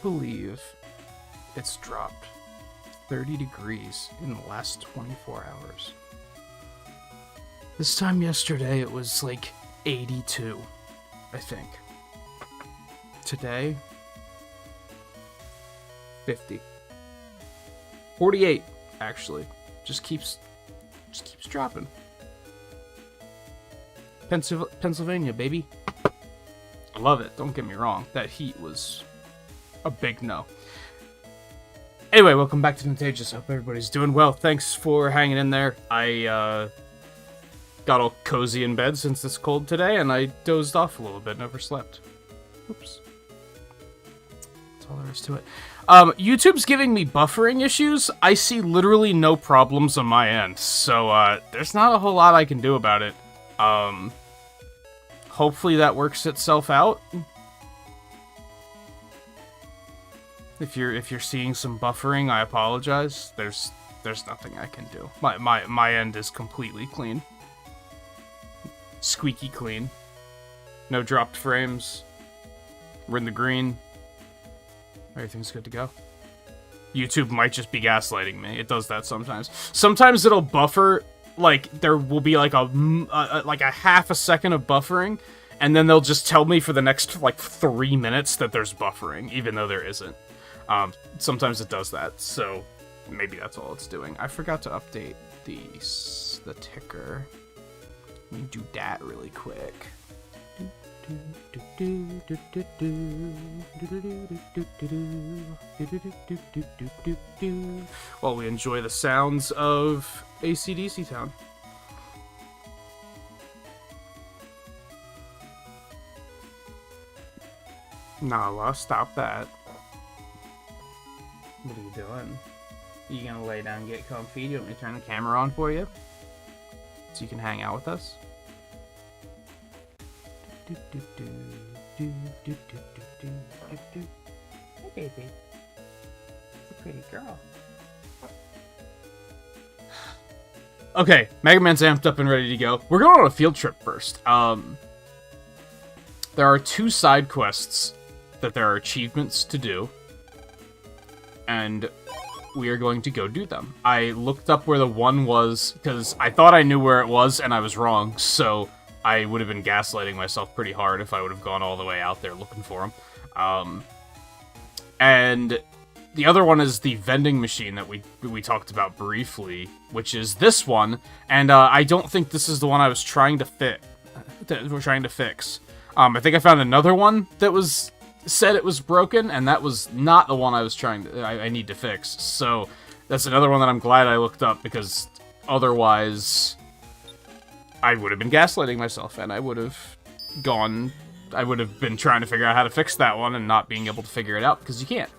believe it's dropped 30 degrees in the last 24 hours. This time yesterday it was like 82, I think. Today, 50. 48, actually. Just keeps dropping. Pennsylvania, baby. I love it, don't get me wrong. That heat was a big no. Anyway, welcome back to Nintagious. Hope everybody's doing well. Thanks for hanging in there. I got all cozy in bed since it's cold today, and I dozed off a little bit and overslept. Oops. That's all there is to it. YouTube's giving me buffering issues. I see literally no problems on my end, so there's not a whole lot I can do about it. Hopefully that works itself out. If you're seeing some buffering, I apologize. There's nothing I can do. My end is completely clean. Squeaky clean. No dropped frames. We're in the green. Everything's good to go. YouTube might just be gaslighting me. It does that sometimes. Sometimes it'll buffer, like, there will be like a half a second of buffering, and then they'll just tell me for the next, like, 3 minutes that there's buffering, even though there isn't. Sometimes it does that, so maybe that's all it's doing. I forgot to update the ticker. Let me do that really quick. While we enjoy the sounds of AC/DC Town. Nala, stop that. What are you doing? You gonna lay down and get comfy? Do you want me to turn the camera on for you? So you can hang out with us? Hey, baby. It's a pretty girl. Okay, Mega Man's amped up and ready to go. We're going on a field trip first. There are 2 side quests that there are achievements to do. And we are going to go do them. I looked up where the one was, because I thought I knew where it was, and I was wrong, so I would have been gaslighting myself pretty hard if I would have gone all the way out there looking for them. And the other one is the vending machine that we talked about briefly, which is this one, and I don't think this is the one I was trying to fix. I think I found another one that said it was broken, and that was not the one I was I need to fix. So that's another one that I'm glad I looked up, because otherwise I would have been gaslighting myself, and I would have been trying to figure out how to fix that one and not being able to figure it out, because you can't.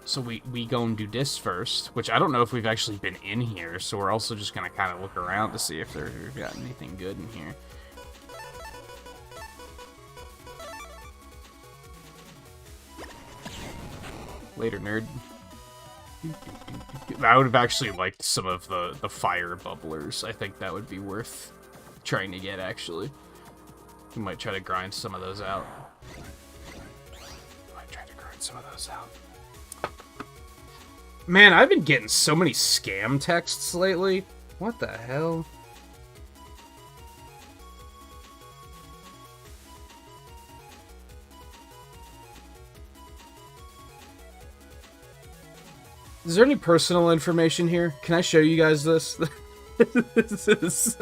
So we go and do this first, which I don't know if we've actually been in here, so we're also just gonna kind of look around to see if we've got anything good in here. Later, nerd. I would have actually liked some of the fire bubblers. I think that would be worth trying to get, actually. We might try to grind some of those out. Man, I've been getting so many scam texts lately. What the hell? Is there any personal information here? Can I show you guys this? This is...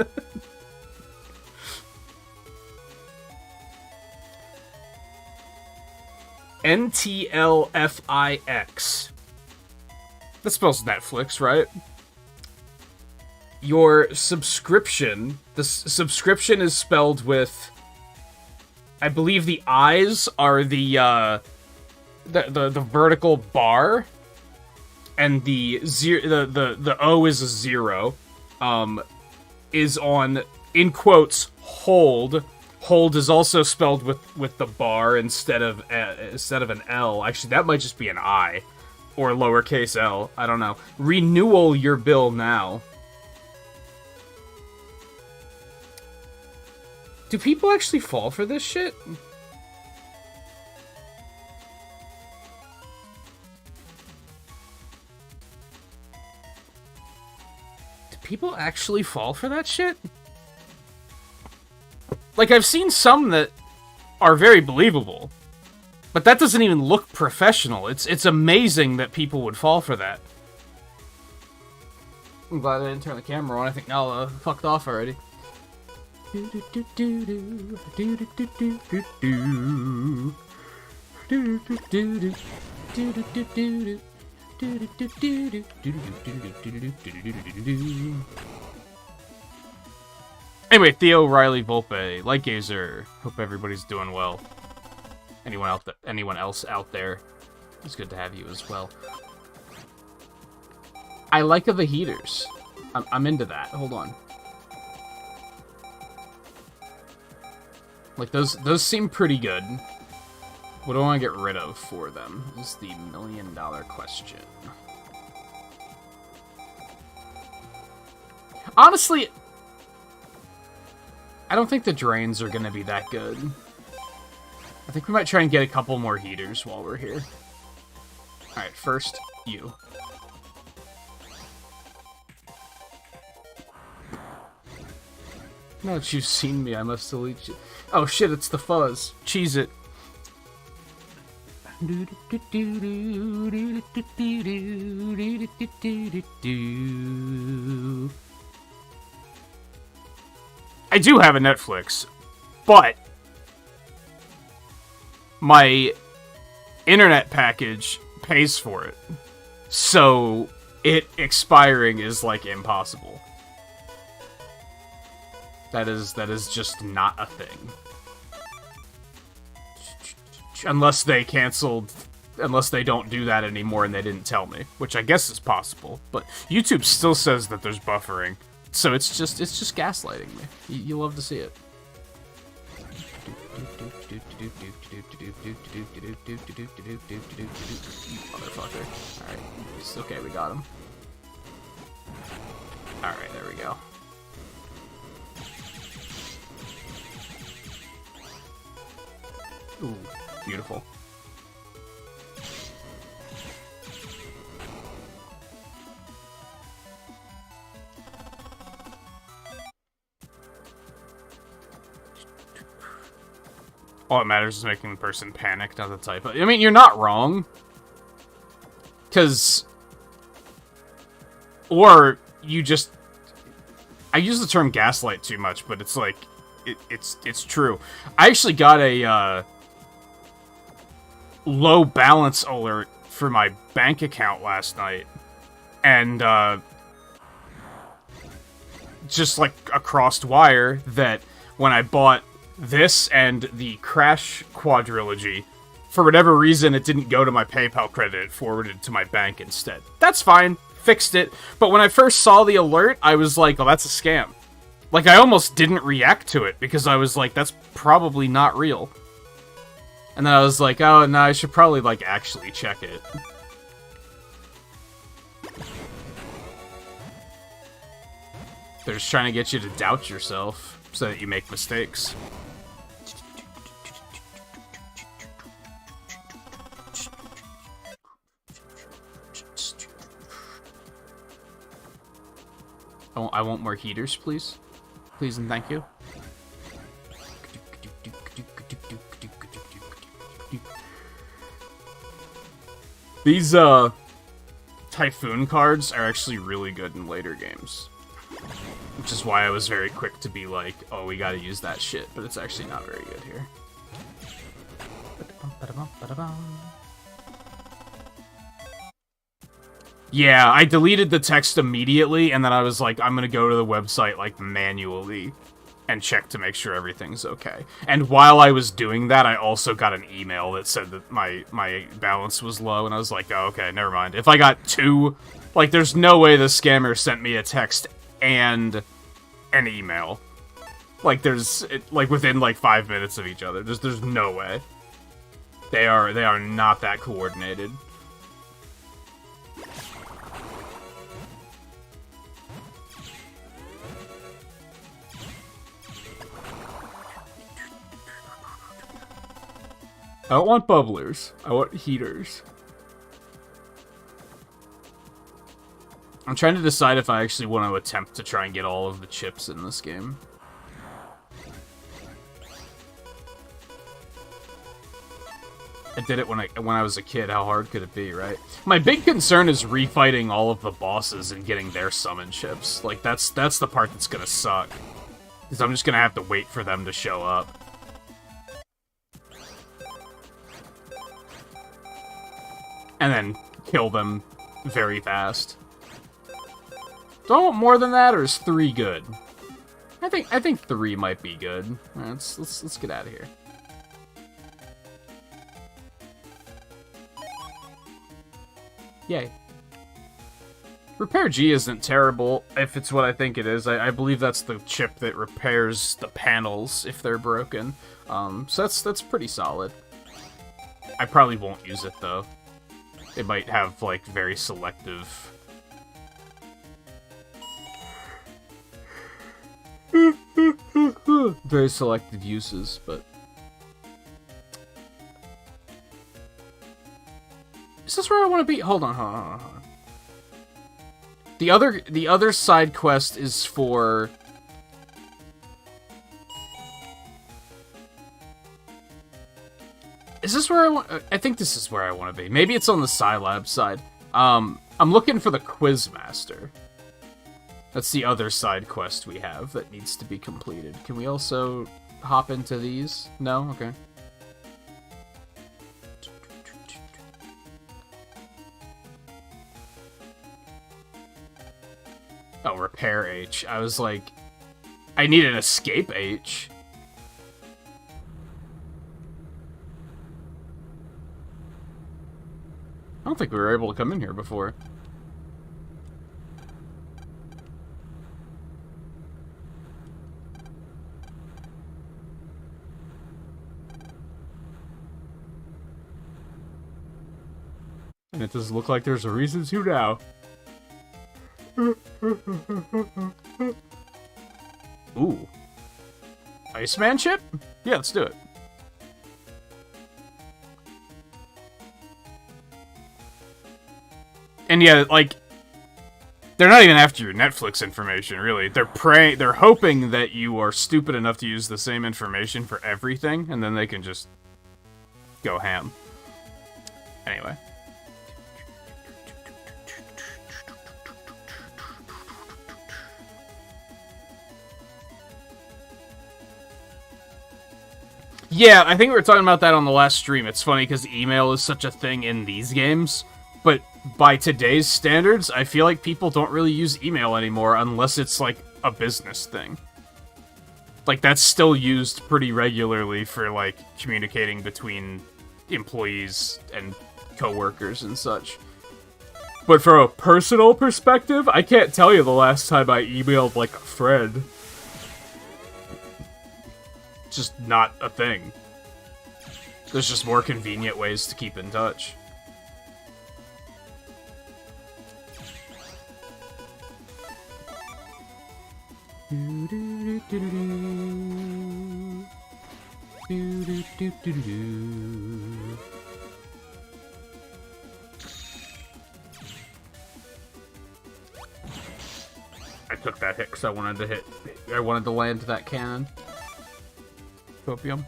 NTLFIX. That spells Netflix, right? Your subscription... The subscription is spelled with... I believe the I's are the vertical bar... And the O is a 0, is on, in quotes, hold. Hold is also spelled with the bar instead of an L. Actually, that might just be an I, or lowercase l. I don't know. Renewal your bill now. Do people actually fall for this shit? Do people actually fall for that shit? Like, I've seen some that are very believable, but that doesn't even look professional. It's amazing that people would fall for that. I'm glad I didn't turn the camera on. I think Nala fucked off already. Anyway, Theo, Riley, Volpe, Lightgazer. Hope everybody's doing well. Anyone else out there? It's good to have you as well. I like the heaters. I'm into that. Hold on. Like those seem pretty good. What do I want to get rid of for them? Is the $1 million question. Honestly, I don't think the drains are gonna be that good. I think we might try and get a couple more heaters while we're here. Alright, first, you. Now that you've seen me, I must delete you. Oh shit, it's the fuzz. Cheese it. I do have a Netflix, but my internet package pays for it. So it expiring is like impossible. That is just not a thing. Unless they canceled, unless they don't do that anymore and they didn't tell me, which I guess is possible. But YouTube still says that there's buffering, so it's just gaslighting me. You love to see it. Motherfucker. Alright. It's okay, we got him. Alright, there we go. Ooh, beautiful. All that matters is making the person panic, not the typo. I mean, you're not wrong. Because... Or, you just... I use the term gaslight too much, but it's like... It's true. I actually got a, low balance alert for my bank account last night. And, just like a crossed wire that when I bought this and the Crash quadrilogy, for whatever reason, it didn't go to my PayPal credit, it forwarded to my bank instead. That's fine, fixed it, but when I first saw the alert, I was like, oh, that's a scam. Like, I almost didn't react to it, because I was like, that's probably not real. And then I was like, oh, no, I should probably, like, actually check it. They're just trying to get you to doubt yourself, so that you make mistakes. I want more heaters, please. Please and thank you. These, Typhoon cards are actually really good in later games. Which is why I was very quick to be like, oh, we gotta use that shit, but it's actually not very good here. Yeah, I deleted the text immediately, and then I was like, I'm gonna go to the website, like, manually and check to make sure everything's okay. And while I was doing that, I also got an email that said that my balance was low, and I was like, oh, okay, never mind. If I got two, like, there's no way the scammer sent me a text and an email. Like, like, within, like, 5 minutes of each other. There's no way. They are not that coordinated. I don't want bubblers. I want heaters. I'm trying to decide if I actually want to attempt to try and get all of the chips in this game. I did it when I was a kid. How hard could it be, right? My big concern is refighting all of the bosses and getting their summon chips. Like, that's the part that's gonna suck. Because I'm just gonna have to wait for them to show up. And then kill them very fast. Do I want more than that, or is 3 good? I think 3 might be good. All right, let's get out of here. Yay. Repair G isn't terrible, if it's what I think it is. I believe that's the chip that repairs the panels if they're broken. So that's pretty solid. I probably won't use it, though. It might have, like, very selective... very selective uses, but... Is this where I want to be? Hold on. The other side quest is for... Is this where I want... I think this is where I want to be. Maybe it's on the Scilab side. I'm looking for the Quizmaster. That's the other side quest we have that needs to be completed. Can we also hop into these? No? Okay. Oh, repair H. I was like, I need an escape H. I don't think we were able to come in here before. And it does look like there's a reason to now. Ooh. Iceman chip? Yeah, let's do it. And yeah, like, they're not even after your Netflix information, really. They're hoping that you are stupid enough to use the same information for everything, and then they can just go ham. Anyway. Yeah, I think we were talking about that on the last stream. It's funny because email is such a thing in these games, but by today's standards, I feel like people don't really use email anymore unless it's like a business thing. Like, that's still used pretty regularly for, like, communicating between employees and coworkers and such. But from a personal perspective, I can't tell you the last time I emailed, like, a friend. Just not a thing. There's just more convenient ways to keep in touch. I took that hit because I wanted to land that cannon. Copium.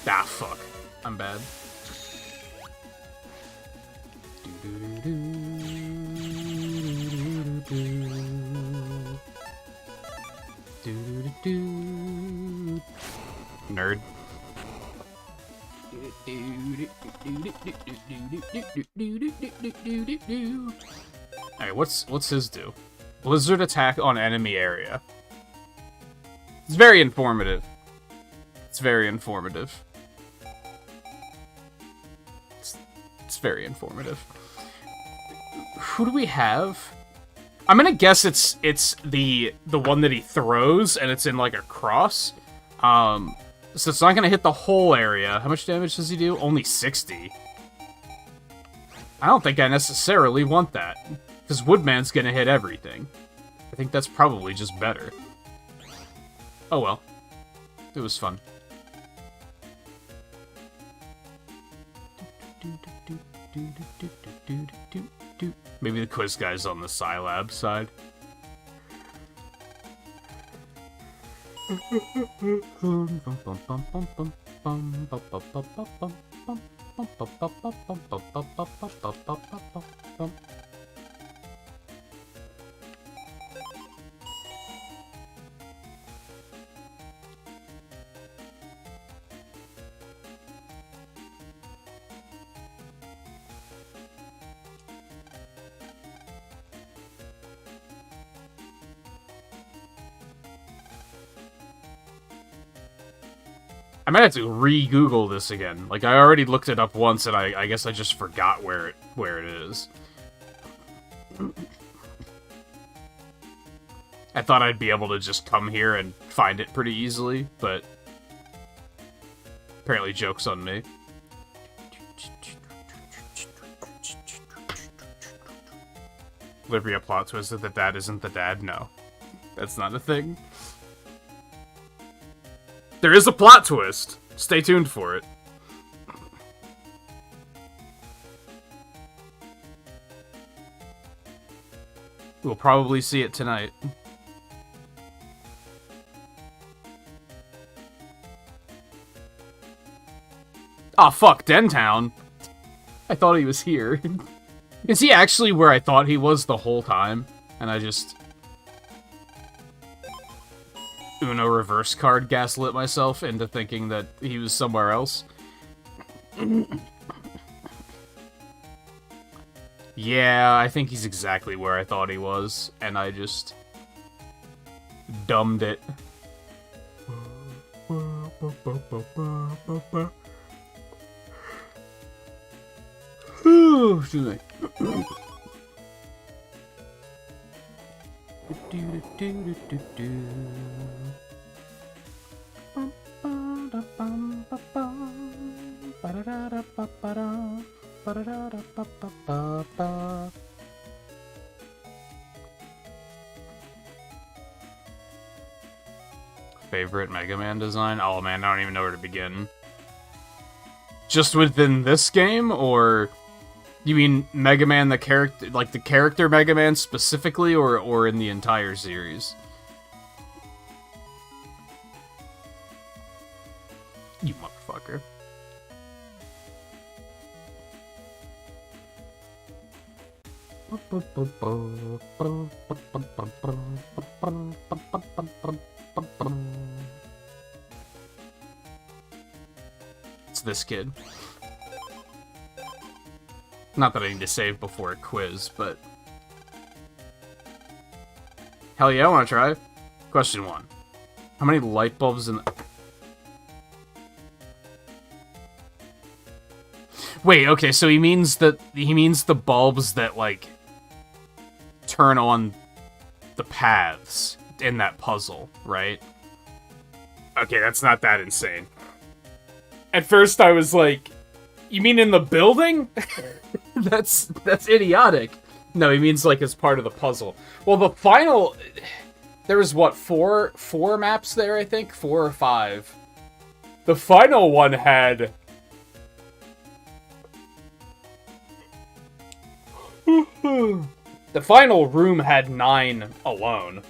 Ah, fuck. I'm bad. Nerd. Alright, what's his do? Blizzard attack on enemy area. It's very informative. It's very informative. It's very informative. Who do we have? I'm gonna guess it's the one that he throws, and it's in like a cross. So it's not gonna hit the whole area. How much damage does he do? Only 60. I don't think I necessarily want that, because Woodman's gonna hit everything. I think that's probably just better. Oh well. It was fun. Maybe the quiz guy's on the Scilab side. I might have to re-Google this again. Like, I already looked it up once, and I guess I just forgot where it is. I thought I'd be able to just come here and find it pretty easily, but apparently joke's on me. Liberia plot twist that the dad isn't the dad? No. That's not a thing. There is a plot twist. Stay tuned for it. We'll probably see it tonight. Aw, fuck, Dentown. I thought he was here. Is he actually where I thought he was the whole time? And I just... Uno reverse card gaslit myself into thinking that he was somewhere else. Yeah, I think he's exactly where I thought he was, and I just dumbed it. Excuse me. Favorite Mega Man design? Oh man, I don't even know where to begin. Just within this game, or you mean Mega Man the character, like the character Mega Man specifically, or in the entire series? You motherfucker. It's this kid. Not that I need to save before a quiz, but... Hell yeah, I want to try. Question 1. How many light bulbs in the... Wait, okay, so he means the bulbs that, like, turn on the paths in that puzzle, right? Okay, that's not that insane. At first I was like, you mean in the building? That's idiotic. No, he means like as part of the puzzle. Well, the final... There was, what, four maps there, I think? 4 or 5. The final one had... The final room had 9 alone.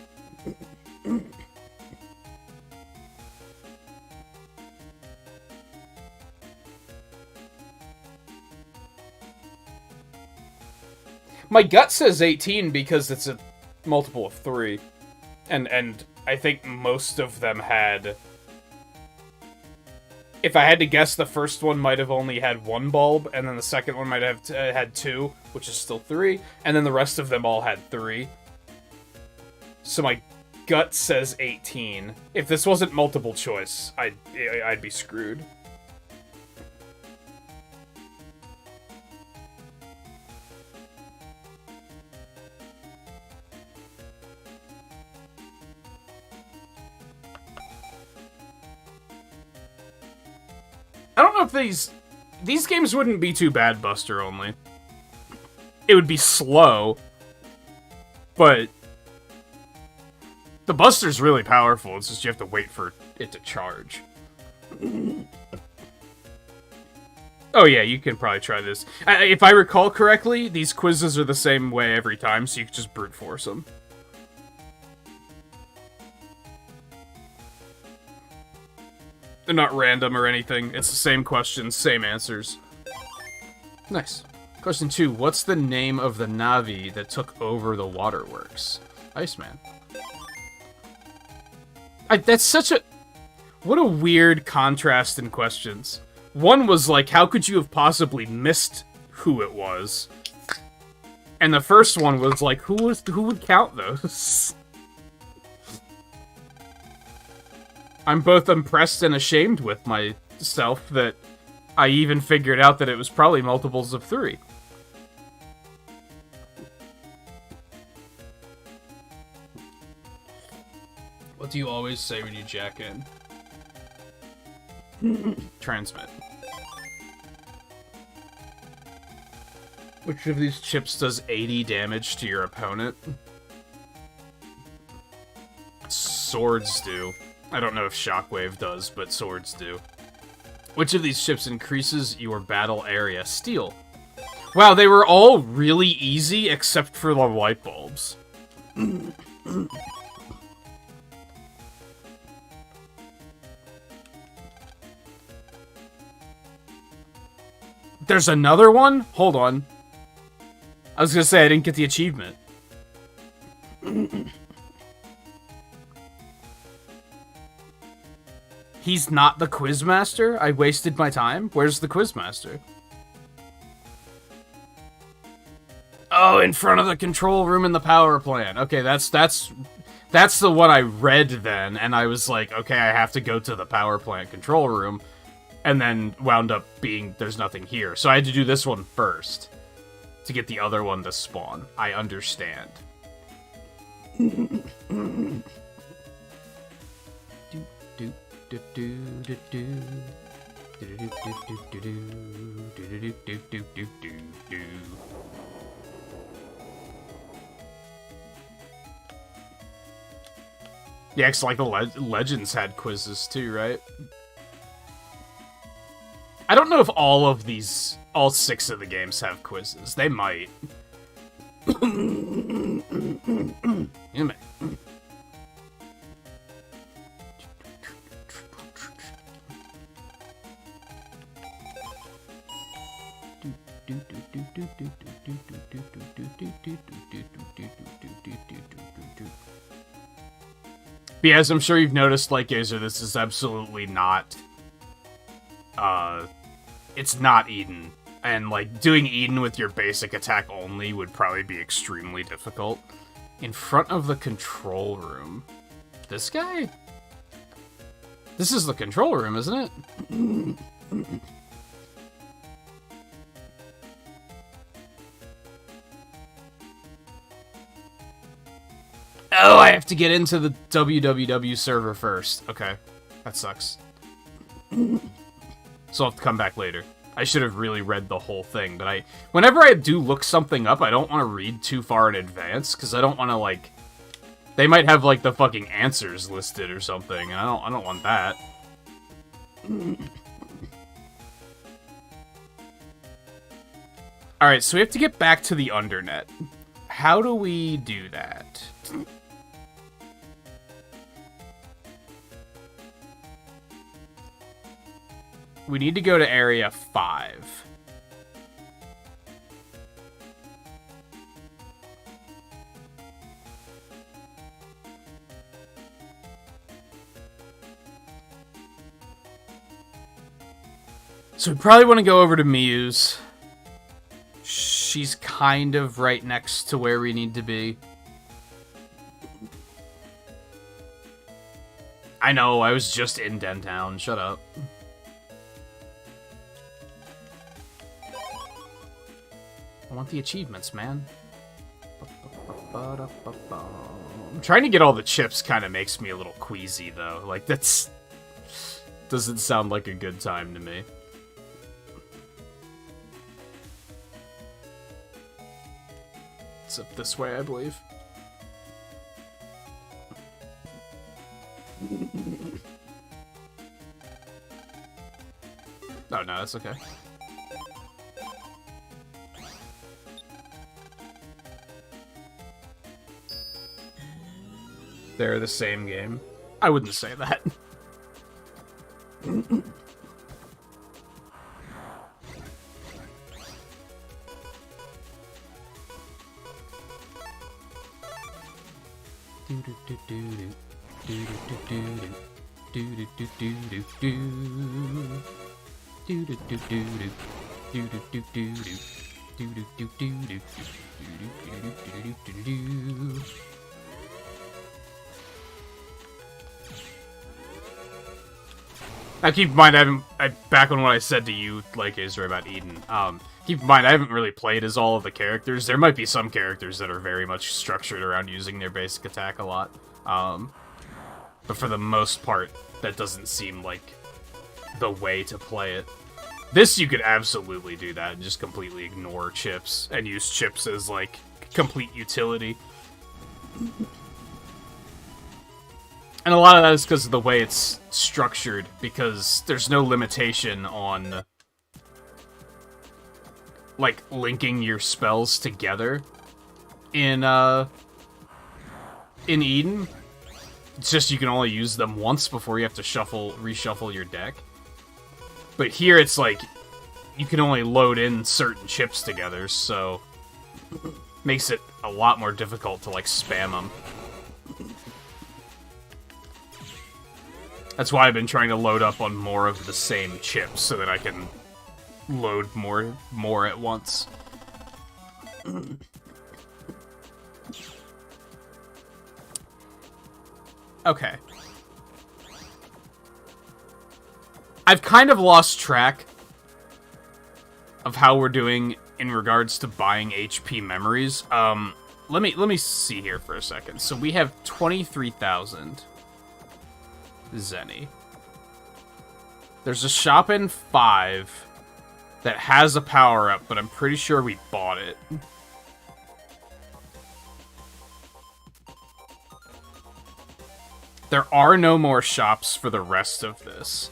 My gut says 18 because it's a multiple of 3. And I think most of them had... If I had to guess, the first one might have only had 1 bulb, and then the second one might have had 2, which is still 3, and then the rest of them all had 3. So my gut says 18. If this wasn't multiple choice, I'd be screwed. I don't know if these games wouldn't be too bad Buster only. It would be slow, but the Buster's really powerful. It's just you have to wait for it to charge. Oh yeah, you can probably try this. If I recall correctly, these quizzes are the same way every time, so you can just brute force them. They're not random or anything. It's the same questions, same answers. Nice. Question 2. What's the name of the Navi that took over the waterworks? Iceman. That's such a... What a weird contrast in questions. One was like, how could you have possibly missed who it was? And the first one was like, who would count those? I'm both impressed and ashamed with myself that I even figured out that it was probably multiples of 3. What do you always say when you jack in? Transmit. Which of these chips does 80 damage to your opponent? Swords do. I don't know if Shockwave does, but swords do. Which of these chips increases your battle area? Steel. Wow, they were all really easy except for the light bulbs. There's another one? Hold on. I was gonna say I didn't get the achievement. He's not the Quizmaster? I wasted my time? Where's the Quizmaster? Oh, in front of the control room in the power plant. Okay, that's the one I read then, and I was like, okay, I have to go to the power plant control room, and then wound up being, there's nothing here. So I had to do this one first to get the other one to spawn. I understand. Yeah, cause like the Legends had quizzes too, right? I don't know if all 6 of the games have quizzes. They might. You may. But yeah, as I'm sure you've noticed, like Gazer, this is absolutely not it's not Eden. And like doing Eden with your basic attack only would probably be extremely difficult. In front of the control room. This guy? This is the control room, isn't it? Oh, I have to get into the www server first. Okay, that sucks. So I'll have to come back later. I should have really read the whole thing, but whenever I do look something up, I don't want to read too far in advance, because I don't want to, like... They might have, like, the fucking answers listed or something, and I don't want that. Alright, so we have to get back to the Undernet. How do we do that? We need to go to Area 5. So we probably want to go over to Muse. She's kind of right next to where we need to be. I know, I was just in Dentown. Shut up. I want the achievements, man. Trying to get all the chips kind of makes me a little queasy, though. Like, that's... doesn't sound like a good time to me. It's up this way, I believe. Oh, no, that's okay. they're the same game. I wouldn't say that. Now keep in mind, back on what I said to you, like, Israel, about Eden, keep in mind, I haven't really played as all of the characters. There might be some characters that are very much structured around using their basic attack a lot. But for the most part, that doesn't seem like the way to play it. This, you could absolutely do that and just completely ignore chips and use chips as, like, complete utility. And a lot of that is because of the way it's structured, because there's no limitation on, like, linking your spells together in Eden. It's just you can only use them once before you have to reshuffle your deck. But here it's like, you can only load in certain chips together, so makes it a lot more difficult to, like, spam them. That's why I've been trying to load up on more of the same chips, so that I can load more at once. Okay. I've kind of lost track of how we're doing in regards to buying HP memories. Let me see here for a second. So we have 23,000 Zenny. There's a shop in 5 that has a power-up, but I'm pretty sure we bought it. There are no more shops for the rest of this.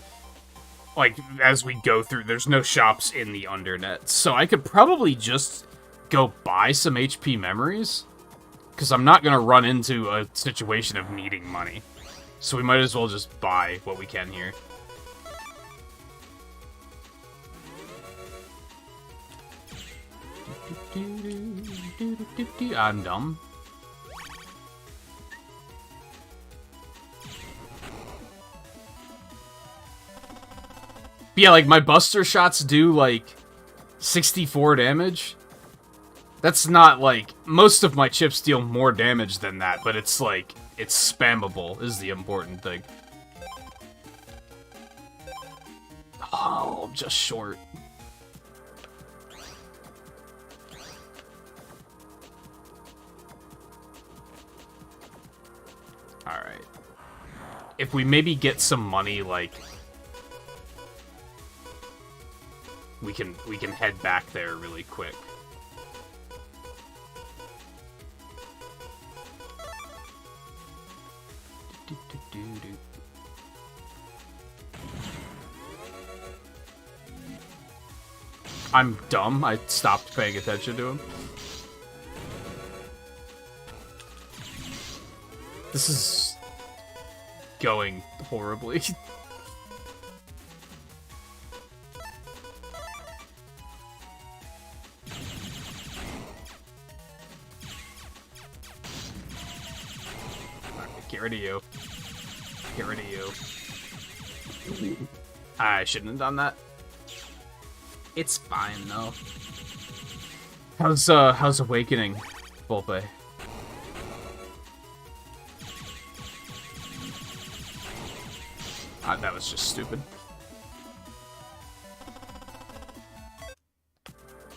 Like, as we go through, there's no shops in the Undernet. So I could probably just go buy some HP memories, because I'm not going to run into a situation of needing money. So we might as well just buy what we can here. I'm dumb. Yeah, like, my Buster shots do, like, 64 damage. That's not, like... Most of my chips deal more damage than that, but it's, like... It's spammable, is the important thing. Oh, just short. Alright. If we maybe get some money, like... We can head back there really quick. I'm dumb. I stopped paying attention to him. This is going horribly. Get rid of you. Get rid of you. I shouldn't have done that. It's fine, though. How's Awakening, Volpe? Ah, that was just stupid.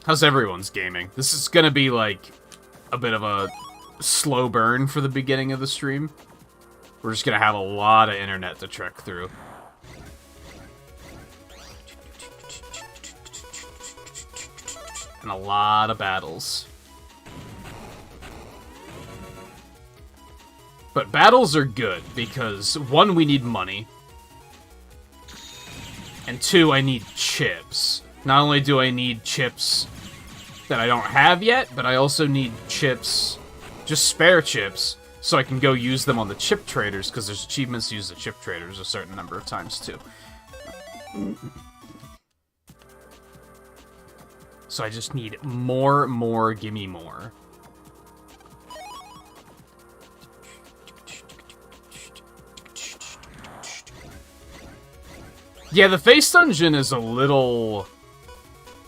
How's everyone's gaming? This is gonna be, like, a bit of a slow burn for the beginning of the stream. We're just gonna have a lot of internet to trek through. And a lot of battles. But battles are good, because 1, we need money. And 2, I need chips. Not only do I need chips that I don't have yet, but I also need chips, just spare chips, so I can go use them on the chip traders, because there's achievements to use the chip traders a certain number of times, too. So I just need more, gimme more. Yeah, the face dungeon is a little...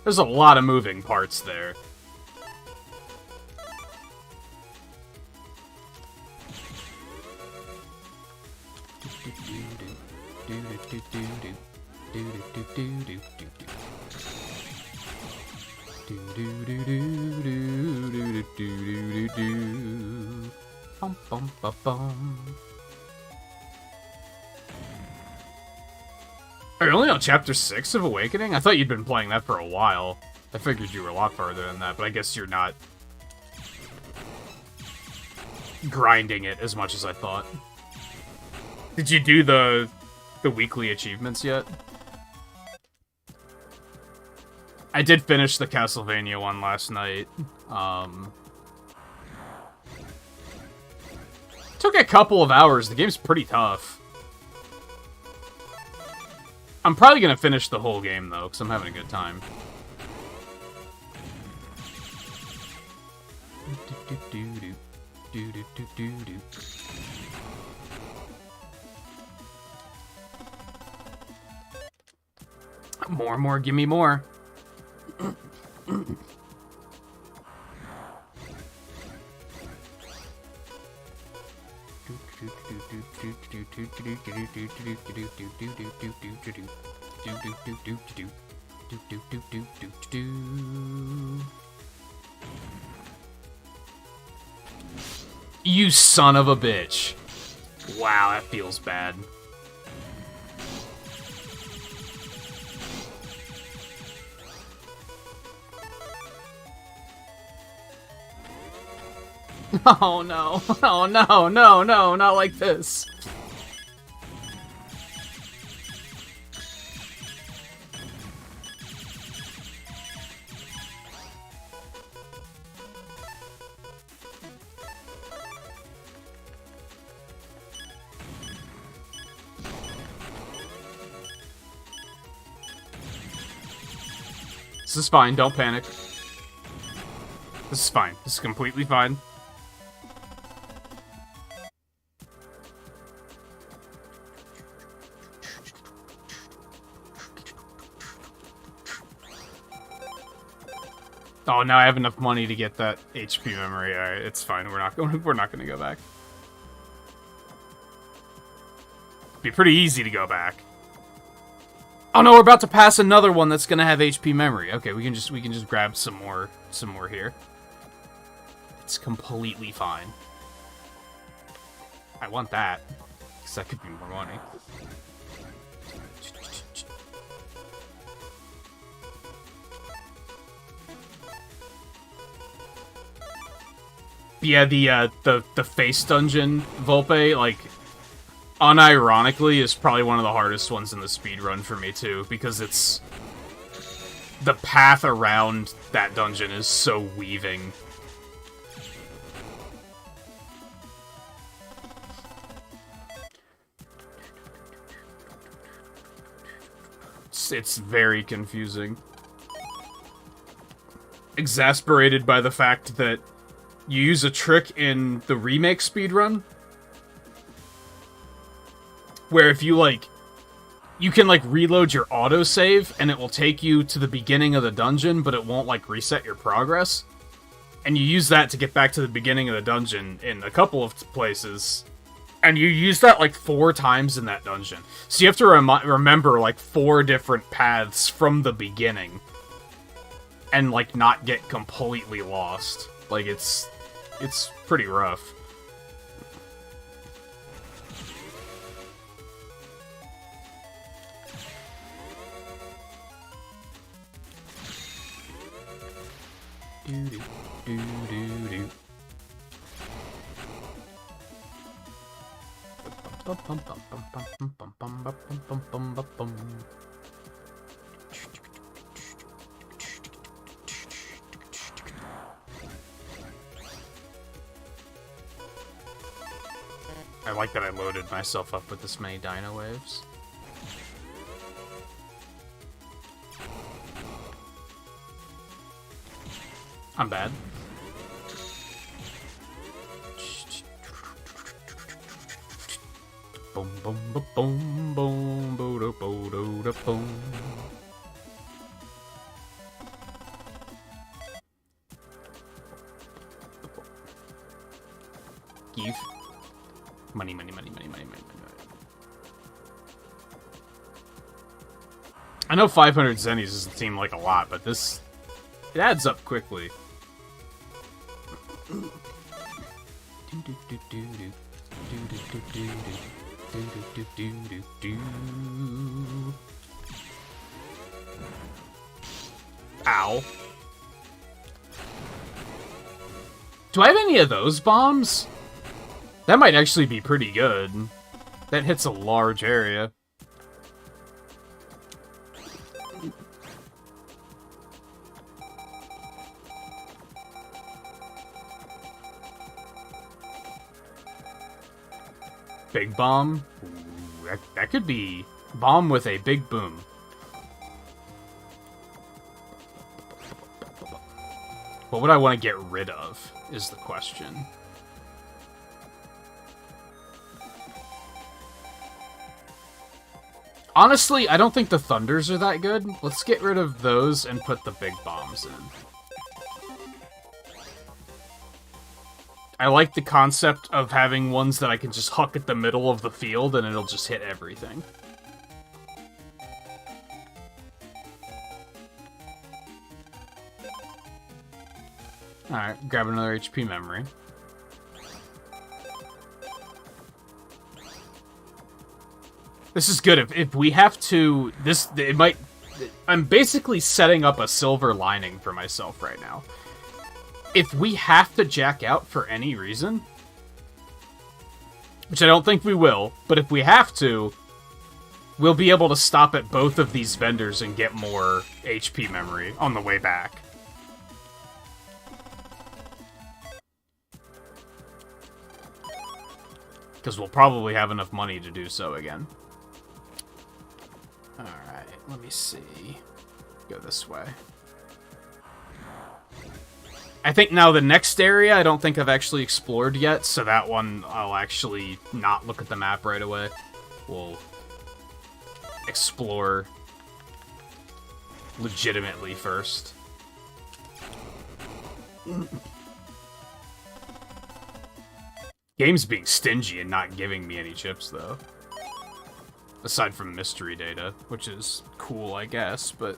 There's a lot of moving parts there. Bum, bum, bum, bum. Are you only on Chapter 6 of Awakening? I thought you'd been playing that for a while. I figured you were a lot farther than that, but I guess you're not grinding it as much as I thought. Did you do the weekly achievements yet? I did finish the Castlevania one last night. Took a couple of hours. The game's pretty tough. I'm probably gonna finish the whole game, though, because I'm having a good time. More, give me more. You son of a bitch. Wow, that feels bad. Oh no, oh no, no, not like this. This is fine, don't panic. This is fine, this is completely fine. Oh, now I have enough money to get that HP memory. Alright, it's fine. We're not gonna go back. Be pretty easy to go back. Oh no, we're about to pass another one that's gonna have HP memory. Okay, we can just grab some more here. It's completely fine. I want that, because that could be more money. Yeah, the face dungeon, Volpe, like, unironically, is probably one of the hardest ones in the speedrun for me, too, because it's... The path around that dungeon is so weaving. It's very confusing. Exasperated by the fact that you use a trick in the remake speedrun, where if you, like, you can, like, reload your autosave, and it will take you to the beginning of the dungeon, but it won't, like, reset your progress. And you use that to get back to the beginning of the dungeon in a couple of places. And you use that, like, 4 times in that dungeon. So you have to remember, like, 4 different paths from the beginning. And, like, not get completely lost. Like, it's pretty rough. I like that I loaded myself up with this many dino waves. I'm bad. Boom, boom, boom, boom, boom, boom, boom, boom. Give. Money, money, money, money, money, money, money. I know 500 zennies doesn't seem like a lot, but this... It adds up quickly. Ow. Do I have any of those bombs? That might actually be pretty good. That hits a large area. Big bomb? Ooh, that could be bomb with a big boom. What would I want to get rid of, is the question. Honestly, I don't think the thunders are that good. Let's get rid of those and put the big bombs in. I like the concept of having ones that I can just huck at the middle of the field and it'll just hit everything. Alright, grab another HP memory. This is good. If we have to... It might... I'm basically setting up a silver lining for myself right now. If we have to jack out for any reason, which I don't think we will, but if we have to, we'll be able to stop at both of these vendors and get more HP memory on the way back. Because we'll probably have enough money to do so again. Alright, let me see. Go this way. I think now the next area I don't think I've actually explored yet, so that one I'll actually not look at the map right away. We'll explore legitimately first. Game's being stingy and not giving me any chips, though. Aside from mystery data, which is cool, I guess, but...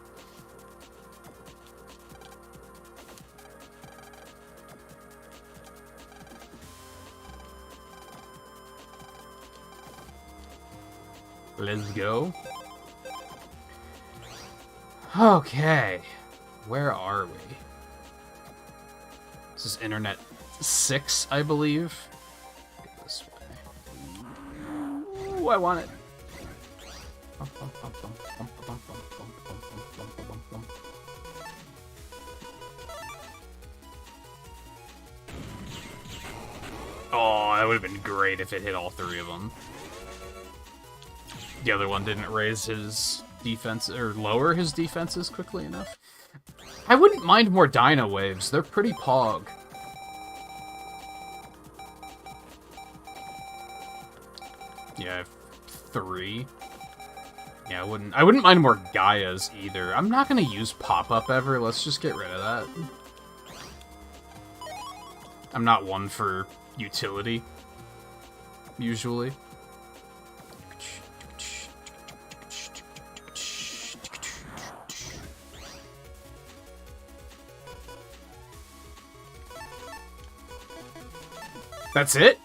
Let's go. Okay. Where are we? This is Internet 6, I believe. Get this way. Ooh, I want it. Oh, that would have been great if it hit all three of them. The other one didn't raise his defense, or lower his defenses quickly enough. I wouldn't mind more dino waves. They're pretty pog. Yeah, I have 3. Yeah, I wouldn't mind more Gaias either. I'm not gonna use pop-up ever. Let's just get rid of that. I'm not one for utility, usually. That's it?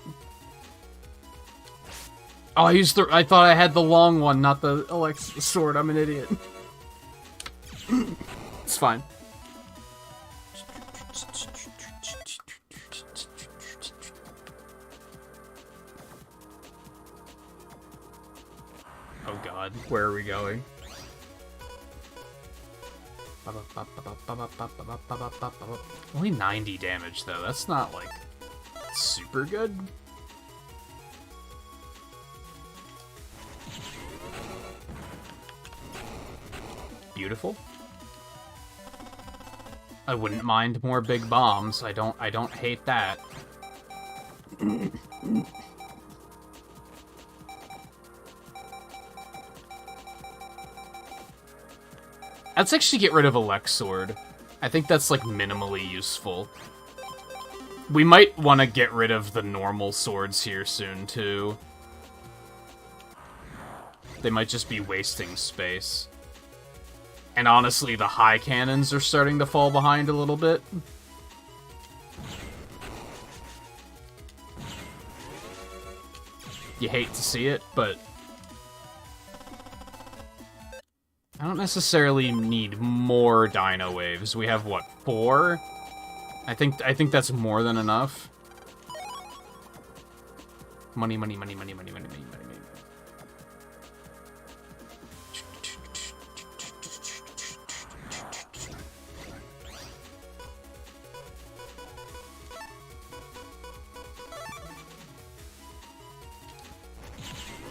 Oh, I thought I had the long one, not the Alexa sword. I'm an idiot. It's fine. Oh god, where are we going? Only 90 damage though, that's not like super good. beautiful. I wouldn't mind more big bombs. I don't hate that. Let's actually get rid of Alex Sword. I think that's, like, minimally useful. We might want to get rid of the normal swords here soon, too. They might just be wasting space. And honestly, the high cannons are starting to fall behind a little bit. You hate to see it, but I don't necessarily need more dino waves. We have, what, 4? I think that's more than enough. Money, money, money, money, money, money, money, money.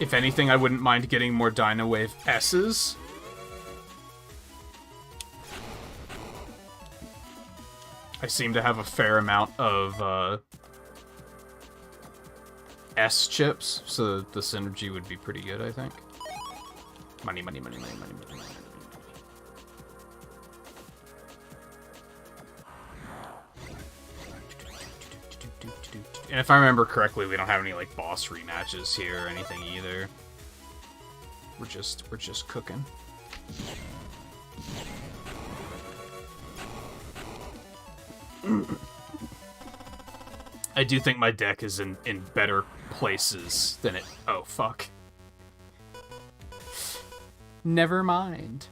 If anything, I wouldn't mind getting more Dino Wave S's. I seem to have a fair amount of S chips, so the synergy would be pretty good, I think. Money, money, money, money, money, money, money. And if I remember correctly, we don't have any, like, boss rematches here or anything either. We're just cooking. I do think my deck is in better places than it... Oh, fuck. Never mind.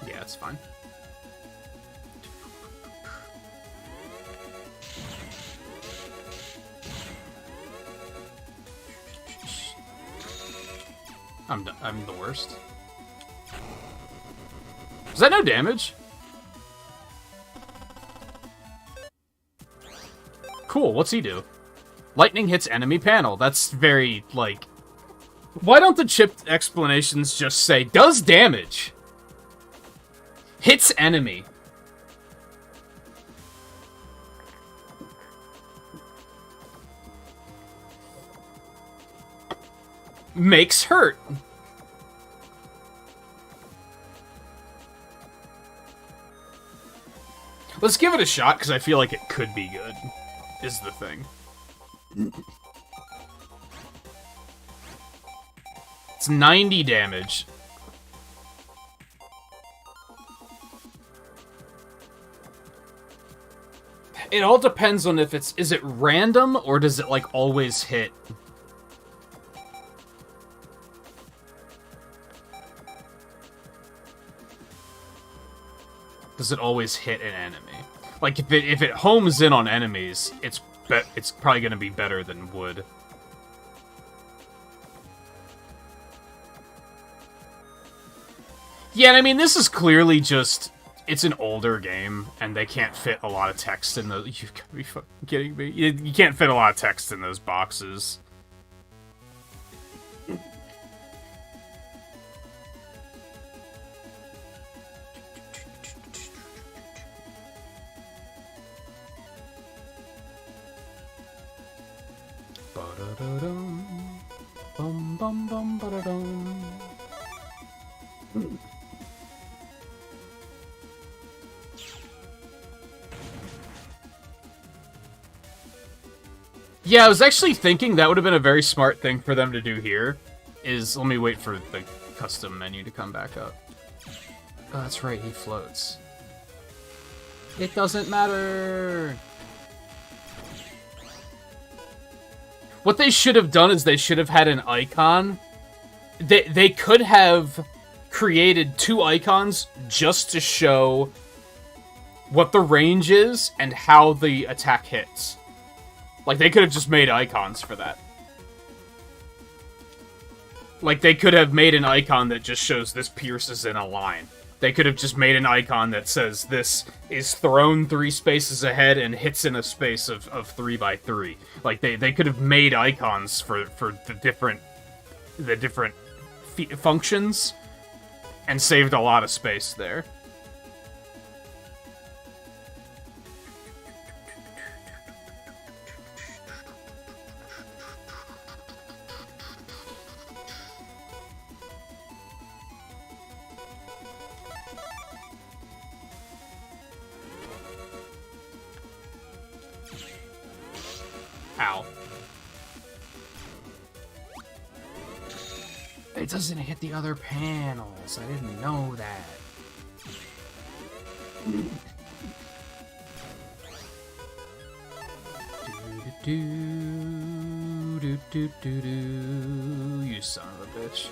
Yeah, it's fine. I'm the worst. Is that no damage? Cool, what's he do? Lightning hits enemy panel. That's very, like... Why don't the chipped explanations just say, does damage? Hits enemy. Makes hurt. Let's give it a shot, because I feel like it could be good, is the thing. It's 90 damage. It all depends on if is it random, or does it, like, always hit? Does it always hit an enemy? Like, if it homes in on enemies, it's probably gonna be better than wood. Yeah, and I mean, this is clearly just... It's an older game, and they can't fit a lot of text in those... You've gotta be fucking kidding me. You can't fit a lot of text in those boxes. Ba-da-da-dum. Bum bum bum ba-da-dum. Yeah, I was actually thinking that would have been a very smart thing for them to do here. Let me wait for the custom menu to come back up. Oh, that's right, he floats. It doesn't matter. What they should have done is they should have had an icon. They could have created 2 icons just to show what the range is and how the attack hits. Like, they could have just made icons for that. Like, they could have made an icon that just shows this pierces in a line. They could have just made an icon that says this is thrown 3 spaces ahead and hits in a space of 3 by 3. Like, they could have made icons for the different functions and saved a lot of space there. Ow. It doesn't hit the other panels. I didn't know that. You son of a bitch.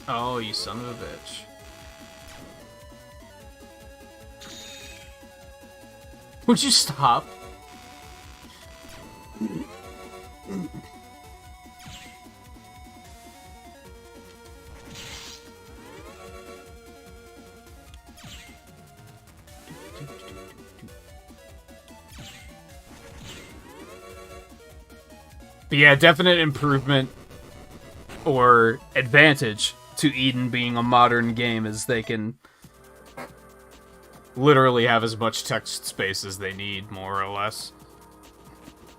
Oh, you son of a bitch. Would you stop? But yeah, definite improvement or advantage to Eden being a modern game is they can literally have as much text space as they need, more or less.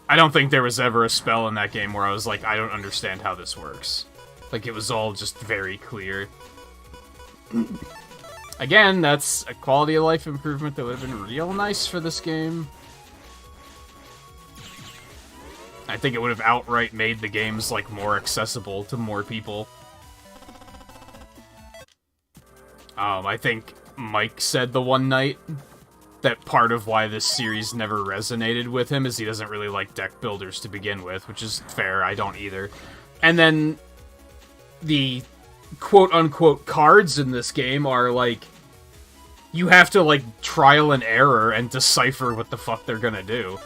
I don't think there was ever a spell in that game where I was like, I don't understand how this works. Like, it was all just very clear. Again, that's a quality of life improvement that would have been real nice for this game. I think it would have outright made the games, like, more accessible to more people. I think Mike said the one night that part of why this series never resonated with him is he doesn't really like deck builders to begin with, which is fair, I don't either. And then the quote-unquote cards in this game are, like, you have to, like, trial and error and decipher what the fuck they're gonna do.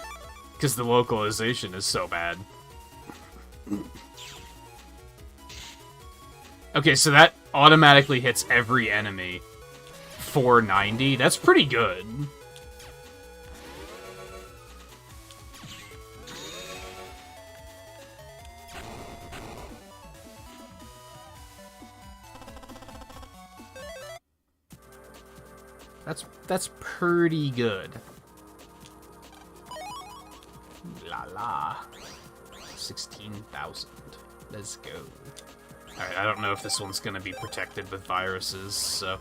Because the localization is so bad. Okay, so that automatically hits every enemy. 490. That's pretty good. That's pretty good. La la. 16,000. Let's go. Alright, I don't know if this one's gonna be protected with viruses, so...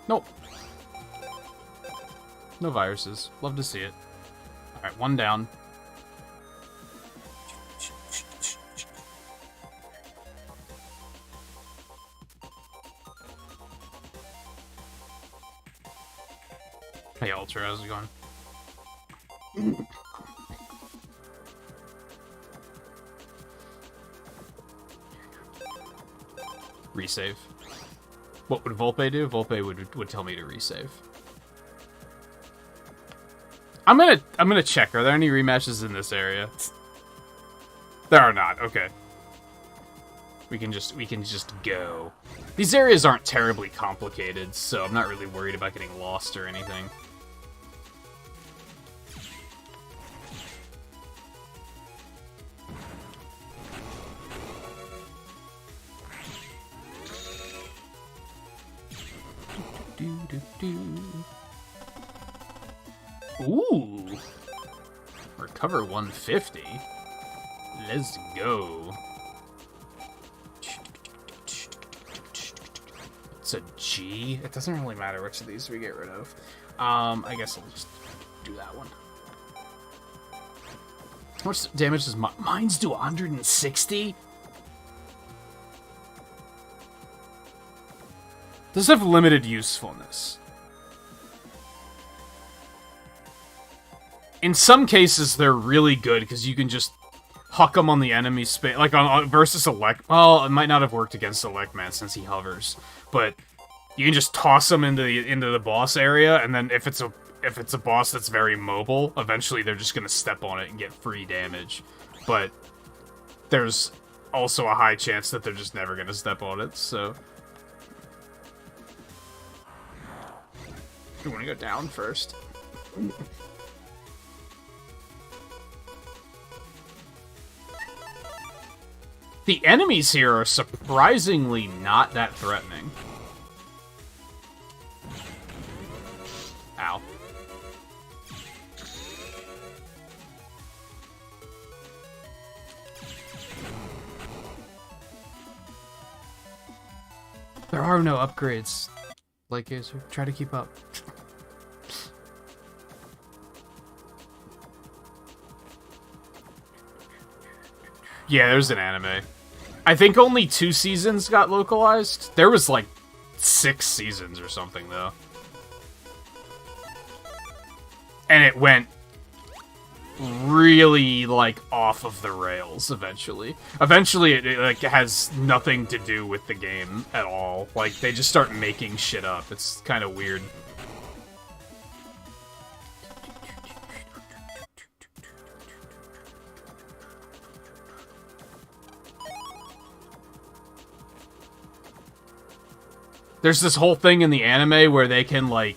Nope. No viruses. Love to see it. Alright, one down. Hey, Ultra, how's it going? Resave. What would Volpe do? Volpe would tell me to resave. I'm gonna check. Are there any rematches in this area? There are not. Okay. We can just go. These areas aren't terribly complicated, so I'm not really worried about getting lost or anything. Ooh! Recover 150. Let's go. It's a G. It doesn't really matter which of these we get rid of. I guess I'll just do that one. How much damage does mine's do? 160? Does have limited usefulness. In some cases, they're really good because you can just huck them on the enemy space, like on versus Elect. Well, it might not have worked against Electman since he hovers, but you can just toss them into the boss area, and then if it's a boss that's very mobile, eventually they're just gonna step on it and get free damage. But there's also a high chance that they're just never gonna step on it. So you want to go down first. The enemies here are surprisingly not that threatening. Ow. There are no upgrades. Like, try to keep up. Yeah, there's an anime. I think only 2 seasons got localized. There was like 6 seasons or something, though. And it went really, like, off of the rails eventually. Eventually, it like, has nothing to do with the game at all. Like, they just start making shit up. It's kind of weird. There's this whole thing in the anime where they can, like,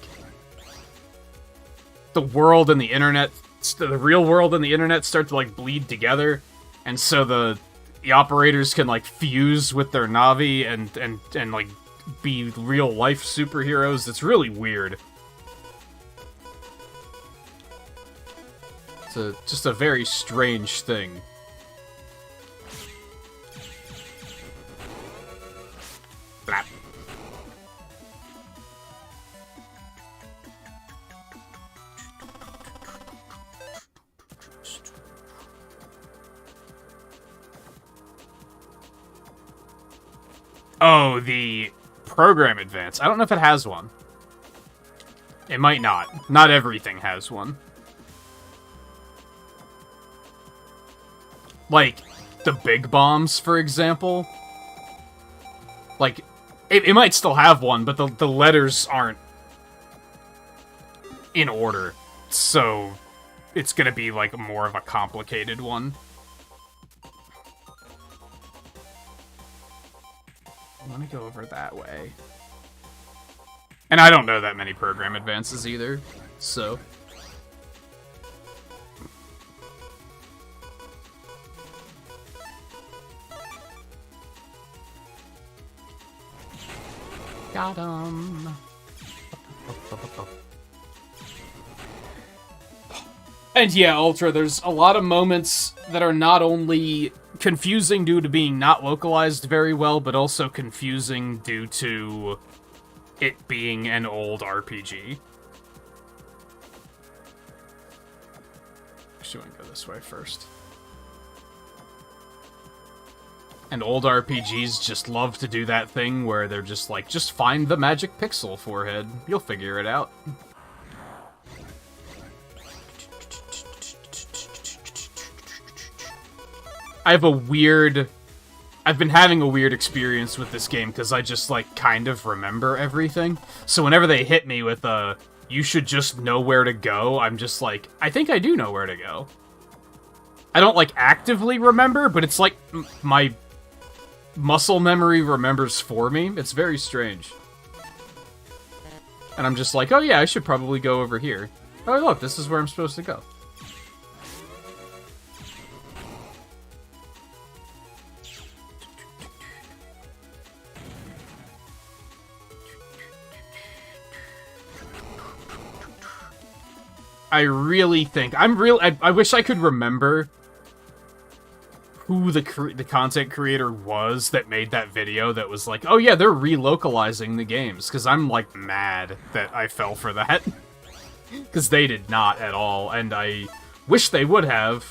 the world and the internet, the real world and the internet start to, like, bleed together, and so the operators can, like, fuse with their Navi and like, be real-life superheroes. It's really weird. It's just a very strange thing. Blap. Oh, the program advance. I don't know if it has one. It might not. Not everything has one. Like, the big bombs, for example. Like, it might still have one, but the letters aren't in order. So, it's gonna be, like, more of a complicated one. I want to go over that way. And I don't know that many program advances either, so... Got him! And yeah, Ultra, there's a lot of moments that are not only confusing due to being not localized very well, but also confusing due to it being an old RPG. Actually, I want to go this way first. And old RPGs just love to do that thing where they're just like, just find the magic pixel, forehead. You'll figure it out. I've been having a weird experience with this game because I just, like, kind of remember everything. So whenever they hit me with a, you should just know where to go, I'm just like, I think I do know where to go. I don't, like, actively remember, but it's like my muscle memory remembers for me. It's very strange. And I'm just like, oh yeah, I should probably go over here. Oh look, this is where I'm supposed to go. I really think I wish I could remember who the content creator was that made that video that was like, oh yeah, they're relocalizing the games, because I'm like mad that I fell for that. Because they did not at all, and I wish they would have.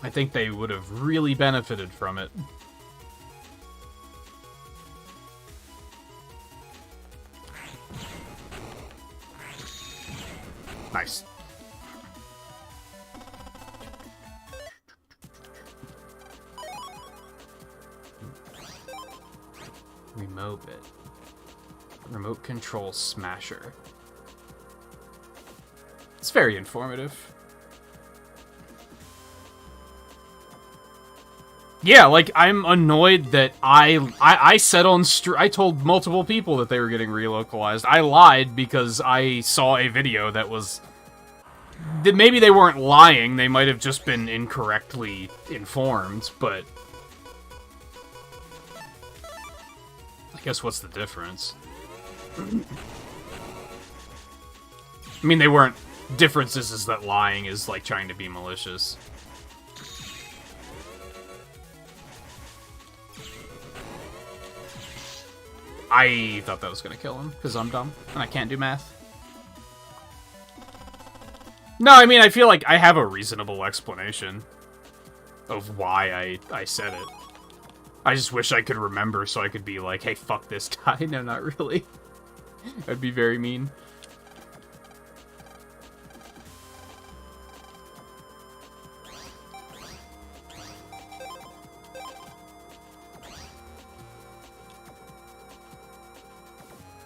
I think they would have really benefited from it. Nice. Remote bit. Remote control smasher. It's very informative. Yeah, like, I'm annoyed that I said on I told multiple people that they were getting relocalized. I lied because I saw a video that was... Maybe they weren't lying, they might have just been incorrectly informed, but... I guess what's the difference? I mean, they weren't... Difference is that lying is, like, trying to be malicious. I thought that was gonna kill him, because I'm dumb, and I can't do math. No, I mean, I feel like I have a reasonable explanation of why I said it. I just wish I could remember so I could be like, hey, fuck this guy. No, not really. That'd be very mean.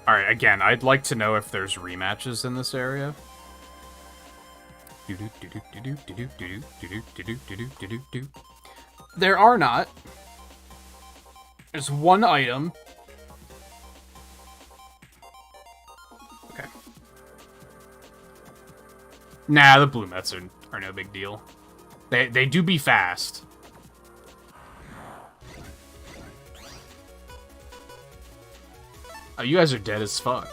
Alright, again, I'd like to know if there's rematches in this area. There are not. There's one item. Okay. Nah, the blue mets are no big deal. They do be fast. Oh, you guys are dead as fuck.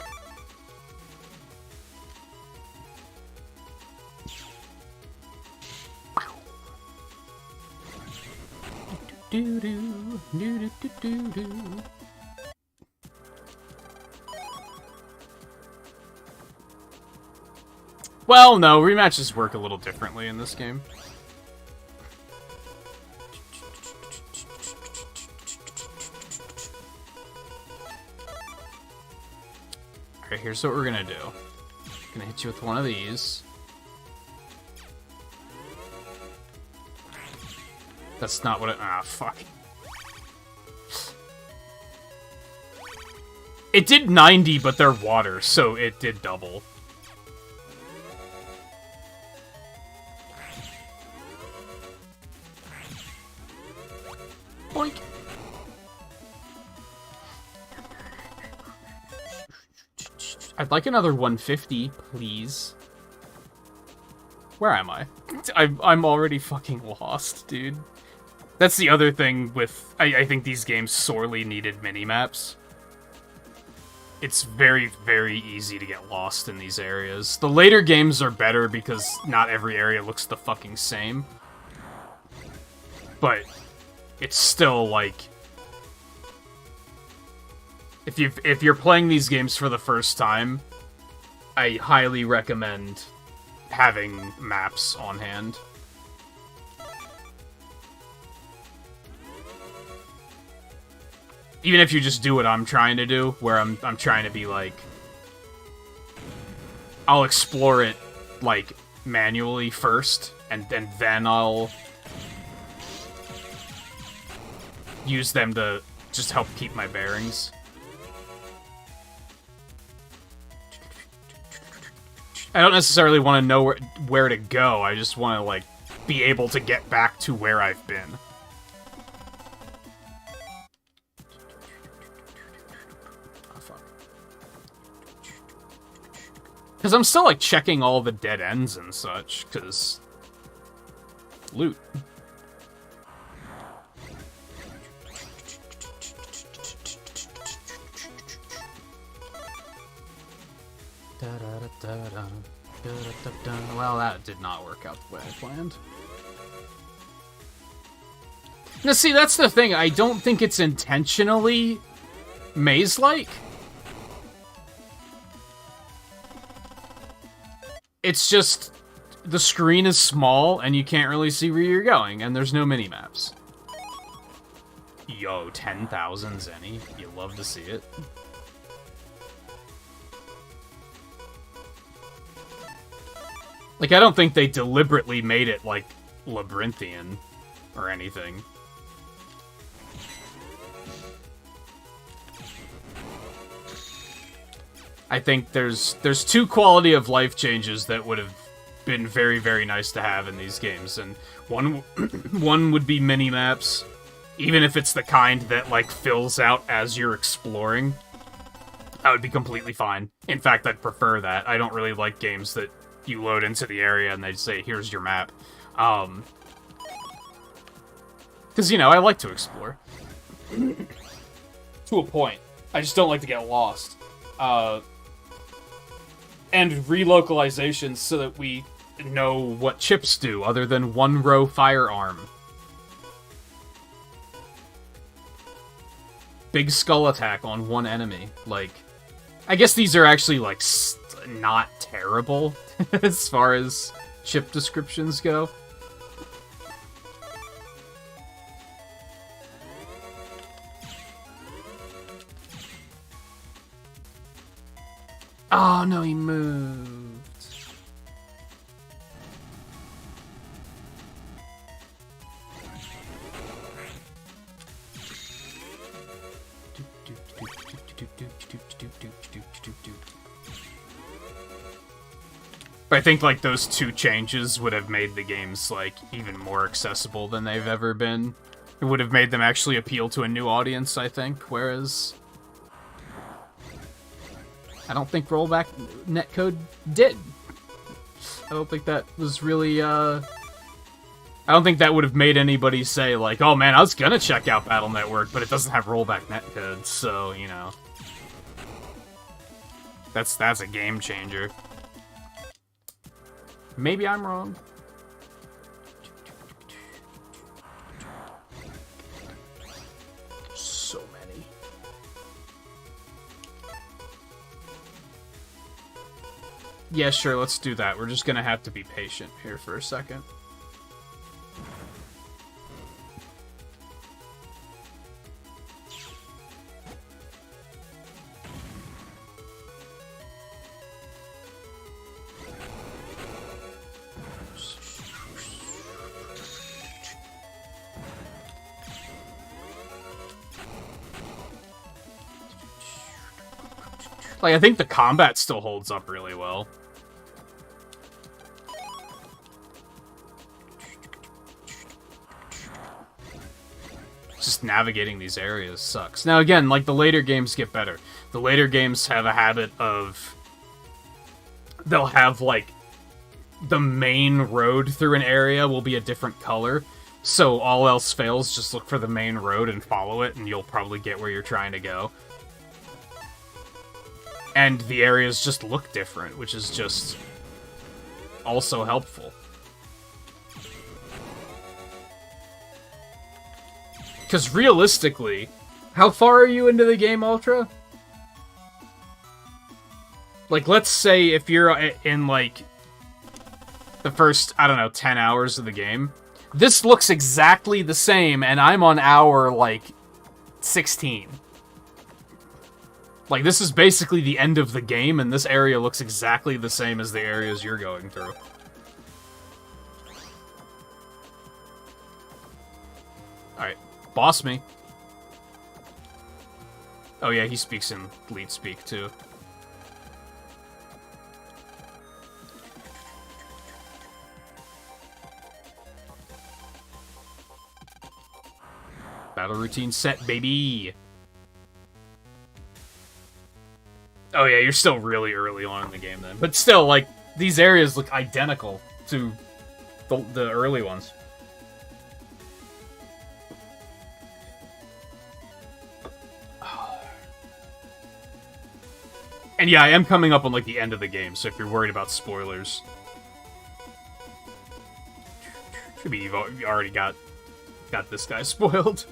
Well, no, rematches work a little differently in this game. Alright, here's what we're gonna do. I'm gonna hit you with one of these. That's not what it... Ah, fuck. It did 90, but they're water, so it did double. Boink. I'd like another 150, please. Where am I? I'm already fucking lost, dude. That's the other thing with... I think these games sorely needed mini-maps. It's very, very easy to get lost in these areas. The later games are better because not every area looks the fucking same. But it's still, like... If you're playing these games for the first time, I highly recommend having maps on hand. Even if you just do what I'm trying to do, where I'm trying to be like... I'll explore it, like, manually first, and then I'll use them to just help keep my bearings. I don't necessarily want to know where to go, I just want to, like, be able to get back to where I've been. Because I'm still, like, checking all the dead ends and such, because... Loot. Well, that did not work out the way I planned. Now, see, that's the thing. I don't think it's intentionally maze-like. It's just, the screen is small, and you can't really see where you're going, and there's no mini-maps. Yo, 10,000 Zenny. You love to see it. Like, I don't think they deliberately made it, like, labyrinthian or anything. I think there's two quality of life changes that would have been very, very nice to have in these games, and one would be mini-maps, even if it's the kind that, like, fills out as you're exploring. That would be completely fine. In fact, I'd prefer that. I don't really like games that you load into the area and they say, here's your map. Because, you know, I like to explore. To a point. I just don't like to get lost. And relocalizations so that we know what chips do, other than one-row firearm. Big skull attack on one enemy. Like, I guess these are actually, like, not terrible as far as chip descriptions go. Oh, no, he moved. But I think, like, those two changes would have made the games, like, even more accessible than they've ever been. It would have made them actually appeal to a new audience, I think, whereas I don't think rollback netcode did. I don't think that was really, I don't think that would have made anybody say, like, oh man, I was gonna check out Battle Network, but it doesn't have rollback netcode, so, you know. That's a game changer. Maybe I'm wrong. So many. Yeah, sure, let's do that. We're just gonna have to be patient here for a second. Like, I think the combat still holds up really well. Just navigating these areas sucks. Now, again, like, the later games get better. The later games have a habit of... They'll have, like, the main road through an area will be a different color. So all else fails, just look for the main road and follow it, and you'll probably get where you're trying to go. And the areas just look different, which is just also helpful. Because realistically, how far are you into the game, Ultra? Like, let's say if you're in, like, the first, I don't know, 10 hours of the game. This looks exactly the same, and I'm on hour, like, 16. Like, this is basically the end of the game, and this area looks exactly the same as the areas you're going through. Alright, boss me. Oh yeah, he speaks in lead speak, too. Battle routine set, baby! Oh yeah, you're still really early on in the game then. But still, like, these areas look identical to the early ones. And yeah, I am coming up on, like, the end of the game, so if you're worried about spoilers... Maybe you've already got this guy spoiled.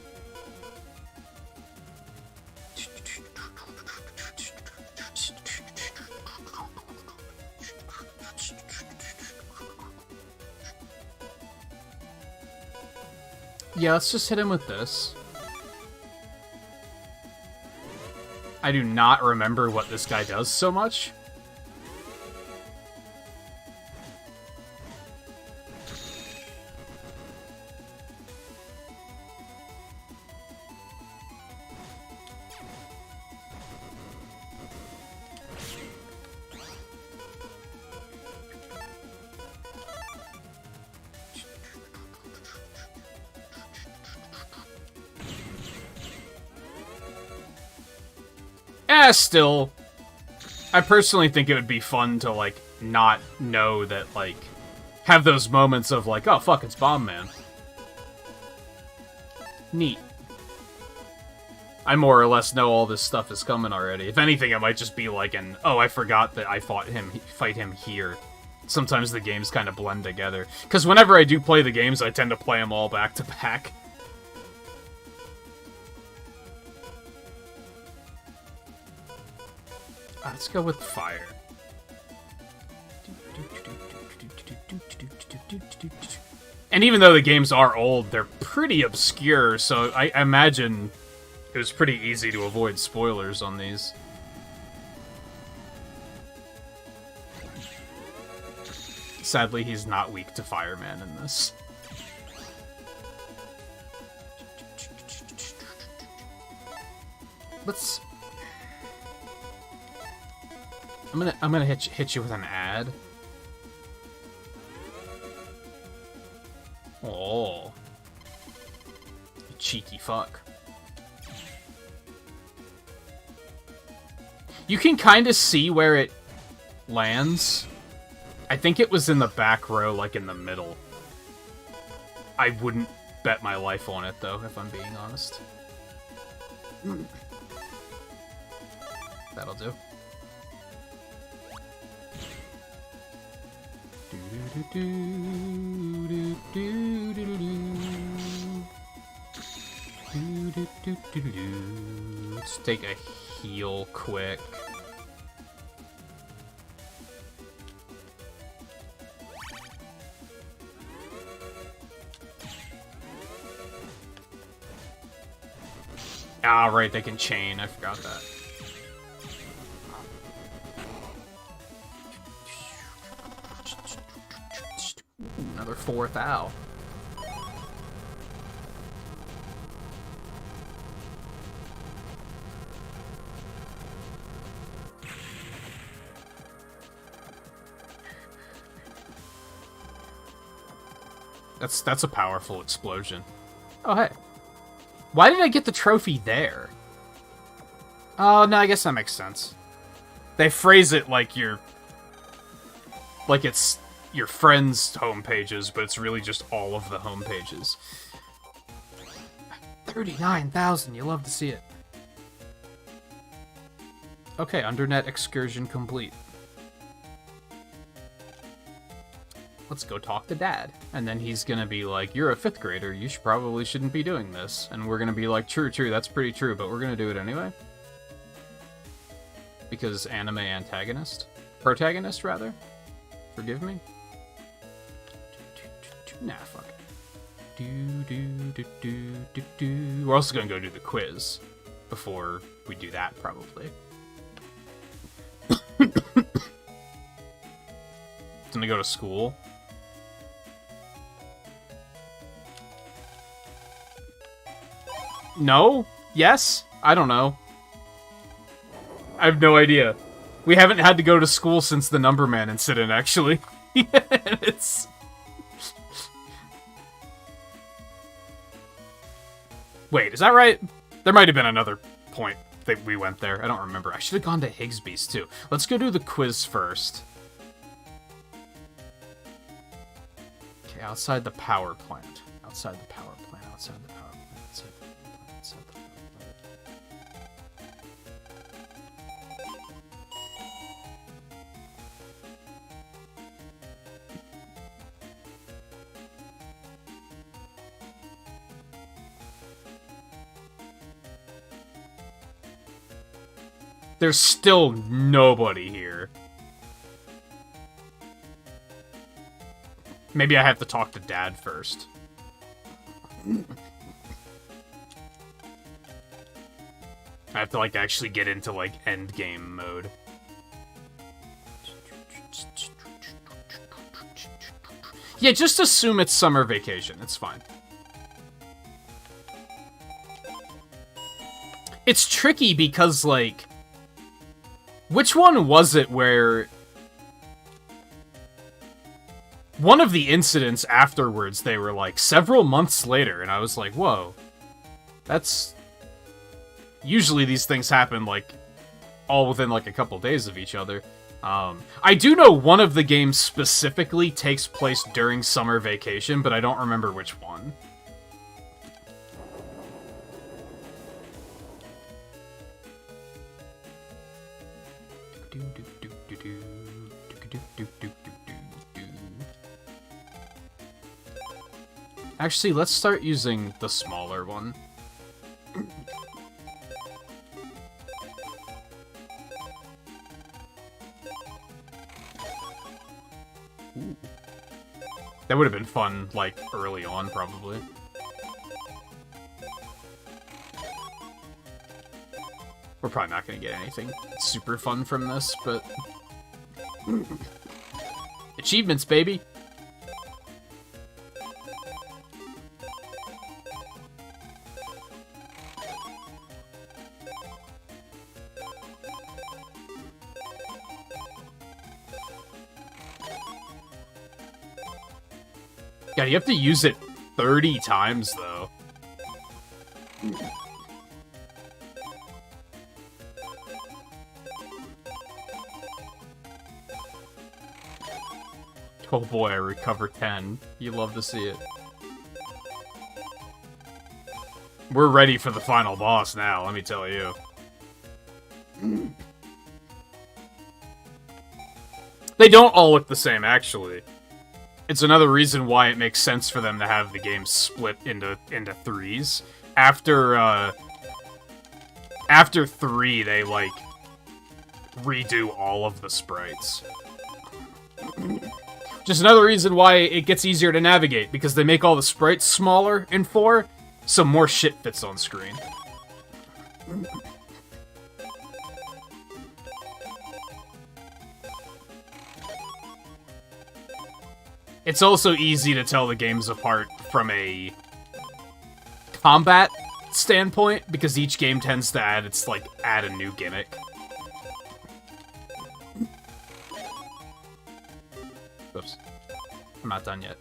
Yeah, let's just hit him with this. I do not remember what this guy does so much. Still, I personally think it would be fun to, like, not know that, like, have those moments of, like, oh, fuck, it's Bomb Man. Neat. I more or less know all this stuff is coming already. If anything, it might just be like an, oh, I forgot that I fight him here. Sometimes the games kind of blend together. Because whenever I do play the games, I tend to play them all back to back. Let's go with fire. And even though the games are old, they're pretty obscure, so I imagine it was pretty easy to avoid spoilers on these. Sadly, he's not weak to Fireman in this. Let's... I'm gonna hit you with an ad. Oh. You cheeky fuck. You can kind of see where it lands. I think it was in the back row, like in the middle. I wouldn't bet my life on it, though, if I'm being honest. That'll do. Let's take a heal quick. Ah, right, they can chain. I forgot that. Another 4th owl. That's a powerful explosion. Oh, hey. Why did I get the trophy there? Oh, no, I guess that makes sense. They phrase it like it's your friends' home pages, but it's really just all of the home pages. 39,000, you love to see it. Okay, undernet excursion complete. Let's go talk to Dad. And then he's gonna be like, you're a 5th grader, you probably shouldn't be doing this. And we're gonna be like, true, that's pretty true, but we're gonna do it anyway. Because anime antagonist? Protagonist, rather? Forgive me? Nah, fuck it. We're also gonna go do the quiz before we do that, probably. Gonna go to school. No? Yes? I don't know. I have no idea. We haven't had to go to school since the Number Man incident, actually. It's... Wait, is that right? There might have been another point that we went there. I don't remember. I should have gone to Higsby's, too. Let's go do the quiz first. Okay, outside the power plant. Outside the power plant. Outside the power plant. Outside the power plant. Outside the power plant. There's still nobody here. Maybe I have to talk to Dad first. I have to, like, actually get into, like, endgame mode. Yeah, just assume it's summer vacation. It's fine. It's tricky because, like... Which one was it where... One of the incidents afterwards, they were like several months later, and I was like, whoa. That's... Usually these things happen like all within, like, a couple days of each other. I do know one of the games specifically takes place during summer vacation, but I don't remember which one. Actually, let's start using the smaller one. Ooh. That would have been fun, like, early on, probably. We're probably not going to get anything super fun from this, but... Achievements, baby! God, you have to use it 30 times, though. Oh boy, I recover 10. You love to see it. We're ready for the final boss now, let me tell you. They don't all look the same, actually. It's another reason why it makes sense for them to have the game split into threes. After 3, they, like, redo all of the sprites. Just another reason why it gets easier to navigate, because they make all the sprites smaller in 4, so more shit fits on screen. It's also easy to tell the games apart from a combat standpoint, because each game tends to add a new gimmick. Oops. I'm not done yet.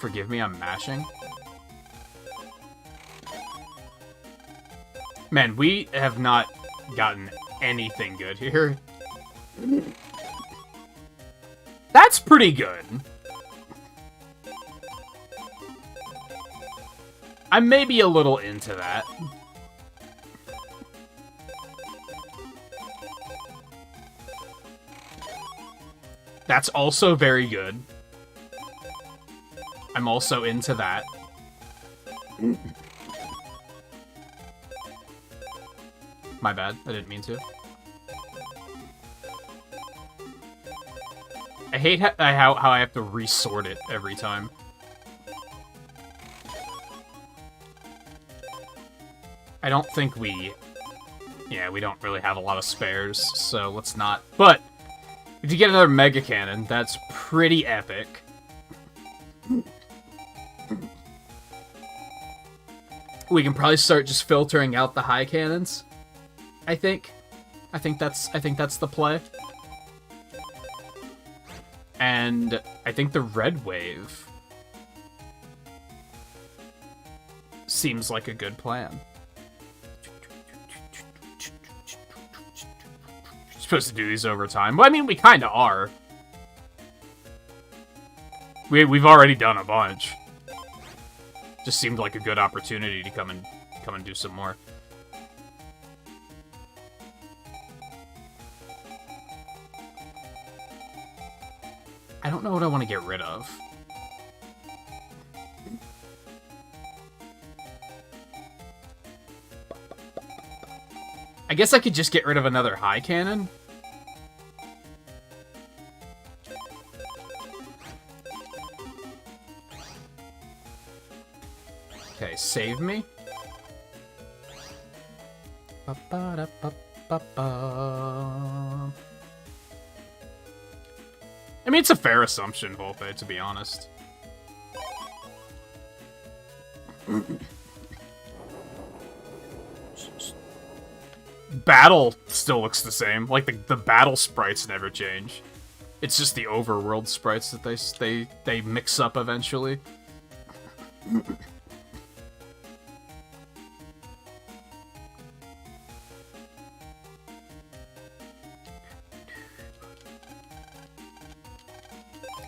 Forgive me, I'm mashing. Man, we have not gotten anything good here. That's pretty good. I'm maybe a little into that. That's also very good. I'm also into that. My bad, I didn't mean to. I hate how I have to resort it every time. I don't think we... Yeah, we don't really have a lot of spares, so let's not... But, if you get another Mega Cannon, that's pretty epic. We can probably start just filtering out the high cannons. I think that's the play. And I think the red wave seems like a good plan. You're supposed to do these over time. Well, I mean, we kind of are. We've already done a bunch. Just seemed like a good opportunity to come and do some more. I don't know what I want to get rid of. I guess I could just get rid of another high cannon. Okay, save me. Ba-ba-da-ba-ba-ba. I mean, it's a fair assumption, Volpe, to be honest. Battle still looks the same. Like, the battle sprites never change. It's just the overworld sprites that they mix up eventually.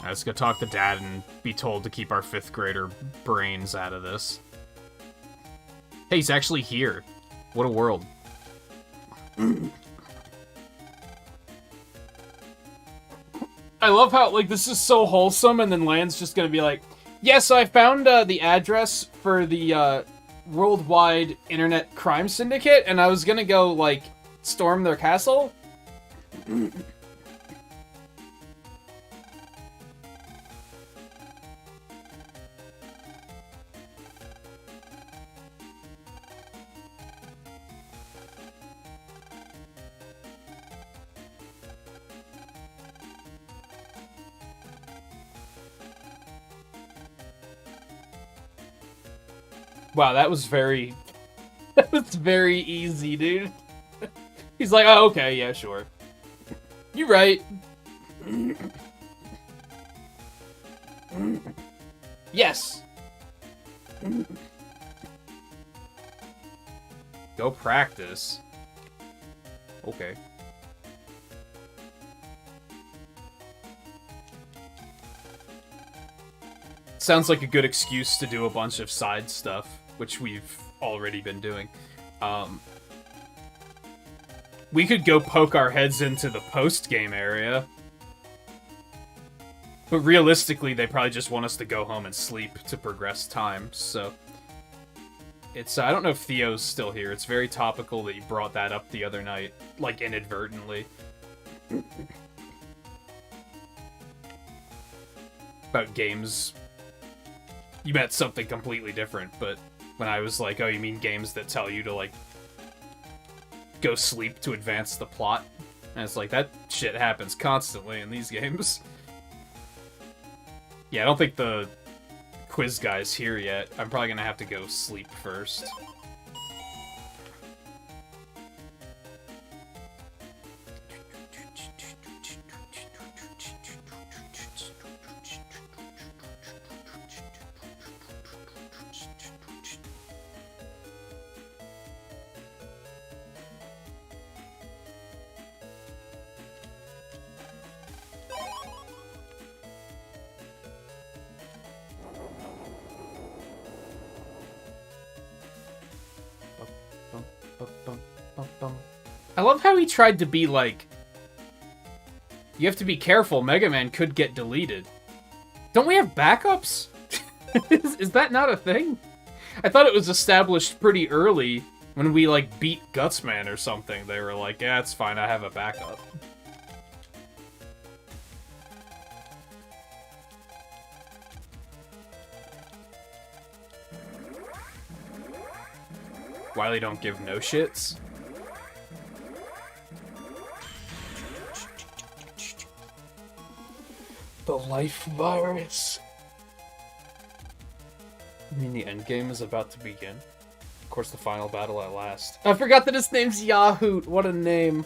Let's go talk to Dad and be told to keep our 5th grader brains out of this. Hey, he's actually here. What a world. I love how, like, this is so wholesome, and then Land's just gonna be like, yes, I found the address for the worldwide internet crime syndicate, and I was gonna go, like, storm their castle. Wow, that was very... that was very easy, dude. He's like, oh, okay, yeah, sure. You're right. Yes! Go practice. Okay. Sounds like a good excuse to do a bunch of side stuff, which we've already been doing. We could go poke our heads into the post-game area. But realistically, they probably just want us to go home and sleep to progress time, so... It's, I don't know if Theo's still here. It's very topical that you brought that up the other night, like, inadvertently. About games. You meant something completely different, but when I was like, oh, you mean games that tell you to, like, go sleep to advance the plot? And it's like, that shit happens constantly in these games. Yeah, I don't think the quiz guy's here yet. I'm probably gonna have to go sleep first. I love how he tried to be like, you have to be careful, Mega Man could get deleted. Don't we have backups? Is that not a thing? I thought it was established pretty early when we, like, beat Gutsman or something. They were like, yeah, it's fine, I have a backup. Wily don't give no shits. The life virus. You mean the endgame is about to begin? Of course, the final battle at last. I forgot that his name's Yahoo! What a name.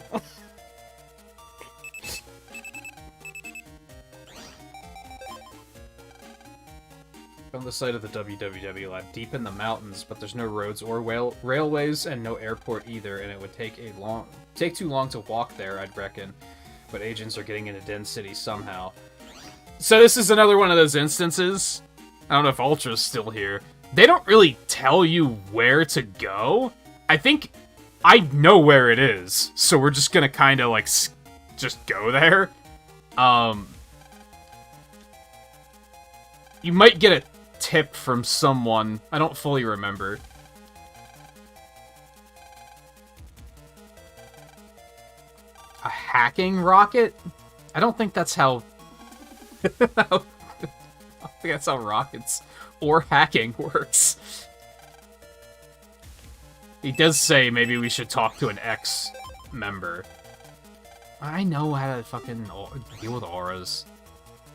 Found the site of the WWW lab deep in the mountains, but there's no roads or railways and no airport either, and it would take too long to walk there, I'd reckon. But agents are getting into Den City somehow. So this is another one of those instances. I don't know if Ultra's still here. They don't really tell you where to go. I think I know where it is, so we're just gonna kind of like just go there. You might get a tip from someone. I don't fully remember. A hacking rocket? I don't think that's how... I don't think that's how rockets or hacking works. He does say maybe we should talk to an ex-member. I know how to fucking deal with auras.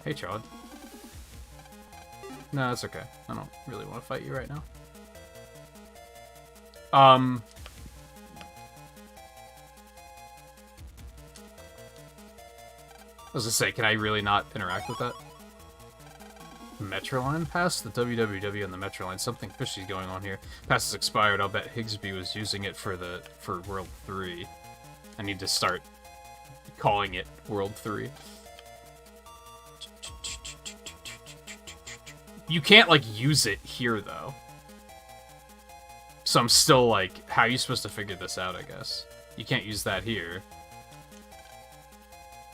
Hey, Chad. No, that's okay. I don't really want to fight you right now. I was gonna say, can I really not interact with that? Metroline pass? The www on the Metroline. Something fishy going on here. Pass is expired. I'll bet Higsby was using it for World 3. I need to start calling it World 3. You can't, like, use it here, though. So I'm still like, how are you supposed to figure this out, I guess? You can't use that here.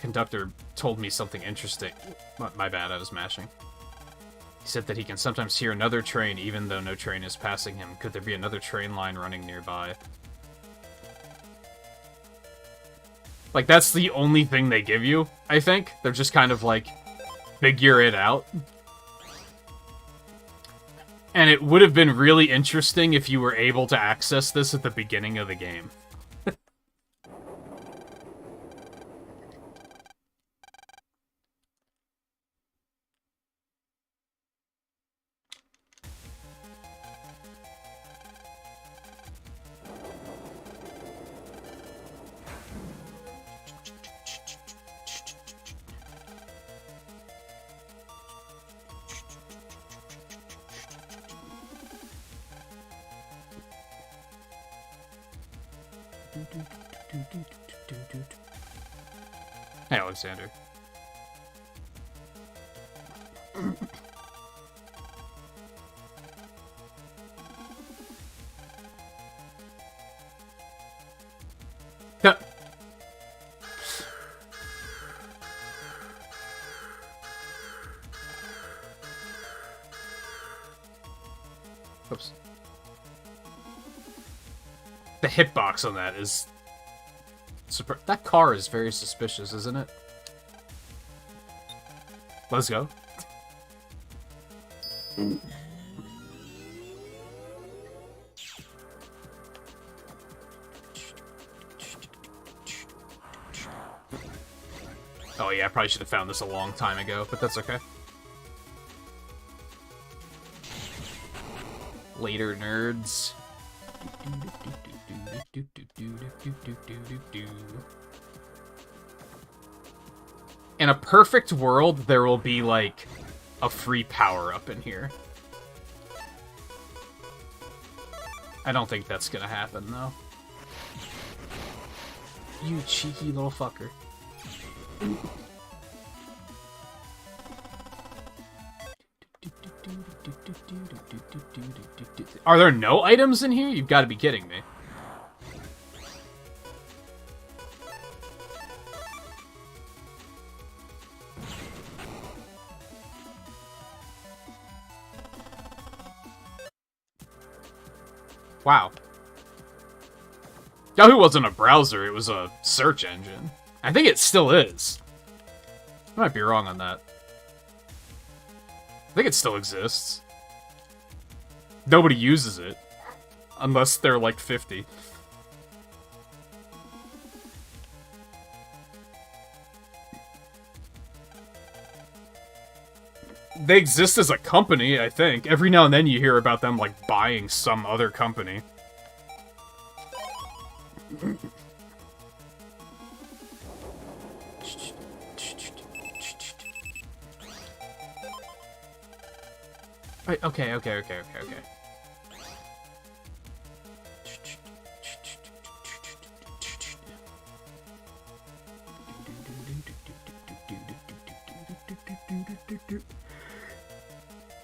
Conductor told me something interesting. My bad, I was mashing. He said that he can sometimes hear another train even though no train is passing him. Could there be another train line running nearby? Like, that's the only thing they give you, I think. They're just kind of like, figure it out. And it would have been really interesting if you were able to access this at the beginning of the game. Hey, Alexander. Yeah. Oops. The hitbox on that is... That car is very suspicious, isn't it? Let's go. Oh yeah, I probably should have found this a long time ago, but that's okay. Later, nerds. In a perfect world, there will be, like, a free power-up in here. I don't think that's gonna happen, though. You cheeky little fucker. Are there no items in here? You've got to be kidding me. Wow. Yahoo wasn't a browser, it was a search engine. I think it still is. I might be wrong on that. I think it still exists. Nobody uses it. Unless they're like 50. They exist as a company, I think. Every now and then you hear about them, like, buying some other company. Okay.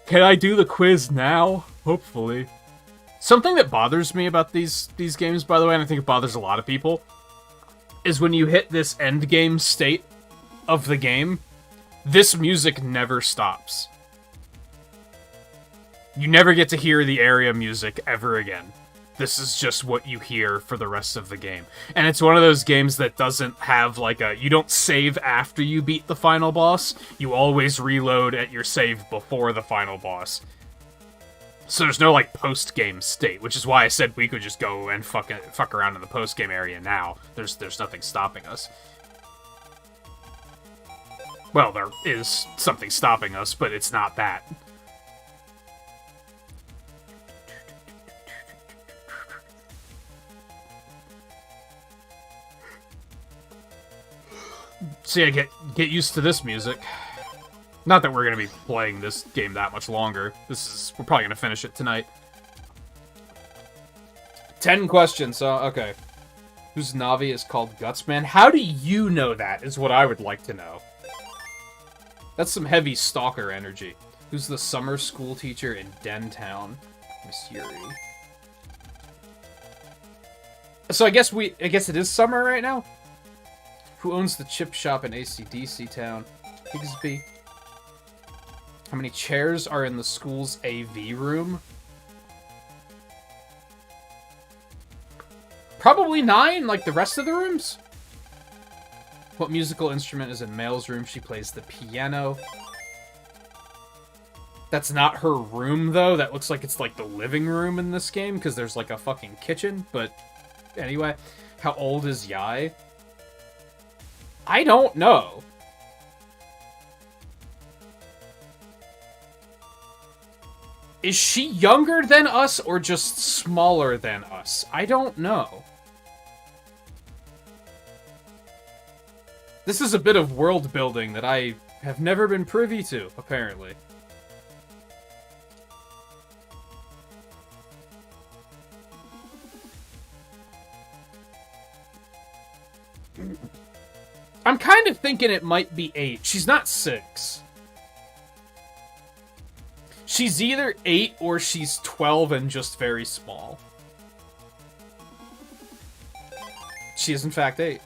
Can I do the quiz now? Hopefully. Something that bothers me about these games, by the way, and I think it bothers a lot of people, is when you hit this end game state of the game, this music never stops. You never get to hear the area music ever again. This is just what you hear for the rest of the game. And it's one of those games that doesn't have, like, you don't save after you beat the final boss. You always reload at your save before the final boss. So there's no, like, post-game state, which is why I said we could just go and fuck around in the post-game area now. There's nothing stopping us. Well, there is something stopping us, but it's not that. So yeah, get used to this music. Not that we're gonna be playing this game that much longer. We're probably gonna finish it tonight. 10 questions, so, okay. Whose Navi is called Gutsman? How do you know that, is what I would like to know. That's some heavy stalker energy. Who's the summer school teacher in Dentown? Miss Yuri. So I guess it is summer right now? Who owns the chip shop in AC/DC Town? Higsby. How many chairs are in the school's AV room? Probably 9, like the rest of the rooms. What musical instrument is in Male's room? She plays the piano. That's not her room, though. That looks like it's like the living room in this game, because there's like a fucking kitchen. But anyway, how old is Yai? I don't know. Is she younger than us or just smaller than us? I don't know. This is a bit of world building that I have never been privy to, apparently. I'm kind of thinking it might be 8. She's not 6. She's either 8 or she's 12 and just very small. She is in fact 8.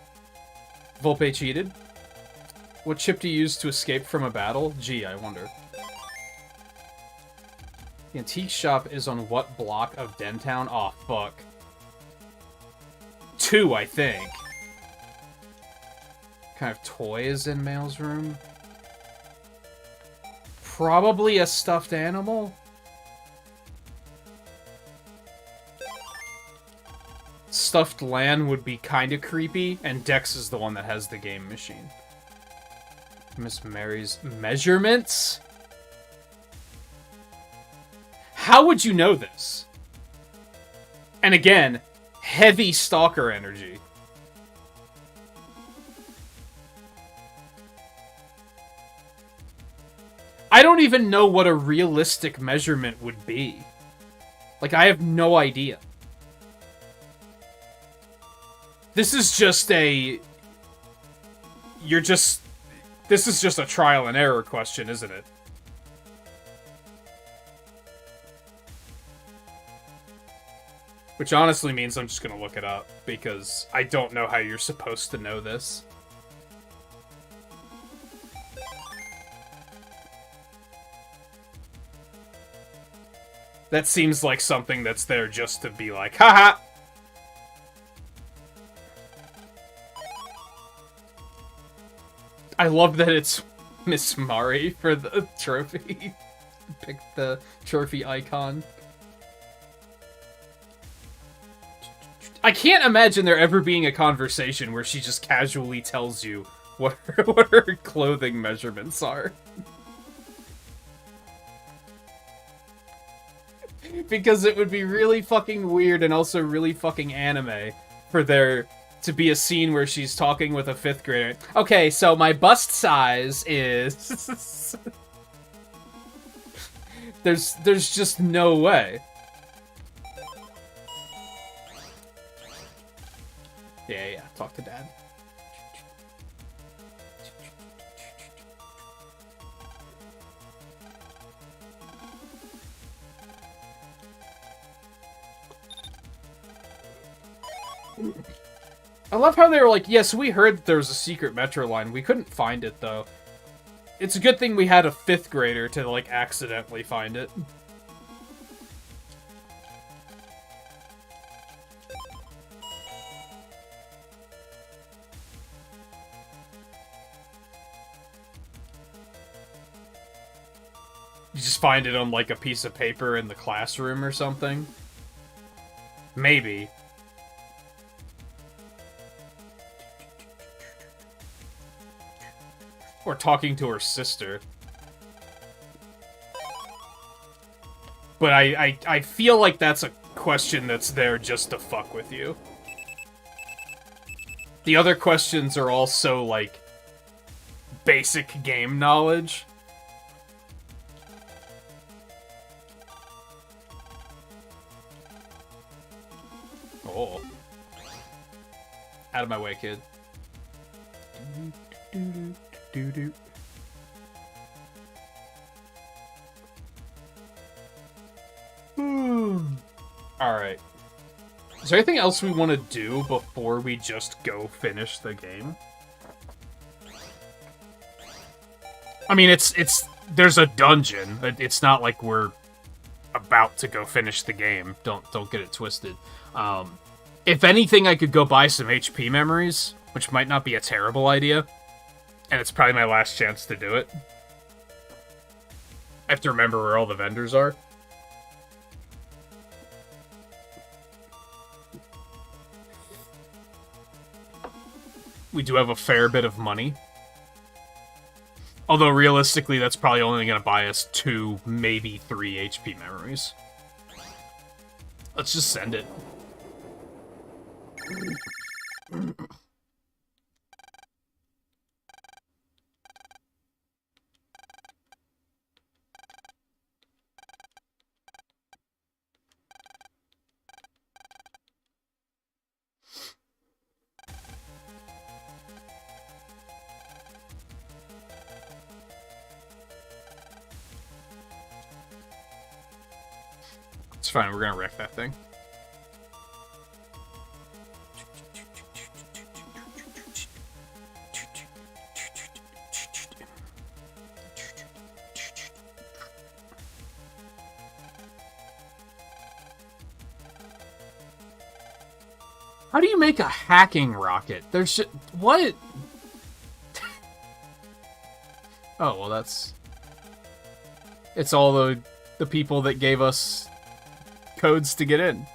Volpe cheated. What chip do you use to escape from a battle? Gee, I wonder. The antique shop is on what block of Dentown? Aw, oh, fuck. 2, I think. What kind of toy is in Male's room? Probably a stuffed animal? Stuffed Lan would be kind of creepy, and Dex is the one that has the game machine. Miss Mary's measurements? How would you know this? And again, heavy stalker energy. I don't even know what a realistic measurement would be. Like, I have no idea. This is just a... This is just a trial and error question, isn't it? Which honestly means I'm just gonna look it up, because I don't know how you're supposed to know this. That seems like something that's there just to be like, haha! I love that it's Miss Mari for the trophy. Pick the trophy icon. I can't imagine there ever being a conversation where she just casually tells you what her clothing measurements are. Because it would be really fucking weird and also really fucking anime for there to be a scene where she's talking with a 5th grader. Okay, so my bust size is... There's just no way. Yeah, talk to Dad. I love how they were like, yes, we heard there was a secret metro line. We couldn't find it, though. It's a good thing we had a 5th grader to, like, accidentally find it. You just find it on, like, a piece of paper in the classroom or something? Maybe. Or talking to her sister. But I feel like that's a question that's there just to fuck with you. The other questions are also, like, basic game knowledge. Oh. Out of my way, kid. Alright. Is there anything else we want to do before we just go finish the game? I mean, there's a dungeon. It's not like we're about to go finish the game. Don't get it twisted. If anything, I could go buy some HP memories, which might not be a terrible idea. And it's probably my last chance to do it. I have to remember where all the vendors are. We do have a fair bit of money. Although, realistically, that's probably only going to buy us 2, maybe 3 HP memories. Let's just send it. It's fine, we're gonna wreck that thing. How do you make a hacking rocket? There's shit. What? Oh, well, that's... It's all the people that gave us codes to get in.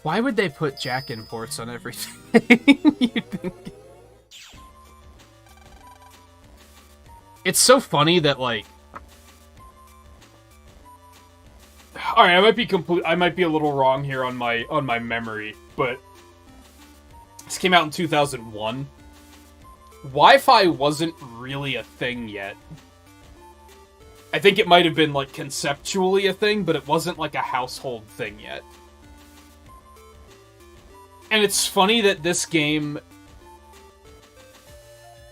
Why would they put jack imports on everything? You think? It's so funny that, like... Alright, I might be a little wrong here on my memory, but this came out in 2001. Wi-Fi wasn't really a thing yet. I think it might have been, like, conceptually a thing, but it wasn't, like, a household thing yet. And it's funny that this game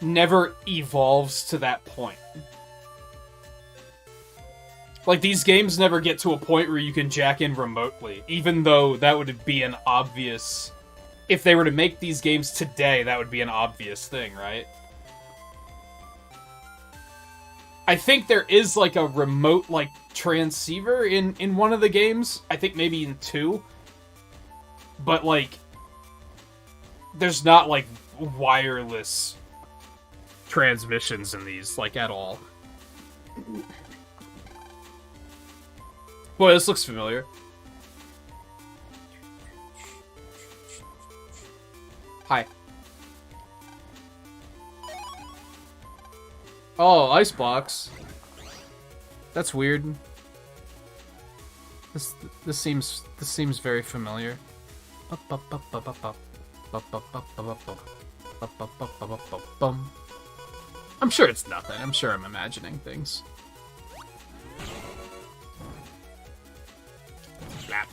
never evolves to that point. Like, these games never get to a point where you can jack in remotely, even though that would be an obvious... If they were to make these games today, that would be an obvious thing, right? I think there is, like, a remote, like, transceiver in one of the games. I think maybe in 2. But, like, there's not, like, wireless transmissions in these, like, at all. Boy, this looks familiar. Hi. Oh, icebox. That's weird. This seems very familiar. I'm sure it's nothing. I'm sure I'm imagining things. Blap.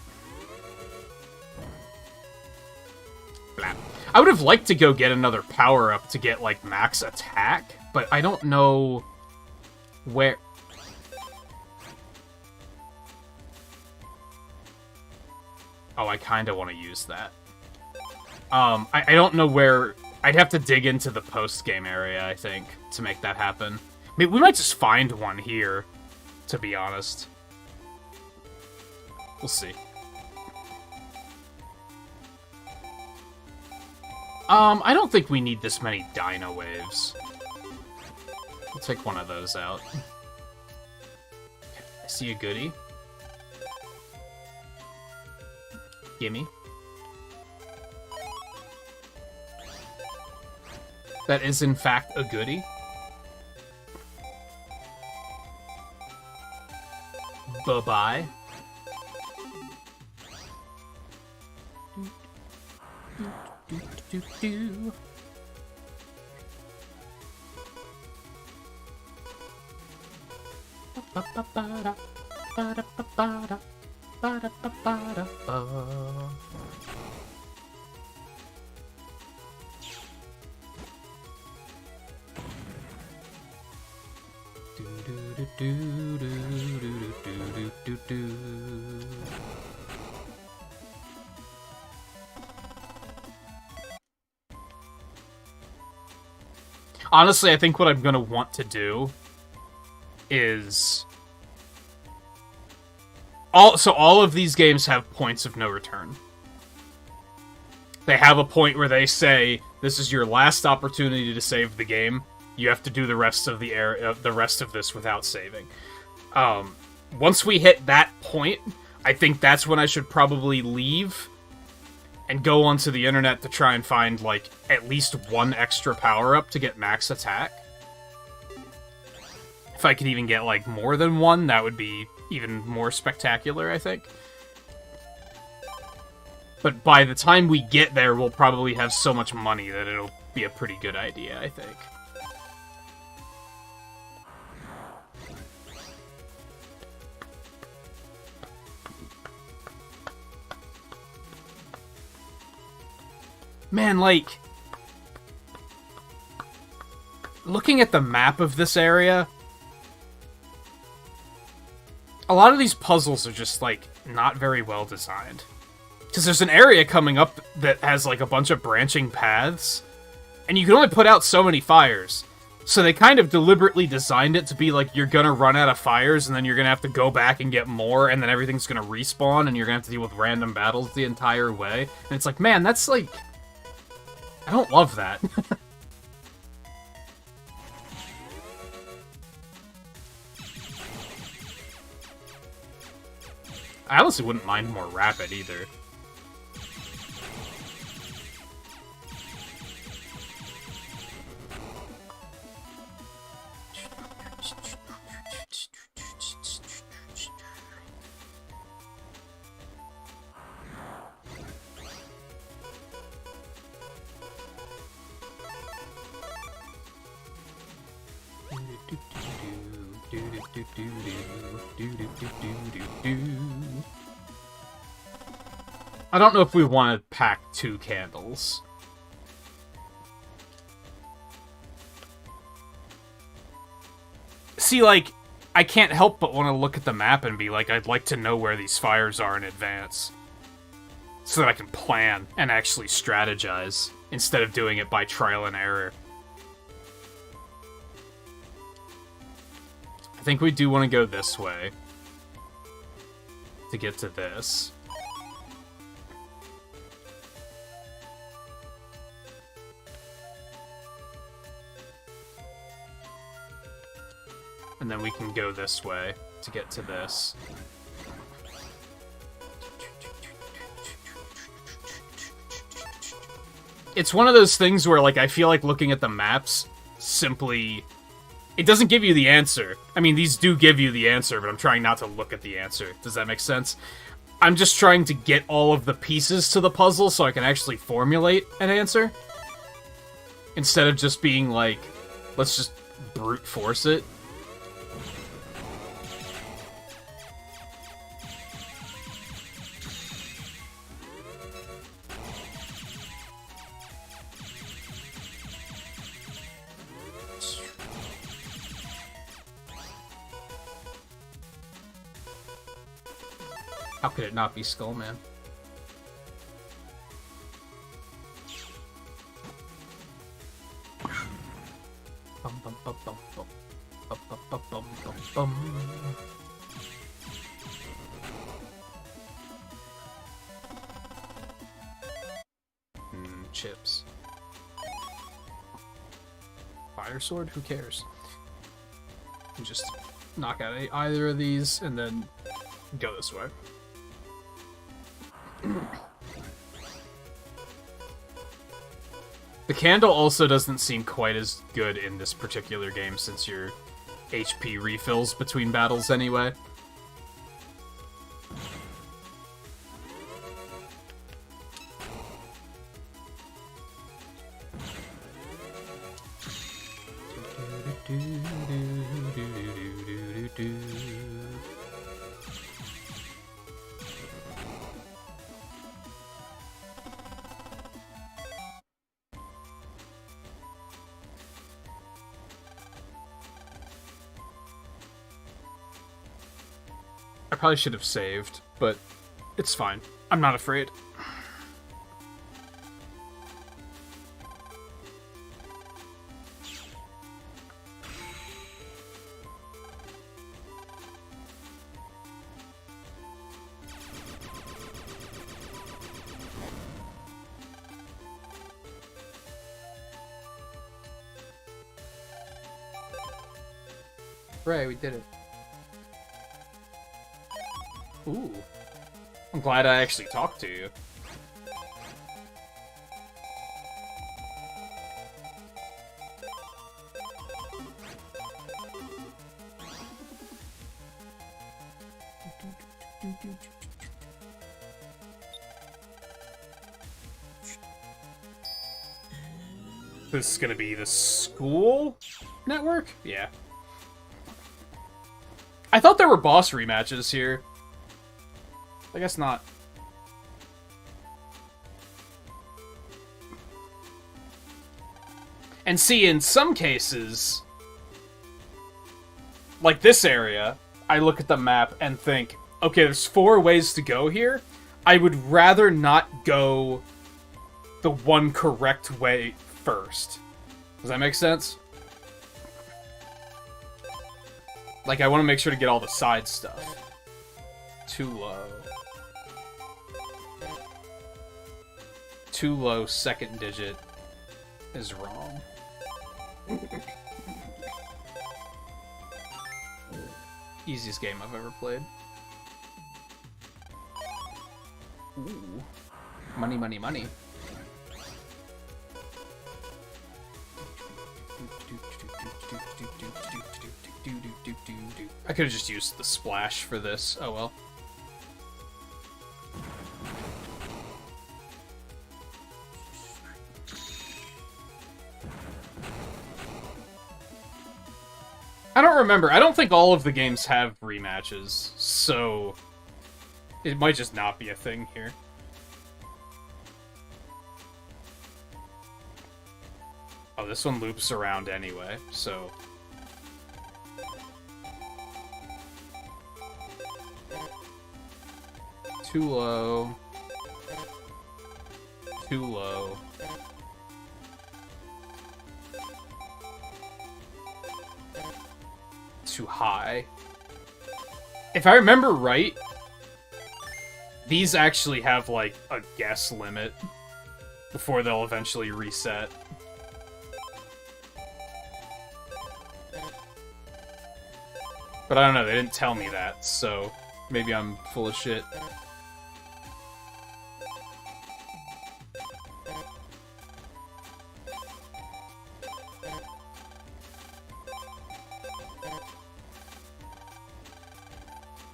Blap. I would have liked to go get another power-up to get, like, max attack, but I don't know where... Oh, I kinda want to use that. I don't know where... I'd have to dig into the post-game area, I think, to make that happen. Maybe we might just find one here, to be honest. We'll see. I don't think we need this many dino waves. We'll take one of those out. I see a goodie. Gimme. That is, in fact, a goodie. Bye-bye. do, do. Ba-ba-ba-da, ba-da-ba-ba-da, ba-da-ba-ba-da-ba. Honestly, I think what I'm gonna want to do is all of these games have points of no return. They have a point where they say this is your last opportunity to save the game. You have to do the rest of the rest of this without saving. Once we hit that point, I think that's when I should probably leave and go onto the internet to try and find, like, at least one extra power-up to get max attack. If I could even get, like, more than one, that would be even more spectacular, I think. But by the time we get there, we'll probably have so much money that it'll be a pretty good idea, I think. Man, like, looking at the map of this area, a lot of these puzzles are just, like, not very well designed. Because there's an area coming up that has, like, a bunch of branching paths, and you can only put out so many fires. So they kind of deliberately designed it to be like you're gonna run out of fires, and then you're gonna have to go back and get more, and then everything's gonna respawn, and you're gonna have to deal with random battles the entire way. And it's like, man, that's like... I don't love that. I honestly wouldn't mind more rapid either. I don't know if we want to pack 2 candles. See, like, I can't help but want to look at the map and be like, I'd like to know where these fires are in advance. So that I can plan and actually strategize, instead of doing it by trial and error. I think we do want to go this way to get to this. And then we can go this way to get to this. It's one of those things where, like, I feel like looking at the maps simply... It doesn't give you the answer. I mean, these do give you the answer, but I'm trying not to look at the answer. Does that make sense? I'm just trying to get all of the pieces to the puzzle so I can actually formulate an answer. Instead of just being like, let's just brute force it. How could it not be Skullman? Bum, bum, bum, bum, bum. Bum, bum, bum, bum, bum, bum. Chips. Fire sword? Who cares? You just knock out either of these and then go this way. The candle also doesn't seem quite as good in this particular game since your HP refills between battles anyway. do. I probably should have saved, but it's fine. I'm not afraid. Hooray, we did it. Ooh. I'm glad I actually talked to you. This is gonna be the school network? Yeah. I thought there were boss rematches here. I guess not. And see, in some cases, like this area, I look at the map and think, okay, there's 4 ways to go here. I would rather not go the one correct way first. Does that make sense? Like, I want to make sure to get all the side stuff. Too low. Too low, second digit is wrong. Easiest game I've ever played. Ooh. Money, money, money. I could have just used the splash for this. Oh well. I don't remember. I don't think all of the games have rematches, so it might just not be a thing here. Oh, this one loops around anyway, so... Too low. Too low. Too high. If I remember right, these actually have, like, a guess limit before they'll eventually reset. But I don't know, they didn't tell me that, so maybe I'm full of shit.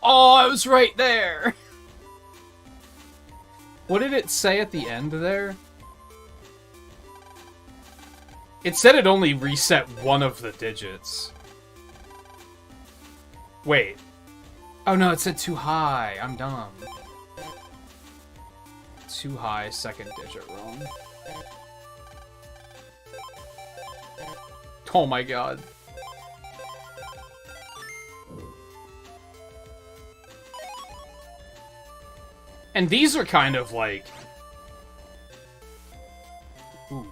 Oh, I was right there! What did it say at the end there? It said it only reset one of the digits. Wait. Oh no, it said too high. I'm dumb. Too high, second digit wrong. Oh my god. And these are kind of like... Ooh.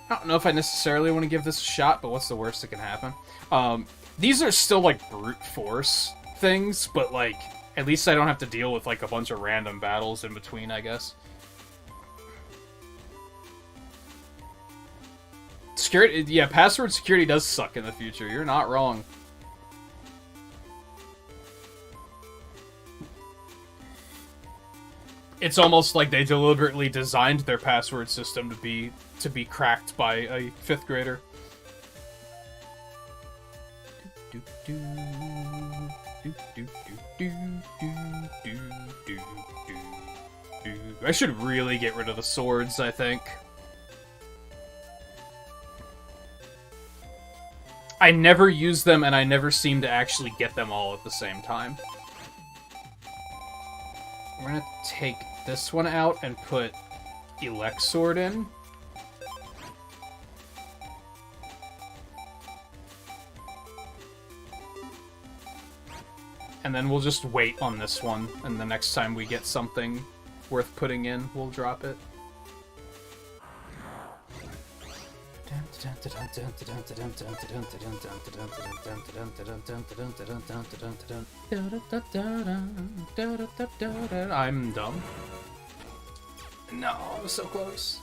I don't know if I necessarily want to give this a shot, but what's the worst that can happen? These are still, like, brute force things, but, like, at least I don't have to deal with, like, a bunch of random battles in between, I guess. Security, yeah, password security does suck in the future. You're not wrong. It's almost like they deliberately designed their password system to be cracked by a 5th grader. I should really get rid of the swords, I think. I never use them, and I never seem to actually get them all at the same time. We're gonna take this one out and put Elect Sword in. And then we'll just wait on this one, and the next time we get something worth putting in, we'll drop it. I'm dumb. No, I was so close.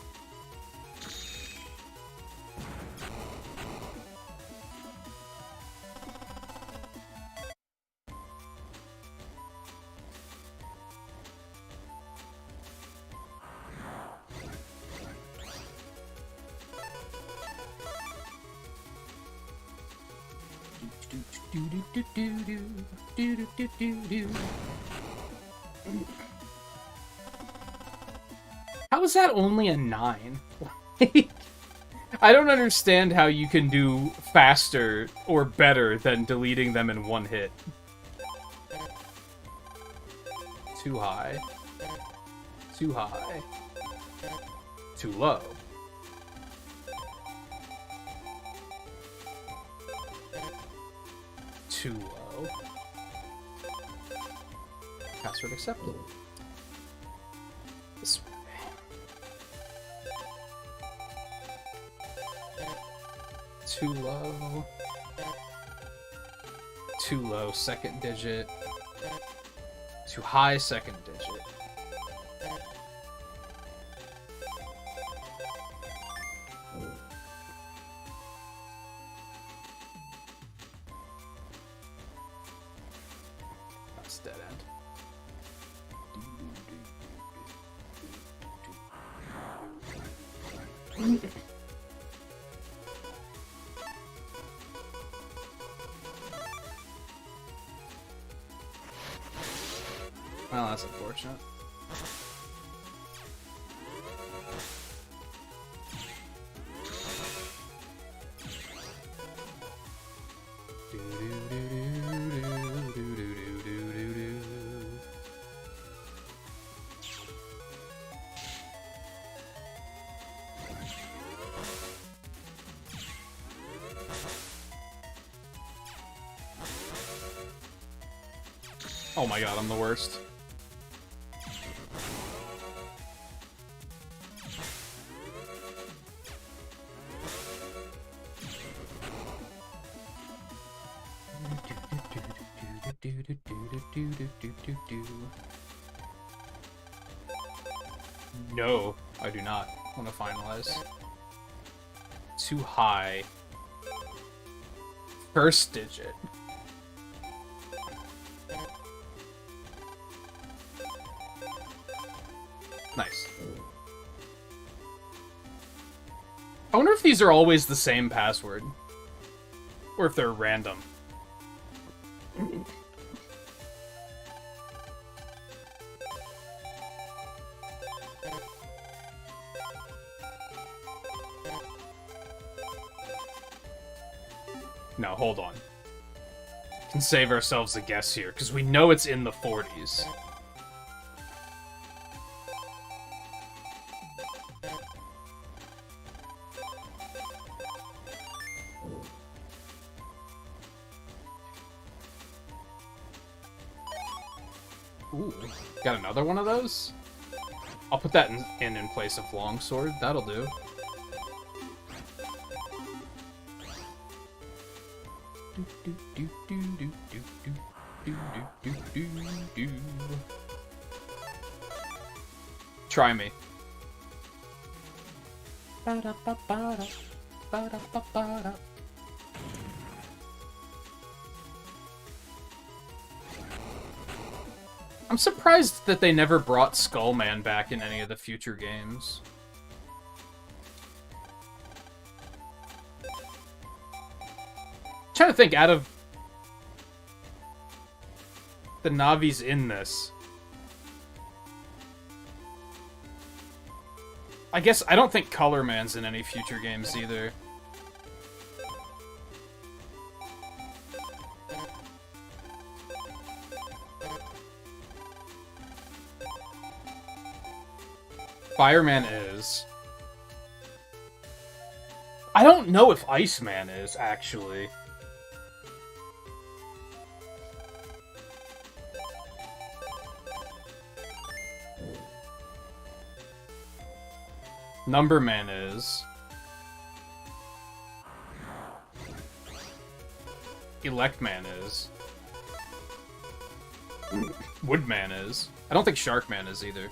How is that only a 9? I don't understand how you can do faster or better than deleting them in one hit. Too high. Too high. Too low. Too low. Password accepted. This way. Too low. Too low, second digit. Too high, second digit. That's dead end. Well, that's unfortunate. Oh my god, I'm the worst. No, I do not want to finalize. Too high. First digit. Nice. I wonder if these are always the same password. Or if they're random. No, hold on. Can save ourselves a guess here, because we know it's in the 40s. Ooh, got another one of those? I'll put that in place of longsword. That'll do. Try me. I'm surprised that they never brought Skullman back in any of the future games. Trying to think, out of the Navis in this, I guess I don't think Color Man's in any future games either. Fireman is. I don't know if Iceman is, actually. Numberman is. Electman is. Woodman is. I don't think Sharkman is either.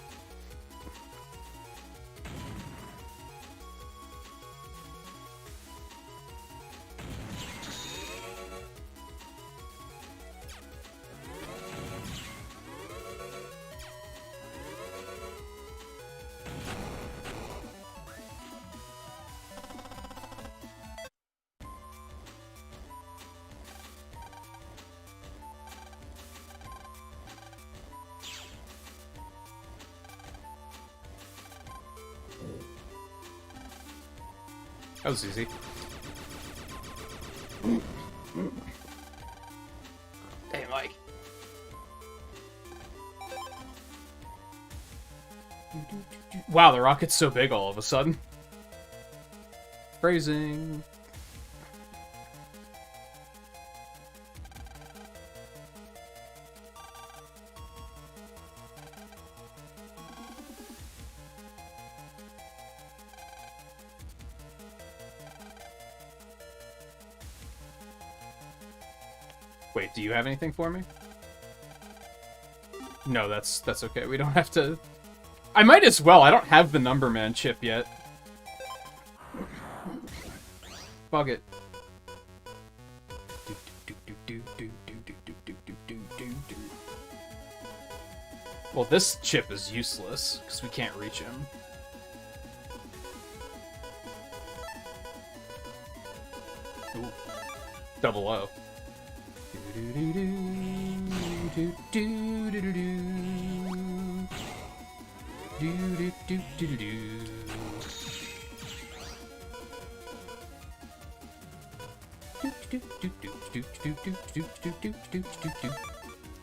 That was easy. Hey, Mike. Wow, the rocket's so big all of a sudden. Phrasing. Wait, do you have anything for me? No, that's okay. We don't have to... I might as well. I don't have the Numberman chip yet. Bug it. Well, this chip is useless, because we can't reach him. Ooh. Double O.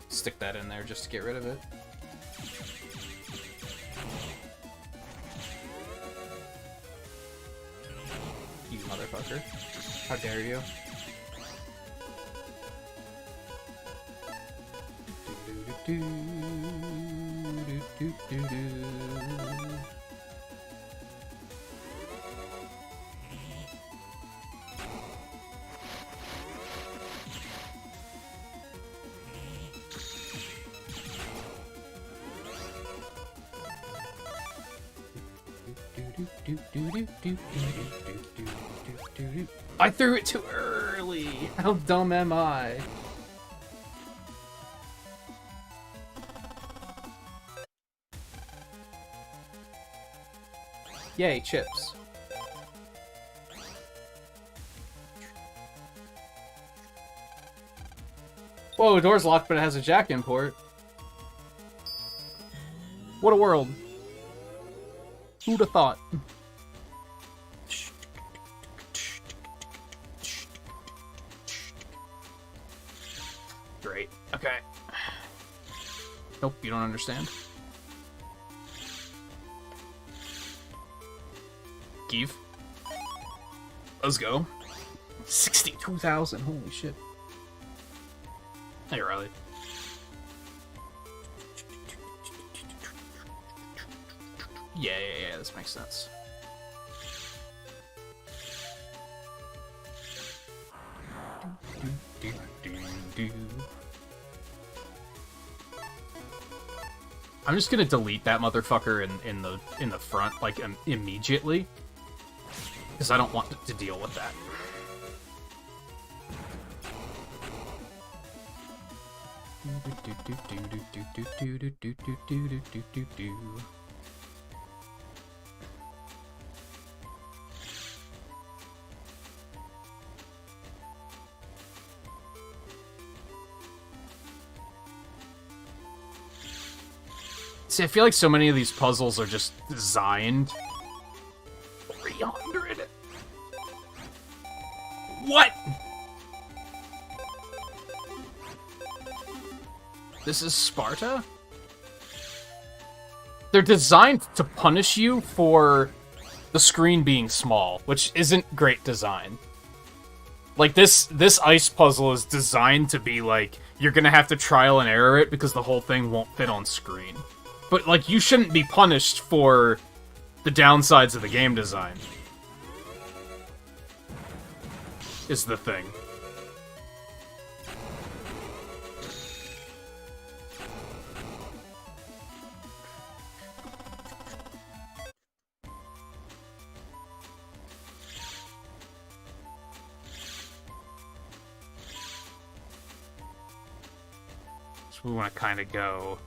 Stick that in there just to get rid of it. You motherfucker. How dare you? I threw it too early! How dumb am I? Yay, chips. Whoa, the door's locked, but it has a jack import. What a world. Who'd have thought? Great. Okay. Nope, you don't understand. Give. Let's go. 62,000. Holy shit. Hey, Riley. Yeah, this makes sense. I'm just gonna delete that motherfucker in the front, like, immediately. Because I don't want to deal with that. See, I feel like so many of these puzzles are just designed. 300. What? This is Sparta? They're designed to punish you for the screen being small, which isn't great design. Like, this ice puzzle is designed to be, like, you're gonna have to trial and error it because the whole thing won't fit on screen. But, like, you shouldn't be punished for the downsides of the game design. Is the thing. So we want to kind of go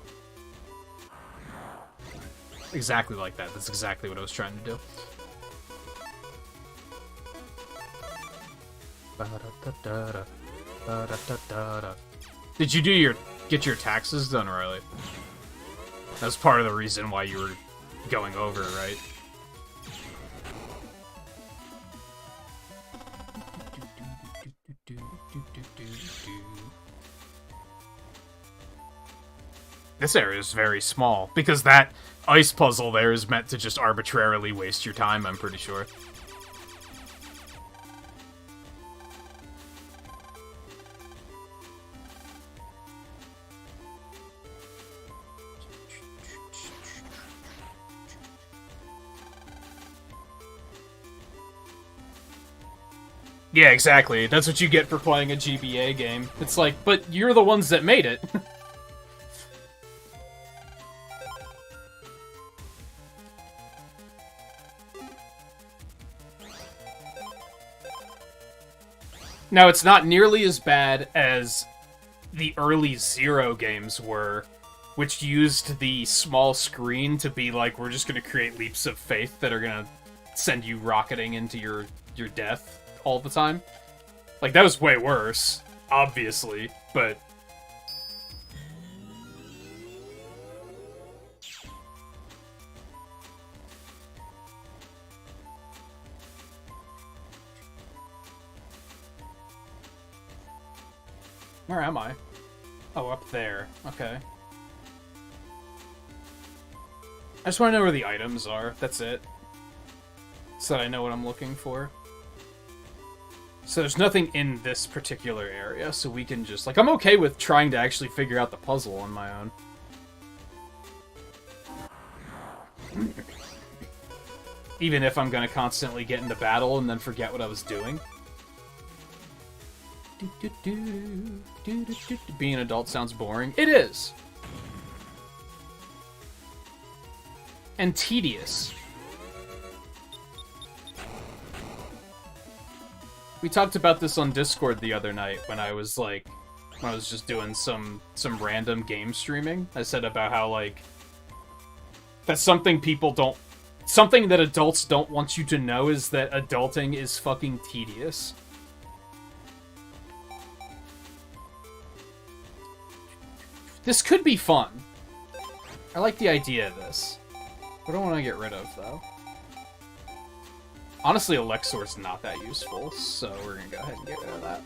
exactly like that. That's exactly what I was trying to do. Did you get your taxes done, Riley? That's part of the reason why you were going over, right? This area is very small, because that ice puzzle there is meant to just arbitrarily waste your time, I'm pretty sure. Yeah, exactly. That's what you get for playing a GBA game. It's like, but you're the ones that made it. Now, it's not nearly as bad as the early Zero games were, which used the small screen to be like, we're just going to create leaps of faith that are going to send you rocketing into your death all the time. Like, that was way worse, obviously, but... Where am I? Oh, up there. Okay. I just want to know where the items are. That's it. So that I know what I'm looking for. So there's nothing in this particular area, so we can just... Like, I'm okay with trying to actually figure out the puzzle on my own. Even if I'm gonna constantly get into battle and then forget what I was doing. Being an adult sounds boring. It is! And tedious. We talked about this on Discord the other night when I was like, when I was just doing some random game streaming. I said about how, like, that's something people don't... Something that adults don't want you to know is that adulting is fucking tedious. This could be fun. I like the idea of this. What do I want to get rid of, though? Honestly, Elexor's not that useful, so we're gonna go ahead and get rid of that.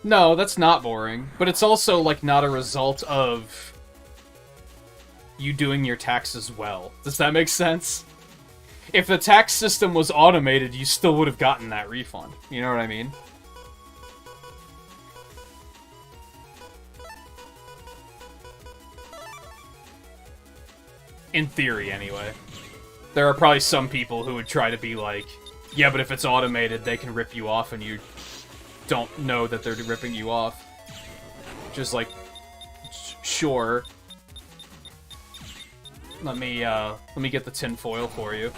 No, that's not boring, but it's also, like, not a result of you doing your taxes well. Does that make sense? If the tax system was automated, you still would have gotten that refund. You know what I mean? In theory, anyway. There are probably some people who would try to be like, yeah, but if it's automated, they can rip you off and you don't know that they're ripping you off. Just like, sure. Let me get the tin foil for you.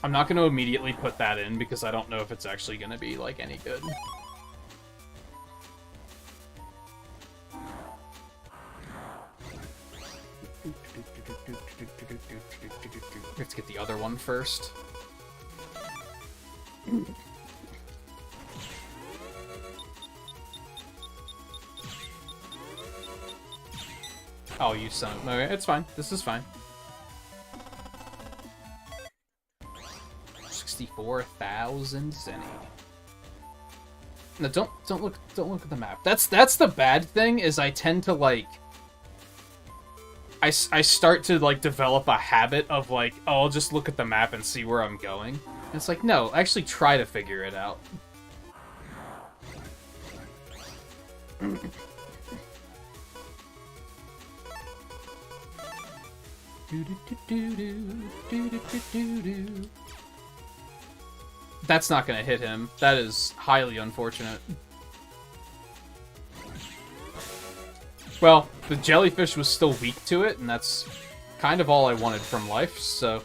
I'm not going to immediately put that in because I don't know if it's actually going to be, like, any good. Let's get the other one first. Oh, you son of... Okay, it's fine. This is fine. 64,000 zenny. No, don't look at the map. That's the bad thing, is I tend to, like, I start to, like, develop a habit of, like, oh, I'll just look at the map and see where I'm going. And it's like, no, actually try to figure it out. That's not gonna hit him. That is highly unfortunate. Well, the jellyfish was still weak to it, and that's kind of all I wanted from life, so...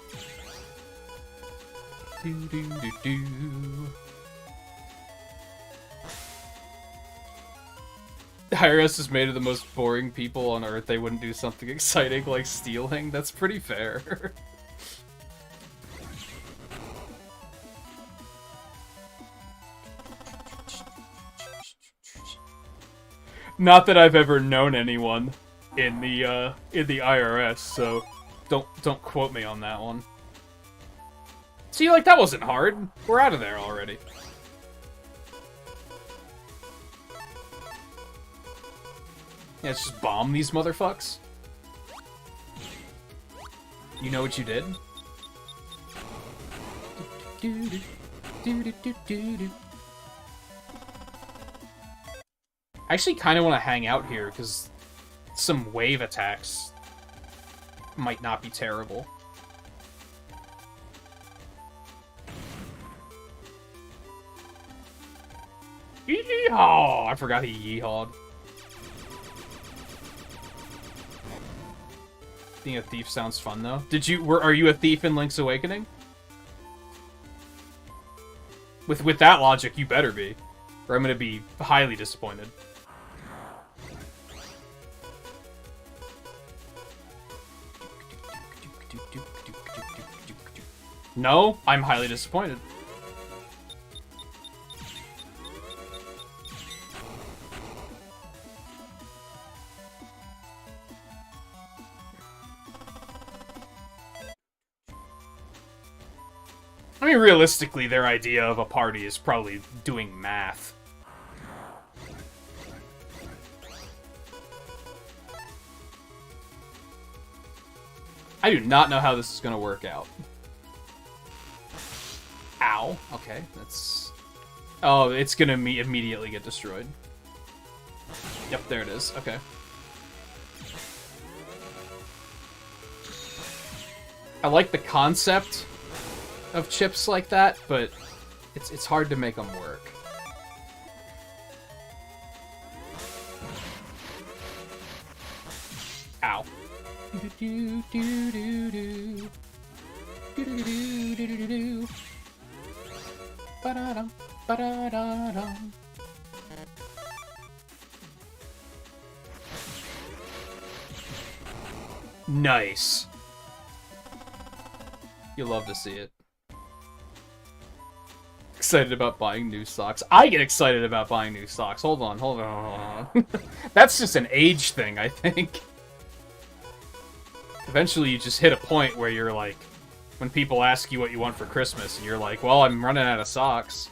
IRS is made of the most boring people on Earth. They wouldn't do something exciting like stealing. That's pretty fair. Not that I've ever known anyone in the IRS, so don't quote me on that one. See, like, that wasn't hard. We're out of there already. Yeah, let's just bomb these motherfucks. You know what you did? I actually kind of want to hang out here, because some wave attacks might not be terrible. Yeehaw! I forgot he yeehawed. Being a thief sounds fun, though. Are you a thief in Link's Awakening? With that logic, you better be, or I'm gonna be highly disappointed. No, I'm highly disappointed. I mean, realistically, their idea of a party is probably doing math. I do not know how this is going to work out. Ow. Okay, that's... Oh, it's going to immediately get destroyed. Yep, there it is. Okay. I like the concept of chips like that, but it's hard to make them work. Ow. Nice. You love to see it. Excited about buying new socks. I get excited about buying new socks. Hold on. That's just an age thing, I think. Eventually you just hit a point where you're like, when people ask you what you want for Christmas, and you're like, well, I'm running out of socks.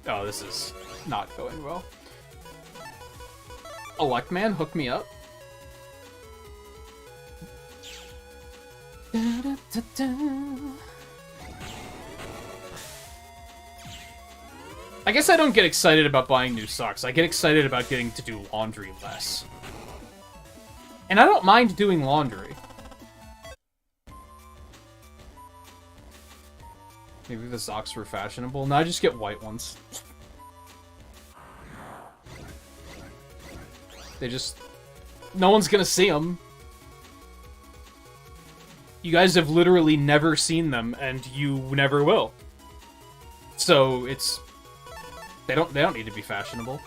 Oh, this is not going well. Elect Man, hook me up. I guess I don't get excited about buying new socks. I get excited about getting to do laundry less. And I don't mind doing laundry. Maybe the socks were fashionable. No, I just get white ones. They just... No one's gonna see them. You guys have literally never seen them, and you never will. So, it's... They don't need to be fashionable.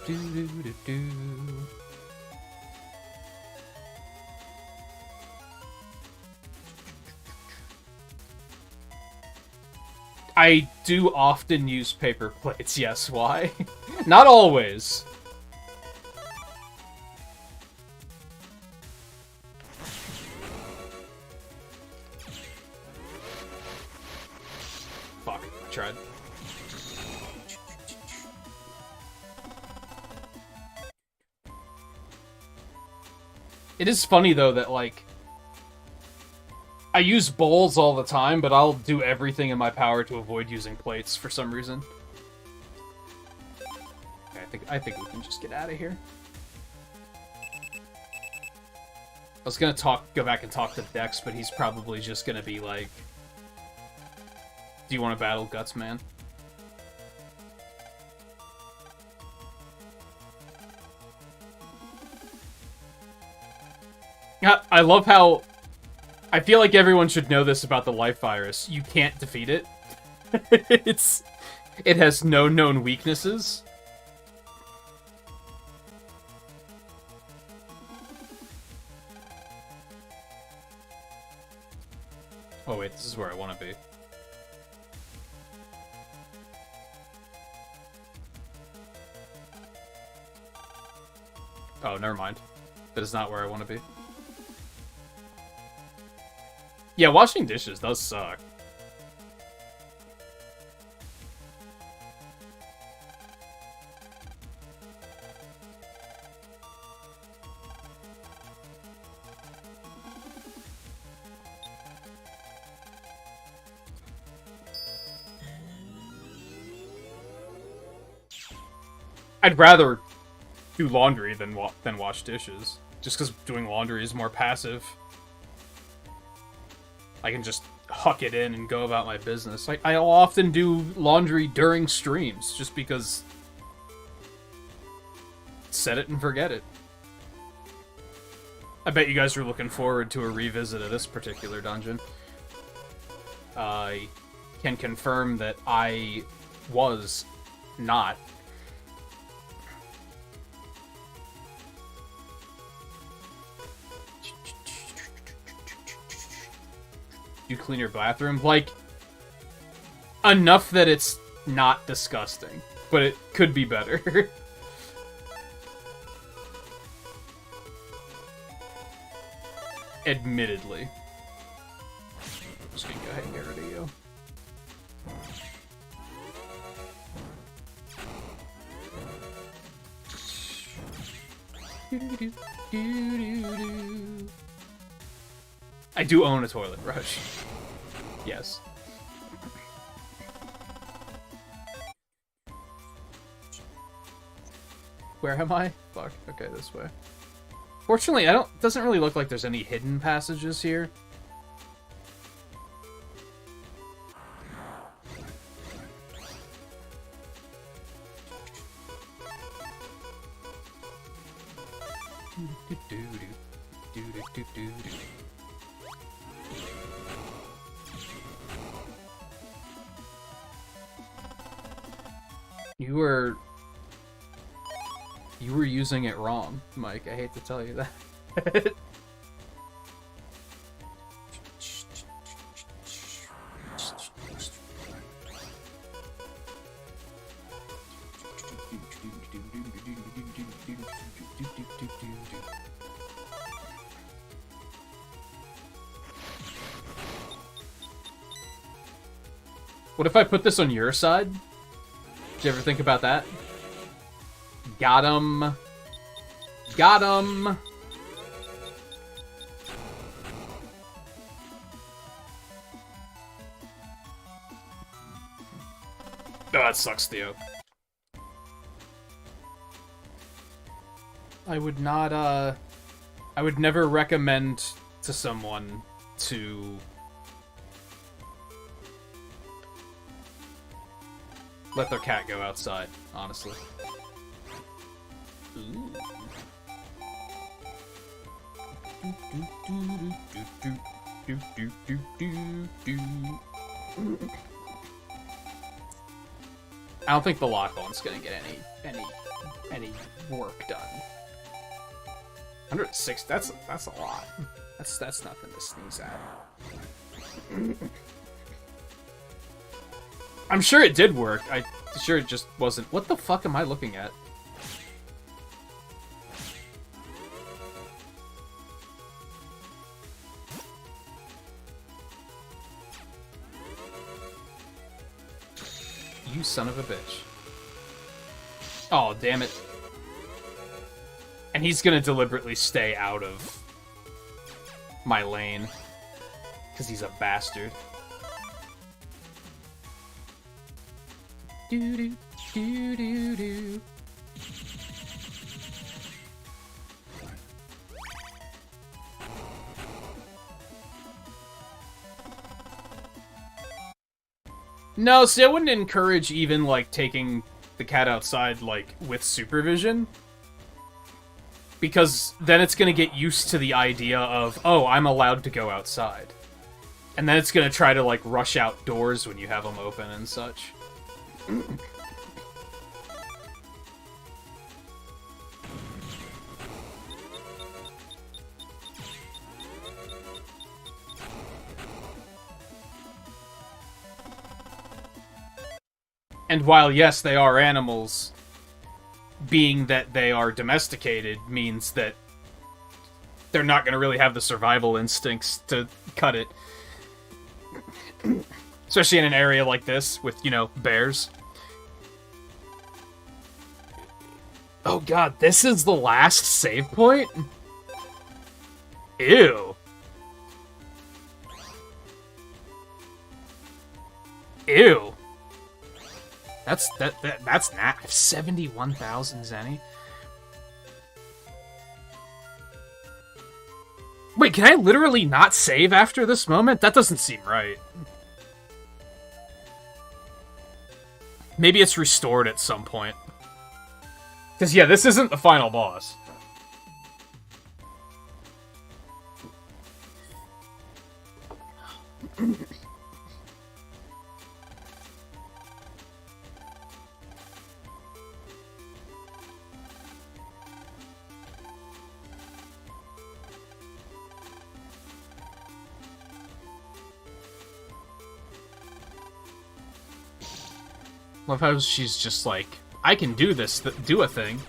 Do-do-do-do. I do often use paper plates, yes, why? Not always. Fuck, I tried. It is funny, though, that, like, I use bowls all the time, but I'll do everything in my power to avoid using plates for some reason. Okay, I think we can just get out of here. I was gonna go back and talk to Dex, but he's probably just gonna be like, "Do you want to battle Guts, man?" I love how... I feel like everyone should know this about the life virus. You can't defeat it. It has no known weaknesses. Oh wait, this is where I want to be. Oh, never mind. That is not where I want to be. Yeah, washing dishes does suck. I'd rather do laundry than wash dishes, just because doing laundry is more passive. I can just huck it in and go about my business. I'll often do laundry during streams, just because... set it and forget it. I bet you guys are looking forward to a revisit of this particular dungeon. I can confirm that I was not. You clean your bathroom? Like, enough that it's not disgusting, but it could be better. Admittedly. I'm just gonna go ahead and get rid of you. I do own a toilet brush. Yes. Where am I? Fuck. Okay, this way. Fortunately, doesn't really look like there's any hidden passages here. You were using it wrong, Mike. I hate to tell you that. What if I put this on your side? Did you ever think about that? Got him. Got him. Oh, that sucks, Theo. I would not, I would never recommend to someone to let their cat go outside, honestly. Ooh. I don't think the lock-on's gonna get any work done. 106. That's a lot. That's nothing to sneeze at. I'm sure it did work. I'm sure it just wasn't. What the fuck am I looking at? You son of a bitch. Oh, damn it. And he's gonna deliberately stay out of my lane. Because he's a bastard. Do do do do do. No, see, I wouldn't encourage even, like, taking the cat outside, like, with supervision. Because then it's gonna get used to the idea of, oh, I'm allowed to go outside. And then it's gonna try to, like, rush outdoors when you have them open and such. And while, yes, they are animals, being that they are domesticated means that they're not going to really have the survival instincts to cut it. Especially in an area like this with, you know, bears. Oh god, this is the last save point? Ew. Ew. That's not 71,000 Zenny. Wait, can I literally not save after this moment? That doesn't seem right. Maybe it's restored at some point. Because, yeah, this isn't the final boss. Love how she's just like, I can do this, do a thing.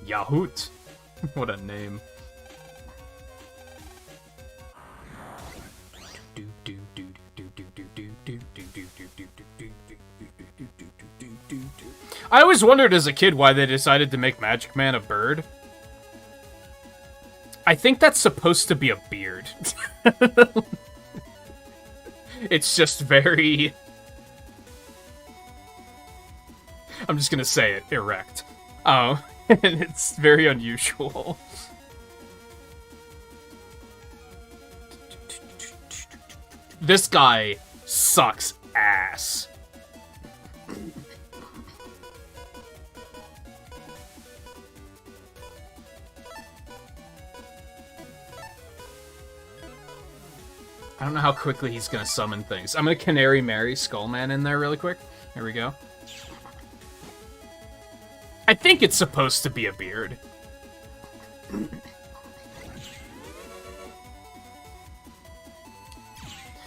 Yahoot. What a name. I always wondered as a kid why they decided to make Magic Man a bird. I think that's supposed to be a beard. It's just very... I'm just gonna say it, erect. Oh, and it's very unusual. This guy sucks ass. I don't know how quickly he's gonna summon things. I'm gonna Canary Mary Skullman in there really quick. Here we go. I think it's supposed to be a beard.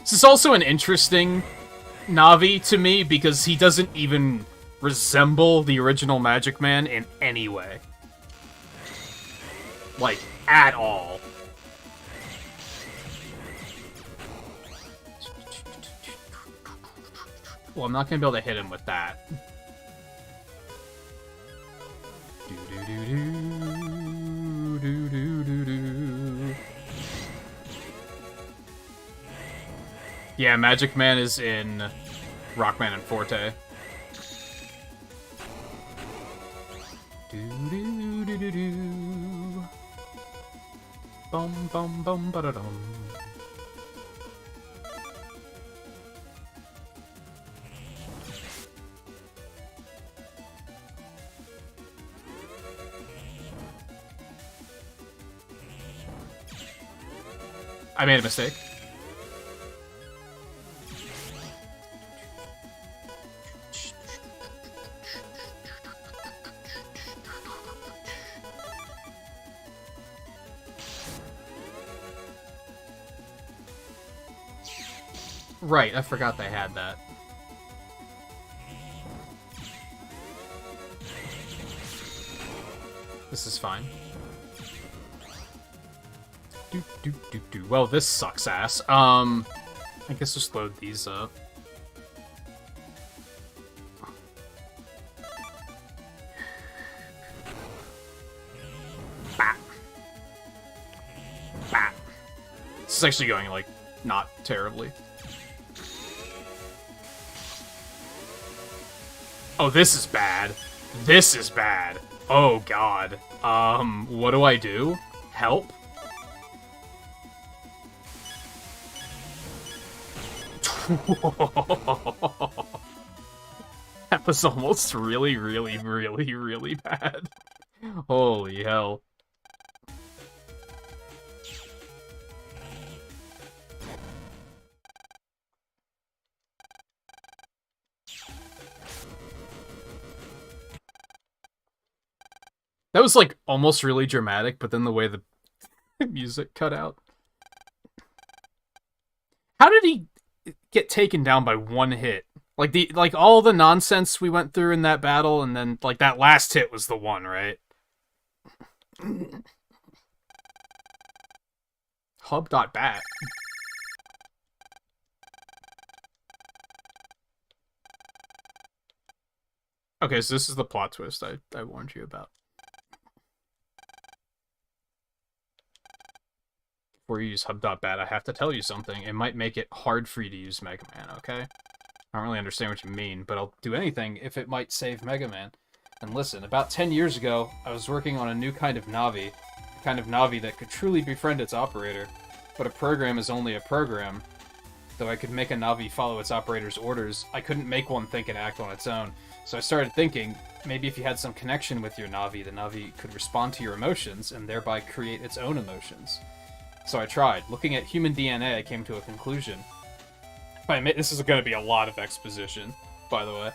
This is also an interesting Navi to me because he doesn't even resemble the original Magic Man in any way. Like, at all. Well, I'm not gonna be able to hit him with that. Yeah, Magic Man is in Rockman and Forte. Bum bum bum ba-da-dum. I made a mistake. Right, I forgot they had that. This is fine. Well, this sucks ass. I guess just load these up. Bah. Bah. This is actually going, like, not terribly. Oh, this is bad. This is bad. Oh, God. What do I do? Help? That was almost really, really, really, really bad. Holy hell. That was, like, almost really dramatic, but then the way the music cut out. How did he get taken down by one hit? Like, all the nonsense we went through in that battle, and then, like, that last hit was the one, right? Hub.bat. Okay, so this is the plot twist I warned you about. Before you use hub.bat, I have to tell you something. It might make it hard for you to use Mega Man, okay? I don't really understand what you mean, but I'll do anything if it might save Mega Man. And listen, about 10 years ago, I was working on a new kind of Navi. A kind of Navi that could truly befriend its operator. But a program is only a program. Though I could make a Navi follow its operator's orders, I couldn't make one think and act on its own. So I started thinking, maybe if you had some connection with your Navi, the Navi could respond to your emotions and thereby create its own emotions. So I tried. Looking at human DNA, I came to a conclusion. If I admit, this is going to be a lot of exposition, by the way.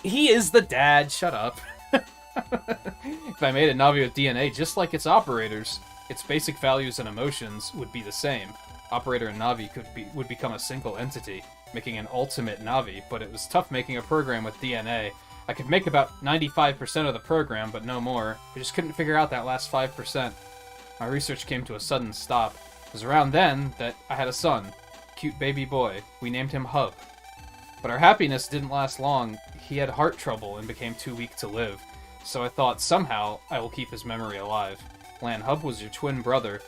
He is the dad, shut up. If I made a Navi with DNA just like its operators, its basic values and emotions would be the same. Operator and Navi would become a single entity, making an ultimate Navi, but it was tough making a program with DNA. I could make about 95% of the program, but no more. I just couldn't figure out that last 5%. My research came to a sudden stop. It was around then that I had a son. Cute baby boy. We named him Hub. But our happiness didn't last long. He had heart trouble and became too weak to live. So I thought, somehow, I will keep his memory alive. Lan, Hub was your twin brother.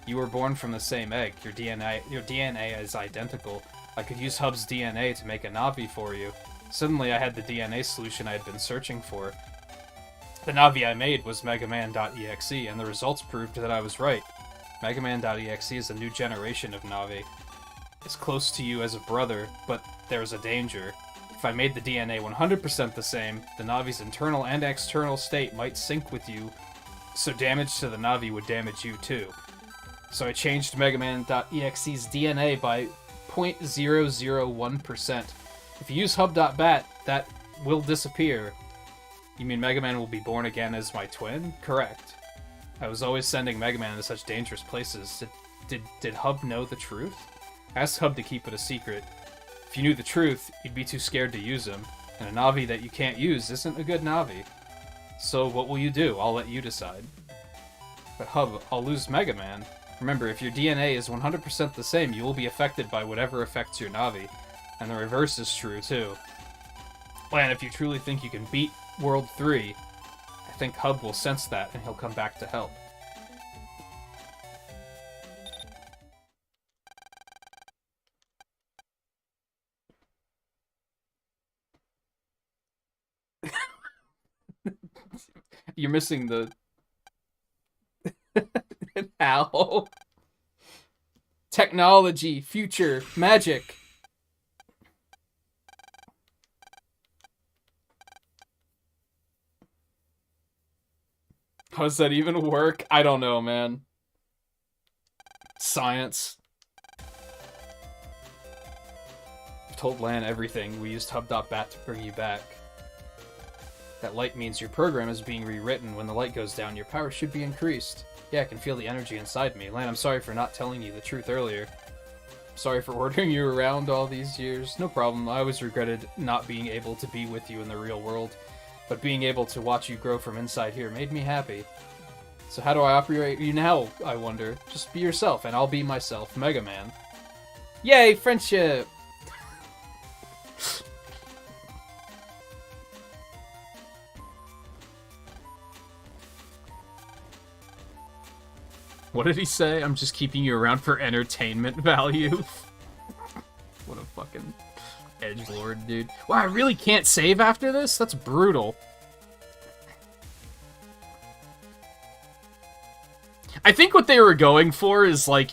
You were born from the same egg. Your DNA is identical. I could use Hub's DNA to make a Navi for you. Suddenly I had the DNA solution I had been searching for. The Navi I made was megaman.exe, and the results proved that I was right. Megaman.exe is a new generation of Navi. It's close to you as a brother, but there's a danger. If I made the DNA 100% the same, the Navi's internal and external state might sync with you, so damage to the Navi would damage you too. So I changed Megaman.exe's DNA by 0.001%. If you use hub.bat, that will disappear. You mean Mega Man will be born again as my twin? Correct. I was always sending Mega Man to such dangerous places. Did Hub know the truth? Ask Hub to keep it a secret. If you knew the truth, you'd be too scared to use him, and a Navi that you can't use isn't a good Navi. So what will you do? I'll let you decide. But Hub, I'll lose Mega Man. Remember, if your DNA is 100% the same, you will be affected by whatever affects your Navi. And the reverse is true, too. And if you truly think you can beat World 3, I think Hub will sense that, and he'll come back to help. You're missing the... How? Technology, future, magic. How does that even work? I don't know, man. Science. told Lan everything. We used hub.bat to bring you back. That light means your program is being rewritten. When the light goes down, your power should be increased. Yeah, I can feel the energy inside me. Lan, I'm sorry for not telling you the truth earlier. Sorry for ordering you around all these years. No problem. I always regretted not being able to be with you in the real world. But being able to watch you grow from inside here made me happy. So how do I operate you now, I wonder? Just be yourself, and I'll be myself. Mega Man. Yay, friendship! What did he say? I'm just keeping you around for entertainment value. What a fucking edgelord, dude. Wow, I really can't save after this? That's brutal. I think what they were going for is, like,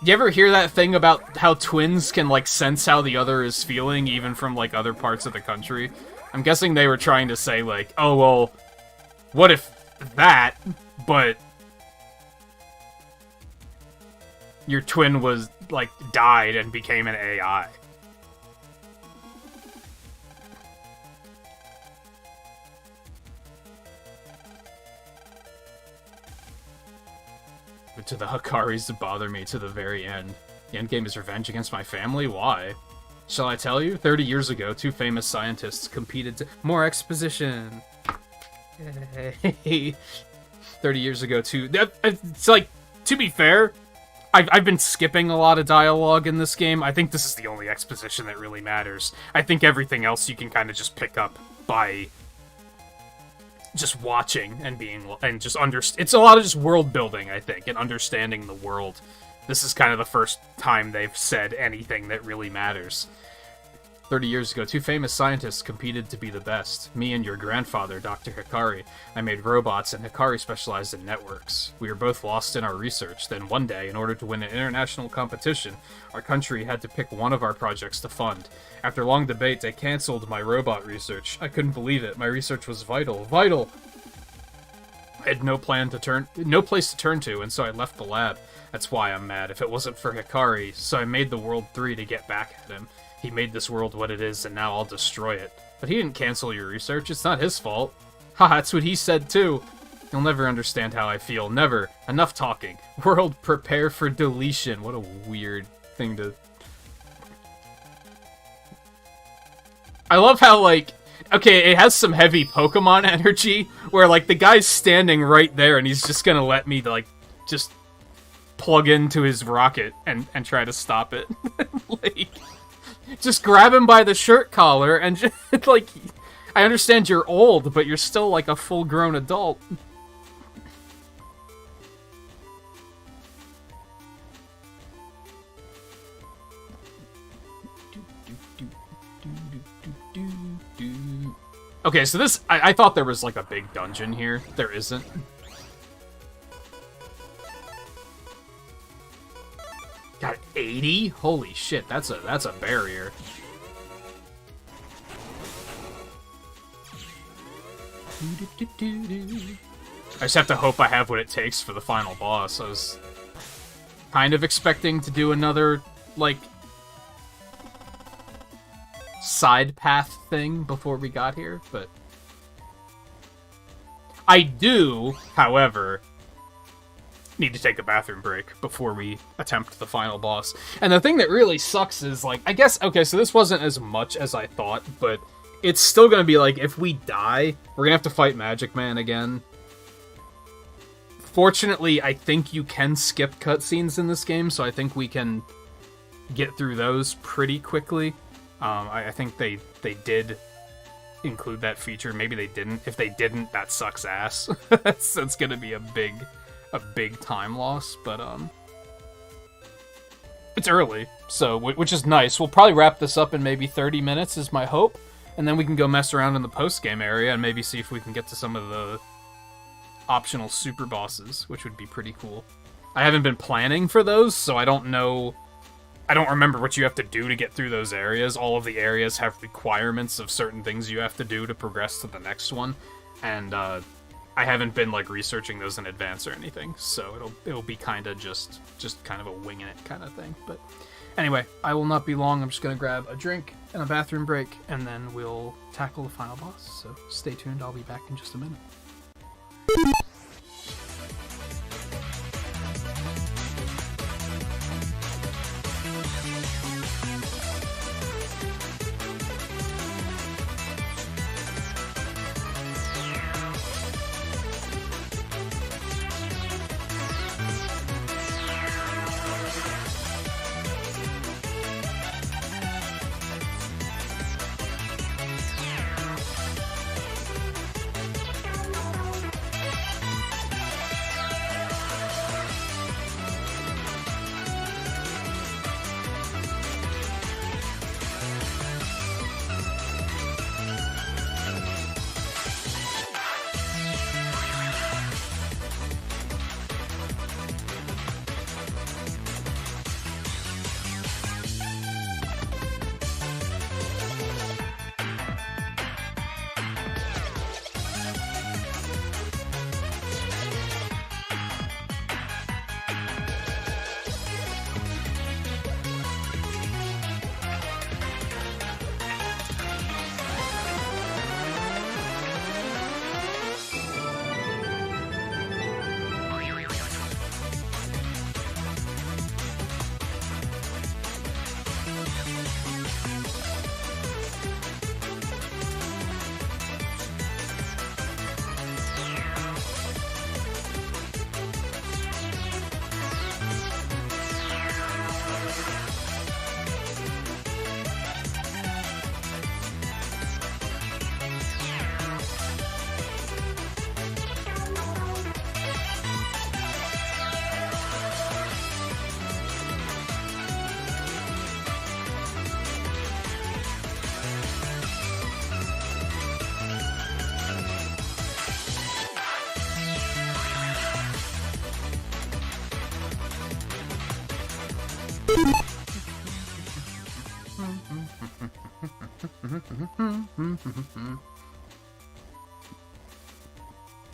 you ever hear that thing about how twins can, like, sense how the other is feeling, even from, like, other parts of the country? I'm guessing they were trying to say, like, oh, well, what if that, but your twin was, like, died and became an AI. But to the Hikaris to bother me to the very end. The endgame is revenge against my family? Why? Shall I tell you? 30 years ago, two famous scientists competed to... More exposition! Hey. 30 years ago, too... It's like, to be fair, I've been skipping a lot of dialogue in this game. I think this is the only exposition that really matters. I think everything else you can kind of just pick up by just watching and just it's a lot of just world building, I think, and understanding the world. This is kind of the first time they've said anything that really matters. 30 years ago, two famous scientists competed to be the best. Me and your grandfather, Dr. Hikari. I made robots, and Hikari specialized in networks. We were both lost in our research. Then one day, in order to win an international competition, our country had to pick one of our projects to fund. After long debate, they canceled my robot research. I couldn't believe it. My research was vital. Vital! I had no place to turn to, and so I left the lab. That's why I'm mad. If it wasn't for Hikari, so I made the World 3 to get back at him. He made this world what it is, and now I'll destroy it. But he didn't cancel your research. It's not his fault. Ha, that's what he said too. You'll never understand how I feel. Never. Enough talking. World, prepare for deletion. What a weird thing to... I love how, like... Okay, it has some heavy Pokemon energy, where, like, the guy's standing right there, and he's just gonna let me, like, just plug into his rocket and try to stop it. Like... Just grab him by the shirt collar and just, like, I understand you're old, but you're still, like, a full-grown adult. Okay, so this, I thought there was, like, a big dungeon here. There isn't. Got 80? Holy shit, that's a barrier. I just have to hope I have what it takes for the final boss. I was kind of expecting to do another, like, side path thing before we got here, but I do, however, need to take a bathroom break before we attempt the final boss. And the thing that really sucks is, like, I guess, okay, so this wasn't as much as I thought, but it's still gonna be, like, if we die, we're gonna have to fight Magic Man again. Fortunately, I think you can skip cutscenes in this game, so I think we can get through those pretty quickly. I think they did include that feature. Maybe they didn't. If they didn't, that sucks ass. That's gonna be a big time loss, but it's early, so which is nice. We'll probably wrap this up in maybe 30 minutes is my hope, and then we can go mess around in the post-game area and maybe see if we can get to some of the optional super bosses, which would be pretty cool. I haven't been planning for those, so I don't know. I don't remember what you have to do to get through those areas. All of the areas have requirements of certain things you have to do to progress to the next one, and I haven't been, like, researching those in advance or anything, so it'll be kind of just kind of a winging it kind of thing. But Anyway, I will not be long. I'm just going to grab a drink and a bathroom break, and then we'll tackle the final boss. So stay tuned. I'll be back in just a minute.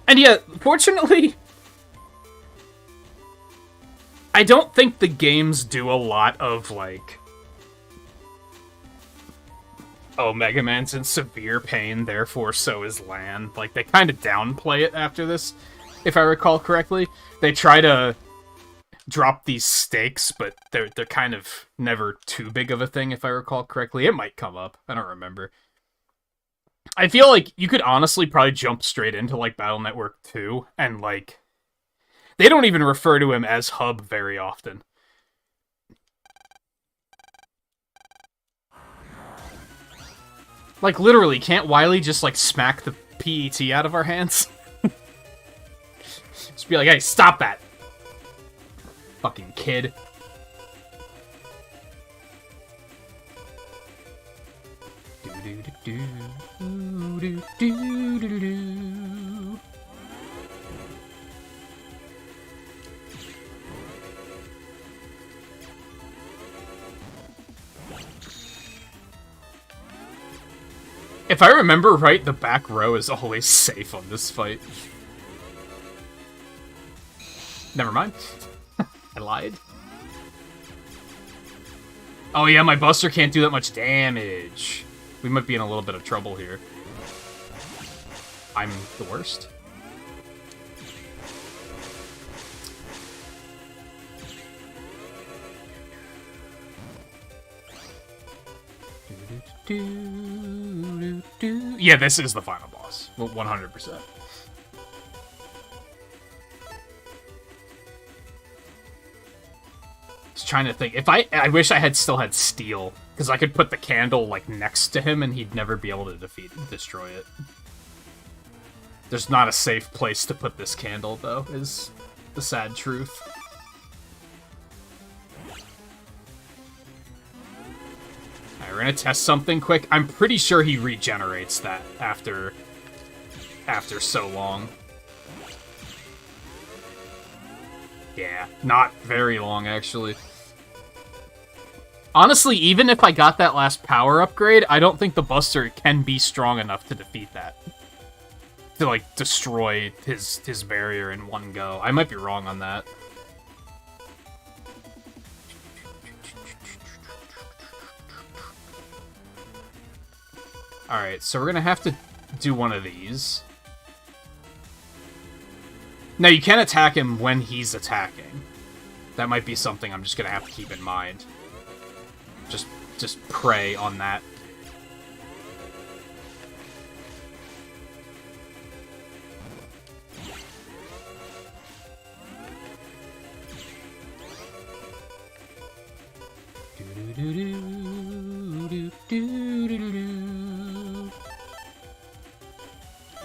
And yeah, fortunately, I don't think the games do a lot of, like, oh, Mega Man's in severe pain, therefore so is Lan. Like, they kind of downplay it after this, if I recall correctly. They try to drop these stakes, but they're kind of never too big of a thing, if I recall correctly. It might come up. I don't remember. I feel like you could honestly probably jump straight into, like, Battle Network 2, and, like, they don't even refer to him as Hub very often. Like, literally, can't Wily just, like, smack the PET out of our hands? Just be like, hey, stop that! Fucking kid. If I remember right, the back row is always safe on this fight. Never mind. I lied. Oh yeah, my Buster can't do that much damage. We might be in a little bit of trouble here. I'm the worst. Yeah, this is the final boss. 100%. Just trying to think. If I wish I had still had steel, because I could put the candle like next to him and he'd never be able to destroy it. There's not a safe place to put this candle, though, is the sad truth. Alright, we're gonna test something quick. I'm pretty sure he regenerates that after so long. Yeah, not very long, actually. Honestly, even if I got that last power upgrade, I don't think the Buster can be strong enough to defeat that. To, like, destroy his barrier in one go. I might be wrong on that. Alright, so we're gonna have to do one of these. Now, you can attack him when he's attacking. That might be something I'm just gonna have to keep in mind. Just pray on that.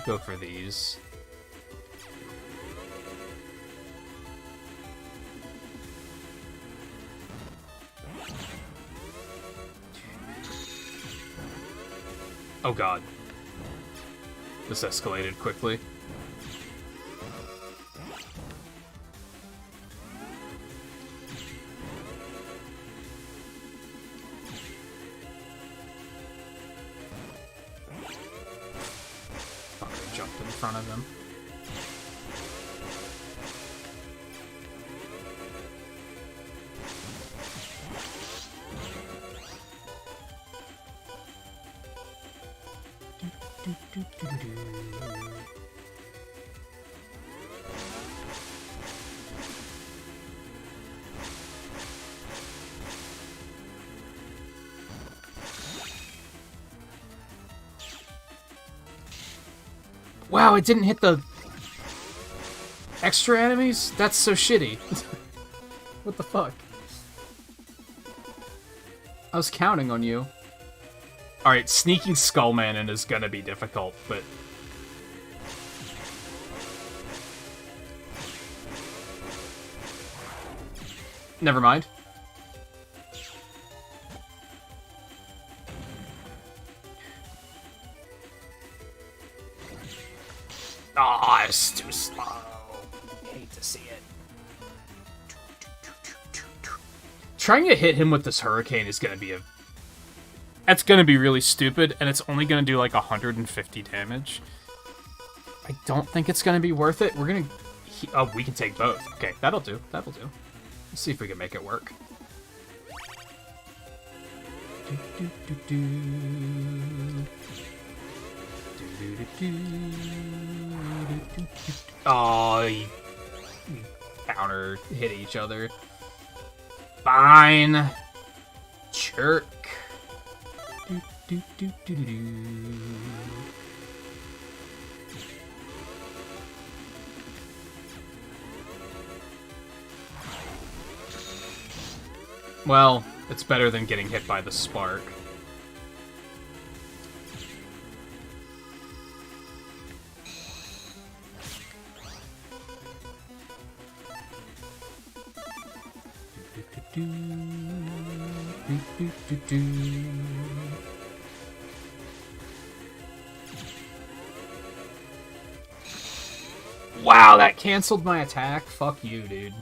Go for these. Oh god. This escalated quickly. Fuck, I jumped in front of him. Wow, it didn't hit the extra enemies? That's so shitty. What the fuck? I was counting on you. Alright, sneaking Skullman is gonna be difficult, but... Never mind. Oh, it's too slow. I hate to see it. Trying to hit him with this hurricane is gonna be a... That's gonna be really stupid, and it's only gonna do like 150 damage. I don't think it's gonna be worth it. We're gonna... Oh, we can take both. Okay, that'll do. That'll do. Let's see if we can make it work. Oh, you counter hit each other. Fine. Jerk. Well, it's better than getting hit by the spark. Wow, that canceled my attack? Fuck you, dude.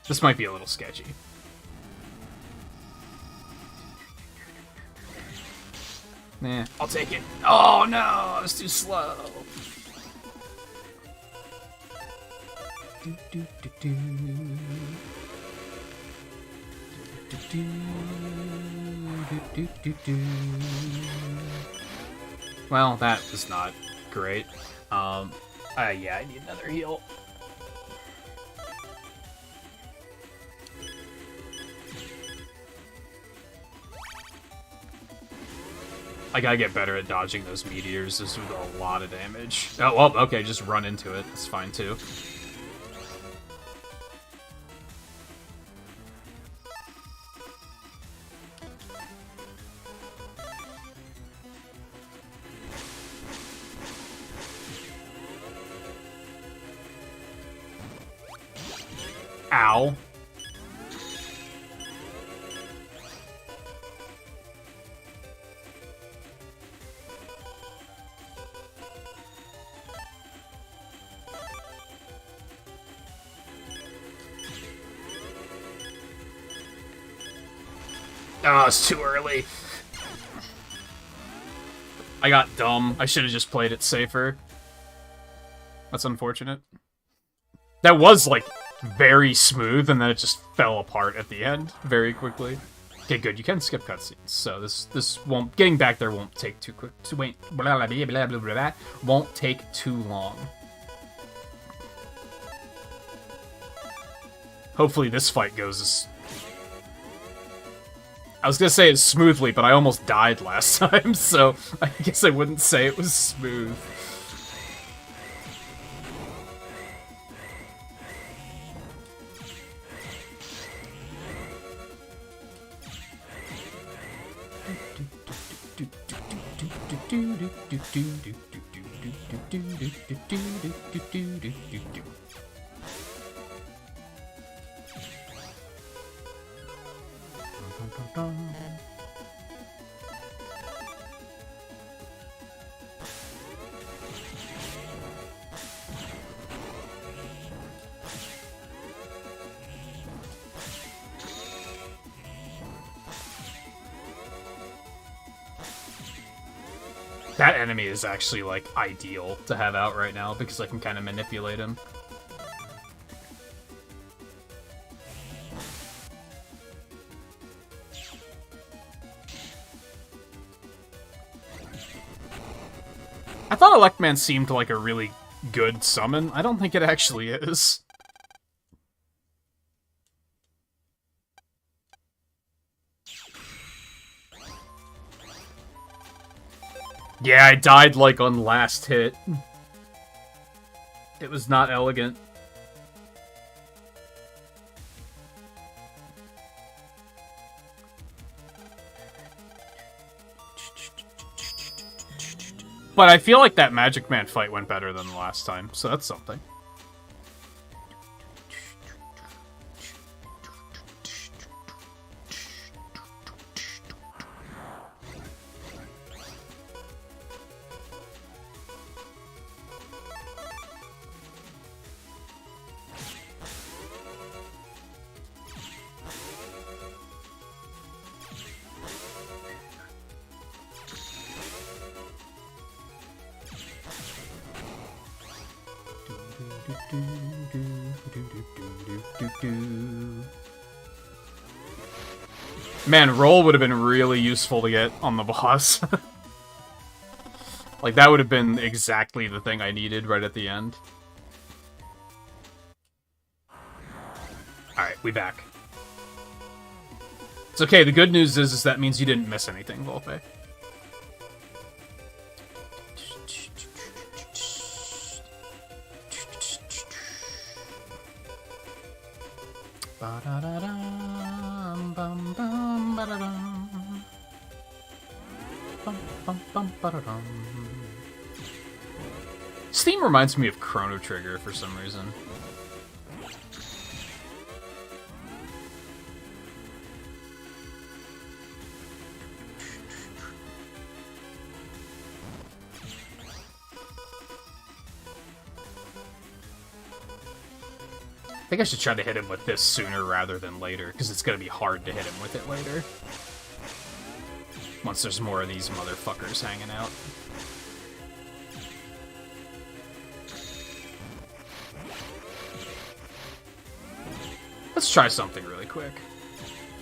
This might be a little sketchy. Nah, I'll take it. Oh no, I was too slow. Well, that was not great. Yeah, I need another heal. I gotta get better at dodging those meteors. This would do a lot of damage. Oh, well, okay, just run into it. That's fine, too. Ow. Oh, it's too early. I got dumb. I should have just played it safer. That's unfortunate. That was, like, very smooth, and then it just fell apart at the end very quickly. Okay, good. You can skip cutscenes, so this won't... Getting back there won't take too quick... Won't take too long. Hopefully this fight goes as... I was gonna say as smoothly, but I almost died last time, so I guess I wouldn't say it was smooth. That enemy is actually, like, ideal to have out right now, because I can kind of manipulate him. I thought Electman seemed like a really good summon. I don't think it actually is. Yeah, I died, like, on last hit. It was not elegant. But I feel like that Magic Man fight went better than the last time, so that's something. Man, roll would have been really useful to get on the boss. Like, that would have been exactly the thing I needed right at the end. Alright, we back. It's okay, the good news is that means you didn't miss anything, Volpe. This theme reminds me of Chrono Trigger for some reason. I think I should try to hit him with this sooner rather than later, because it's going to be hard to hit him with it later. Once there's more of these motherfuckers hanging out. Let's try something really quick.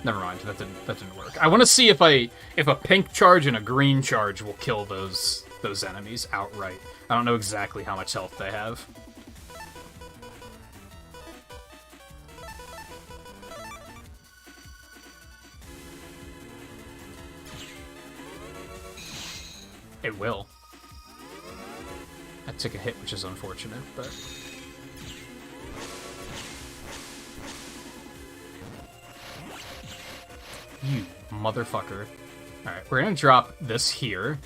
Never mind, that didn't work. I want to see if a pink charge and a green charge will kill those enemies outright. I don't know exactly how much health they have. It will. I took a hit, which is unfortunate, but... You motherfucker. Alright, we're gonna drop this here.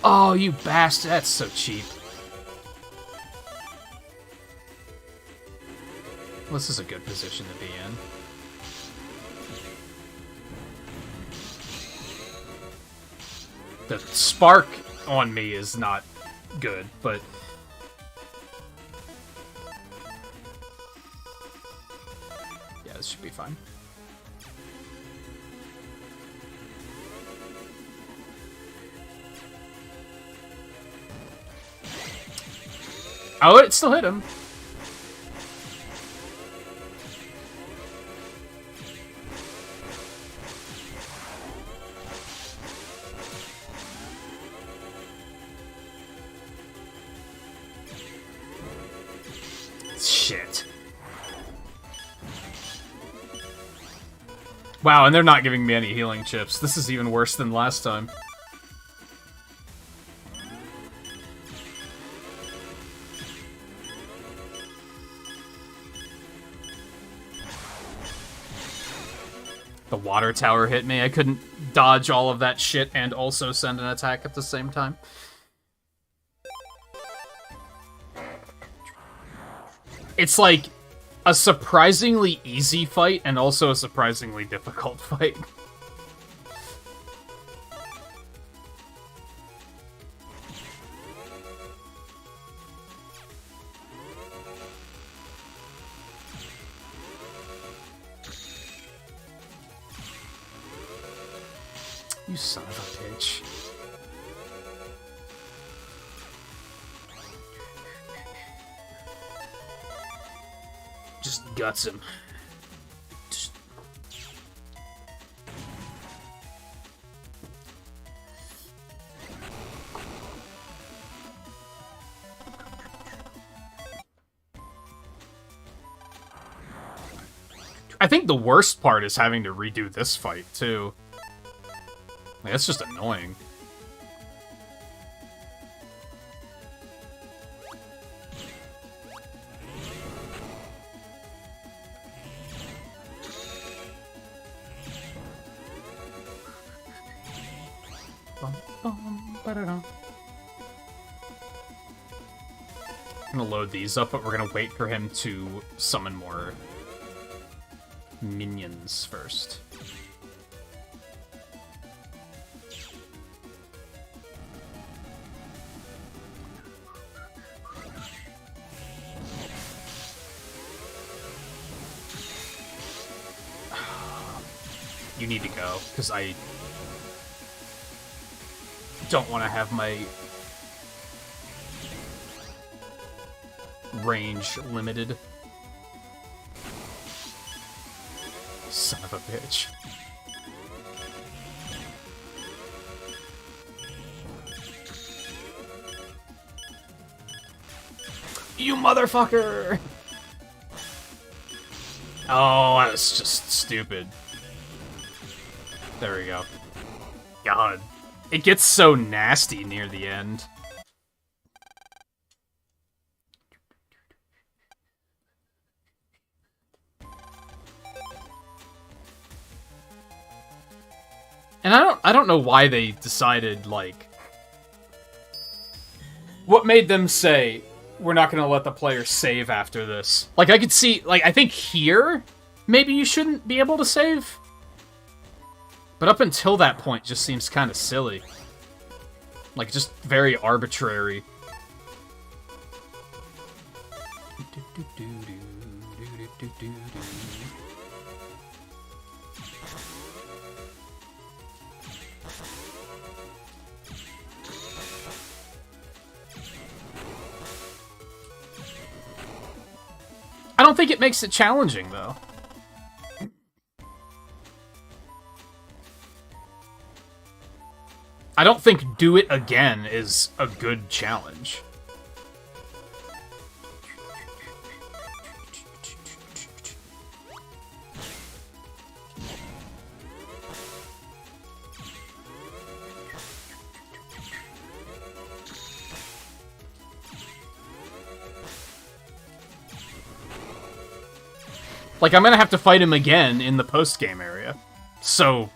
Oh, you bastard. That's so cheap. Well, this is a good position to be in. The spark on me is not good, but this should be fine. Oh, it still hit him. Shit. Wow, and they're not giving me any healing chips. This is even worse than last time. The water tower hit me. I couldn't dodge all of that shit and also send an attack at the same time. It's like a surprisingly easy fight and also a surprisingly difficult fight. You son of a bitch. Just guts him. Just... I think the worst part is having to redo this fight, too. Like, that's just annoying. I'm gonna load these up, but we're gonna wait for him to summon more minions first. You need to go, because I don't want to have my range limited. Son of a bitch. You motherfucker! Oh, that's just stupid. There we go. God. It gets so nasty near the end. And I don't know why they decided, like... What made them say, we're not gonna let the player save after this? Like, I could see, like, I think here, maybe you shouldn't be able to save? But up until that point, just seems kind of silly. Like, just very arbitrary. I don't think it makes it challenging, though. I don't think do it again is a good challenge. Like, I'm gonna have to fight him again in the post-game area. So...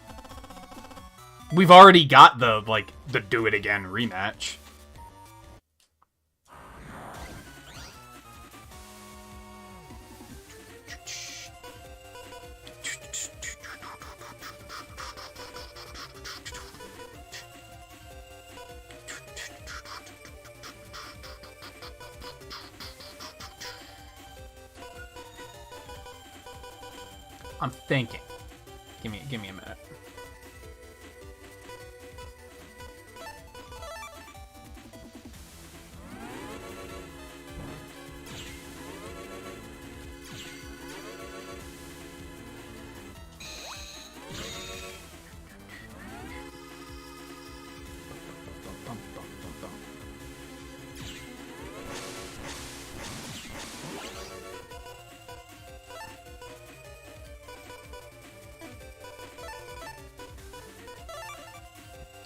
we've already got the, like, the do it again rematch. I'm thinking. Give me a minute.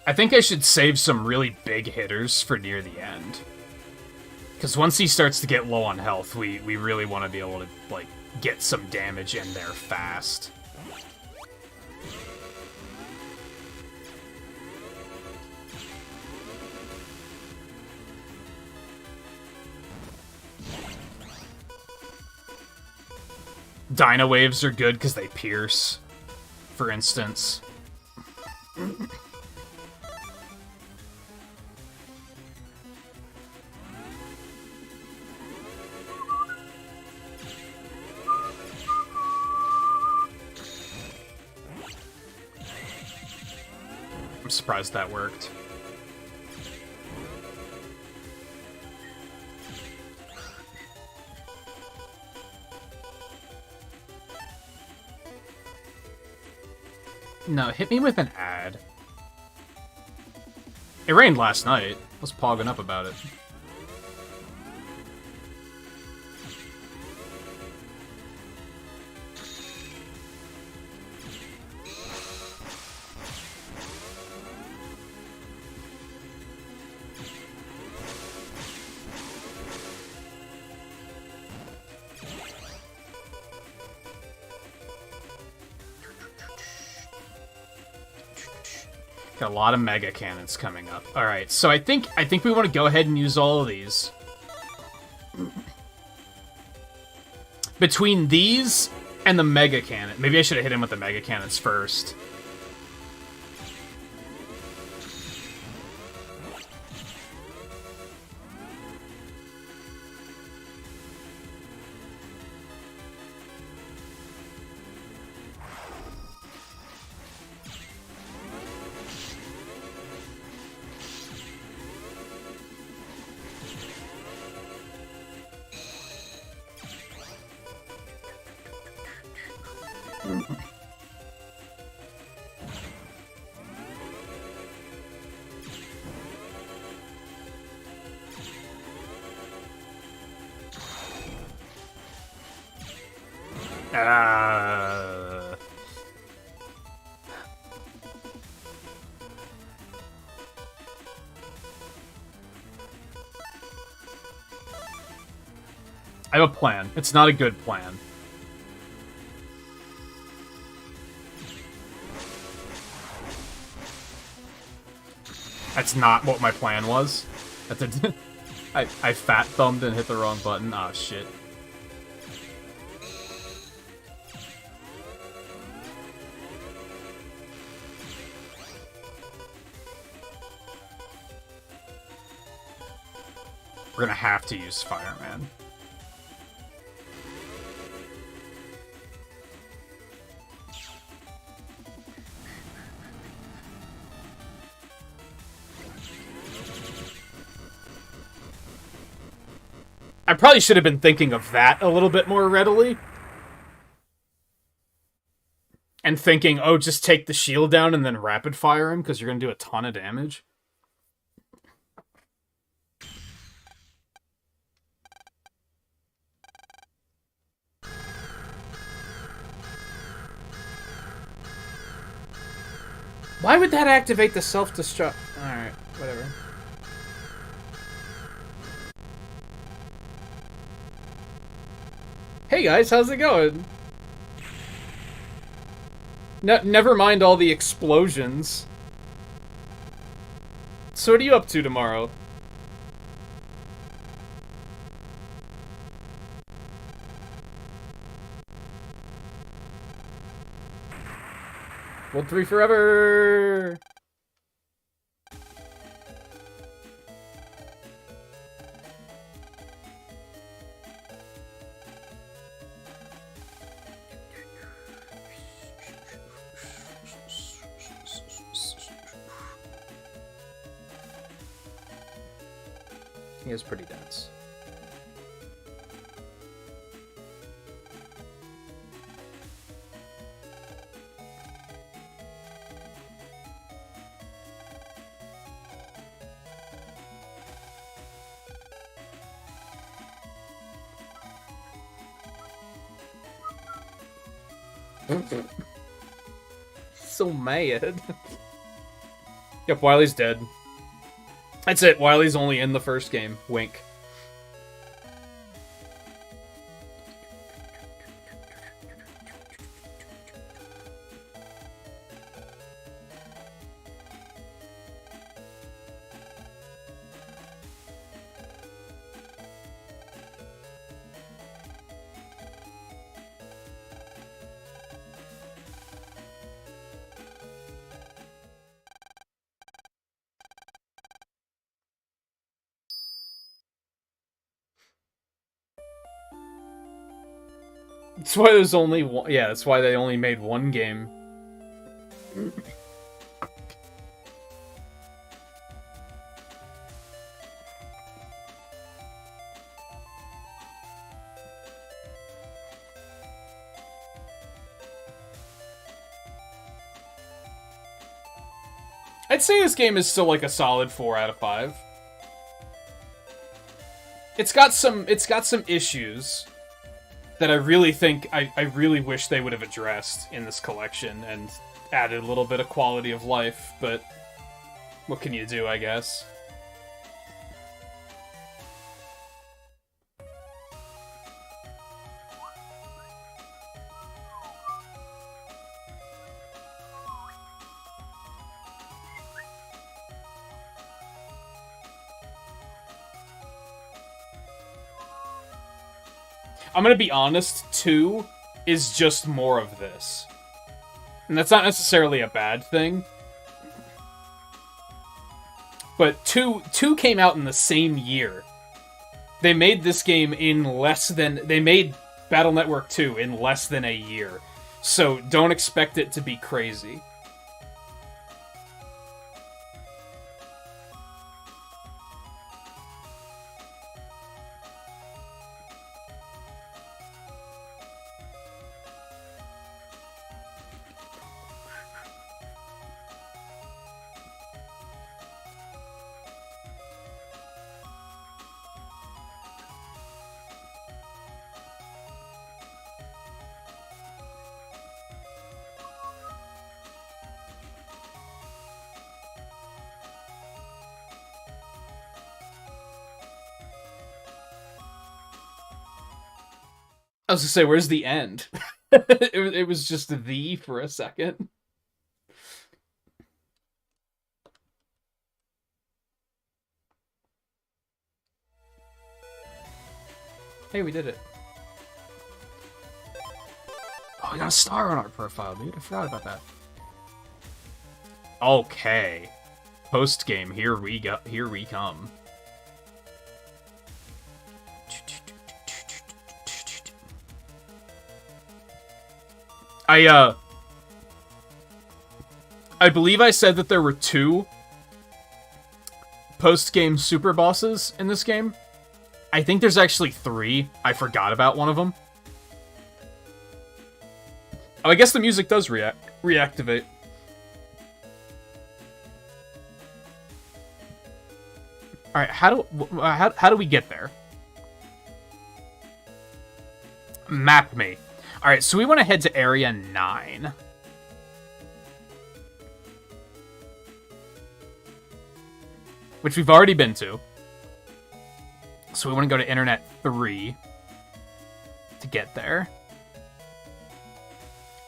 I think I should save some really big hitters for near the end. Because once he starts to get low on health, we really want to be able to, like, get some damage in there fast. Dino waves are good because they pierce, for instance. I'm surprised that worked. No, hit me with an ad. It rained last night. I was pogging up about it. Got a lot of mega cannons coming up. All right, so I think we want to go ahead and use all of these. Between these and the mega cannon, maybe I should have hit him with the mega cannons first. I have a plan. It's not a good plan. That's not what my plan was. I fat thumbed and hit the wrong button. Oh shit. We're gonna have to use Fireman. I probably should have been thinking of that a little bit more readily. And thinking, oh, just take the shield down and then rapid fire him, because you're going to do a ton of damage. Why would that activate the self-destruct? Alright, whatever. Hey guys, how's it going? Never mind all the explosions. So what are you up to tomorrow? World 3 forever! He is pretty dense. So mad. Yep, Wily's dead. That's it. Wily's only in the first game. Wink. That's why there's only one. Yeah, that's why they only made one game. I'd say this game is still like a solid 4 out of 5. It's got some issues that I really think I really wish they would have addressed in this collection and added a little bit of quality of life, but what can you do, I guess? I'm gonna be honest, 2 is just more of this. And that's not necessarily a bad thing. But 2 came out in the same year. They made this game in less than... They made Battle Network 2 in less than a year. So don't expect it to be crazy. I was gonna say, where's the end? it was just the for a second. Hey, we did it. Oh, we got a star on our profile, dude. I forgot about that. Okay. Post game, here we go. Here we come. I believe I said that there were 2 post-game super bosses in this game. I think there's actually 3. I forgot about one of them. Oh, I guess the music does reactivate. Alright, how do we get there? Map me. Alright, so we want to head to Area 9. Which we've already been to. So we want to go to Internet 3 to get there.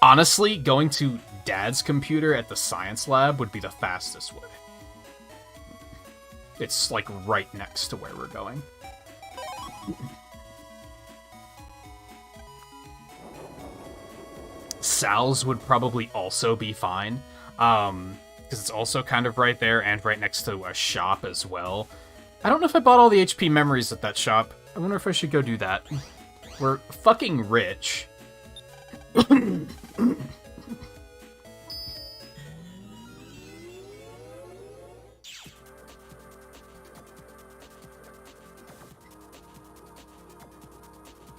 Honestly, going to Dad's computer at the science lab would be the fastest way. It's, like, right next to where we're going. Sal's would probably also be fine, because it's also kind of right there and right next to a shop as well. I don't know if I bought all the HP memories at that shop. I wonder if I should go do that. We're fucking rich.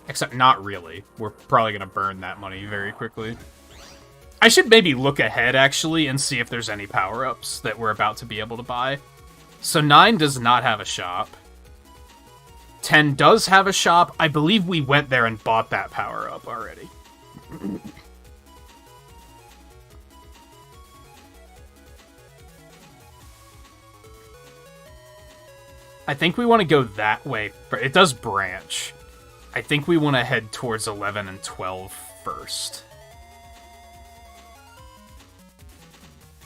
Except not really. We're probably going to burn that money very quickly. I should maybe look ahead, actually, and see if there's any power-ups that we're about to be able to buy. So 9 does not have a shop. 10 does have a shop. I believe we went there and bought that power-up already. I think we want to go that way. It does branch. I think we want to head towards 11 and 12 first.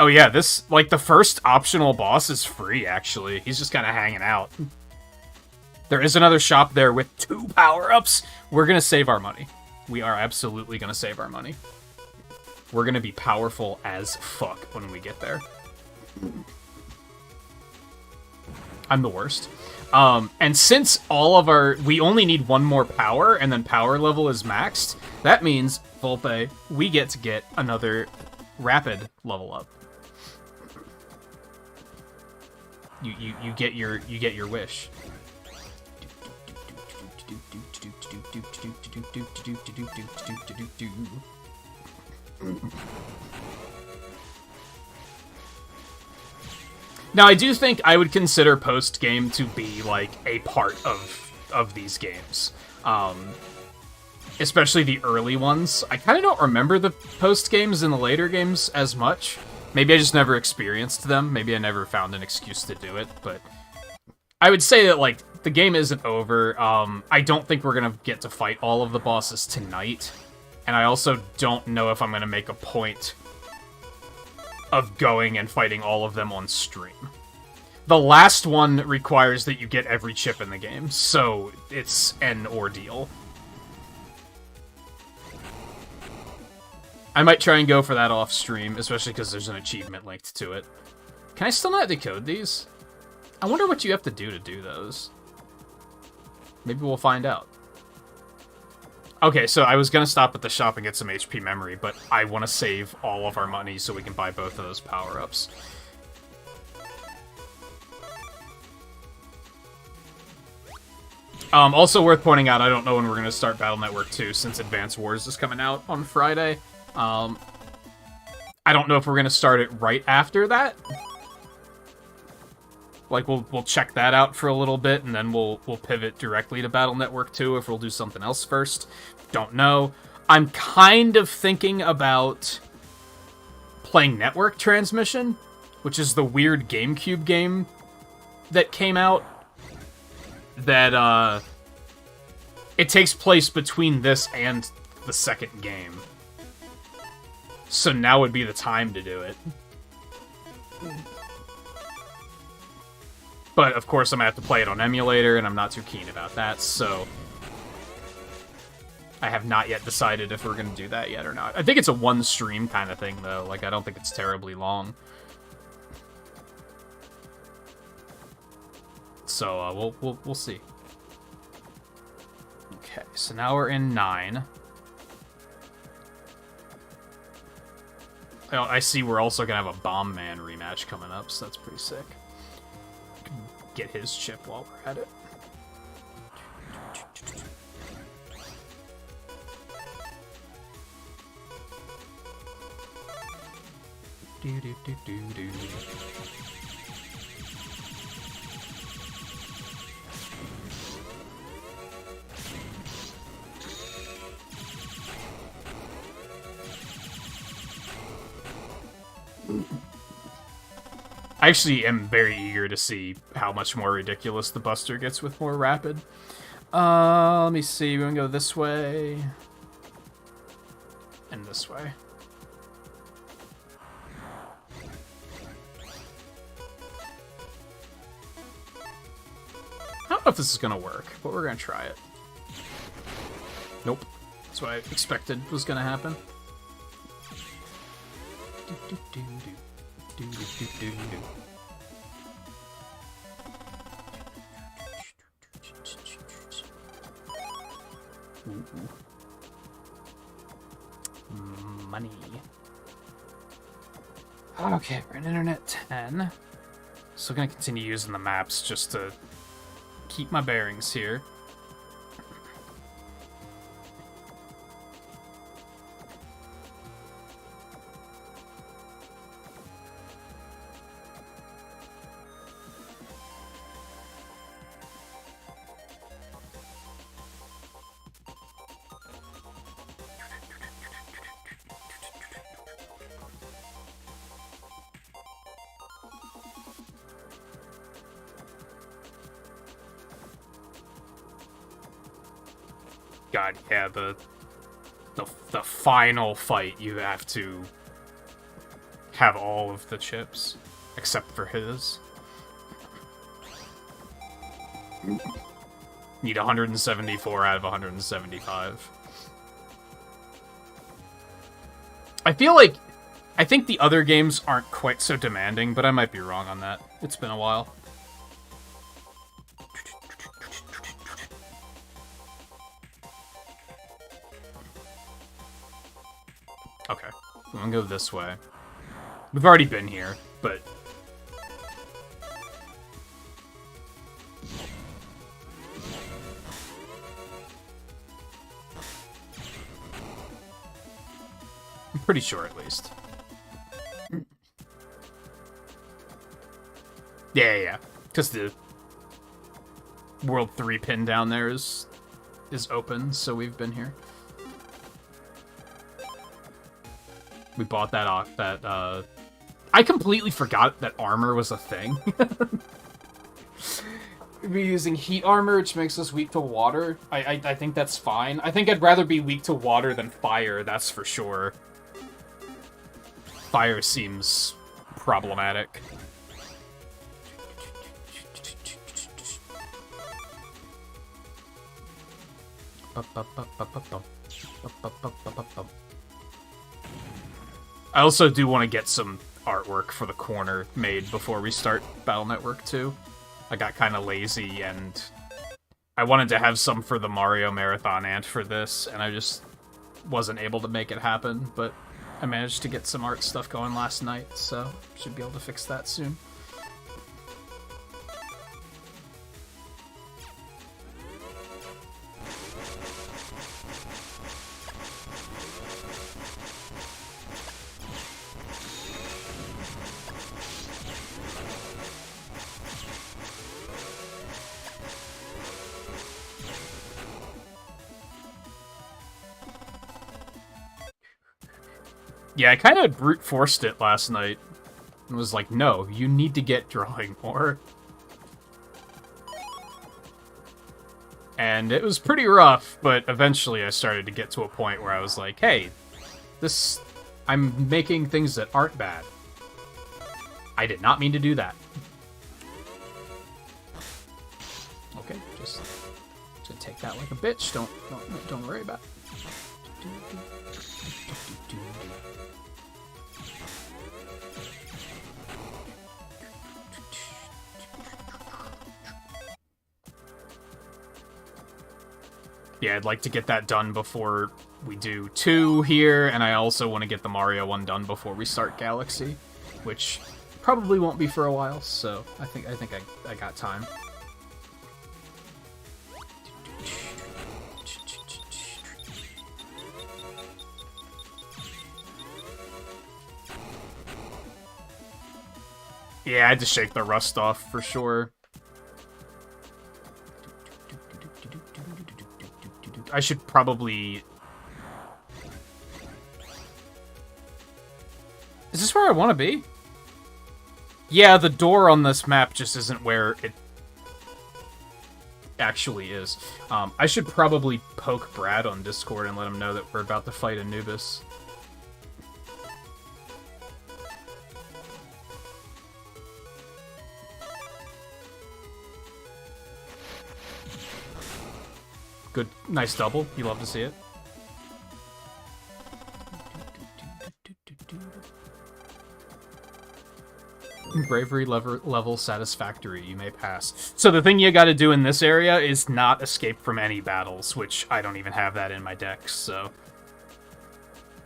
Oh yeah, this, like, the first optional boss is free, actually. He's just kind of hanging out. There is another shop there with 2 power-ups. We're going to save our money. We are absolutely going to save our money. We're going to be powerful as fuck when we get there. I'm the worst. And since all of our... We only need 1 more power, and then power level is maxed, that means, Volpe, we get to get another rapid level up. You get your wish. Now, I do think I would consider post-game to be, like, a part of these games. Especially the early ones. I kind of don't remember the post-games and the later games as much. Maybe I just never experienced them. Maybe I never found an excuse to do it, but... I would say that, like, the game isn't over. I don't think we're gonna get to fight all of the bosses tonight. And I also don't know if I'm gonna make a point of going and fighting all of them on stream. The last one requires that you get every chip in the game, so it's an ordeal. I might try and go for that off stream, especially because there's an achievement linked to it. Can I still not decode these? I wonder what you have to do those. Maybe we'll find out. Okay, so I was gonna stop at the shop and get some HP memory, but I want to save all of our money so we can buy both of those power-ups. Also worth pointing out, I don't know when we're gonna start Battle Network 2, since Advance Wars is coming out on Friday. I don't know if we're gonna start it right after that. Like, we'll check that out for a little bit, and then we'll pivot directly to Battle Network 2 if we'll do something else first. Don't know. I'm kind of thinking about playing Network Transmission, which is the weird GameCube game that came out. That, it takes place between this and the second game. So now would be the time to do it. But, of course, I'm going to have to play it on emulator, and I'm not too keen about that, so... I have not yet decided if we're going to do that yet or not. I think it's a one-stream kind of thing, though. Like, I don't think it's terribly long. So, we'll see. Okay, so now we're in 9. Oh, I see we're also going to have a Bomb Man rematch coming up, so that's pretty sick. Get his chip while we're at it. I actually am very eager to see how much more ridiculous the Buster gets with more rapid. Let me see. We're gonna go this way. And this way. I don't know if this is gonna work, but we're gonna try it. Nope. That's what I expected was gonna happen. Ooh. Money. Okay, we're in Internet 10. Still gonna continue using the maps just to keep my bearings here. God, yeah, the final fight, you have to have all of the chips, except for his. Need 174 out of 175. I think the other games aren't quite so demanding, but I might be wrong on that. It's been a while. Okay, I'm gonna go this way. We've already been here, but... I'm pretty sure, at least. Yeah. Because the World 3 pin down there is open, so we've been here. We bought that off I completely forgot that armor was a thing. We're using heat armor, which makes us weak to water. I think that's fine. I think I'd rather be weak to water than fire, that's for sure. Fire seems problematic. I also do want to get some artwork for the corner made before we start Battle Network 2. I got kind of lazy, and I wanted to have some for the Mario Marathon and for this, and I just wasn't able to make it happen, but I managed to get some art stuff going last night, so should be able to fix that soon. Yeah, I kind of brute forced it last night. And was like, no, you need to get drawing more. And it was pretty rough, but eventually I started to get to a point where I was like, hey, I'm making things that aren't bad. I did not mean to do that. Okay, just take that like a bitch. Don't worry about it. Yeah, I'd like to get that done before we do 2 here, and I also want to get the Mario one done before we start Galaxy, which probably won't be for a while, so I think I got time. Yeah, I had to shake the rust off for sure. I should probably... Is this where I want to be? Yeah, the door on this map just isn't where it actually is. I should probably poke Brad on Discord and let him know that we're about to fight Anubis. Good, nice double. You love to see it. Bravery level satisfactory. You may pass. So the thing you gotta do in this area is not escape from any battles, which I don't even have that in my decks, so...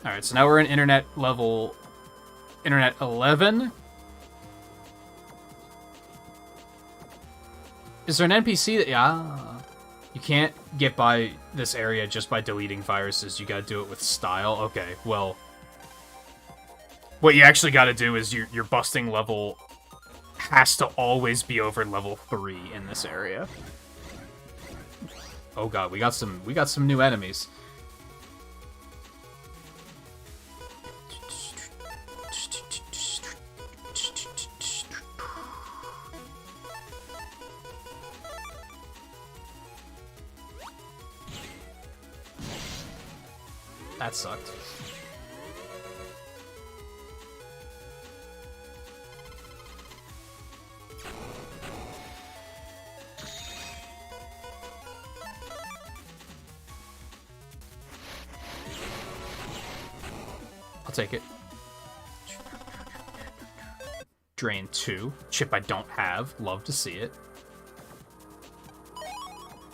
Alright, so now we're in Internet 11. Is there an NPC that... Yeah... You can't get by this area just by deleting viruses. You gotta do it with style. Okay, well... What you actually gotta do is your busting level has to always be over level 3 in this area. Oh god, we got some new enemies. That sucked. I'll take it. Drain 2. Chip I don't have. Love to see it.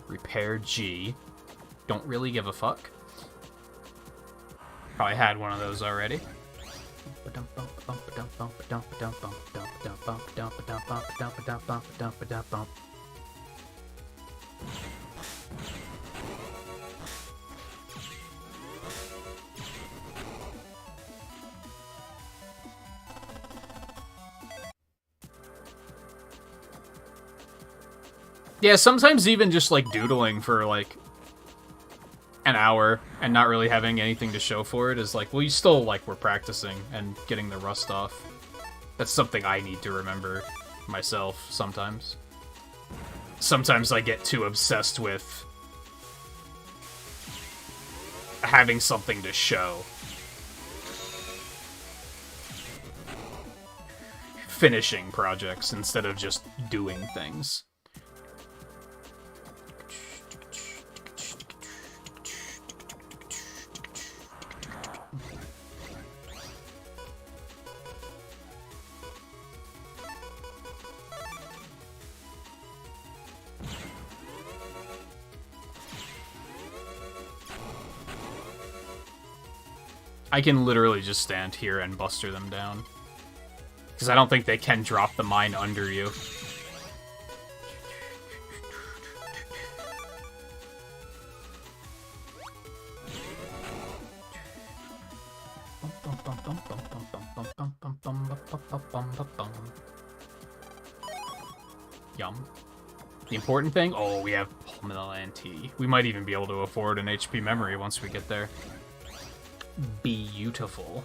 Repair G. Don't really give a fuck. Probably had one of those already. Yeah, sometimes even just, like, doodling for, like, an hour and not really having anything to show for it is like, well, you still, like, were practicing and getting the rust off. That's something I need to remember myself sometimes. Sometimes I get too obsessed with having something to show. Finishing projects instead of just doing things. I can literally just stand here and buster them down. Because I don't think they can drop the mine under you. Yum. The important thing? Oh, we have Pulmonal T. We might even be able to afford an HP memory once we get there. Beautiful.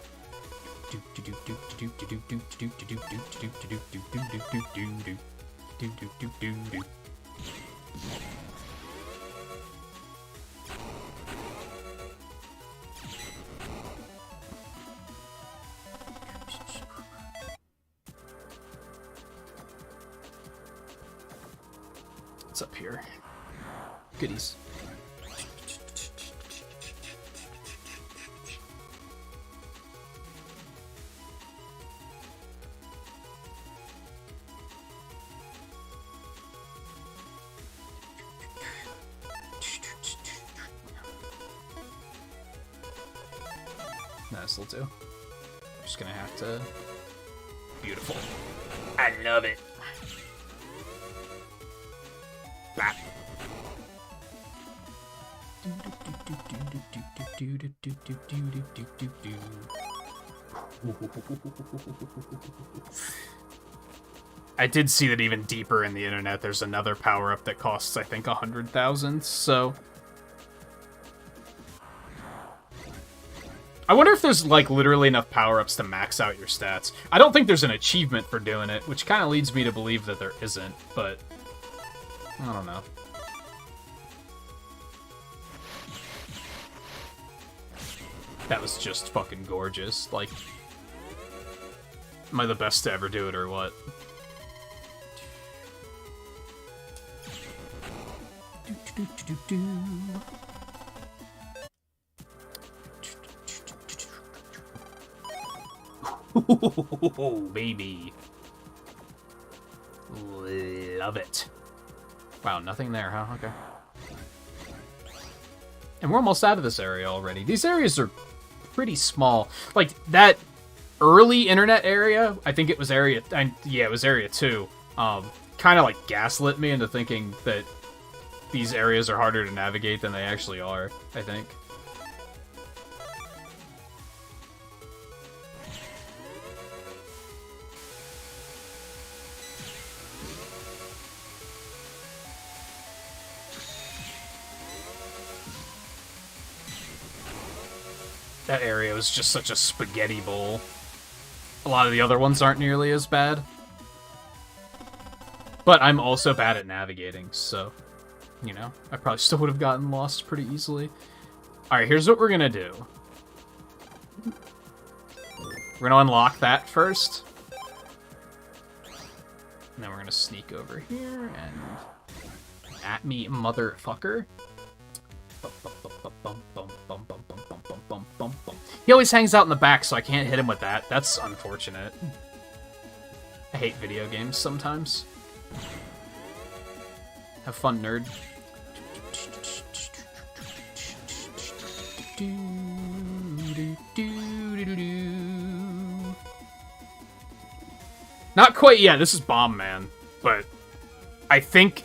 What's up here? Goodies. This'll do. I'm just gonna have to... Beautiful. I love it. Bap. I did see that even deeper in the internet there's another power-up that costs, I think, 100,000, so... I wonder if there's, like, literally enough power-ups to max out your stats. I don't think there's an achievement for doing it, which kind of leads me to believe that there isn't, but... I don't know. That was just fucking gorgeous. Like, am I the best to ever do it, or what? Oh, baby. Love it. Wow, nothing there, huh? Okay. And we're almost out of this area already. These areas are pretty small. Like, that early internet area, I think it was area... yeah, it was area 2. Kind of, like, gaslit me into thinking that these areas are harder to navigate than they actually are, I think. That area was just such a spaghetti bowl. A lot of the other ones aren't nearly as bad. But I'm also bad at navigating, so, you know, I probably still would have gotten lost pretty easily. Alright, here's what we're gonna do. We're gonna unlock that first. And then we're gonna sneak over here and... At me, motherfucker. He always hangs out in the back, so I can't hit him with that. That's unfortunate. I hate video games sometimes. Have fun, nerd. Not quite yet. This is Bomb Man, but I think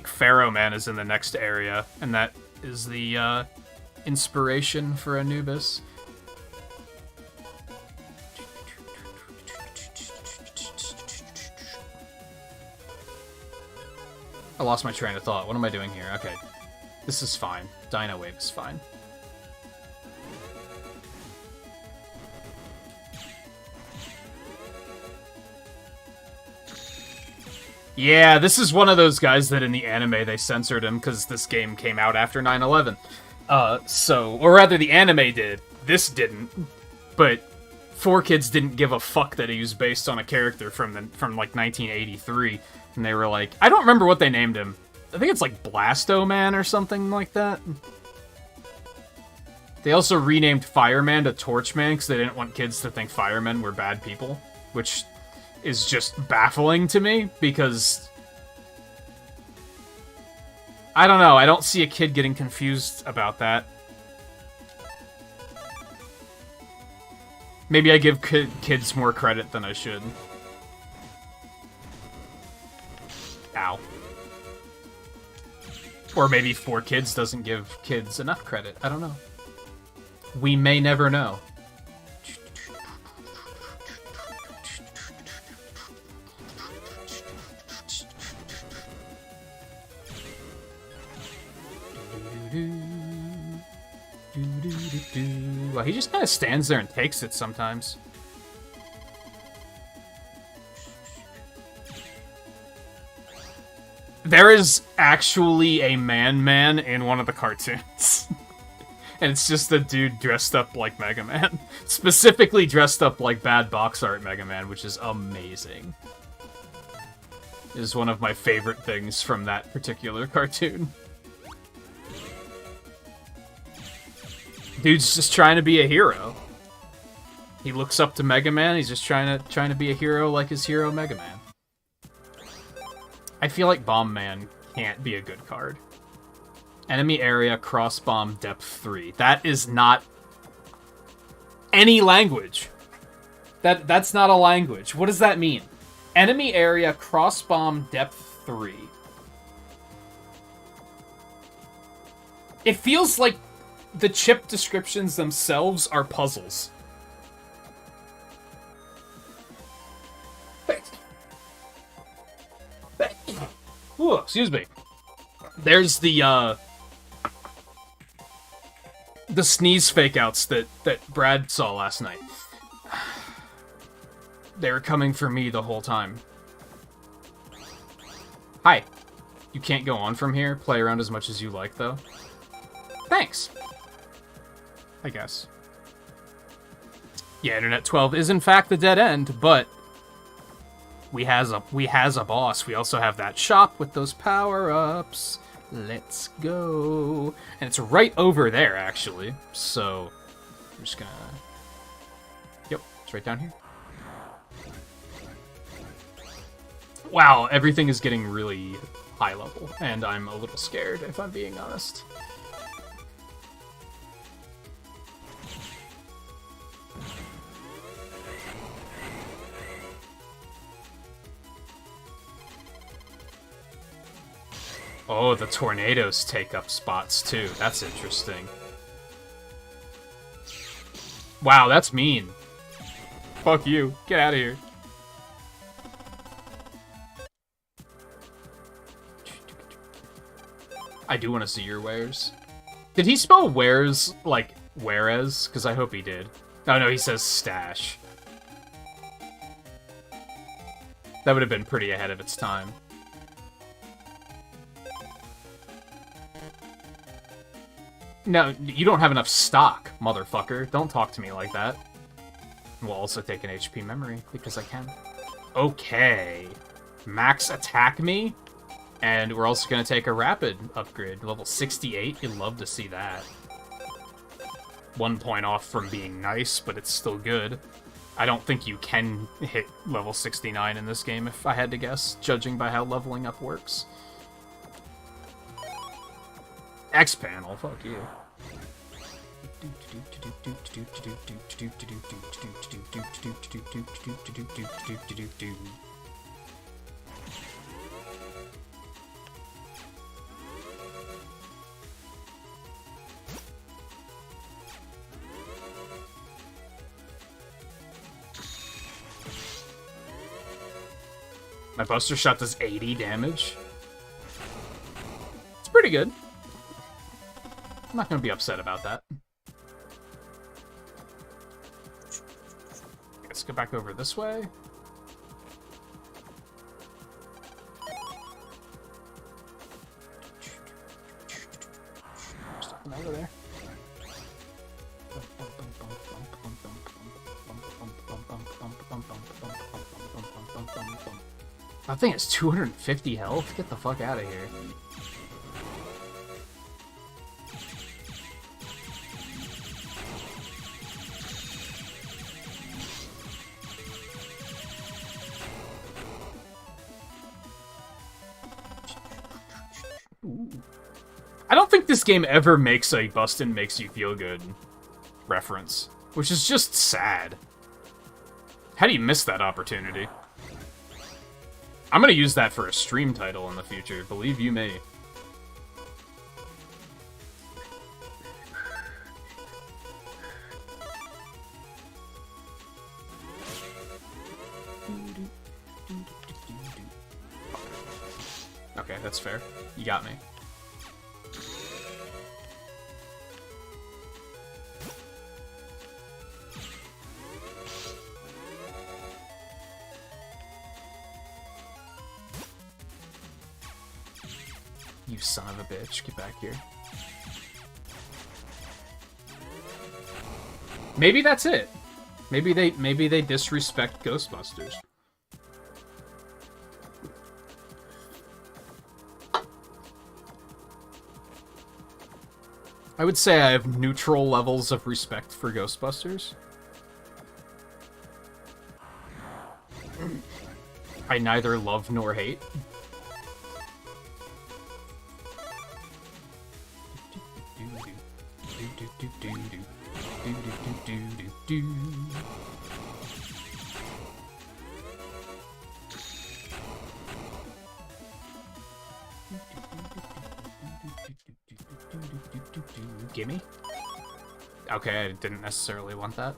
Pharaoh Man is in the next area, and that is the inspiration for Anubis. I lost my train of thought. What am I doing here? Okay. This is fine. Dino Wave is fine. Yeah, this is one of those guys that in the anime they censored him because this game came out after 9/11. Or rather the anime did. This didn't. But 4Kids didn't give a fuck that he was based on a character from like 1983. And they were like, I don't remember what they named him. I think it's like Blasto Man or something like that. They also renamed Fireman to Torchman because they didn't want kids to think firemen were bad people, which is just baffling to me because I don't know, I don't see a kid getting confused about that. Maybe I give kids more credit than I should. Ow. Or maybe 4Kids doesn't give kids enough credit. I don't know. We may never know. Well, he just kind of stands there and takes it sometimes. There is actually a man in one of the cartoons. And it's just a dude dressed up like Mega Man. Specifically dressed up like bad box art Mega Man, which is amazing. It is one of my favorite things from that particular cartoon. Dude's just trying to be a hero. He looks up to Mega Man, he's just trying to be a hero like his hero Mega Man. I feel like Bomb Man can't be a good card. Enemy area, cross bomb, depth 3. That is not any language. That's not a language. What does that mean? Enemy area, cross bomb, depth 3. It feels like the chip descriptions themselves are puzzles. Ooh, excuse me. There's the sneeze fake-outs that Brad saw last night. They were coming for me the whole time. Hi. You can't go on from here. Play around as much as you like, though. Thanks. I guess. Yeah, Internet 12 is in fact the dead end, but we has a boss. We also have that shop with those power-ups. Let's go. And it's right over there, actually. So, I'm just gonna... Yep, it's right down here. Wow, everything is getting really high level, and I'm a little scared, if I'm being honest. Oh, the tornadoes take up spots, too. That's interesting. Wow, that's mean. Fuck you. Get out of here. I do want to see your wares. Did he spell wares like whereas? Because I hope he did. Oh, no, he says stash. That would have been pretty ahead of its time. . No, you don't have enough stock, motherfucker. Don't talk to me like that. We'll also take an HP memory, because I can. Okay. Max attack me, and we're also going to take a rapid upgrade. Level 68, you'd love to see that. 1 point off from being nice, but it's still good. I don't think you can hit level 69 in this game, if I had to guess, judging by how leveling up works. X panel, fuck you. My Buster Shot does 80 damage. It's pretty good. I'm not going to be upset about that. Let's go back over this way. There's nothing over there. That thing has 250 health? Get the fuck out of here. Ooh. I don't think this game ever makes a Bustin' Makes You Feel Good reference, which is just sad. How do you miss that opportunity? I'm gonna use that for a stream title in the future, believe you me. Okay, that's fair. You got me. You son of a bitch, get back here. Maybe that's it. Maybe they disrespect Ghostbusters. I would say I have neutral levels of respect for Ghostbusters. I neither love nor hate. Gimme? Okay, I didn't necessarily want that.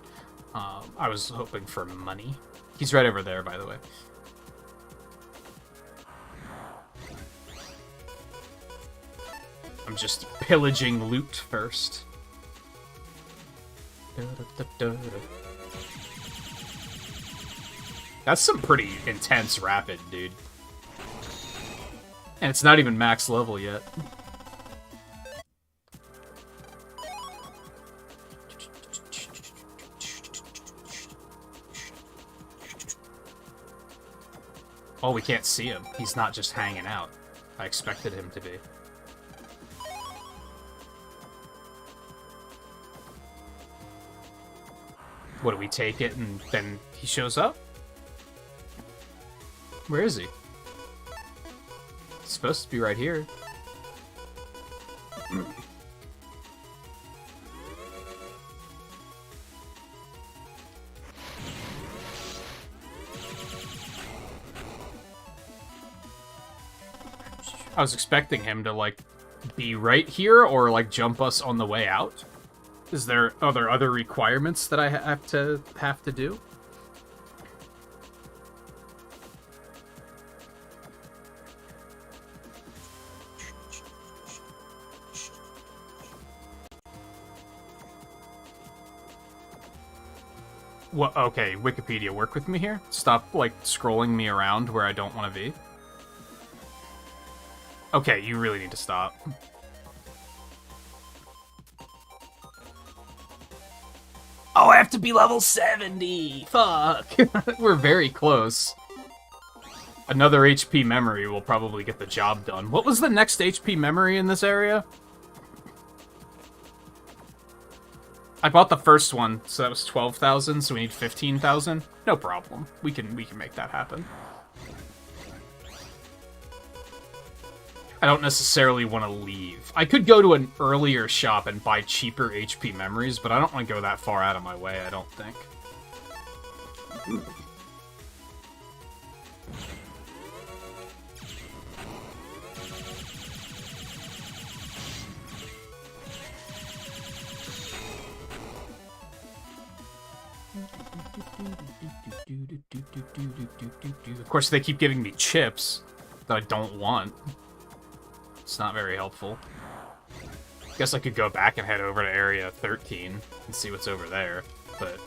I was hoping for money. He's right over there, by the way. I'm just pillaging loot first. That's some pretty intense rapid, dude. And it's not even max level yet. Oh, we can't see him. He's not just hanging out. I expected him to be. What, do we take it and then he shows up? Where is he? He's supposed to be right here. I was expecting him to, like, be right here or, like, jump us on the way out. Is there other requirements that I have to do? What? Okay, Wikipedia, work with me here. Stop, like, scrolling me around where I don't want to be. Okay, you really need to stop. to be level 70! Fuck! We're very close. Another HP memory will probably get the job done. What was the next HP memory in this area? I bought the first one, so that was 12,000, so we need 15,000. No problem. We can make that happen. I don't necessarily want to leave. I could go to an earlier shop and buy cheaper HP memories, but I don't want to go that far out of my way, I don't think. Of course, they keep giving me chips that I don't want. It's not very helpful. Guess I could go back and head over to Area 13 and see what's over there, but...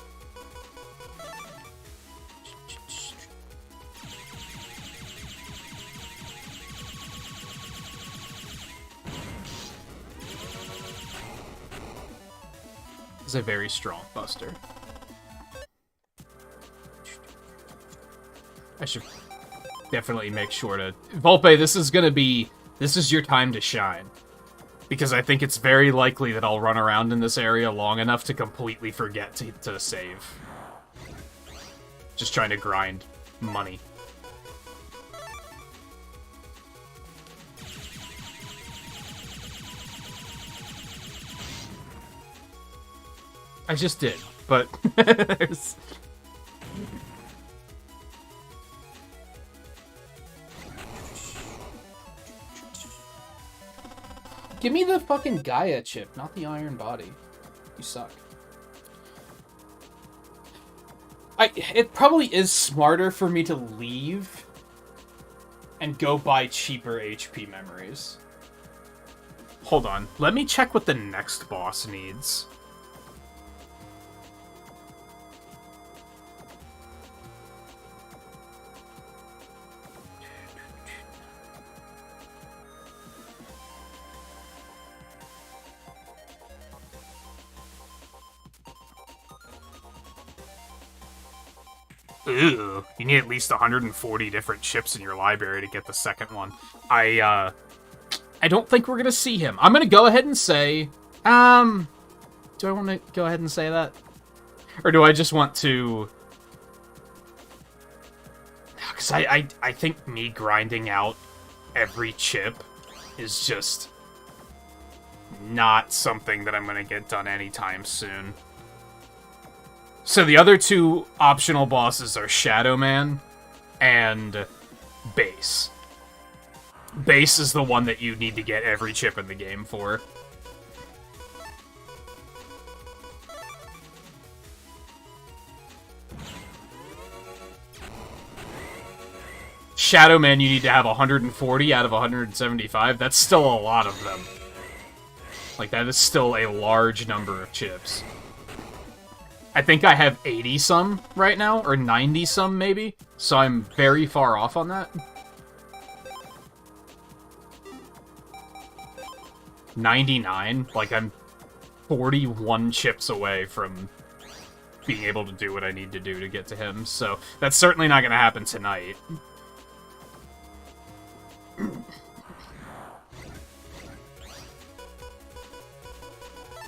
It's a very strong buster. I should definitely make sure to... Volpe, this is your time to shine. Because I think it's very likely that I'll run around in this area long enough to completely forget to save. Just trying to grind money. I just did, but there's... Give me the fucking Gaia chip, not the iron body. You suck. It probably is smarter for me to leave and go buy cheaper HP memories. Hold on, let me check what the next boss needs. Ooh, you need at least 140 different chips in your library to get the second one. I don't think we're gonna see him. I'm gonna go ahead and say, do I want to go ahead and say that? Or do I just want to... Because I think me grinding out every chip is just not something that I'm gonna get done anytime soon. So the other two optional bosses are Shadow Man and Base. Base is the one that you need to get every chip in the game for. Shadow Man you need to have 140 out of 175. That's still a lot of them. Like, that is still a large number of chips. I think I have 80-some right now, or 90-some maybe, so I'm very far off on that. 99? Like, I'm 41 chips away from being able to do what I need to do to get to him, so that's certainly not going to happen tonight.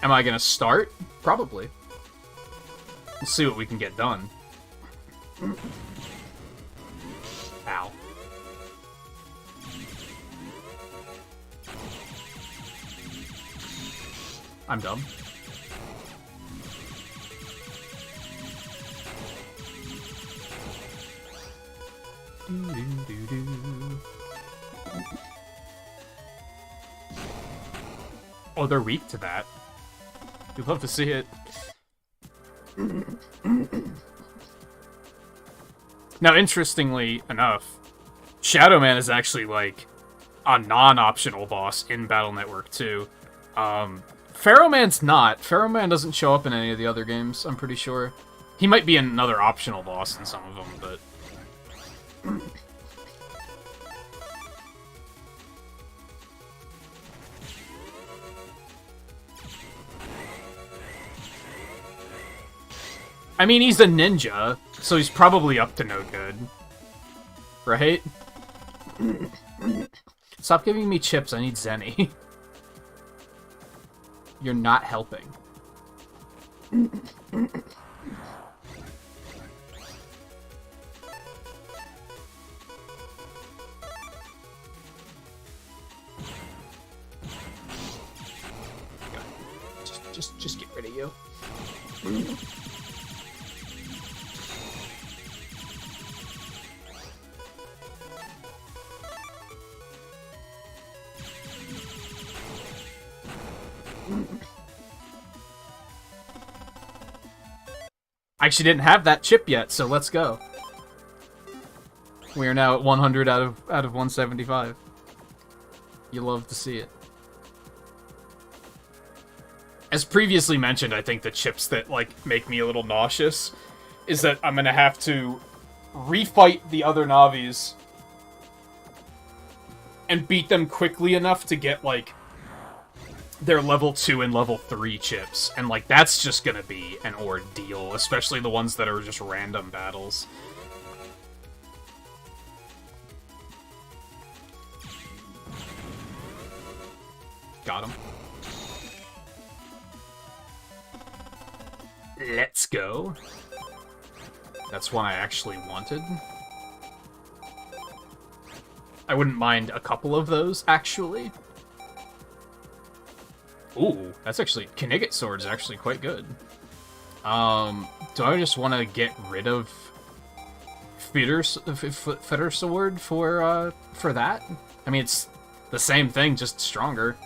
Am I going to start? Probably. We'll see what we can get done. Ow. I'm dumb. Oh, they're weak to that. You'd love to see it. Now, interestingly enough, Shadow Man is actually, like, a non-optional boss in Battle Network 2. Pharaoh Man's not. Pharaoh Man doesn't show up in any of the other games, I'm pretty sure. He might be another optional boss in some of them, but... I mean, he's a ninja, so he's probably up to no good. Right? Stop giving me chips, I need Zenny. You're not helping. Just get rid of you. I actually didn't have that chip yet, so let's go. We are now at 100 out of 175. You love to see it. As previously mentioned, I think the chips that, like, make me a little nauseous is that I'm gonna have to refight the other Navis and beat them quickly enough to get, like, their level 2 and level 3 chips. And, like, that's just gonna be an ordeal, especially the ones that are just random battles. Got him. Let's go. That's one I actually wanted. I wouldn't mind a couple of those, actually. Ooh, that's actually... Knigget Sword's actually quite good. Do I just want to get rid of Fitter Sword for that? I mean, it's the same thing, just stronger.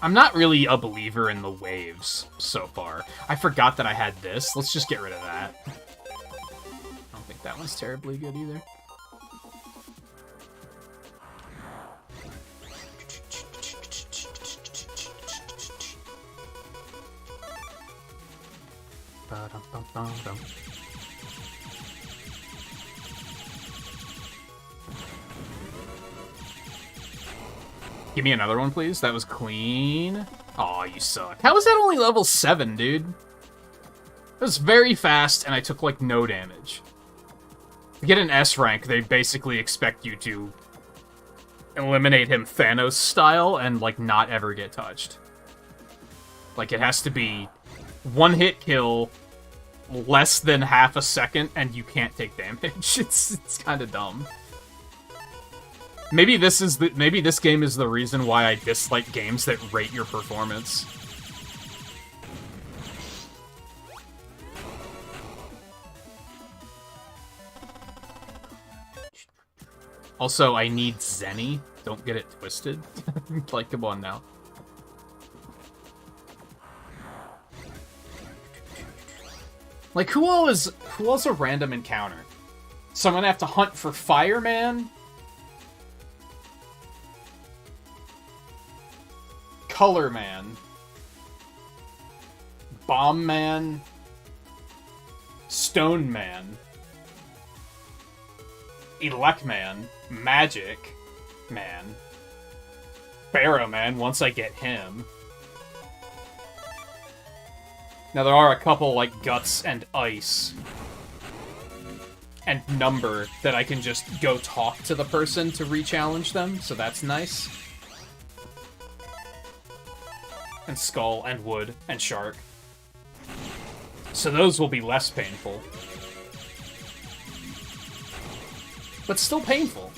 I'm not really a believer in the waves so far. I forgot that I had this. Let's just get rid of that. I don't think that one's terribly good either. Give me another one, please. That was clean. Aw, you suck. How was that only level 7, dude? It was very fast, and I took, like, no damage. To get an S rank, they basically expect you to eliminate him Thanos style and, like, not ever get touched. Like, it has to be one-hit kill, less than half a second, and you can't take damage. It's kind of dumb. Maybe this game is the reason why I dislike games that rate your performance. Also, I need Zenny. Don't get it twisted. Like, come on now. Like, who else a random encounter? So I'm gonna have to hunt for Fireman? Color Man, Bomb Man, Stone Man, Elect Man, Magic Man, Barrow Man, once I get him. Now there are a couple like Guts and Ice and Number that I can just go talk to the person to re-challenge them, so that's nice. And Skull, and Wood, and Shark. So those will be less painful. But still painful.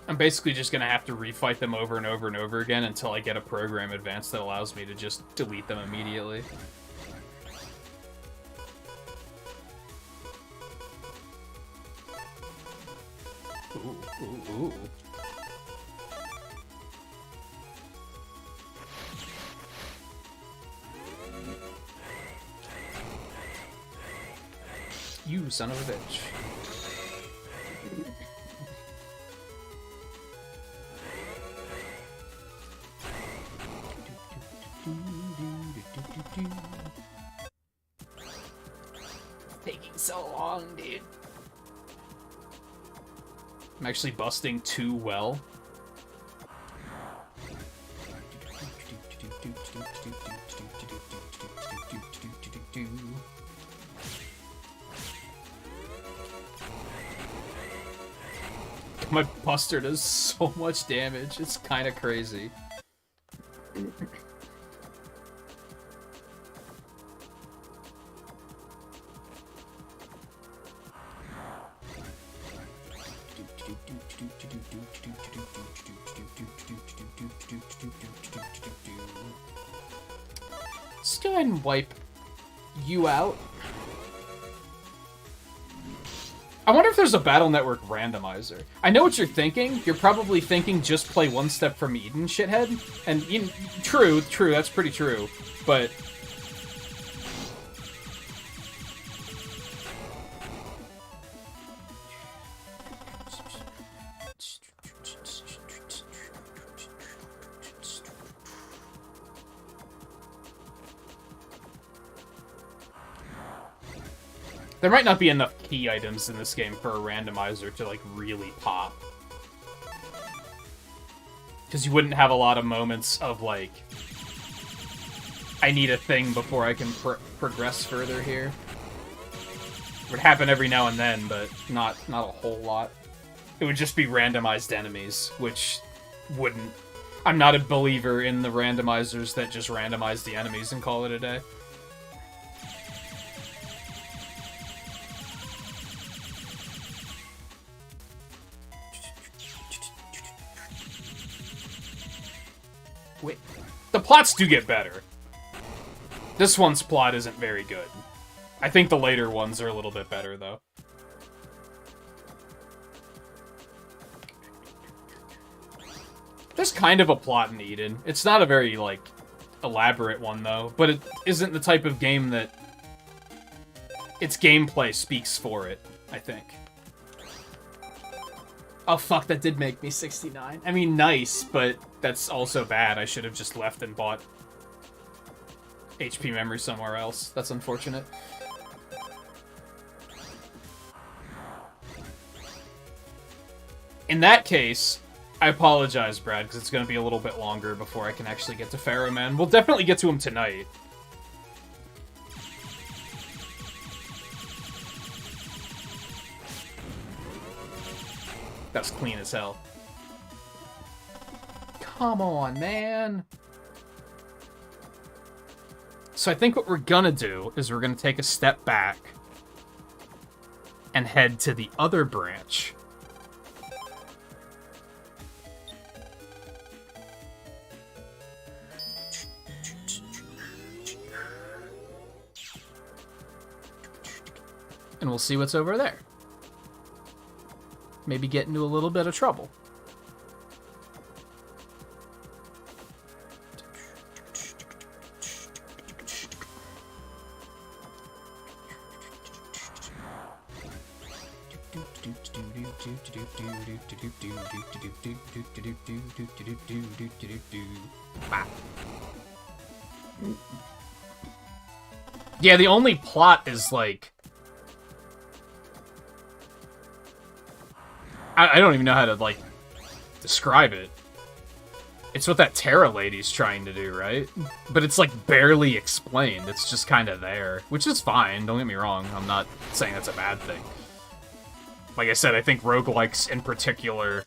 I'm basically just gonna have to refight them over and over and over again until I get a program advance that allows me to just delete them immediately. Ooh. You son of a bitch. Taking so long, dude. I'm actually busting too well. My buster does so much damage. It's kind of crazy. Let's go ahead and wipe you out. I wonder if there's a Battle Network randomizer. I know what you're thinking. You're probably thinking just play one step from Eden, shithead. And true, that's pretty true. But there might not be enough key items in this game for a randomizer to, like, really pop. Because you wouldn't have a lot of moments of, like, I need a thing before I can progress further here. It would happen every now and then, but not a whole lot. It would just be randomized enemies, which wouldn't... I'm not a believer in the randomizers that just randomize the enemies and call it a day. Wait, the plots do get better. This one's plot isn't very good. I think the later ones are a little bit better, though. There's kind of a plot in Eden. It's not a very, like, elaborate one, though. But it isn't the type of game that... its gameplay speaks for it, I think. Oh, fuck, that did make me 69. I mean, nice, but that's also bad. I should have just left and bought HP memory somewhere else. That's unfortunate. In that case, I apologize, Brad, because it's going to be a little bit longer before I can actually get to Pharaoh Man. We'll definitely get to him tonight. That's clean as hell. Come on, man. So I think what we're gonna do is we're gonna take a step back and head to the other branch. And we'll see what's over there. Maybe get into a little bit of trouble. Yeah, the only plot is like... I don't even know how to, like, describe it. It's what that Terra lady's trying to do, right? But it's, like, barely explained. It's just kind of there, which is fine. Don't get me wrong. I'm not saying that's a bad thing. Like I said, I think roguelikes in particular...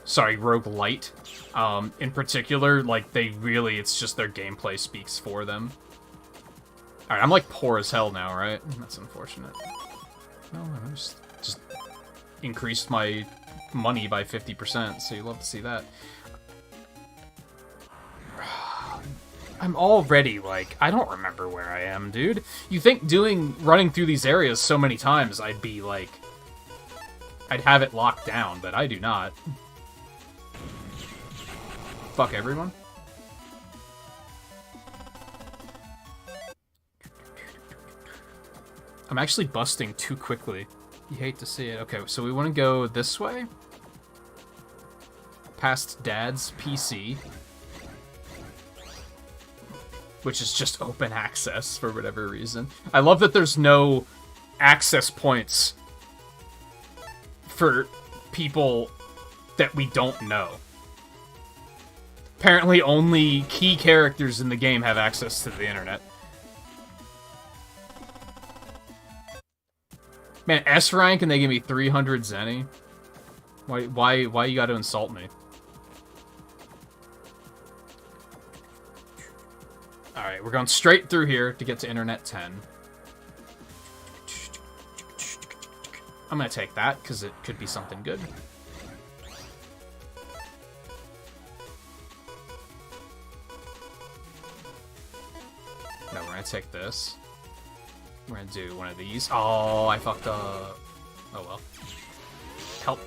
Sorry, roguelite. In particular, like, they really... It's just their gameplay speaks for them. Alright, I'm, like, poor as hell now, right? That's unfortunate. No, I'm just increased my money by 50%, so you love to see that. I'm already, like, I don't remember where I am, dude. You think running through these areas so many times, I'd be, like... I'd have it locked down, but I do not. Fuck everyone. I'm actually busting too quickly. You hate to see it. Okay, so we want to go this way. Past Dad's PC. Which is just open access for whatever reason. I love that there's no access points for people that we don't know. Apparently only key characters in the game have access to the internet. Man, S rank and they give me 300 Zenny? Why you gotta insult me? Alright, we're going straight through here to get to Internet 10. I'm gonna take that, because it could be something good. No, we're gonna take this. We're gonna do one of these. Oh, I fucked up. Oh well. Help.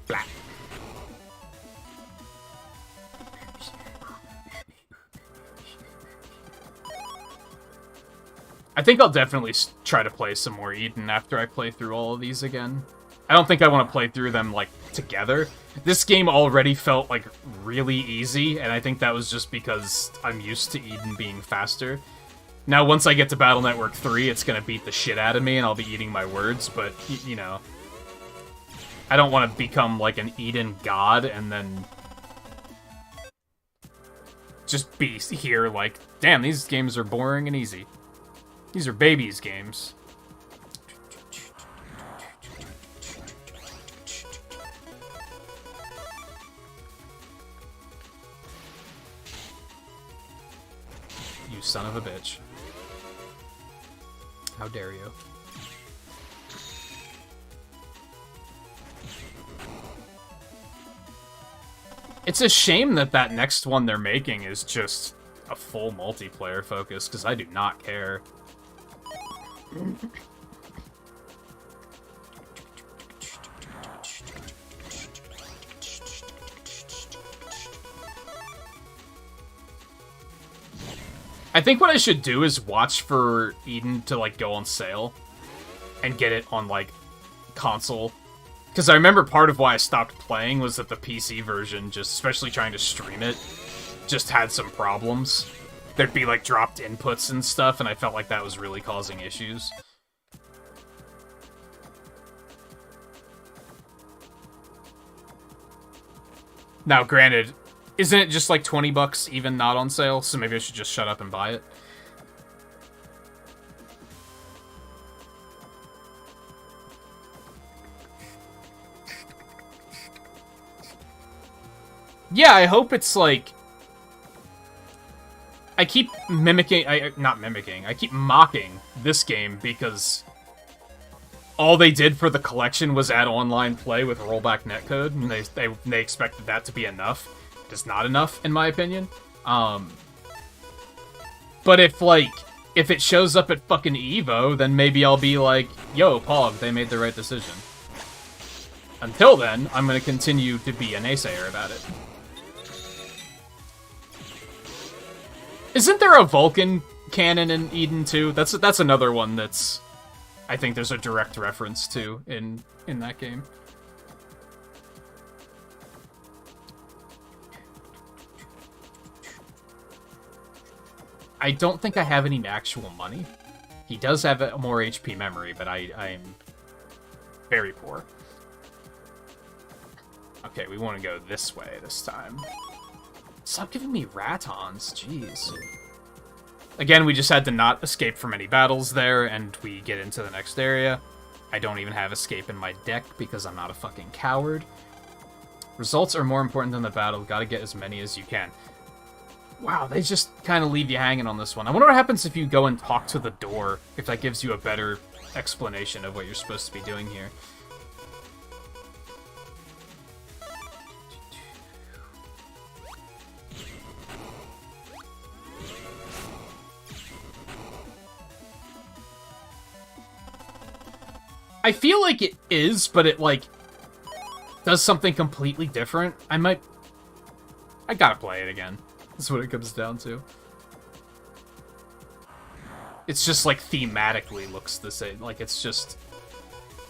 Blah. I think I'll definitely try to play some more Eden after I play through all of these again. I don't think I want to play through them, like, together. This game already felt, like, really easy, and I think that was just because I'm used to Eden being faster. Now, once I get to Battle Network 3, it's gonna beat the shit out of me, and I'll be eating my words, but, you know... I don't want to become, like, an Eden god, and then... just be here, like, damn, these games are boring and easy. These are babies' games. You son of a bitch. How dare you? It's a shame that that next one they're making is just a full multiplayer focus, because I do not care. I think what I should do is watch for Eden to, like, go on sale and get it on, like, console. Because I remember part of why I stopped playing was that the PC version, just especially trying to stream it, just had some problems. There'd be, like, dropped inputs and stuff, and I felt like that was really causing issues. Now, granted, isn't it just, like, 20 bucks even not on sale? So maybe I should just shut up and buy it. Yeah, I hope it's, like... I keep mimicking... I keep mocking this game because all they did for the collection was add online play with rollback netcode, and they expected that to be enough. It is not enough, in my opinion. But if it shows up at fucking EVO, then maybe I'll be like, yo, Pog, they made the right decision. Until then, I'm gonna continue to be a naysayer about it. Isn't there a Vulcan canon in Eden too? That's another one that's I think there's a direct reference to in that game. I don't think I have any actual money. He does have a more HP memory, but I'm very poor. Okay, we want to go this way this time. Stop giving me ratons, jeez. Again, we just had to not escape from any battles there, and we get into the next area. I don't even have escape in my deck because I'm not a fucking coward. Results are more important than the battle. Gotta get as many as you can. Wow, they just kind of leave you hanging on this one. I wonder what happens if you go and talk to the door, if that gives you a better explanation of what you're supposed to be doing here. I feel like it is, but it, like, does something completely different. I gotta play it again. That's what it comes down to. It's just, like, thematically looks the same. Like, it's just...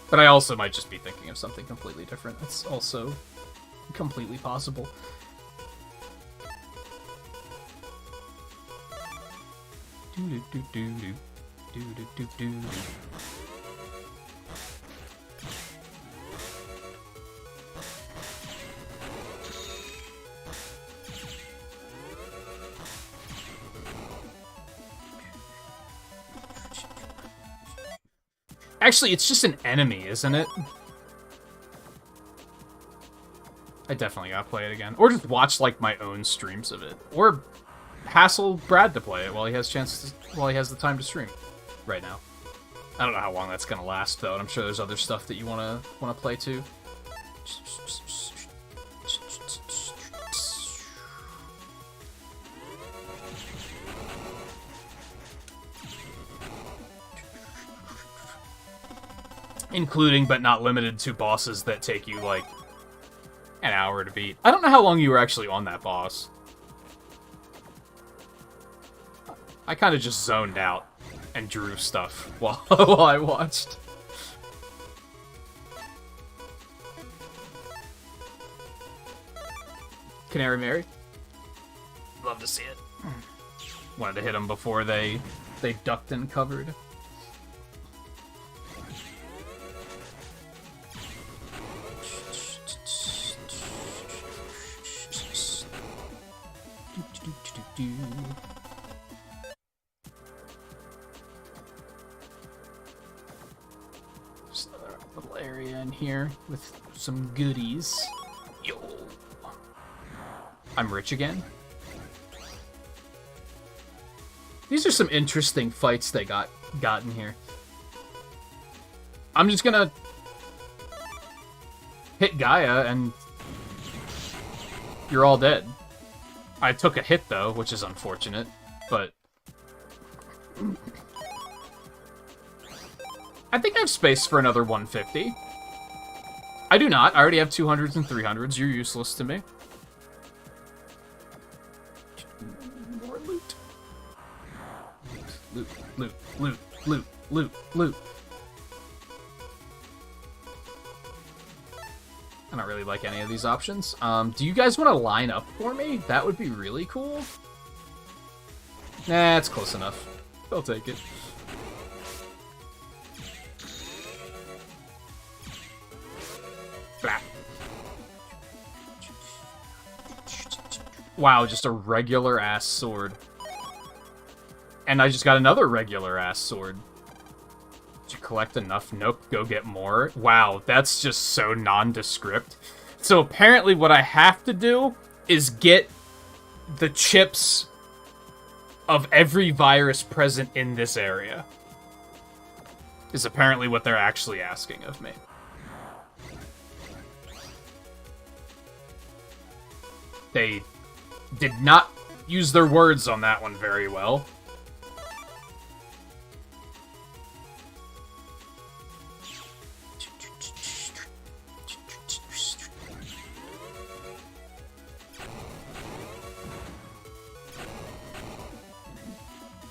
But I also might just be thinking of something completely different. It's also completely possible. Actually, it's just an enemy, isn't it? I definitely gotta play it again. Or just watch, like, my own streams of it. Or hassle Brad to play it while he has the time to stream right now. I don't know how long that's gonna last, though, and I'm sure there's other stuff that you wanna play, too. Including, but not limited to, bosses that take you, like, an hour to beat. I don't know how long you were actually on that boss. I kind of just zoned out and drew stuff while I watched. Canary Mary? Love to see it. Wanted to hit them before they ducked and covered. Just another little area in here with some goodies. Yo. I'm rich again. These are some interesting fights they got in here. I'm just gonna hit Gaia and you're all dead. I took a hit, though, which is unfortunate, but I think I have space for another 150. I do not. I already have 200s and 300s. You're useless to me. More loot. Loot, loot, loot, loot, loot, loot. I don't really like any of these options. Do you guys want to line up for me? That would be really cool. Nah, it's close enough. I'll take it. Blah. Wow, just a regular-ass sword. And I just got another regular-ass sword. Did you collect enough? Nope, go get more. Wow, that's just so nondescript. So apparently what I have to do is get the chips of every virus present in this area. Is apparently what they're actually asking of me. They did not use their words on that one very well.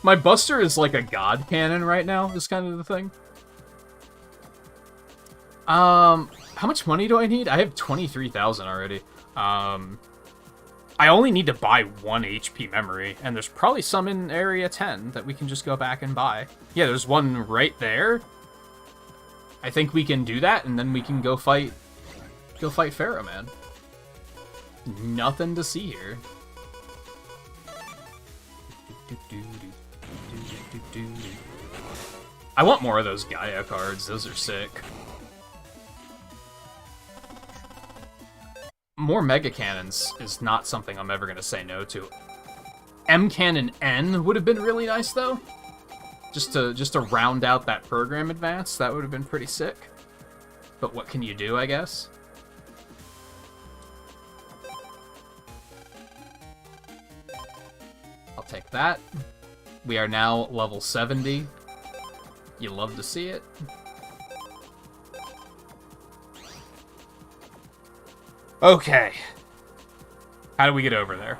My Buster is like a god cannon right now, is kind of the thing. How much money do I need? I have 23,000 already. I only need to buy 1 HP memory, and there's probably some in Area 10 that we can just go back and buy. Yeah, there's one right there. I think we can do that, and then we can go fight Pharaoh, man. Nothing to see here. I want more of those Gaia cards. Those are sick. More Mega Cannons is not something I'm ever going to say no to. M Cannon N would have been really nice, though. Just to round out that program advance, that would have been pretty sick. But what can you do, I guess? I'll take that. We are now level 70. You love to see it. Okay. How do we get over there?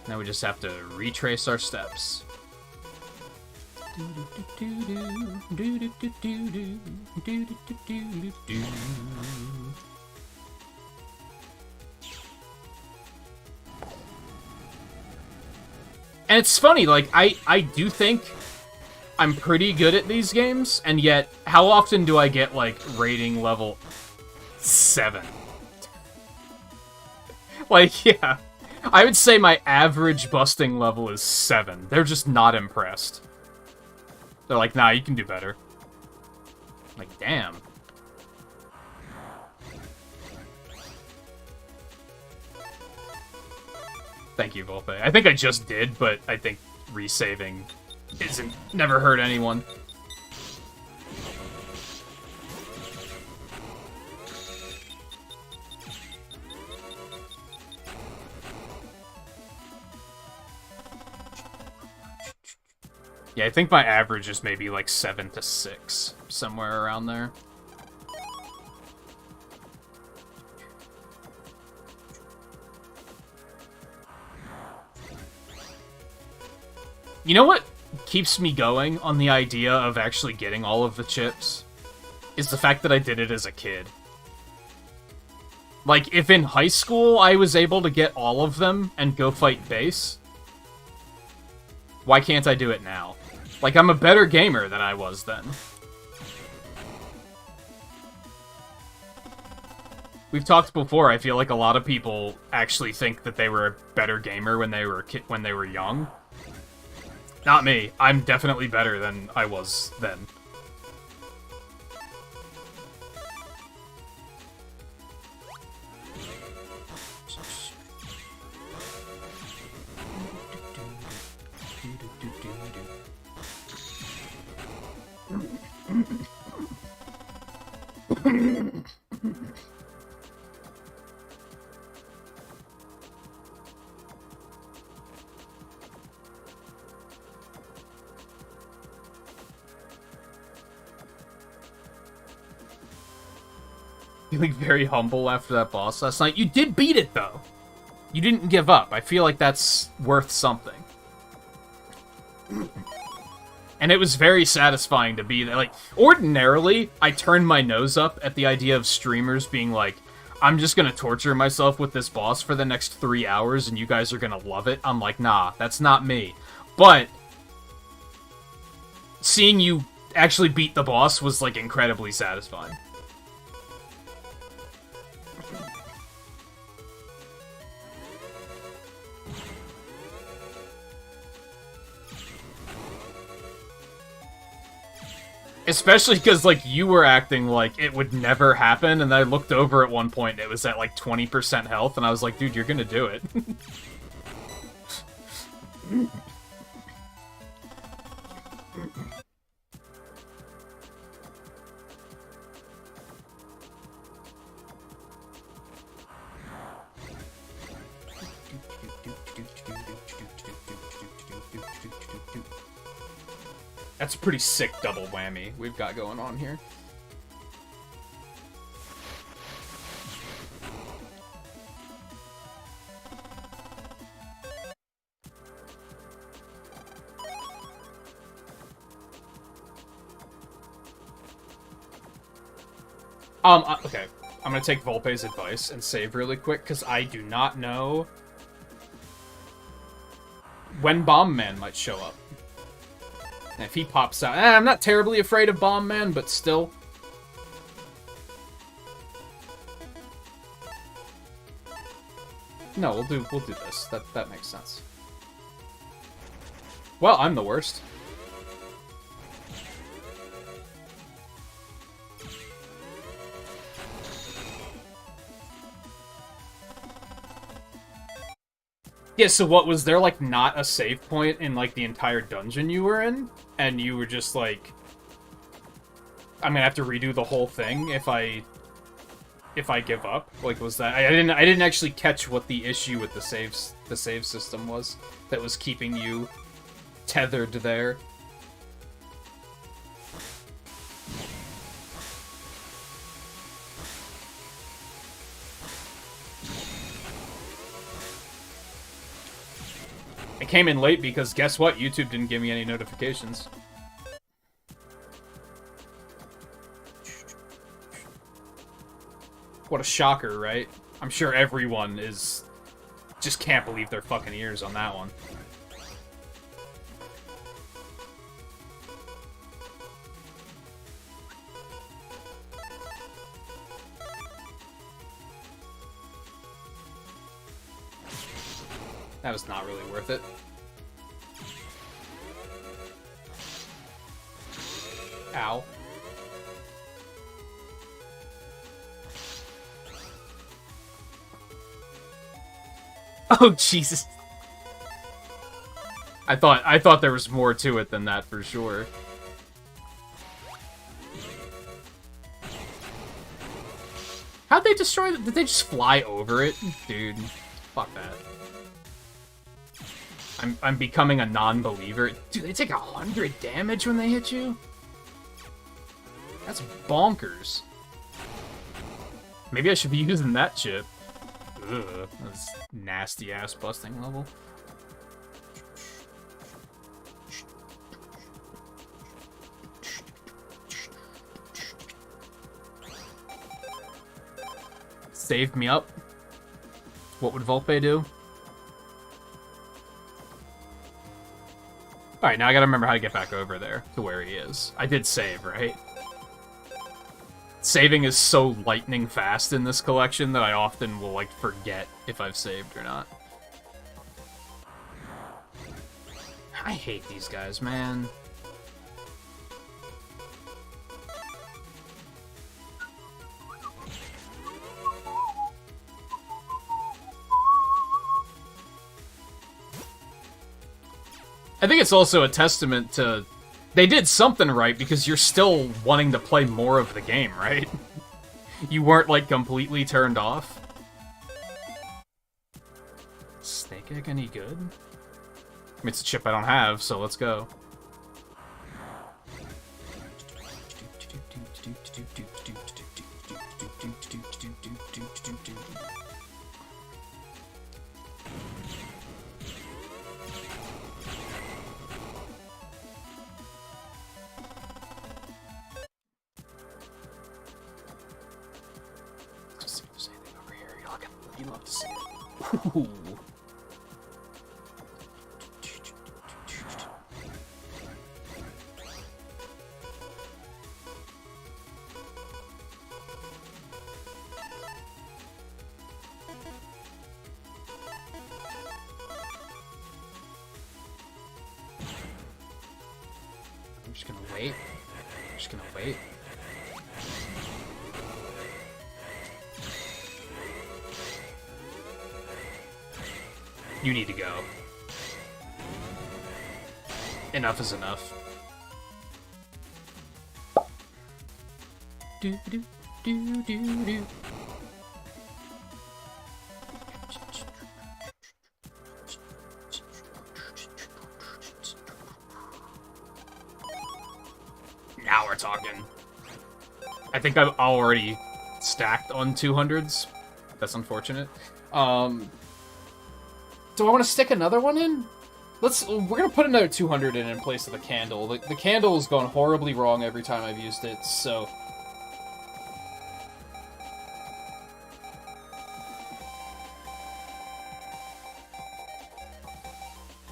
Now we just have to retrace our steps. And it's funny, like, I do think I'm pretty good at these games, and yet, how often do I get, like, rating level 7? Like, yeah. I would say my average busting level is 7. They're just not impressed. They're like, nah, you can do better. Like, damn. Thank you, Volpe. I think I just did, but I think resaving never hurt anyone. Yeah, I think my average is maybe like 7 to 6, somewhere around there. You know what keeps me going on the idea of actually getting all of the chips? Is the fact that I did it as a kid. Like, if in high school I was able to get all of them and go fight base, why can't I do it now? Like, I'm a better gamer than I was then. We've talked before, I feel like a lot of people actually think that they were a better gamer when they were young. Not me. I'm definitely better than I was then. Feeling very humble after that boss last night. You did beat it, though. You didn't give up. I feel like that's worth something. And it was very satisfying to be there. Like, ordinarily, I turn my nose up at the idea of streamers being like, I'm just gonna torture myself with this boss for the next 3 hours and you guys are gonna love it. I'm like, nah, that's not me. But seeing you actually beat the boss was, like, incredibly satisfying. Especially because, like, you were acting like it would never happen, and I looked over at one point and it was at, like, 20% health, and I was like, dude, you're gonna do it. That's a pretty sick double whammy we've got going on here. Okay. I'm gonna take Volpe's advice and save really quick, because I do not know when Bomb Man might show up. And if he pops out... I'm not terribly afraid of Bomb Man, but still. No, we'll do this. That makes sense. Well, I'm the worst. Yeah, so what, was there, like, not a save point in, like, the entire dungeon you were in? And you were just like, I'm gonna have to redo the whole thing if I give up? Like, was that... I didn't actually catch what the issue with the save system was that was keeping you tethered there. I came in late because guess what? YouTube didn't give me any notifications. What a shocker, right? I'm sure everyone just can't believe their fucking ears on that one. That was not really worth it. Ow. Oh, Jesus. I thought there was more to it than that for sure. How'd they destroy it? Did they just fly over it? Dude, fuck that. I'm becoming a non-believer. Dude, they take 100 damage when they hit you? That's bonkers. Maybe I should be using that chip. Ugh, that's nasty-ass busting level. Saved me up. What would Volpe do? Alright, now I gotta remember how to get back over there to where he is. I did save, right? Saving is so lightning fast in this collection that I often will, like, forget if I've saved or not. I hate these guys, man. I think it's also a testament to... They did something right, because you're still wanting to play more of the game, right? You weren't, like, completely turned off. Snake Egg any good? I mean, it's a chip I don't have, so let's go. Ooh. I'm just gonna wait. I'm just gonna wait. You need to go. Enough is enough. Do do do do do. Now we're talking. I think I'm already stacked on 200s. That's unfortunate. Do I want to stick another one in? We're gonna put another 200 in place of the candle. The candle has gone horribly wrong every time I've used it, so...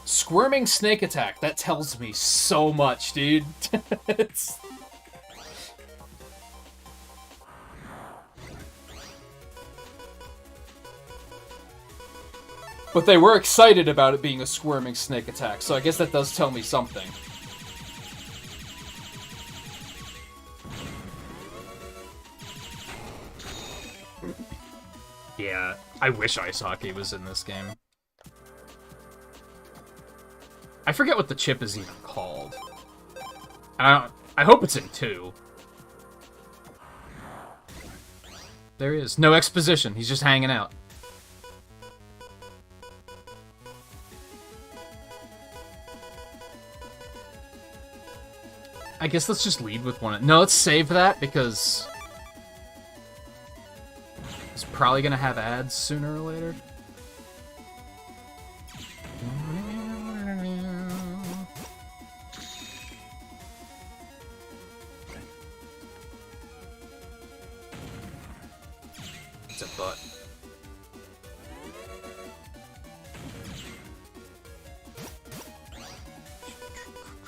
Squirming snake attack. That tells me so much, dude. It's... But they were excited about it being a squirming snake attack, so I guess that does tell me something. Yeah, I wish Ice Hockey was in this game. I forget what the chip is even called. I hope it's in 2. There he is. No exposition, he's just hanging out. I guess let's just lead with one. No, let's save that, because it's probably gonna have ads sooner or later. It's a butt.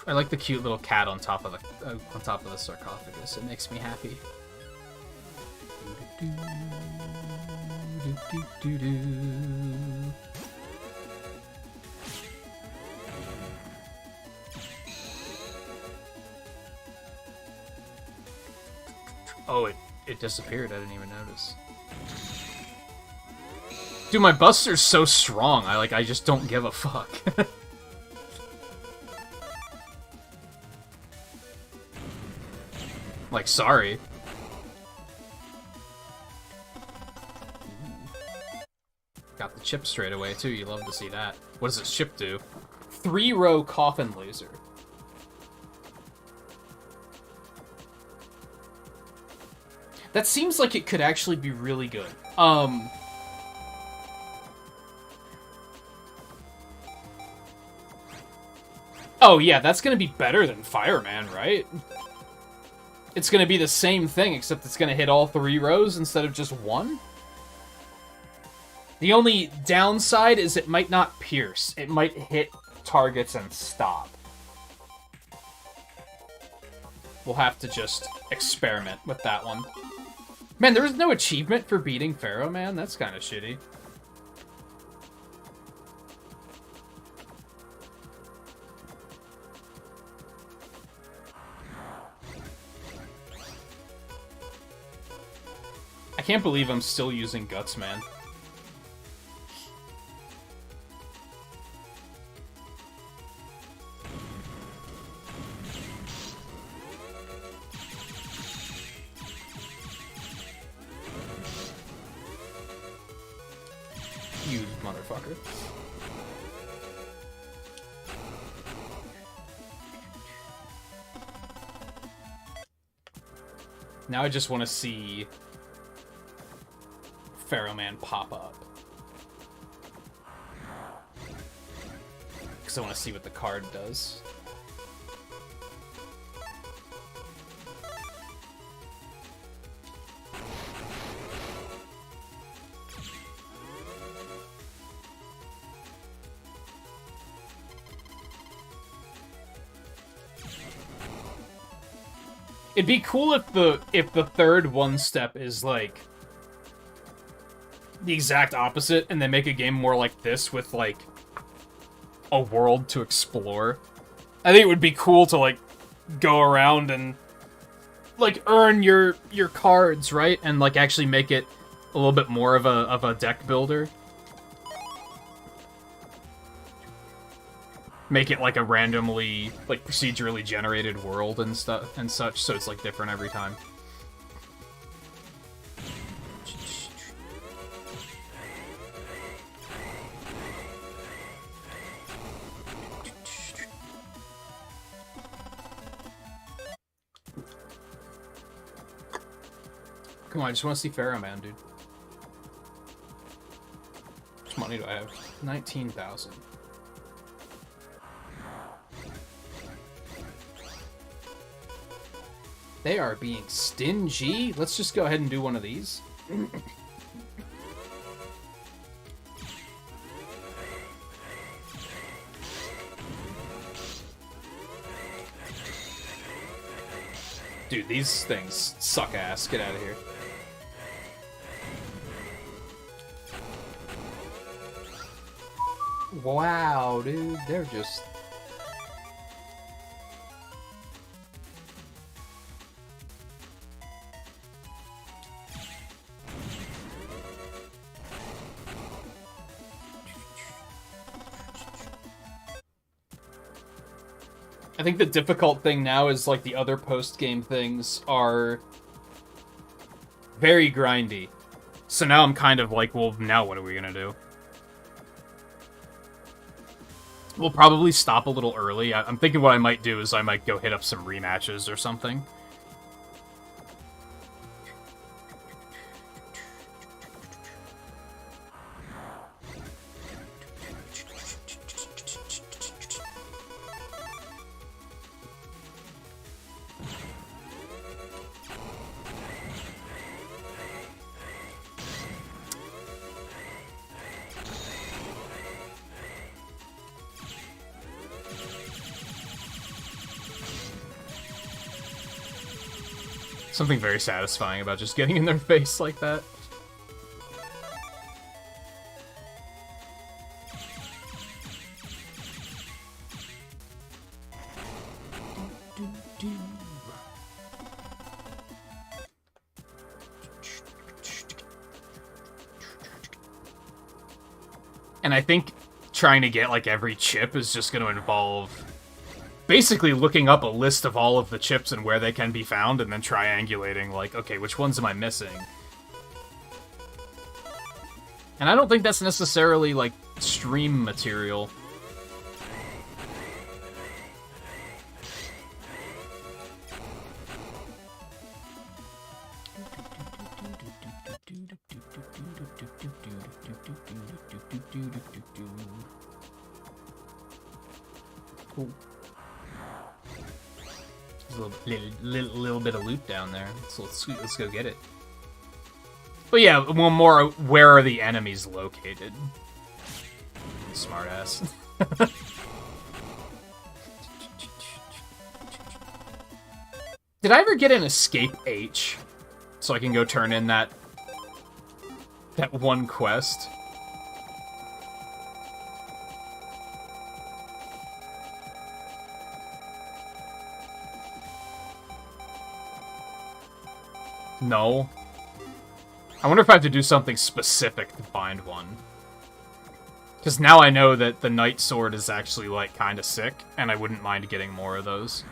I like the cute little cat on top of the sarcophagus. It makes me happy. Oh, it disappeared. I didn't even notice. Dude, my Buster's so strong. I just don't give a fuck. Like, sorry. Got the chip straight away, too. You love to see that. What does this chip do? 3-row coffin laser. That seems like it could actually be really good. Oh, yeah, that's gonna be better than Fireman, right? It's gonna be the same thing, except it's gonna hit all 3 rows instead of just 1? The only downside is it might not pierce. It might hit targets and stop. We'll have to just experiment with that one. Man, there was no achievement for beating Pharaoh Man? That's kind of shitty. I can't believe I'm still using Guts, man. You motherfucker. Now I just want to see Pharaoh Man pop up. Because I want to see what the card does. It'd be cool if the third one step is like the exact opposite, and they make a game more like this with like a world to explore. I think it would be cool to like go around and like earn your cards, right? And like actually make it a little bit more of a deck builder. Make it like a randomly, like procedurally generated world and stuff and such, so it's like different every time. Come on, I just want to see Pharaoh Man, dude. How much money do I have? 19,000. They are being stingy. Let's just go ahead and do one of these. Dude, these things suck ass. Get out of here. Wow, dude. They're just... I think the difficult thing now is, like, the other post-game things are very grindy. So now I'm kind of like, well, now what are we gonna do? We'll probably stop a little early. I'm thinking what I might do is I might go hit up some rematches or something. Something very satisfying about just getting in their face like that. And I think trying to get, like, every chip is just going to involve basically looking up a list of all of the chips and where they can be found, and then triangulating, like, okay, which ones am I missing? And I don't think that's necessarily, like, stream material. Cool. There's a little bit of loot down there, so let's go get it. But yeah, one more, where are the enemies located? Smartass. Did I ever get an escape H? So I can go turn in that one quest? No. I wonder if I have to do something specific to find one. Because now I know that the Knight Sword is actually, like, kind of sick, and I wouldn't mind getting more of those.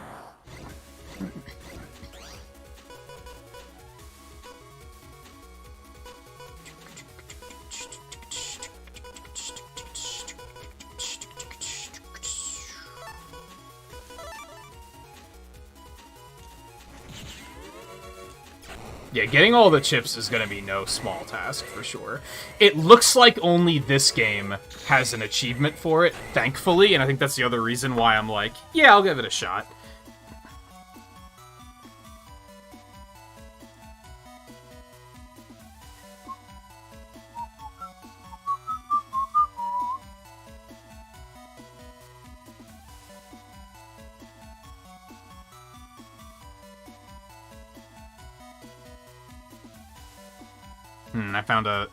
Yeah, getting all the chips is going to be no small task, for sure. It looks like only this game has an achievement for it, thankfully, and I think that's the other reason why I'm like, yeah, I'll give it a shot. I found a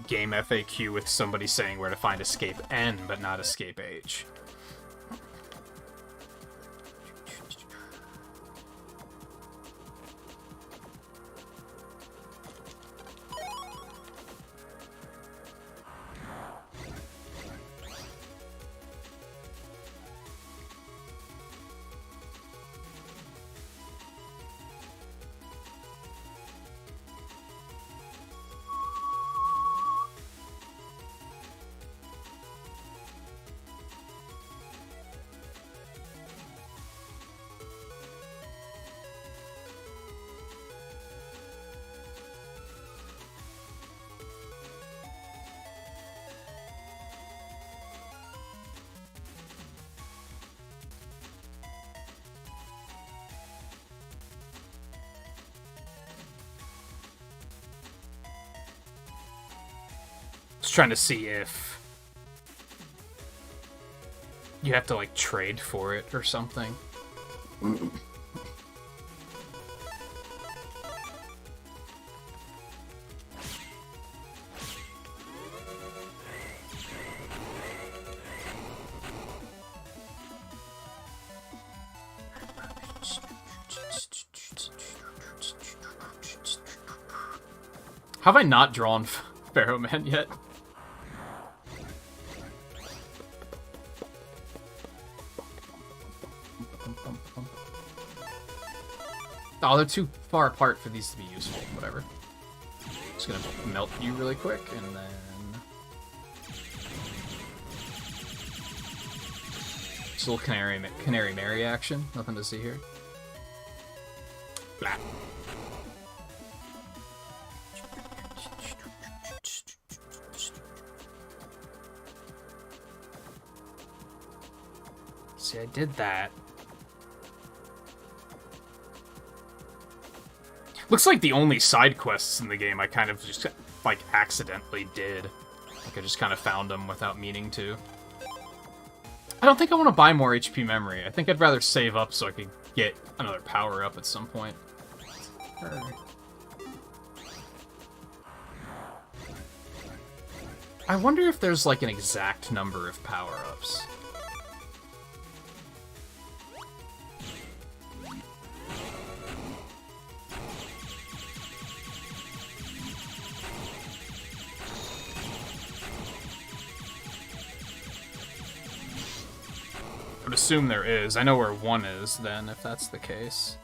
game FAQ with somebody saying where to find escape N, but not escape H. Trying to see if you have to, like, trade for it or something. Have I not drawn Pharaoh Man yet? Oh, they're too far apart for these to be useful. Whatever. Just gonna melt you really quick, and then... Just a little Canary Mary action. Nothing to see here. Blah. See, I did that. Looks like the only side quests in the game I kind of just, like, accidentally did. Like, I just kind of found them without meaning to. I don't think I want to buy more HP memory. I think I'd rather save up so I could get another power-up at some point. I wonder if there's, like, an exact number of power-ups. would assume there is. I know where 1 is, then, if that's the case.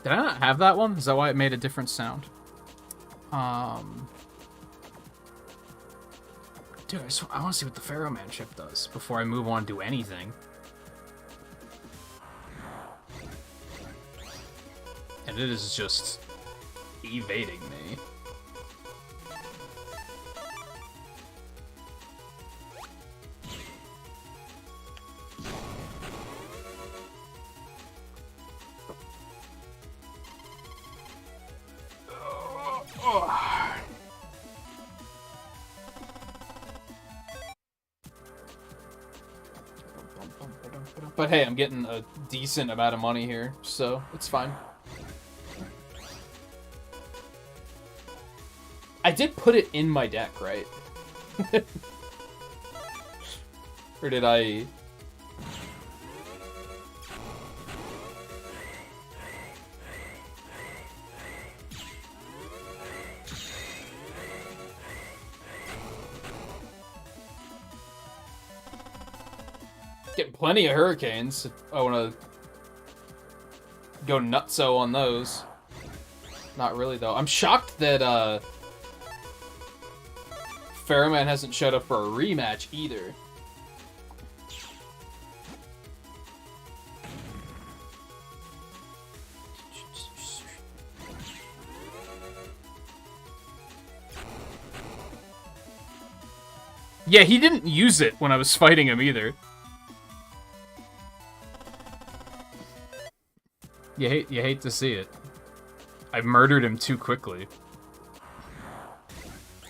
Did I not have that one? Is that why it made a different sound? Dude, I want to see what the Pharaoh Man chip does before I move on to anything. And it is just evading me. But hey, I'm getting a decent amount of money here, so it's fine. I did put it in my deck, right? Or did I... Getting plenty of hurricanes. If I want to go nutso on those. Not really, though. I'm shocked that Pharaoh Man hasn't showed up for a rematch either. Yeah, he didn't use it when I was fighting him either. You hate to see it. I murdered him too quickly.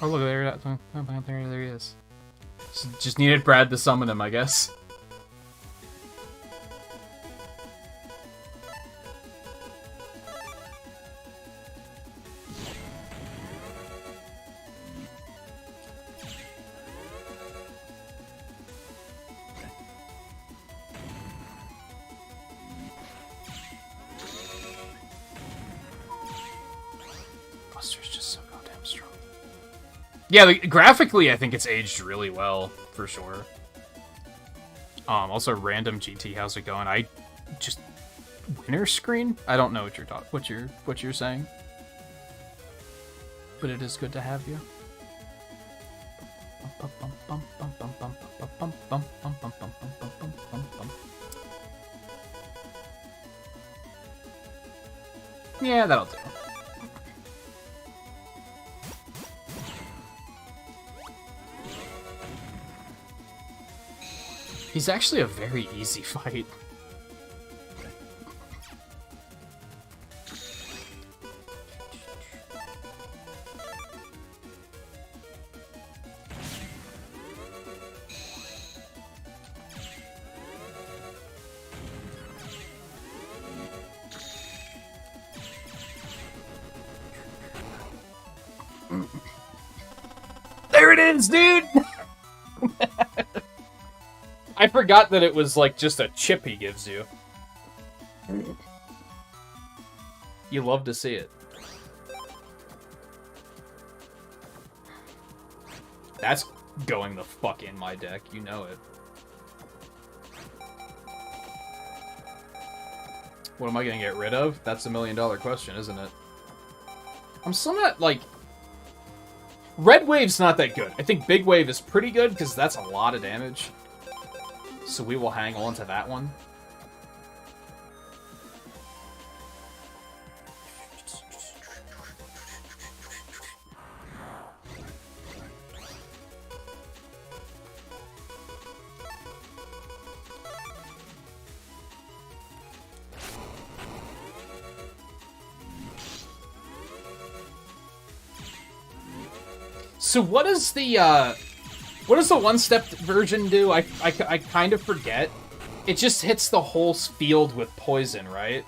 Oh look, there he is. Just needed Brad to summon him, I guess. Yeah, graphically, I think it's aged really well, for sure. Also, random GT, how's it going? I just winter screen? I don't know what you're saying, but it is good to have you. Yeah, that'll do. He's actually a very easy fight. There it is, dude! I forgot that it was, like, just a chip he gives you. You love to see it. That's going the fuck in my deck, you know it. What am I gonna get rid of? That's $1 million question, isn't it? I'm still not, like... Red Wave's not that good. I think Big Wave is pretty good, because that's a lot of damage. So we will hang on to that one. So what is the one-step version do? I kind of forget. It just hits the whole field with poison, right?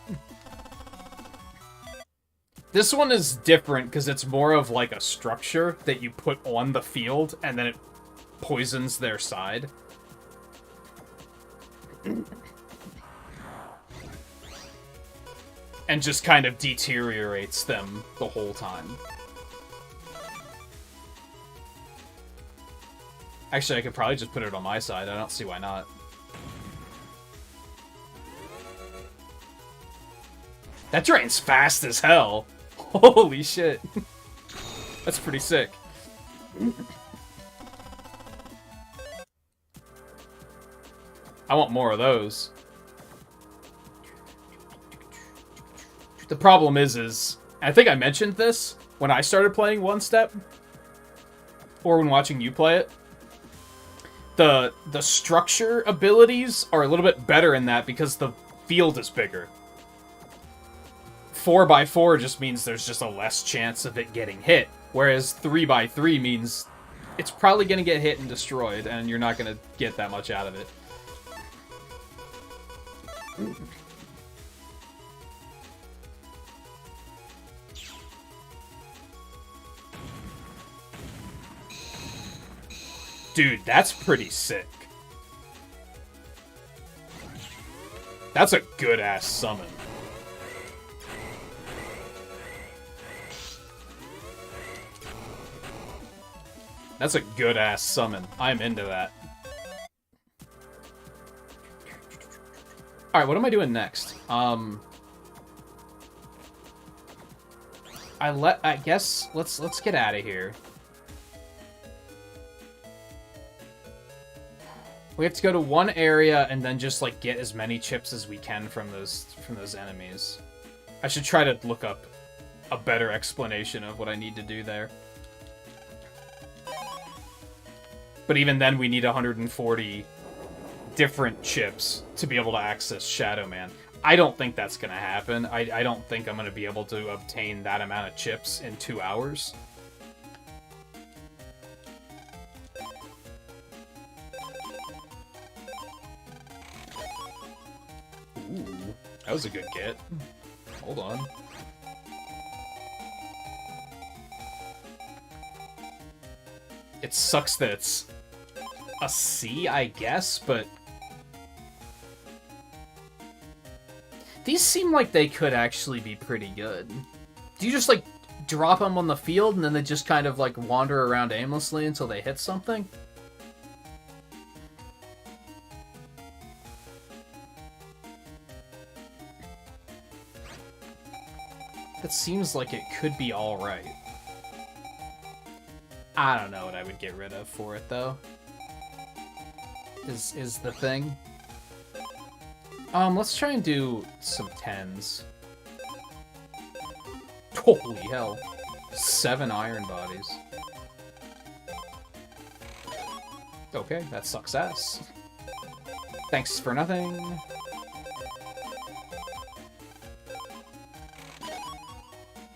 This one is different because it's more of like a structure that you put on the field and then it poisons their side. And just kind of deteriorates them the whole time. Actually, I could probably just put it on my side. I don't see why not. That drains fast as hell. Holy shit. That's pretty sick. I want more of those. The problem is I think I mentioned this when I started playing One Step, or when watching you play it. The structure abilities are a little bit better in that because the field is bigger. 4x4 just means there's just a less chance of it getting hit, whereas 3x3 means it's probably going to get hit and destroyed, and you're not going to get that much out of it. Dude, that's pretty sick. That's a good-ass summon. That's a good-ass summon. I'm into that. Alright, what am I doing next? I guess let's get out of here. We have to go to one area and then just like get as many chips as we can from those enemies. I should try to look up a better explanation of what I need to do there. But even then, we need 140 different chips to be able to access Shadow Man. I don't think that's going to happen. I don't think I'm going to be able to obtain that amount of chips in 2 hours. Ooh, that was a good get. Hold on. It sucks that it's a C, I guess, but these seem like they could actually be pretty good. Do you just, like, drop them on the field and then they just kind of, like, wander around aimlessly until they hit something? That seems like it could be alright. I don't know what I would get rid of for it, though. Is the thing. Let's try and do some 10s. Holy hell. 7 iron bodies. Okay, that sucks ass. Thanks for nothing.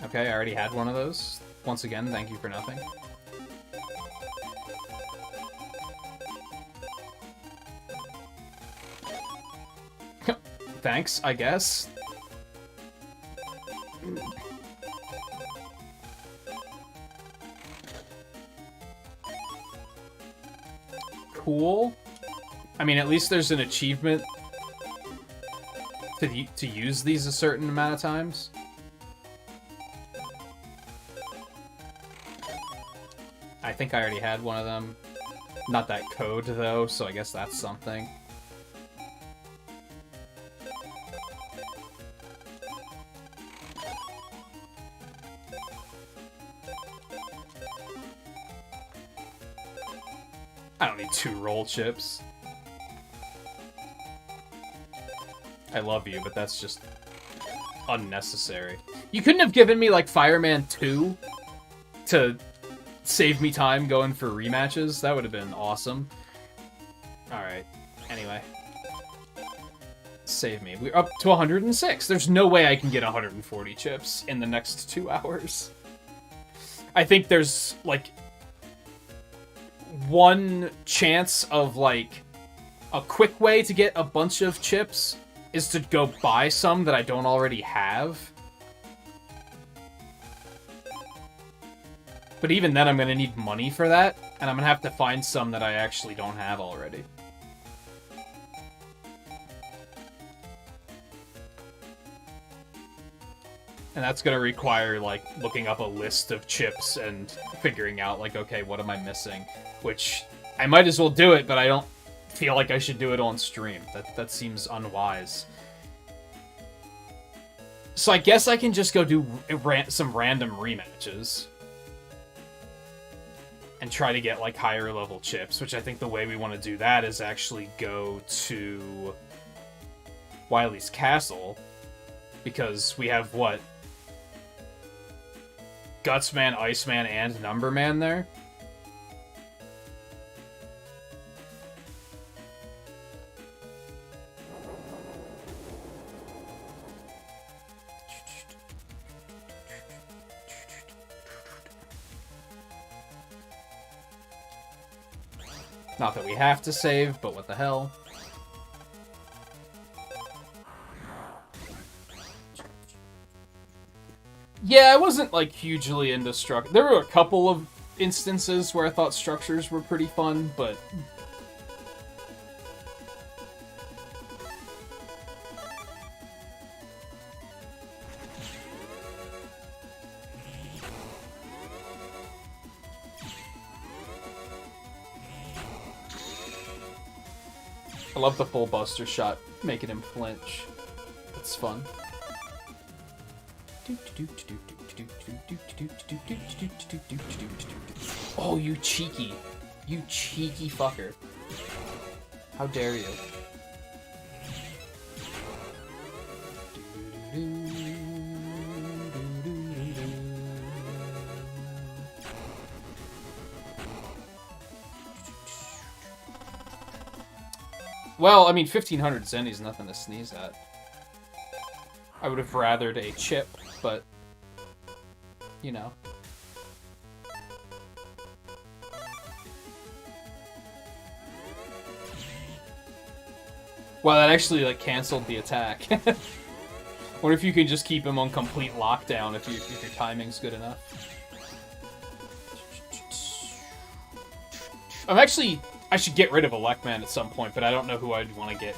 Okay, I already had one of those. Once again, thank you for nothing. Thanks, I guess. Cool. I mean, at least there's an achievement to use these a certain amount of times. I think I already had one of them. Not that code, though, so I guess that's something. I don't need 2 roll chips. I love you, but that's just unnecessary. You couldn't have given me, like, Fireman 2 to save me time going for rematches? That would have been awesome. Alright. Anyway. Save me. We're up to 106. There's no way I can get 140 chips in the next 2 hours. I think there's, like, one chance of, like, a quick way to get a bunch of chips is to go buy some that I don't already have. But even then, I'm going to need money for that, and I'm going to have to find some that I actually don't have already. And that's going to require, like, looking up a list of chips and figuring out, like, okay, what am I missing? Which I might as well do it, but I don't feel like I should do it on stream. That seems unwise. So I guess I can just go do some random rematches. And try to get, like, higher level chips, which I think the way we want to do that is actually go to Wily's Castle. Because we have, what? Gutsman, Iceman, and Numberman there? Not that we have to save, but what the hell. Yeah, I wasn't, like, hugely into structure. There were a couple of instances where I thought structures were pretty fun, but... I love the full buster shot, making him flinch. It's fun. Oh, you cheeky fucker. How dare you? Well, I mean, 1500 Zenny's nothing to sneeze at. I would have rathered a chip, but, you know. Well, that actually, like, canceled the attack. What if you can just keep him on complete lockdown if your timing's good enough? I should get rid of Electman at some point, but I don't know who I'd want to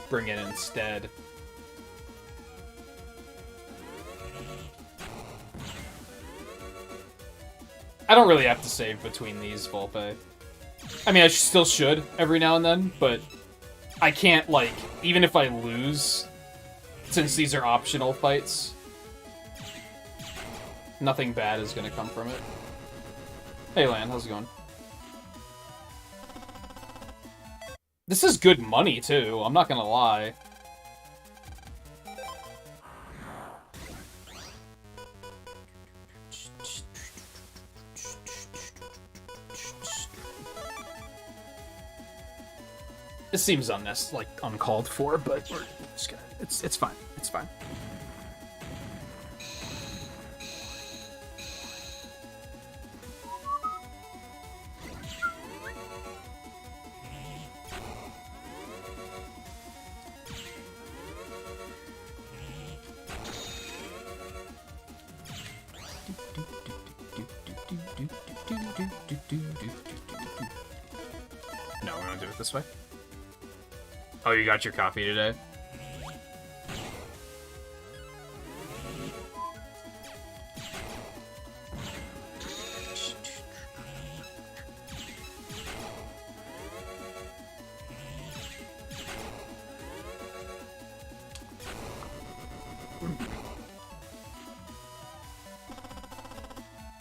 bring in instead. I don't really have to save between these, Volpe. I mean, I still should every now and then, but I can't, like, even if I lose, since these are optional fights, nothing bad is going to come from it. Hey, Lan, how's it going? This is good money, too. I'm not gonna lie. It seems like uncalled for, but we're just gonna. It's fine. It's fine. No, we're gonna do it this way. Oh, you got your coffee today?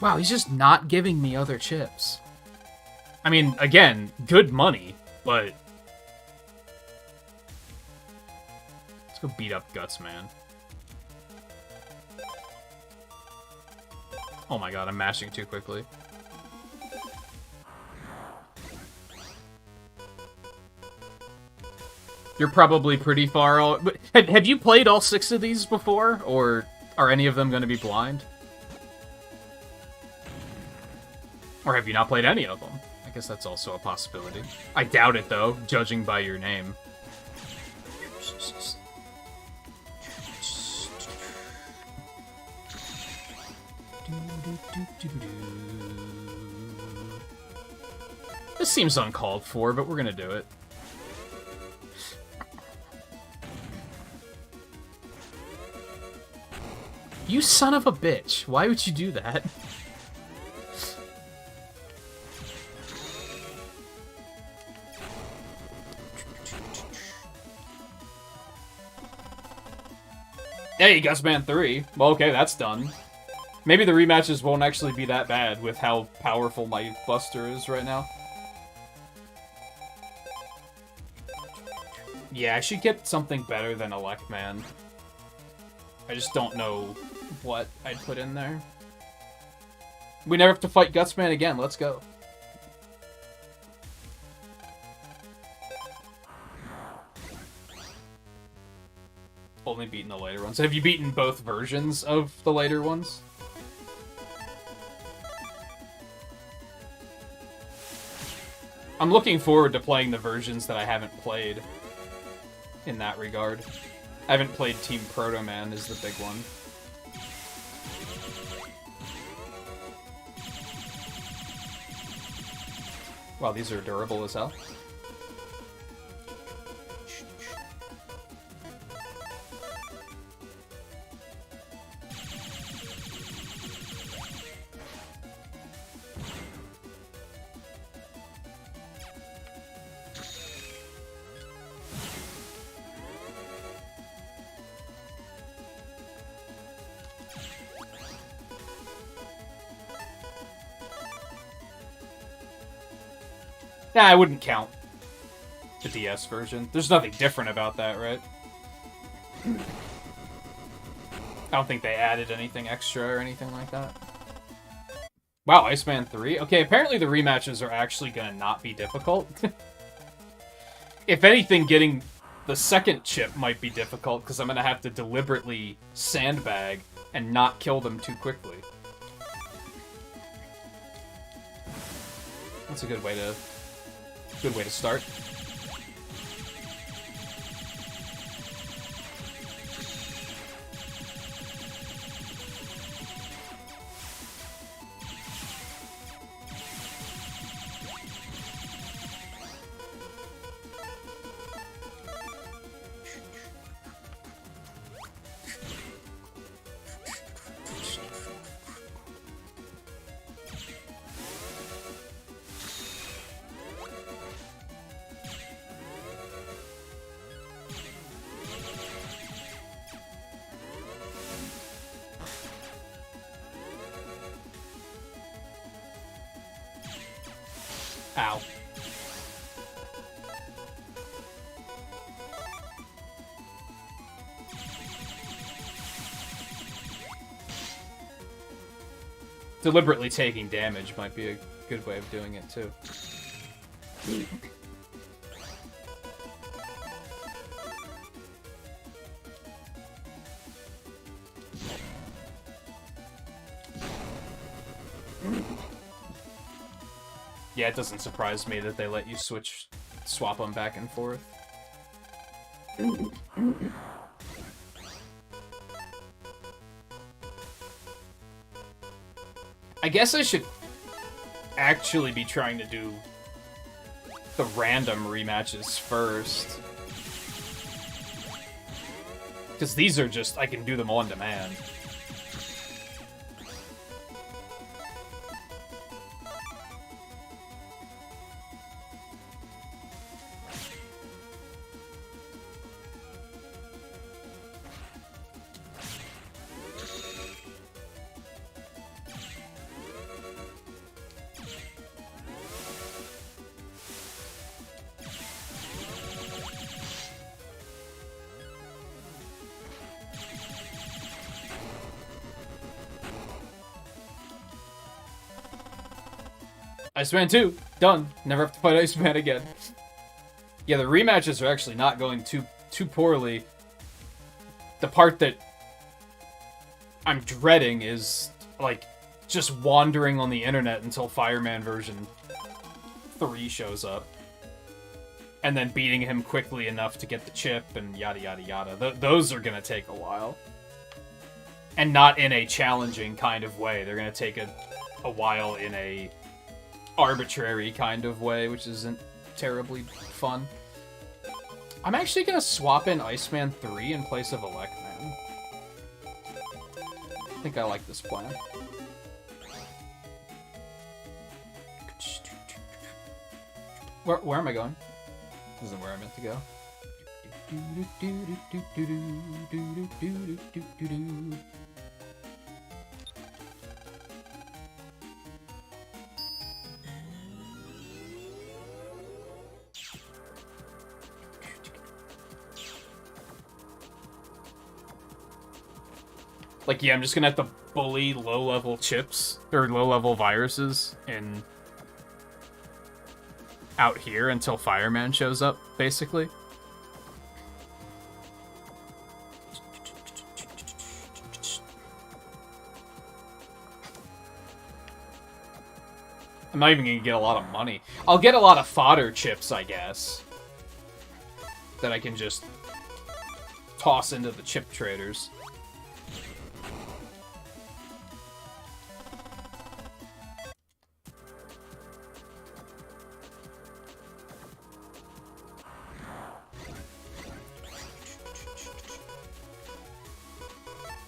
Wow, he's just not giving me other chips. I mean, again, good money, but... Let's go beat up Guts, man. Oh my god, I'm mashing too quickly. You're probably pretty far... Have you played all 6 of these before? Or are any of them going to be blind? Or have you not played any of them? I guess that's also a possibility. I doubt it, though, judging by your name. This seems uncalled for, but we're gonna do it. You son of a bitch. Why would you do that? Hey, Gusman 3. Well, okay, that's done. Maybe the rematches won't actually be that bad with how powerful my Buster is right now. Yeah, I should get something better than Electman. I just don't know what I'd put in there. We never have to fight Gutsman again. Let's go. Only beaten the later ones. Have you beaten both versions of the later ones? I'm looking forward to playing the versions that I haven't played in that regard. I haven't played Team Proto Man is the big one. Wow, these are durable as hell. Nah, I wouldn't count the DS version. There's nothing different about that, right? I don't think they added anything extra or anything like that. Wow, Iceman 3? Okay, apparently the rematches are actually gonna not be difficult. If anything, getting the second chip might be difficult, because I'm gonna have to deliberately sandbag and not kill them too quickly. That's a good way to start. Ow. Deliberately taking damage might be a good way of doing it, too. Yeah, it doesn't surprise me that they let you swap them back and forth. I guess I should actually be trying to do the random rematches first. Because these are just, I can do them on demand. Iceman 2, done. Never have to fight Iceman again. Yeah, the rematches are actually not going too poorly. The part that I'm dreading is, like, just wandering on the internet until Fireman version 3 shows up. And then beating him quickly enough to get the chip and yada yada yada. Those are gonna take a while. And not in a challenging kind of way. They're gonna take a while in a arbitrary kind of way, which isn't terribly fun. I'm actually gonna swap in Iceman 3 in place of Electman. I think I like this plan. Where am I going? This isn't where I meant to go. Like, yeah, I'm just gonna have to bully low-level chips, or low-level viruses, in out here until Fireman shows up, basically. I'm not even gonna get a lot of money. I'll get a lot of fodder chips, I guess, that I can just toss into the chip traders.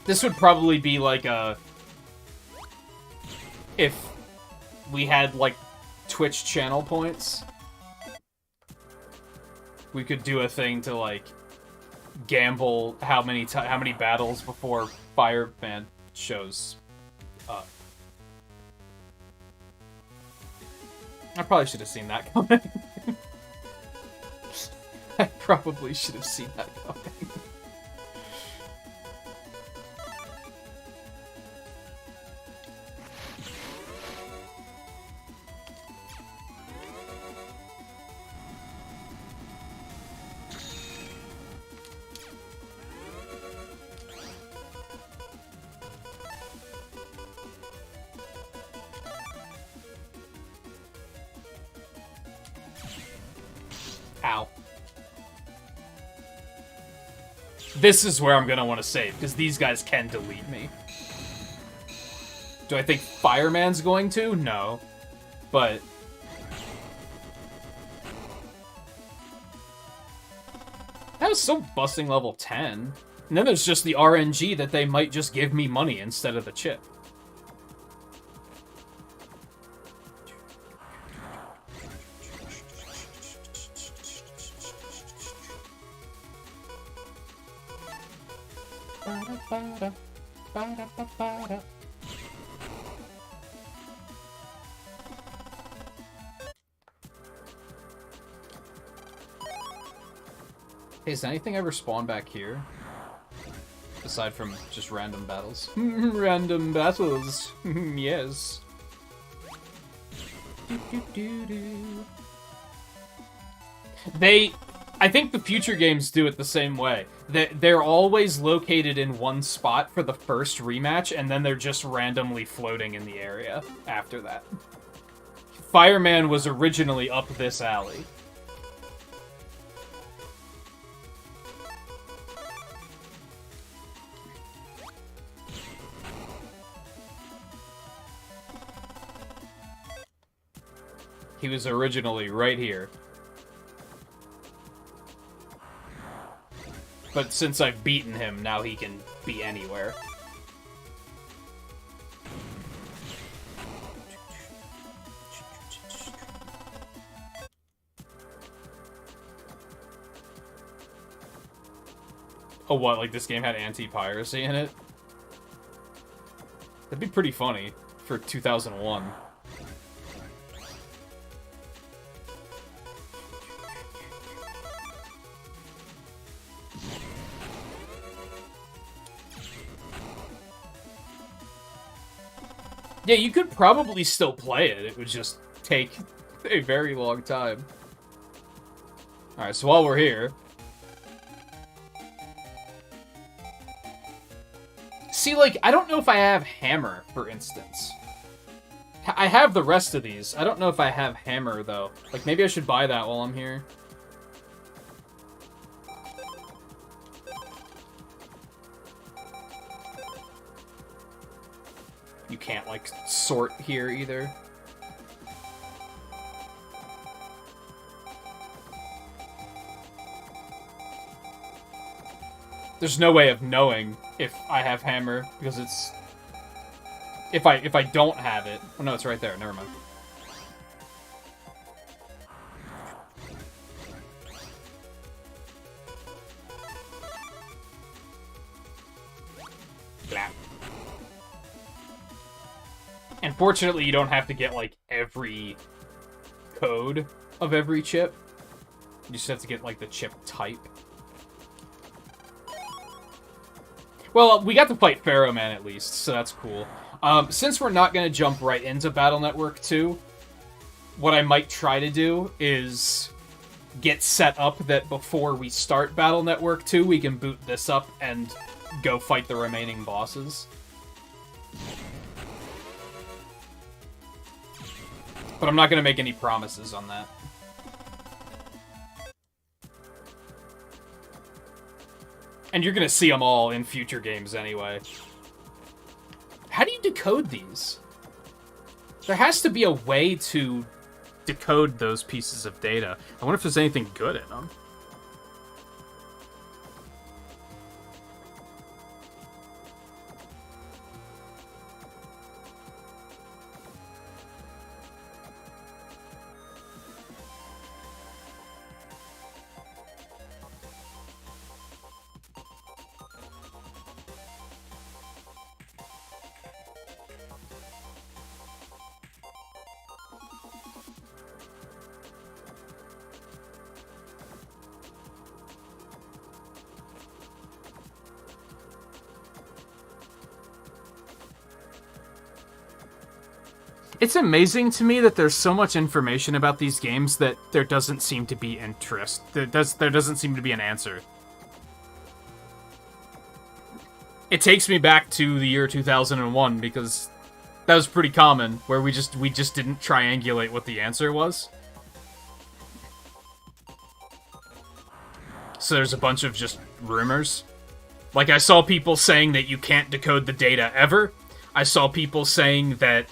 This would probably be like a... if we had, like, Twitch channel points, we could do a thing to, like, gamble how many battles before Fireman shows up. I probably should have seen that coming. I probably should have seen that coming. Ow. This is where I'm gonna want to save, because these guys can delete me. Do I think Fireman's going to? No. But... that was so busting level 10. And then there's just the RNG that they might just give me money instead of the chip. Hey, does anything ever spawn back here? Aside from just random battles. Random battles. Yes. I think the future games do it the same way. They're always located in one spot for the first rematch, and then they're just randomly floating in the area after that. Fireman was originally up this alley. He was originally right here. But since I've beaten him, now he can be anywhere. Oh, what? Like this game had anti-piracy in it? That'd be pretty funny for 2001. Yeah, you could probably still play it. It would just take a very long time. Alright, so while we're here... see, like, I don't know if I have Hammer, for instance. I have the rest of these. I don't know if I have Hammer, though. Like, maybe I should buy that while I'm here. You can't, like, sort here, either. There's no way of knowing if I have Hammer, because it's... If I don't have it... Oh, no, it's right there. Never mind. Fortunately, you don't have to get, like, every code of every chip. You just have to get, like, the chip type. Well, we got to fight Pharaoh Man at least, so that's cool. Since we're not going to jump right into Battle Network 2, what I might try to do is get set up that before we start Battle Network 2, we can boot this up and go fight the remaining bosses. But I'm not going to make any promises on that. And you're going to see them all in future games anyway. How do you decode these? There has to be a way to decode those pieces of data. I wonder if there's anything good in them. It's amazing to me that there's so much information about these games that there doesn't seem to be interest. There doesn't seem to be an answer. It takes me back to the year 2001 because that was pretty common, where we just didn't triangulate what the answer was. So there's a bunch of just rumors. Like, I saw people saying that you can't decode the data ever. I saw people saying that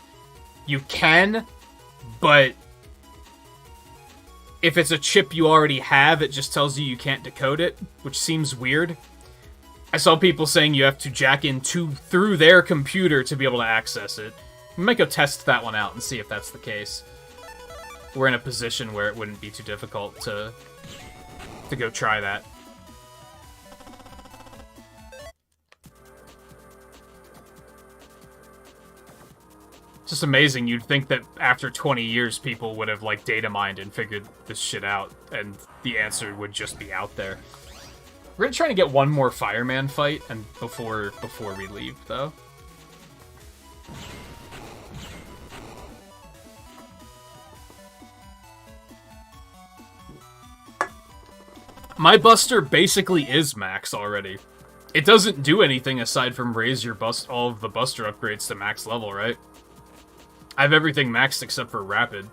you can, but if it's a chip you already have, it just tells you can't decode it, which seems weird. I saw people saying you have to jack in through their computer to be able to access it. We might go test that one out and see if that's the case. We're in a position where it wouldn't be too difficult to go try that. It's just amazing. You'd think that after 20 years, people would have, like, data mined and figured this shit out, and the answer would just be out there. We're gonna try to get one more fireman fight and before we leave, though. My Buster basically is max already. It doesn't do anything aside from raise your all of the Buster upgrades to max level, right? I have everything maxed except for Rapid.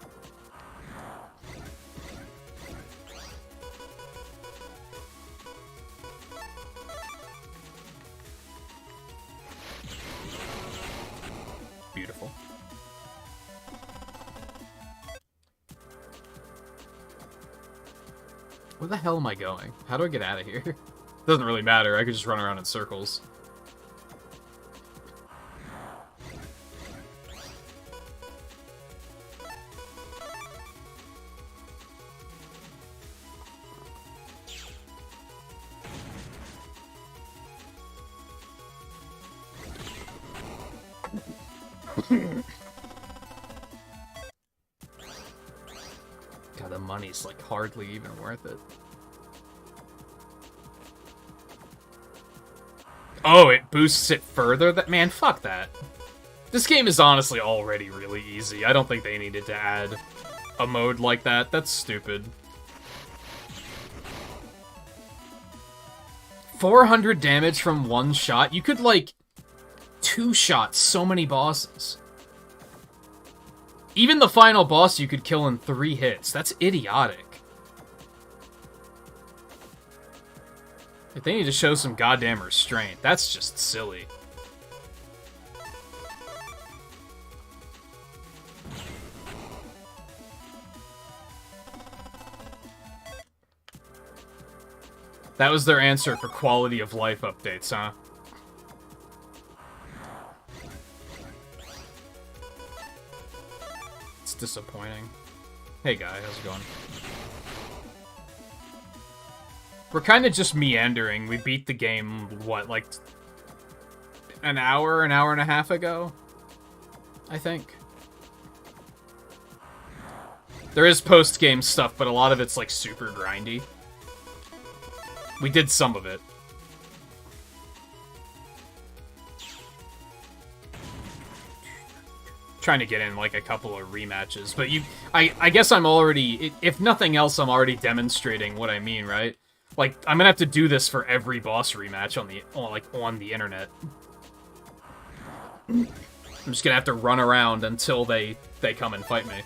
Beautiful. Where the hell am I going? How do I get out of here? Doesn't really matter, I could just run around in circles. God, the money's like hardly even worth it. Oh, it boosts it further? Man, fuck that. This game is honestly already really easy. I don't think they needed to add a mode like that. That's stupid. 400 damage from one shot? You could, like, two-shot so many bosses. Even the final boss you could kill in 3 hits. That's idiotic. If they need to show some goddamn restraint, that's just silly. That was their answer for quality of life updates, huh? It's disappointing. Hey guy, how's it going? We're kind of just meandering. We beat the game, what, like an hour and a half ago? I think. There is post-game stuff, but a lot of it's, like, super grindy. We did some of it. Trying to get in, like, a couple of rematches, but I guess I'm already, if nothing else, I'm already demonstrating what I mean, right? Like, I'm gonna have to do this for every boss rematch on the internet. I'm just gonna have to run around until they come and fight me.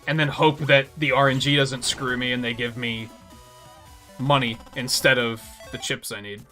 And then hope that the RNG doesn't screw me and they give me money instead of the chips I need.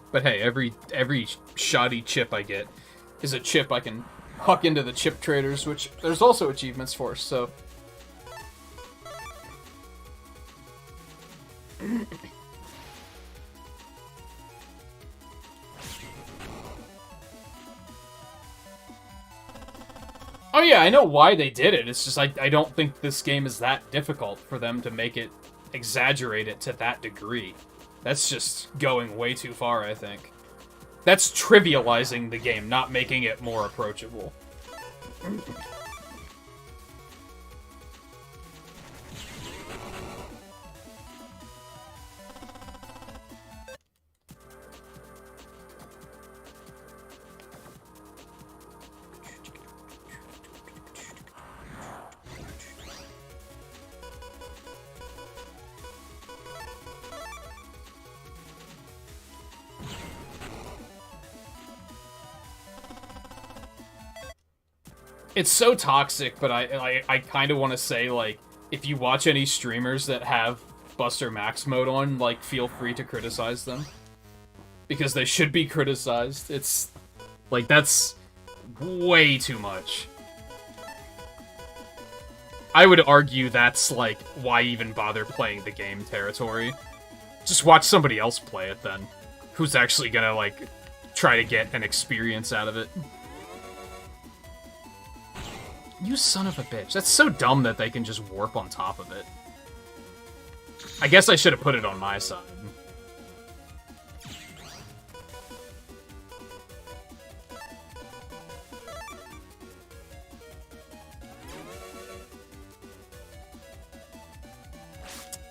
But hey, every shoddy chip I get is a chip I can huck into the chip traders, which there's also achievements for, so... Oh yeah, I know why they did it. It's just I don't think this game is that difficult for them to make it exaggerate it to that degree. That's just going way too far, I think. That's trivializing the game, not making it more approachable. It's so toxic, but I kind of want to say, like, if you watch any streamers that have Buster Max mode on, like, feel free to criticize them. Because they should be criticized. It's, like, that's way too much. I would argue that's, like, why even bother playing the game territory. Just watch somebody else play it, then. Who's actually gonna, like, try to get an experience out of it. You son of a bitch. That's so dumb that they can just warp on top of it. I guess I should have put it on my side.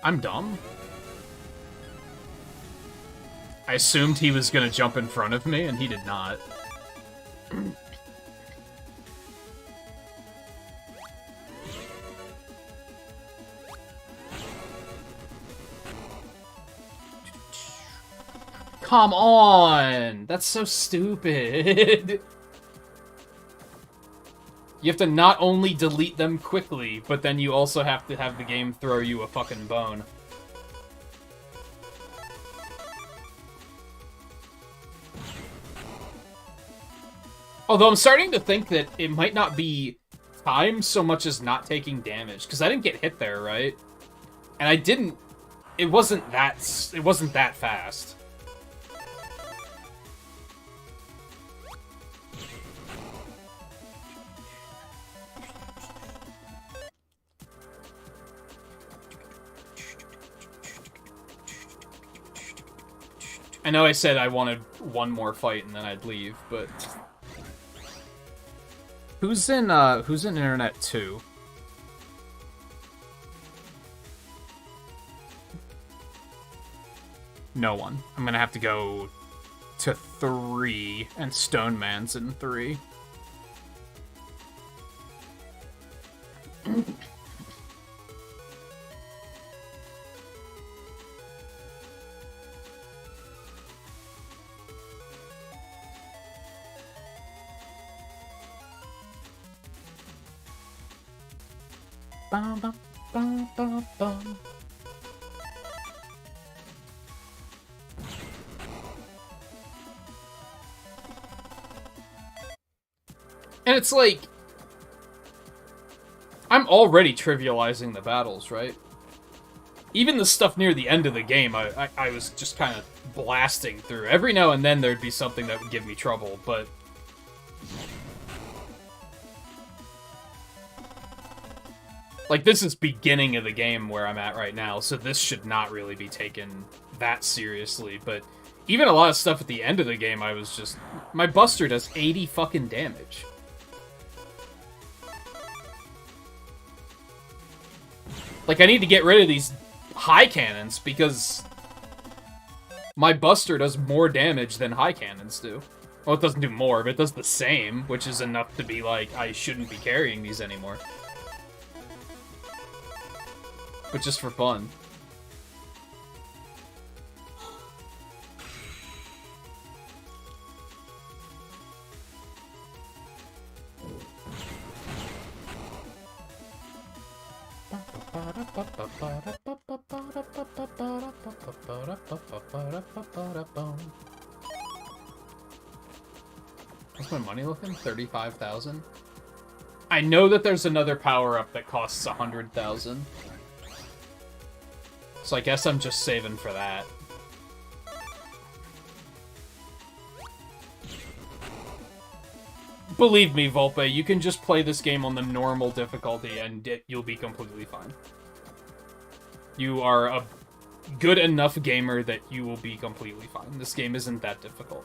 I'm dumb. I assumed he was gonna jump in front of me, and he did not. Come on! That's so stupid. You have to not only delete them quickly, but then you also have to have the game throw you a fucking bone. Although I'm starting to think that it might not be time so much as not taking damage, because I didn't get hit there, right? And I didn't... It wasn't that fast. I know I said I wanted one more fight and then I'd leave, but... Who's in Internet 2? No one. I'm gonna have to go to 3, and Stone Man's in 3. Bum, bum, bum, bum, bum. And it's like, I'm already trivializing the battles, right? Even the stuff near the end of the game, I was just kind of blasting through. Every now and then there'd be something that would give me trouble, but... Like, this is beginning of the game where I'm at right now, so this should not really be taken that seriously, but even a lot of stuff at the end of the game, I was just... My Buster does 80 fucking damage. Like, I need to get rid of these high cannons, because my Buster does more damage than high cannons do. Well, it doesn't do more, but it does the same, which is enough to be like, I shouldn't be carrying these anymore. But just for fun. What's my money looking? 35,000? I know that there's another power-up that costs 100,000. So I guess I'm just saving for that. Believe me, Volpe, you can just play this game on the normal difficulty and you'll be completely fine. You are a good enough gamer that you will be completely fine. This game isn't that difficult.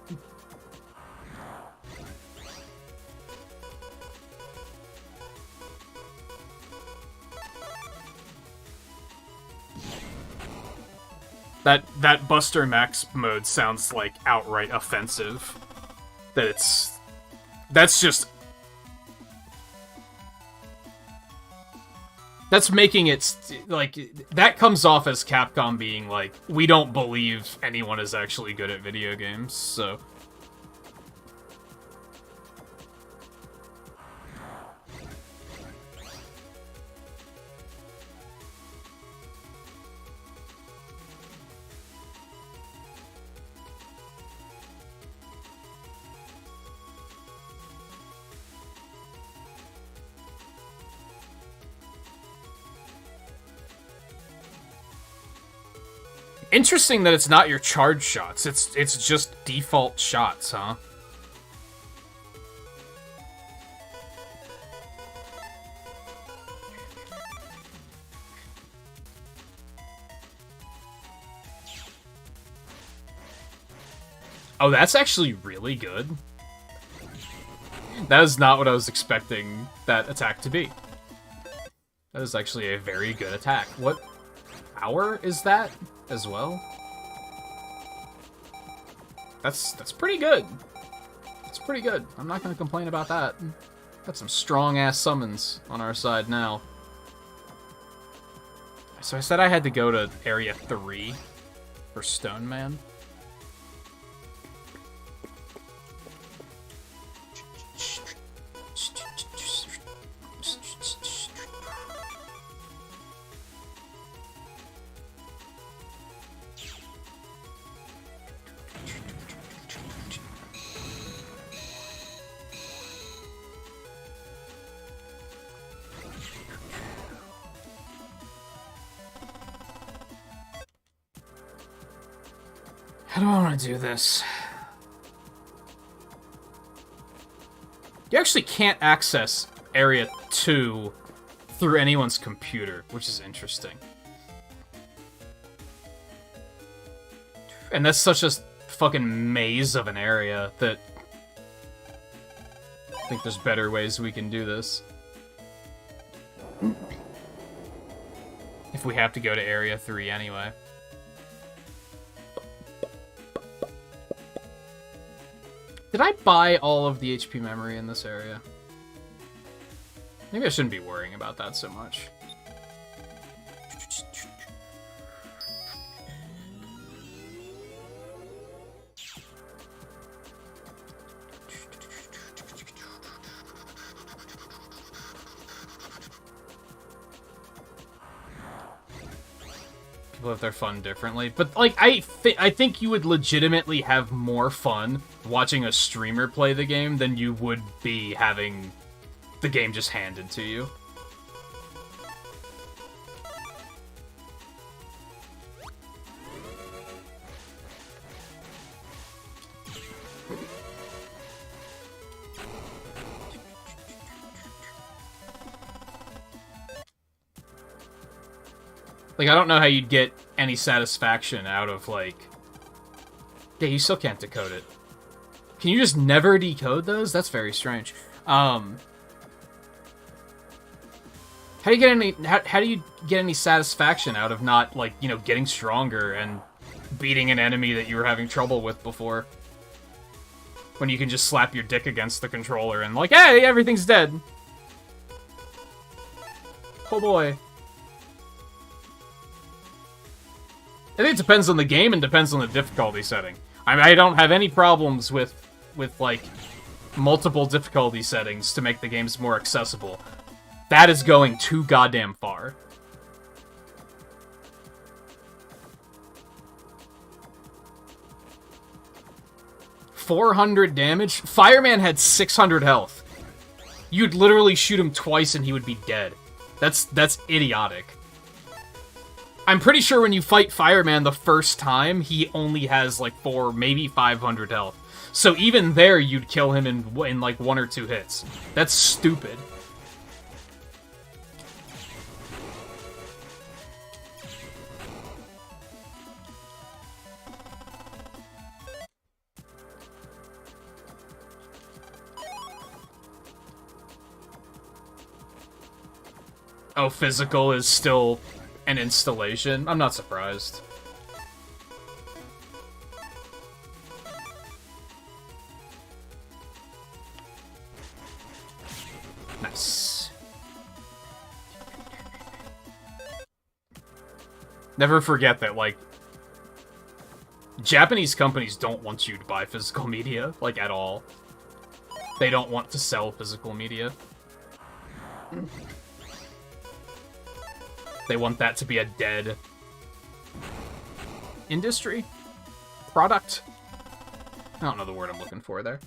That Buster Max mode sounds like outright offensive. That's just... That's making it, like, that comes off as Capcom being like, we don't believe anyone is actually good at video games, so... Interesting that it's not your charge shots. It's just default shots, huh? Oh, that's actually really good. That is not what I was expecting that attack to be. That is actually a very good attack. What power is that as well? That's pretty good. It's pretty good. I'm not gonna complain about that. Got some strong-ass summons on our side now. So I said I had to go to Area 3 for Stone Man. How do I want to do this? You actually can't access Area 2 through anyone's computer, which is interesting. And that's such a fucking maze of an area that I think there's better ways we can do this. If we have to go to Area 3 anyway. Did I buy all of the HP memory in this area? Maybe I shouldn't be worrying about that so much. People have their fun differently, but like I think you would legitimately have more fun watching a streamer play the game than you would be having the game just handed to you. Like, I don't know how you'd get any satisfaction out of, like... Yeah, you still can't decode it. Can you just never decode those? That's very strange. How do you get any satisfaction out of not, like, you know, getting stronger and beating an enemy that you were having trouble with before? When you can just slap your dick against the controller and, like, hey, everything's dead. Oh boy. I think it depends on the game and depends on the difficulty setting. I mean, I don't have any problems with like, multiple difficulty settings to make the games more accessible. That is going too goddamn far. $400 damage? Fireman had 600 health. You'd literally shoot him twice and he would be dead. That's idiotic. I'm pretty sure when you fight Fireman the first time, he only has like 4, maybe 500 health. So even there, you'd kill him in like 1 or 2 hits. That's stupid. Oh, physical is still an installation? I'm not surprised. Nice. Never forget that, like, Japanese companies don't want you to buy physical media, like, at all. They don't want to sell physical media. They want that to be a dead industry? Product? I don't know the word I'm looking for there.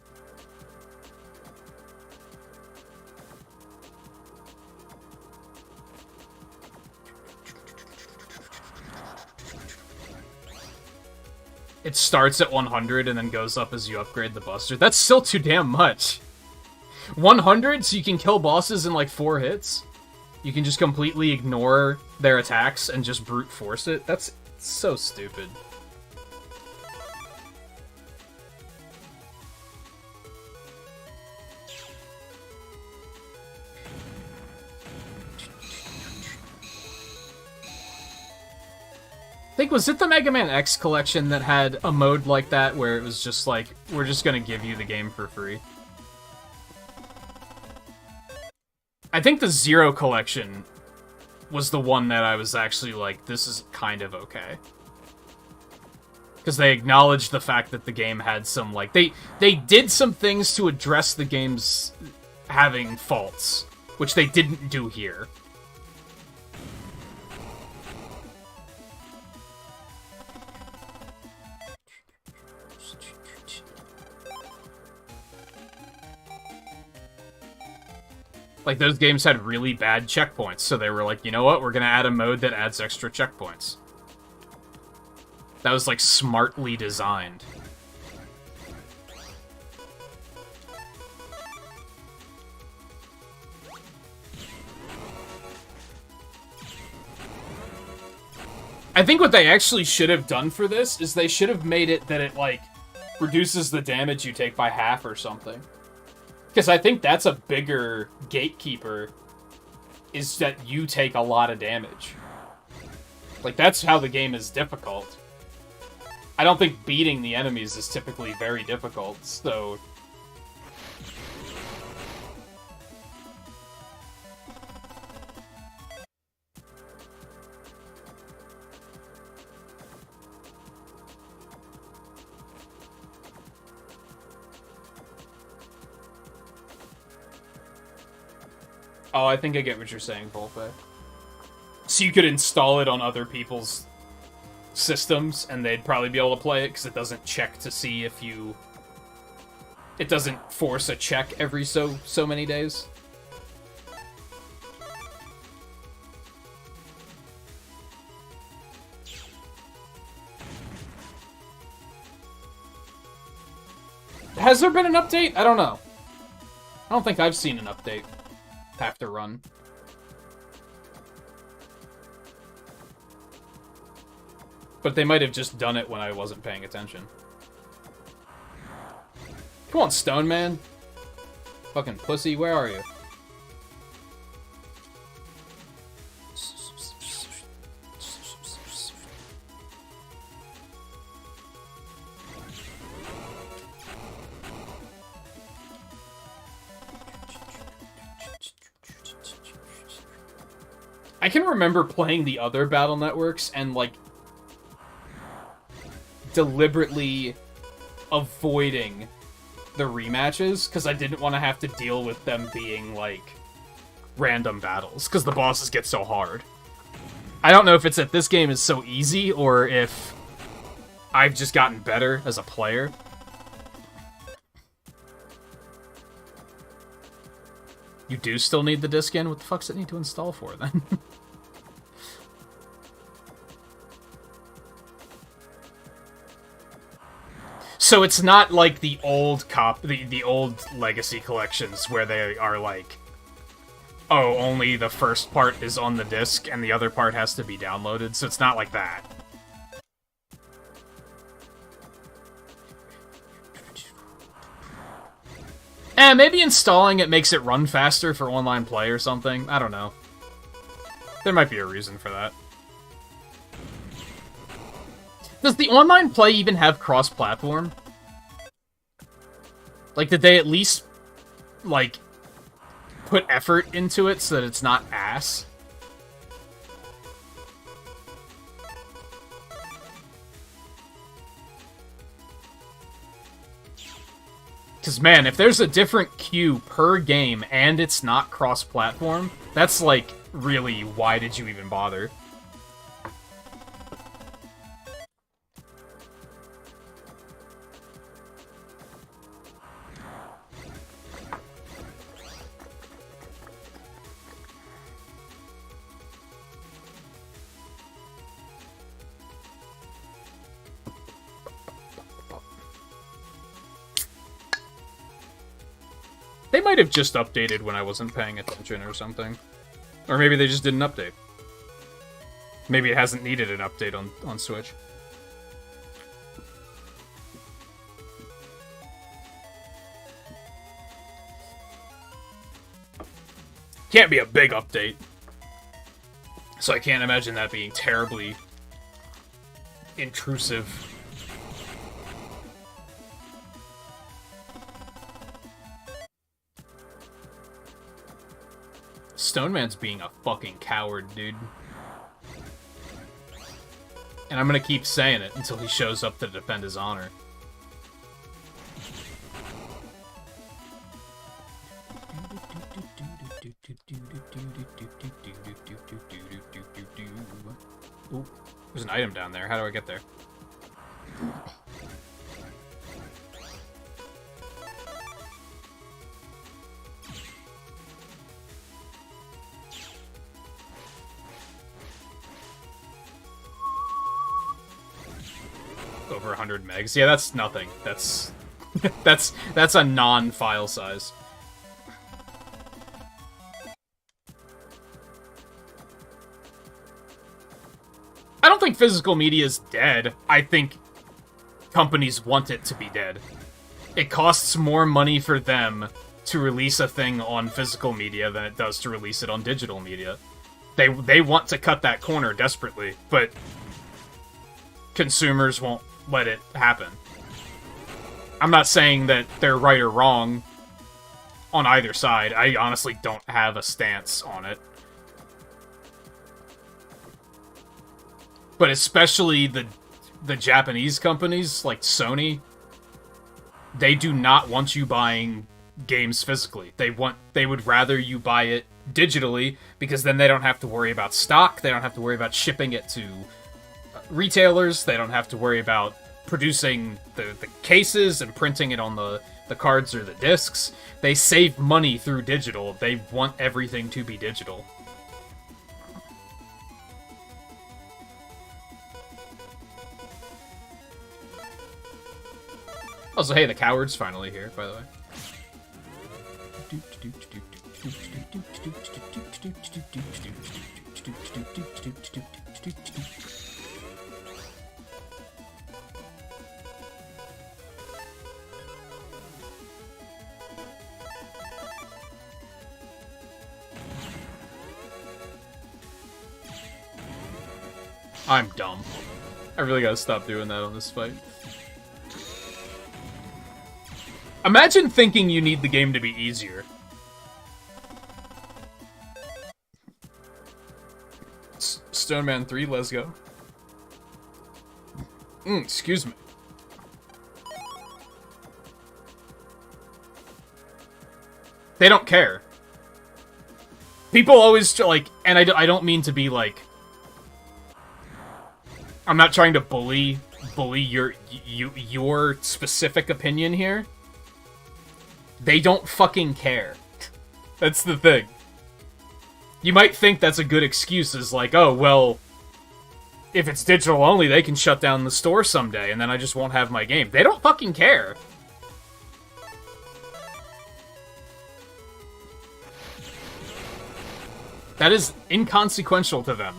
It starts at 100 and then goes up as you upgrade the buster. That's still too damn much. 100 so you can kill bosses in like 4 hits? You can just completely ignore their attacks and just brute force it? That's so stupid. I think, was it the Mega Man X collection that had a mode like that where it was just like, we're just gonna give you the game for free? I think the Zero collection was the one that I was actually like, this is kind of okay. Because they acknowledged the fact that the game had some, like, they did some things to address the game's having faults, which they didn't do here. Like, those games had really bad checkpoints, so they were like, you know what, we're gonna add a mode that adds extra checkpoints. That was, like, smartly designed. I think what they actually should have done for this is they should have made it that it, like, reduces the damage you take by half or something. Because I think that's a bigger gatekeeper, is that you take a lot of damage. Like, that's how the game is difficult. I don't think beating the enemies is typically very difficult, so... Oh, I think I get what you're saying, Volpe. So you could install it on other people's systems, and they'd probably be able to play it, because it doesn't check to see if you... It doesn't force a check every so many days. Has there been an update? I don't know. I don't think I've seen an update. Have to run. But they might have just done it when I wasn't paying attention. Come on, Stone Man. Fucking pussy, where are you? I can remember playing the other Battle Networks and, like, deliberately avoiding the rematches, because I didn't want to have to deal with them being, like, random battles, because the bosses get so hard. I don't know if it's that this game is so easy, or if I've just gotten better as a player. You do still need the disc in? What the fuck's it need to install for, then? So it's not like the old the old Legacy collections where they are like, oh, only the first part is on the disc and the other part has to be downloaded, so it's not like that. Maybe installing it makes it run faster for online play or something. I don't know. There might be a reason for that. Does the online play even have cross-platform? Like, did they at least, like, put effort into it so that it's not ass? Because, man, if there's a different queue per game and it's not cross-platform, that's, like, really, why did you even bother? They might have just updated when I wasn't paying attention or something. Or maybe they just didn't update. Maybe it hasn't needed an update on Switch. Can't be a big update. So I can't imagine that being terribly intrusive. Stone Man's being a fucking coward, dude. And I'm gonna keep saying it until he shows up to defend his honor. Ooh, there's an item down there. How do I get there? Over 100 megs. Yeah, that's nothing. That's that's a non-file size. I don't think physical media is dead. I think companies want it to be dead. It costs more money for them to release a thing on physical media than it does to release it on digital media. They want to cut that corner desperately, but consumers won't let it happen. I'm not saying that they're right or wrong on either side. I honestly don't have a stance on it. But especially the Japanese companies, like Sony, they do not want you buying games physically. They would rather you buy it digitally, because then they don't have to worry about stock, they don't have to worry about shipping it to retailers, they don't have to worry about producing the cases and printing it on the cards or the discs. They save money through digital. They want everything to be digital. Also, hey, the coward's finally here, by the way. I'm dumb. I really gotta stop doing that on this fight. Imagine thinking you need the game to be easier. Stone Man 3, let's go. Excuse me. They don't care. People always, like, and I don't mean to be, like... I'm not trying to bully your specific opinion here. They don't fucking care. That's the thing. You might think that's a good excuse, is like, oh, well, if it's digital only, they can shut down the store someday, and then I just won't have my game. They don't fucking care. That is inconsequential to them.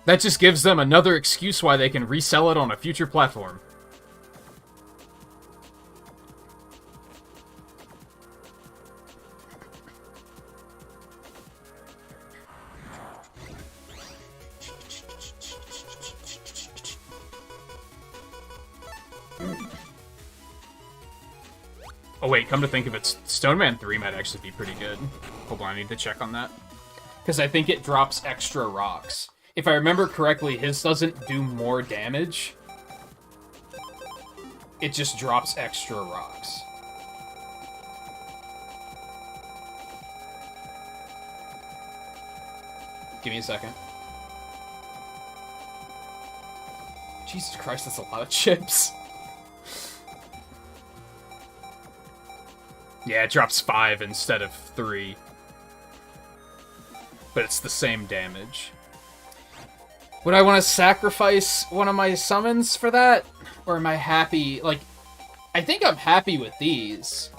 That just gives them another excuse why they can resell it on a future platform. Oh wait, come to think of it, Stone Man 3 might actually be pretty good. Hold on, I need to check on that. Because I think it drops extra rocks. If I remember correctly, his doesn't do more damage. It just drops extra rocks. Give me a second. Jesus Christ, that's a lot of chips. Yeah, it drops 5 instead of 3. But it's the same damage. Would I want to sacrifice one of my summons for that? Or am I happy? Like, I think I'm happy with these.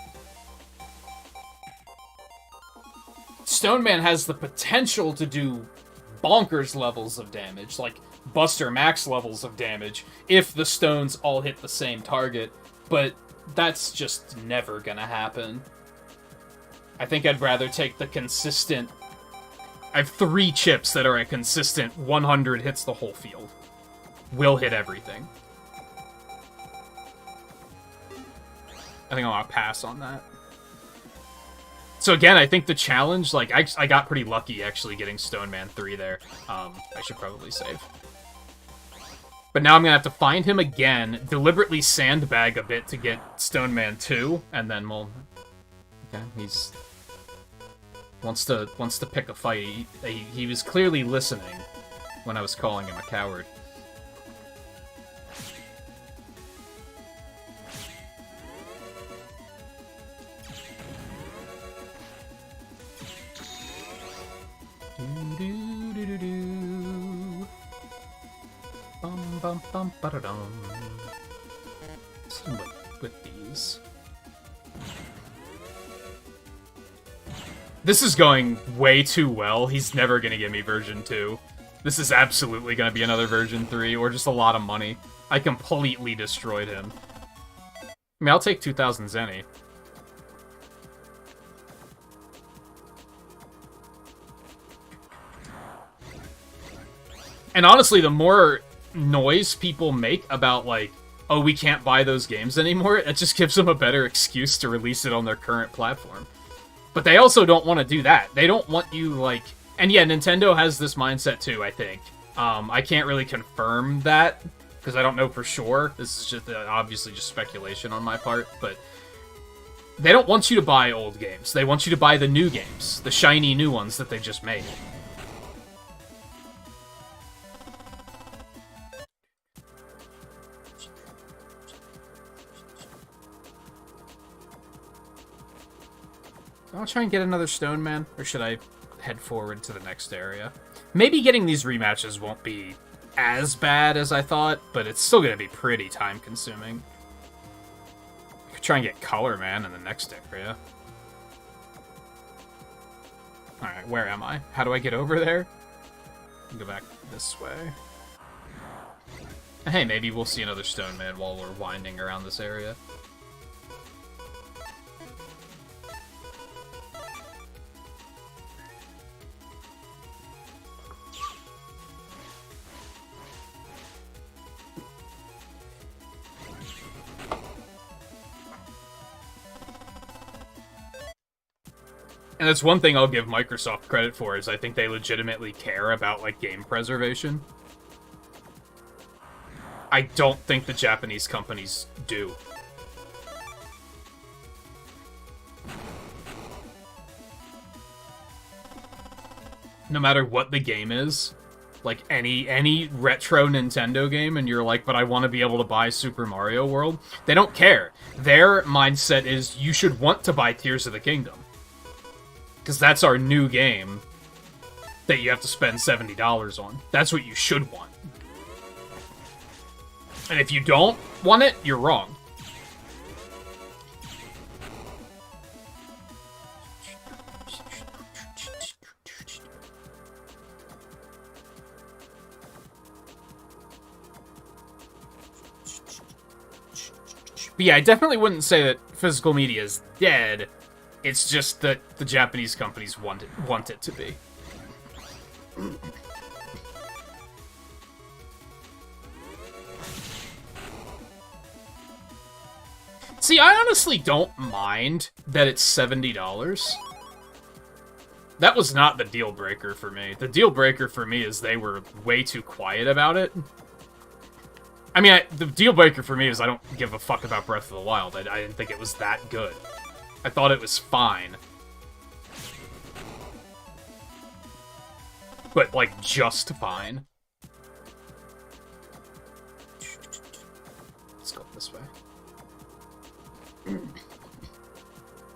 Stone Man has the potential to do bonkers levels of damage, like Buster Max levels of damage, if the stones all hit the same target, but that's just never gonna happen. I think I'd rather take the consistent... I have 3 chips that are a consistent 100 hits the whole field. Will hit everything. I think I'll pass on that. So again, I think the challenge, like, I got pretty lucky actually getting Stone Man 3 there. I should probably save. But now I'm gonna have to find him again, deliberately sandbag a bit to get Stone Man 2, and then we'll... Okay, he's... Wants to pick a fight. He was clearly listening when I was calling him a coward. Bum bum bum ba-da-dum. With these. This is going way too well. He's never gonna give me version 2. This is absolutely gonna be another version 3, or just a lot of money. I completely destroyed him. I mean, I'll take 2,000 Zenny. And honestly, the more noise people make about, like, oh, we can't buy those games anymore, it just gives them a better excuse to release it on their current platform. But they also don't want to do that. They don't want you, like... And yeah, Nintendo has this mindset too, I think. I can't really confirm that, because I don't know for sure. This is just obviously just speculation on my part, but... They don't want you to buy old games. They want you to buy the new games. The shiny new ones that they just made. I'll try and get another Stone Man, or should I head forward to the next area? Maybe getting these rematches won't be as bad as I thought, but it's still going to be pretty time-consuming. I could try and get Color Man in the next area. Alright, where am I? How do I get over there? Go back this way. Hey, maybe we'll see another Stone Man while we're winding around this area. And that's one thing I'll give Microsoft credit for, is I think they legitimately care about, like, game preservation. I don't think the Japanese companies do. No matter what the game is, like any retro Nintendo game, and you're like, but I want to be able to buy Super Mario World, they don't care. Their mindset is, you should want to buy Tears of the Kingdom. Because that's our new game that you have to spend $70 on. That's what you should want. And if you don't want it, you're wrong. But yeah, I definitely wouldn't say that physical media is dead. It's just that the Japanese companies want it to be. See, I honestly don't mind that it's $70. That was not the deal breaker for me. The deal breaker for me is they were way too quiet about it. I mean, the deal breaker for me is I don't give a fuck about Breath of the Wild. I didn't think it was that good. I thought it was fine. But, like, just fine. Let's go this way.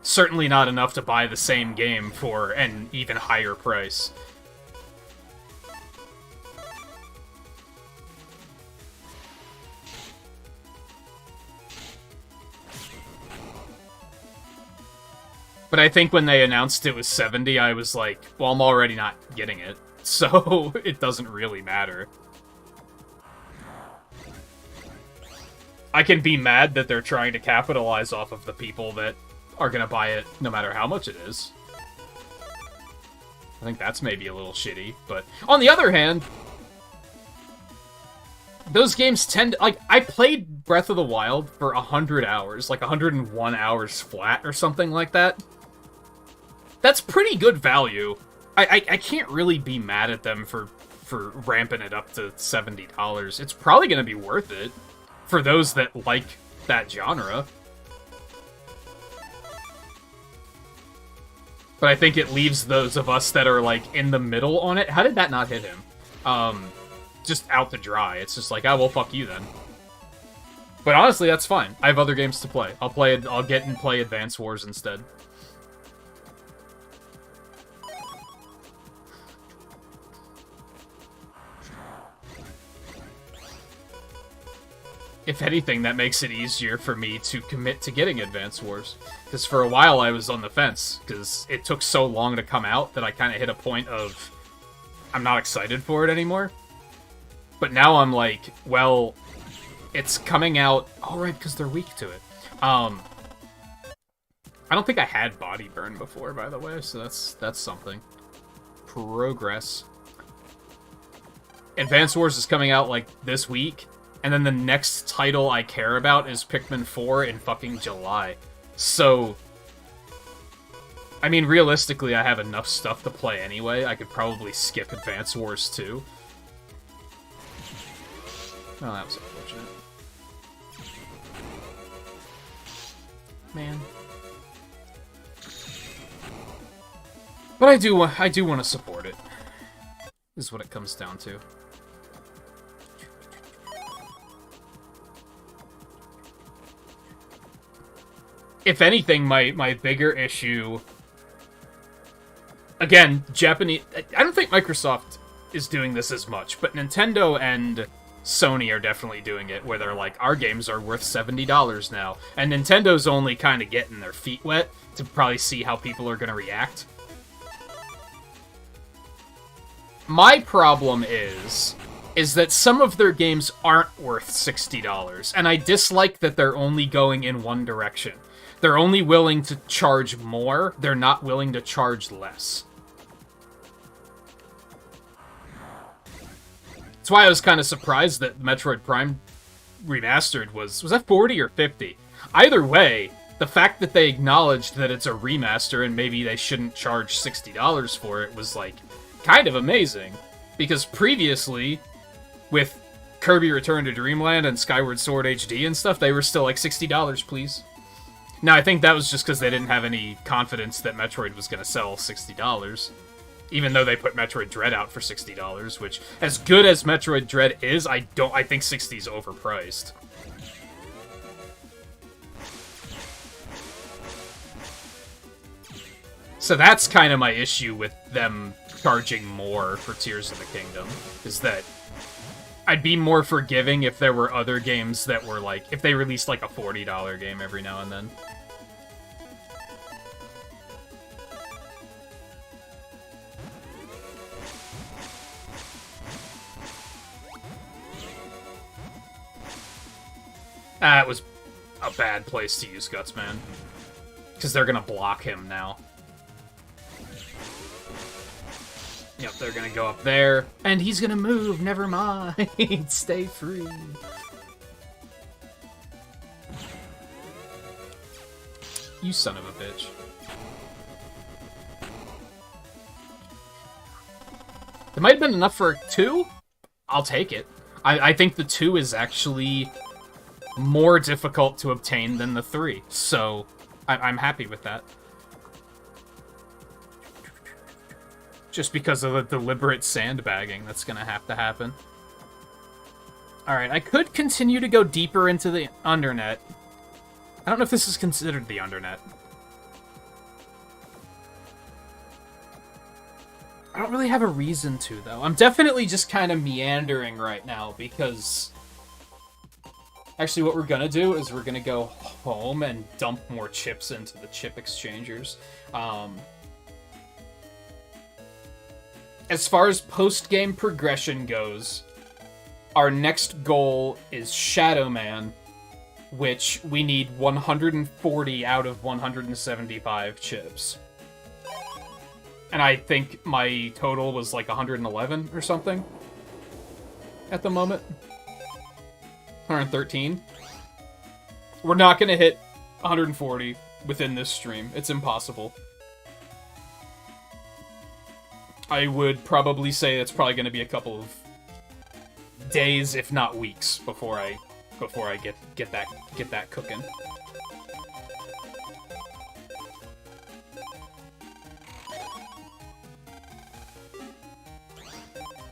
Certainly not enough to buy the same game for an even higher price. But I think when they announced it was 70, I was like, well, I'm already not getting it, so it doesn't really matter. I can be mad that they're trying to capitalize off of the people that are gonna buy it no matter how much it is. I think that's maybe a little shitty, but on the other hand, those games tend to, like, I played Breath of the Wild for 100 hours, like 101 hours flat or something like that. That's pretty good value. I can't really be mad at them for ramping it up to $70. It's probably going to be worth it for those that like that genre. But I think it leaves those of us that are, like, in the middle on it. How did that not hit him? Just out to dry. It's just like, oh, well, fuck you then. But honestly, that's fine. I have other games to play. I'll get and play Advance Wars instead. If anything, that makes it easier for me to commit to getting Advance Wars. Because for a while I was on the fence, because it took so long to come out that I kind of hit a point of, I'm not excited for it anymore. But now I'm like, well, it's coming out... Oh, right, because they're weak to it. I don't think I had Body Burn before, by the way, so that's something. Progress. Advance Wars is coming out, like, this week. And then the next title I care about is Pikmin 4 in fucking July. So, I mean, realistically, I have enough stuff to play anyway. I could probably skip Advance Wars 2. Oh, that was unfortunate. Man. But I do want to support it. Is what it comes down to. If anything, my bigger issue... Again, Japanese... I don't think Microsoft is doing this as much, but Nintendo and Sony are definitely doing it, where they're like, our games are worth $70 now. And Nintendo's only kind of getting their feet wet to probably see how people are going to react. My problem is that some of their games aren't worth $60, and I dislike that they're only going in one direction. They're only willing to charge more, they're not willing to charge less. That's why I was kind of surprised that Metroid Prime Remastered was that 40 or 50? Either way, the fact that they acknowledged that it's a remaster and maybe they shouldn't charge $60 for it was, like, kind of amazing. Because previously, with Kirby Return to Dreamland and Skyward Sword HD and stuff, they were still like, $60, please. Now, I think that was just because they didn't have any confidence that Metroid was going to sell $60. Even though they put Metroid Dread out for $60, which, as good as Metroid Dread is, I think 60 is overpriced. So that's kind of my issue with them charging more for Tears of the Kingdom, is that I'd be more forgiving if there were other games that were like, if they released like a $40 game every now and then. It was a bad place to use Guts, man. Because they're gonna block him now. Yep, they're gonna go up there. And he's gonna move, never mind. Stay free. You son of a bitch. It might have been enough for a 2? I'll take it. I think the 2 is actually more difficult to obtain than the 3, so I'm happy with that. Just because of the deliberate sandbagging that's gonna have to happen. Alright, I could continue to go deeper into the Undernet. I don't know if this is considered the Undernet. I don't really have a reason to, though. I'm definitely just kind of meandering right now, because actually what we're gonna do is we're gonna go home and dump more chips into the chip exchangers. As far as post-game progression goes, our next goal is Shadow Man, which we need 140 out of 175 chips. And I think my total was like 111 or something at the moment. 113. We're not going to hit 140 within this stream. It's impossible. I would probably say it's probably going to be a couple of days, if not weeks, before I get that cooking.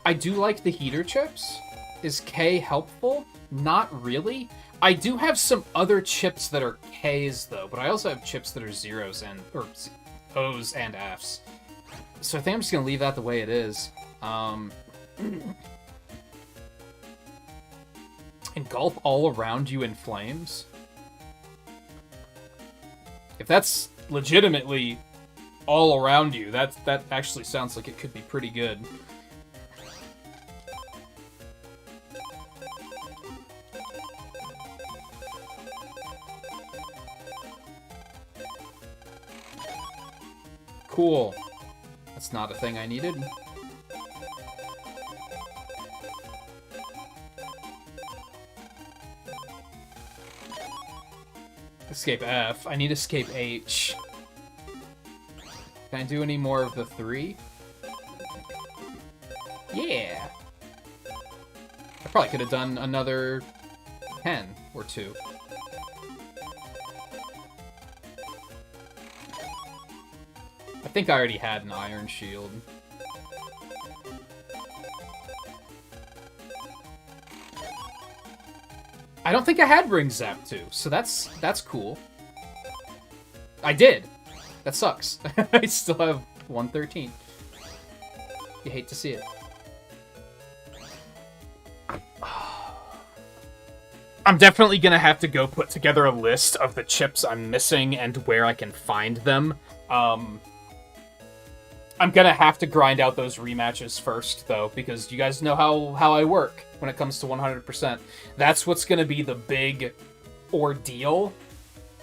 I do like the heater chips. Is K helpful? Not really. I do have some other chips that are Ks, though, but I also have chips that are zeros or O's and F's. So I think I'm just going to leave that the way it is. Engulf all around you in flames? If that's legitimately all around you, that actually sounds like it could be pretty good. Cool. That's not a thing I needed. Escape F. I need escape H. Can I do any more of the 3? Yeah! I probably could have done another 10 or 2. I think I already had an Iron Shield. I don't think I had Ring Zap 2, so that's cool. I did. That sucks. I still have 113. You hate to see it. I'm definitely gonna have to go put together a list of the chips I'm missing and where I can find them. I'm gonna have to grind out those rematches first, though, because you guys know how I work when it comes to 100%. That's what's gonna be the big ordeal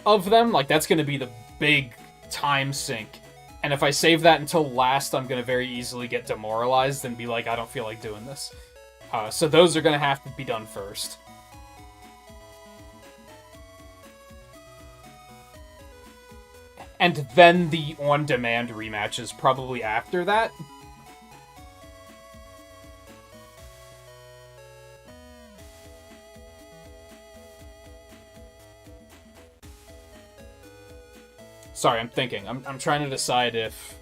of them. Like, that's gonna be the big time sink. And if I save that until last, I'm gonna very easily get demoralized and be like, I don't feel like doing this. So those are gonna have to be done first. and then the on-demand rematches probably after that. Sorry, I'm thinking. I'm trying to decide if...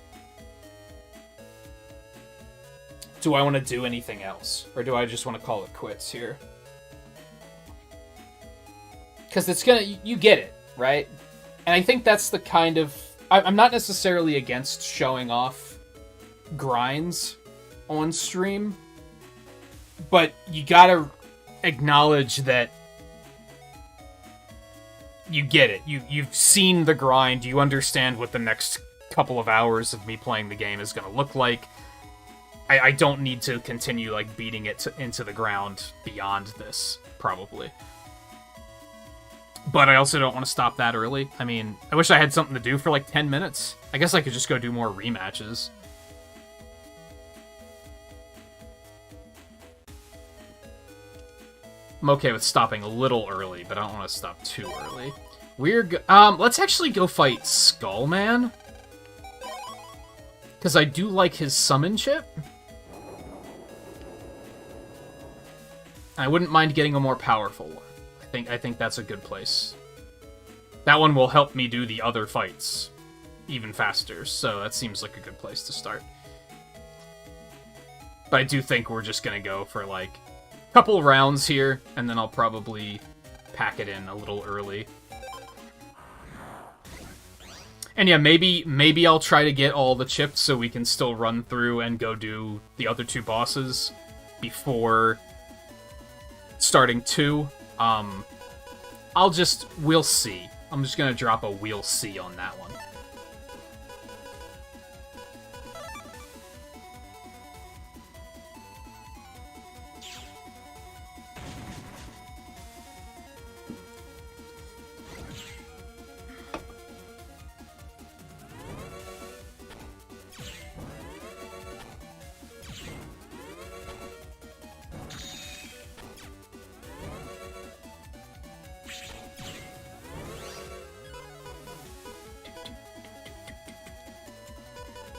Do I want to do anything else? Or do I just want to call it quits here? Because it's gonna... You get it, right? And I think that's the kind of... I'm not necessarily against showing off grinds on stream. But you gotta acknowledge that you get it. You've seen the grind. You understand what the next couple of hours of me playing the game is going to look like. I don't need to continue like beating it into the ground beyond this, probably. But I also don't want to stop that early. I mean, I wish I had something to do for like 10 minutes. I guess I could just go do more rematches. I'm okay with stopping a little early, but I don't want to stop too early. Let's actually go fight Skullman. Because I do like his summon chip. I wouldn't mind getting a more powerful one. I think that's a good place. That one will help me do the other fights even faster, so that seems like a good place to start. But I do think we're just gonna go for like couple rounds here, and then I'll probably pack it in a little early. And yeah, maybe I'll try to get all the chips so we can still run through and go do the other two bosses before starting 2. We'll see. I'm just gonna drop a we'll see on that one.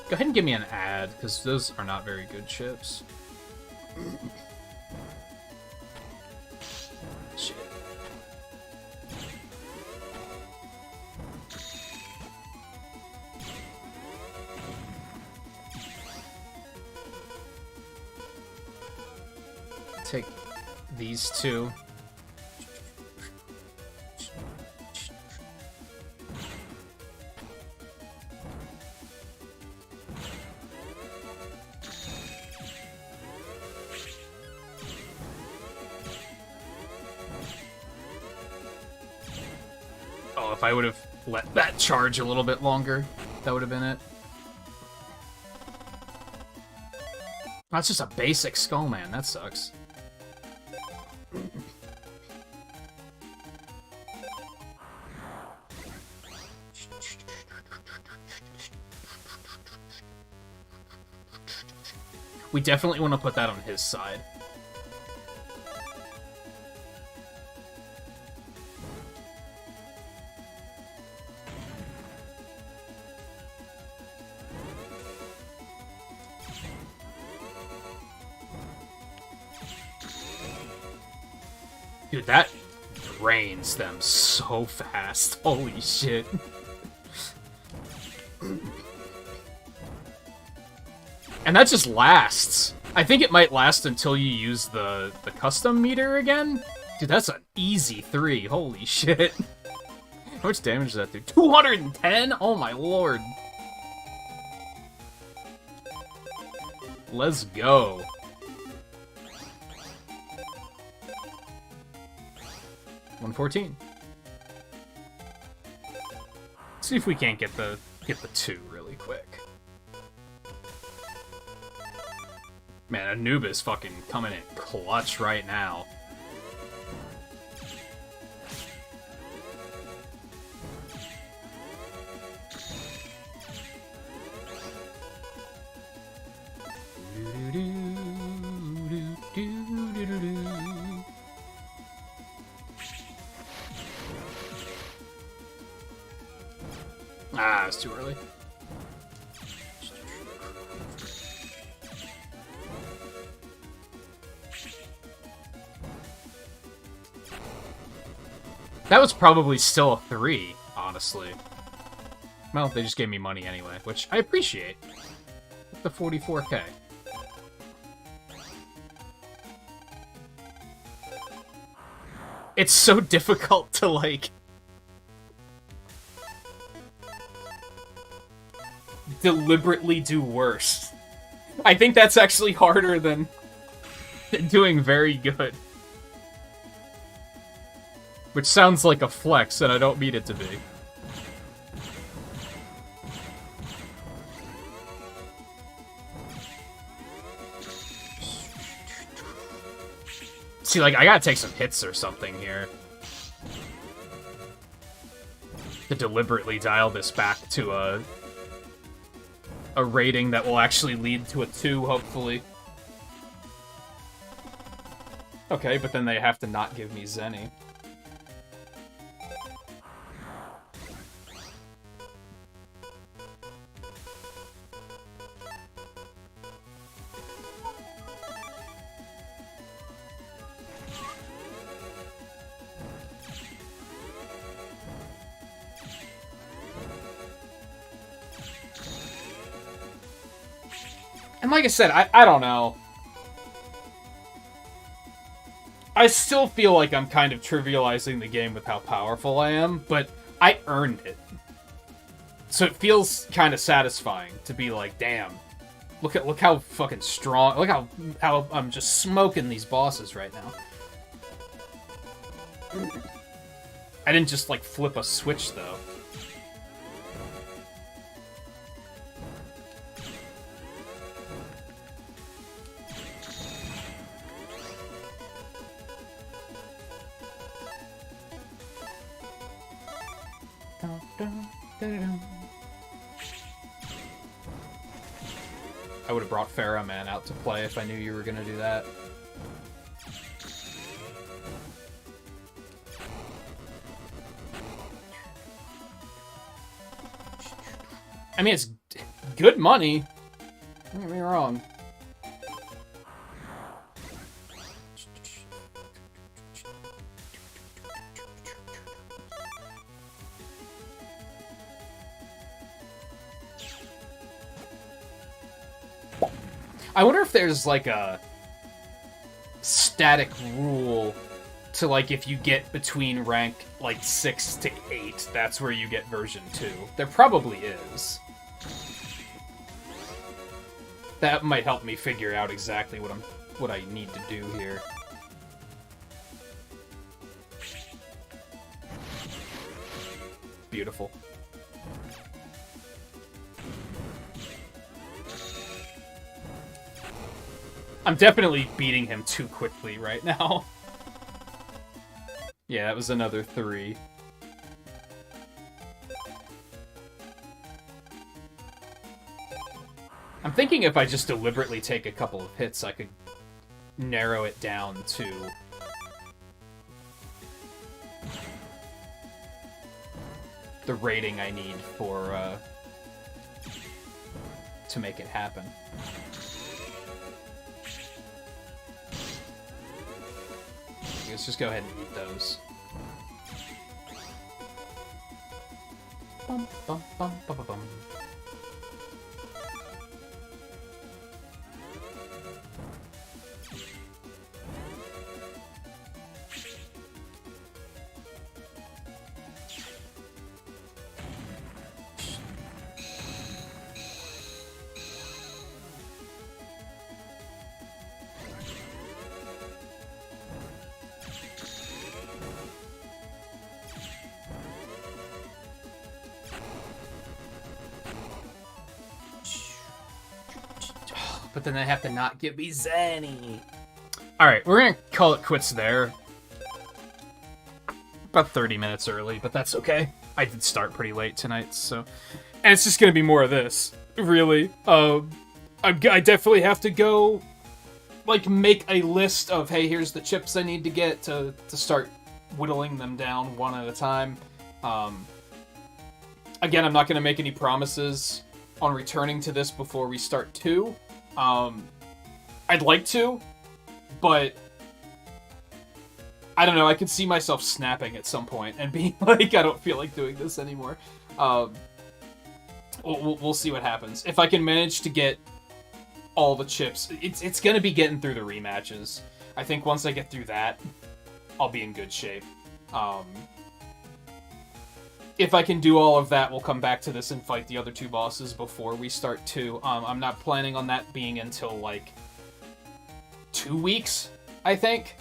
Go ahead and give me an ad, because those are not very good chips. Shit. Take these two. If I would have let that charge a little bit longer, that would have been it. That's just a basic Skullman, that sucks. We definitely want to put that on his side. Dude, that drains them so fast. Holy shit. And that just lasts. I think it might last until you use the custom meter again. Dude, that's an easy 3. Holy shit. How much damage does that do? 210? Oh my lord. Let's go. $114. See if we can't get the 2 really quick. Man, Anubis fucking coming in clutch right now. Ah, was too early. That was probably still a 3, honestly. Well, they just gave me money anyway, which I appreciate. The 44K. It's so difficult to, like, deliberately do worse. I think that's actually harder than doing very good. Which sounds like a flex, and I don't mean it to be. See, like, I gotta take some hits or something here. To deliberately dial this back to a rating that will actually lead to a 2, hopefully. Okay, but then they have to not give me Zenny. And like I said, I don't know. I still feel like I'm kind of trivializing the game with how powerful I am, but I earned it. So it feels kind of satisfying to be like, damn, look how fucking strong, look how I'm just smoking these bosses right now. I didn't just like flip a switch though. I would have brought Pharaoh Man out to play if I knew you were gonna do that. I mean, it's good money. Don't get me wrong. I wonder if there's, like, a static rule to, like, if you get between rank, like, 6 to 8, that's where you get version 2. There probably is. That might help me figure out exactly what I need to do here. Beautiful. I'm definitely beating him too quickly right now. Yeah, that was another 3. I'm thinking if I just deliberately take a couple of hits, I could narrow it down to the rating I need for to make it happen. Let's just go ahead and eat those. Bum, bum, bum, bum, bum, bum. But then they have to not give me Zenny. Alright, we're gonna call it quits there. About 30 minutes early, but that's okay. I did start pretty late tonight, so... And it's just gonna be more of this, really. I definitely have to go, like, make a list of, hey, here's the chips I need to get to start whittling them down one at a time. Again, I'm not going to make any promises on returning to this before we start 2. I'd like to, but I don't know, I could see myself snapping at some point and being like, I don't feel like doing this anymore. We'll see what happens. If I can manage to get all the chips, it's going to be getting through the rematches. I think once I get through that, I'll be in good shape. If I can do all of that, we'll come back to this and fight the other 2 bosses before we start 2. I'm not planning on that being until, like, 2 weeks, I think.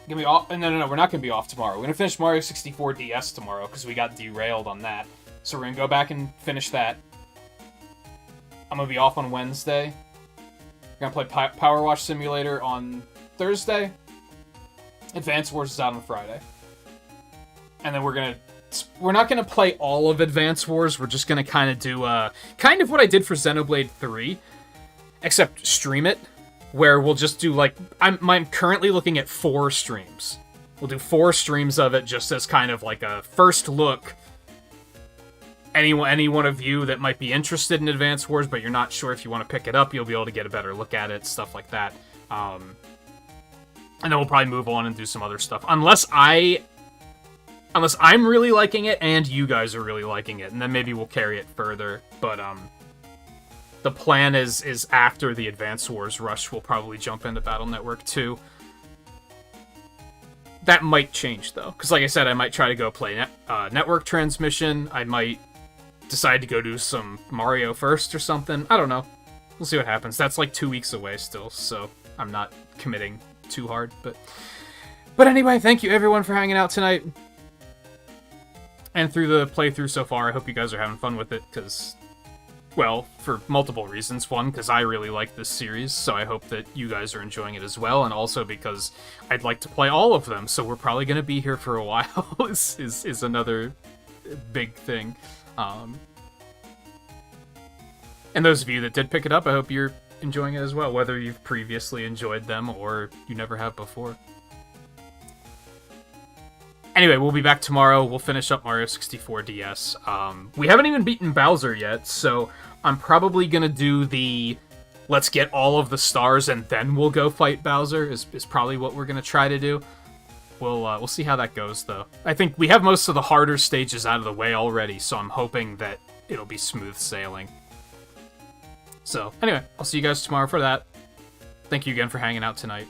Gonna be off. No, we're not gonna be off tomorrow. We're gonna finish Mario 64 DS tomorrow because we got derailed on that. So we're gonna go back and finish that. I'm gonna be off on Wednesday. We're gonna play Power Wash Simulator on Thursday. Advance Wars is out on Friday. And then we're not gonna play all of Advance Wars. We're just gonna kind of do kind of what I did for Xenoblade 3, except stream it. Where we'll just do, like, I'm currently looking at 4 streams. We'll do 4 streams of it just as kind of like a first look. Any one of you that might be interested in Advance Wars, but you're not sure if you want to pick it up, you'll be able to get a better look at it, stuff like that. And then we'll probably move on and do some other stuff. Unless I'm really liking it and you guys are really liking it, and then maybe we'll carry it further. But, the plan is after the Advance Wars rush, we'll probably jump into Battle Network 2. That might change, though. Because, like I said, I might try to go play Network Transmission. I might decide to go do some Mario first or something. I don't know. We'll see what happens. That's like 2 weeks away still, so I'm not committing too hard. But anyway, thank you everyone for hanging out tonight. And through the playthrough so far, I hope you guys are having fun with it, because... Well, for multiple reasons. One, because I really like this series, so I hope that you guys are enjoying it as well, and also because I'd like to play all of them, so we're probably going to be here for a while, is another big thing. And those of you that did pick it up, I hope you're enjoying it as well, whether you've previously enjoyed them or you never have before. Anyway, we'll be back tomorrow. We'll finish up Mario 64 DS. We haven't even beaten Bowser yet, so I'm probably gonna do the let's get all of the stars and then we'll go fight Bowser is probably what we're gonna try to do. We'll see how that goes, though. I think we have most of the harder stages out of the way already, so I'm hoping that it'll be smooth sailing. So, anyway, I'll see you guys tomorrow for that. Thank you again for hanging out tonight.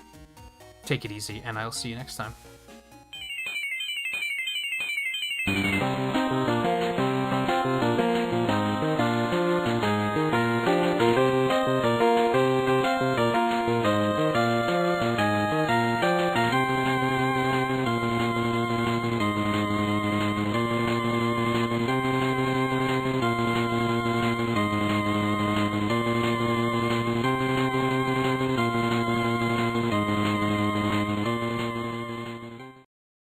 Take it easy, and I'll see you next time.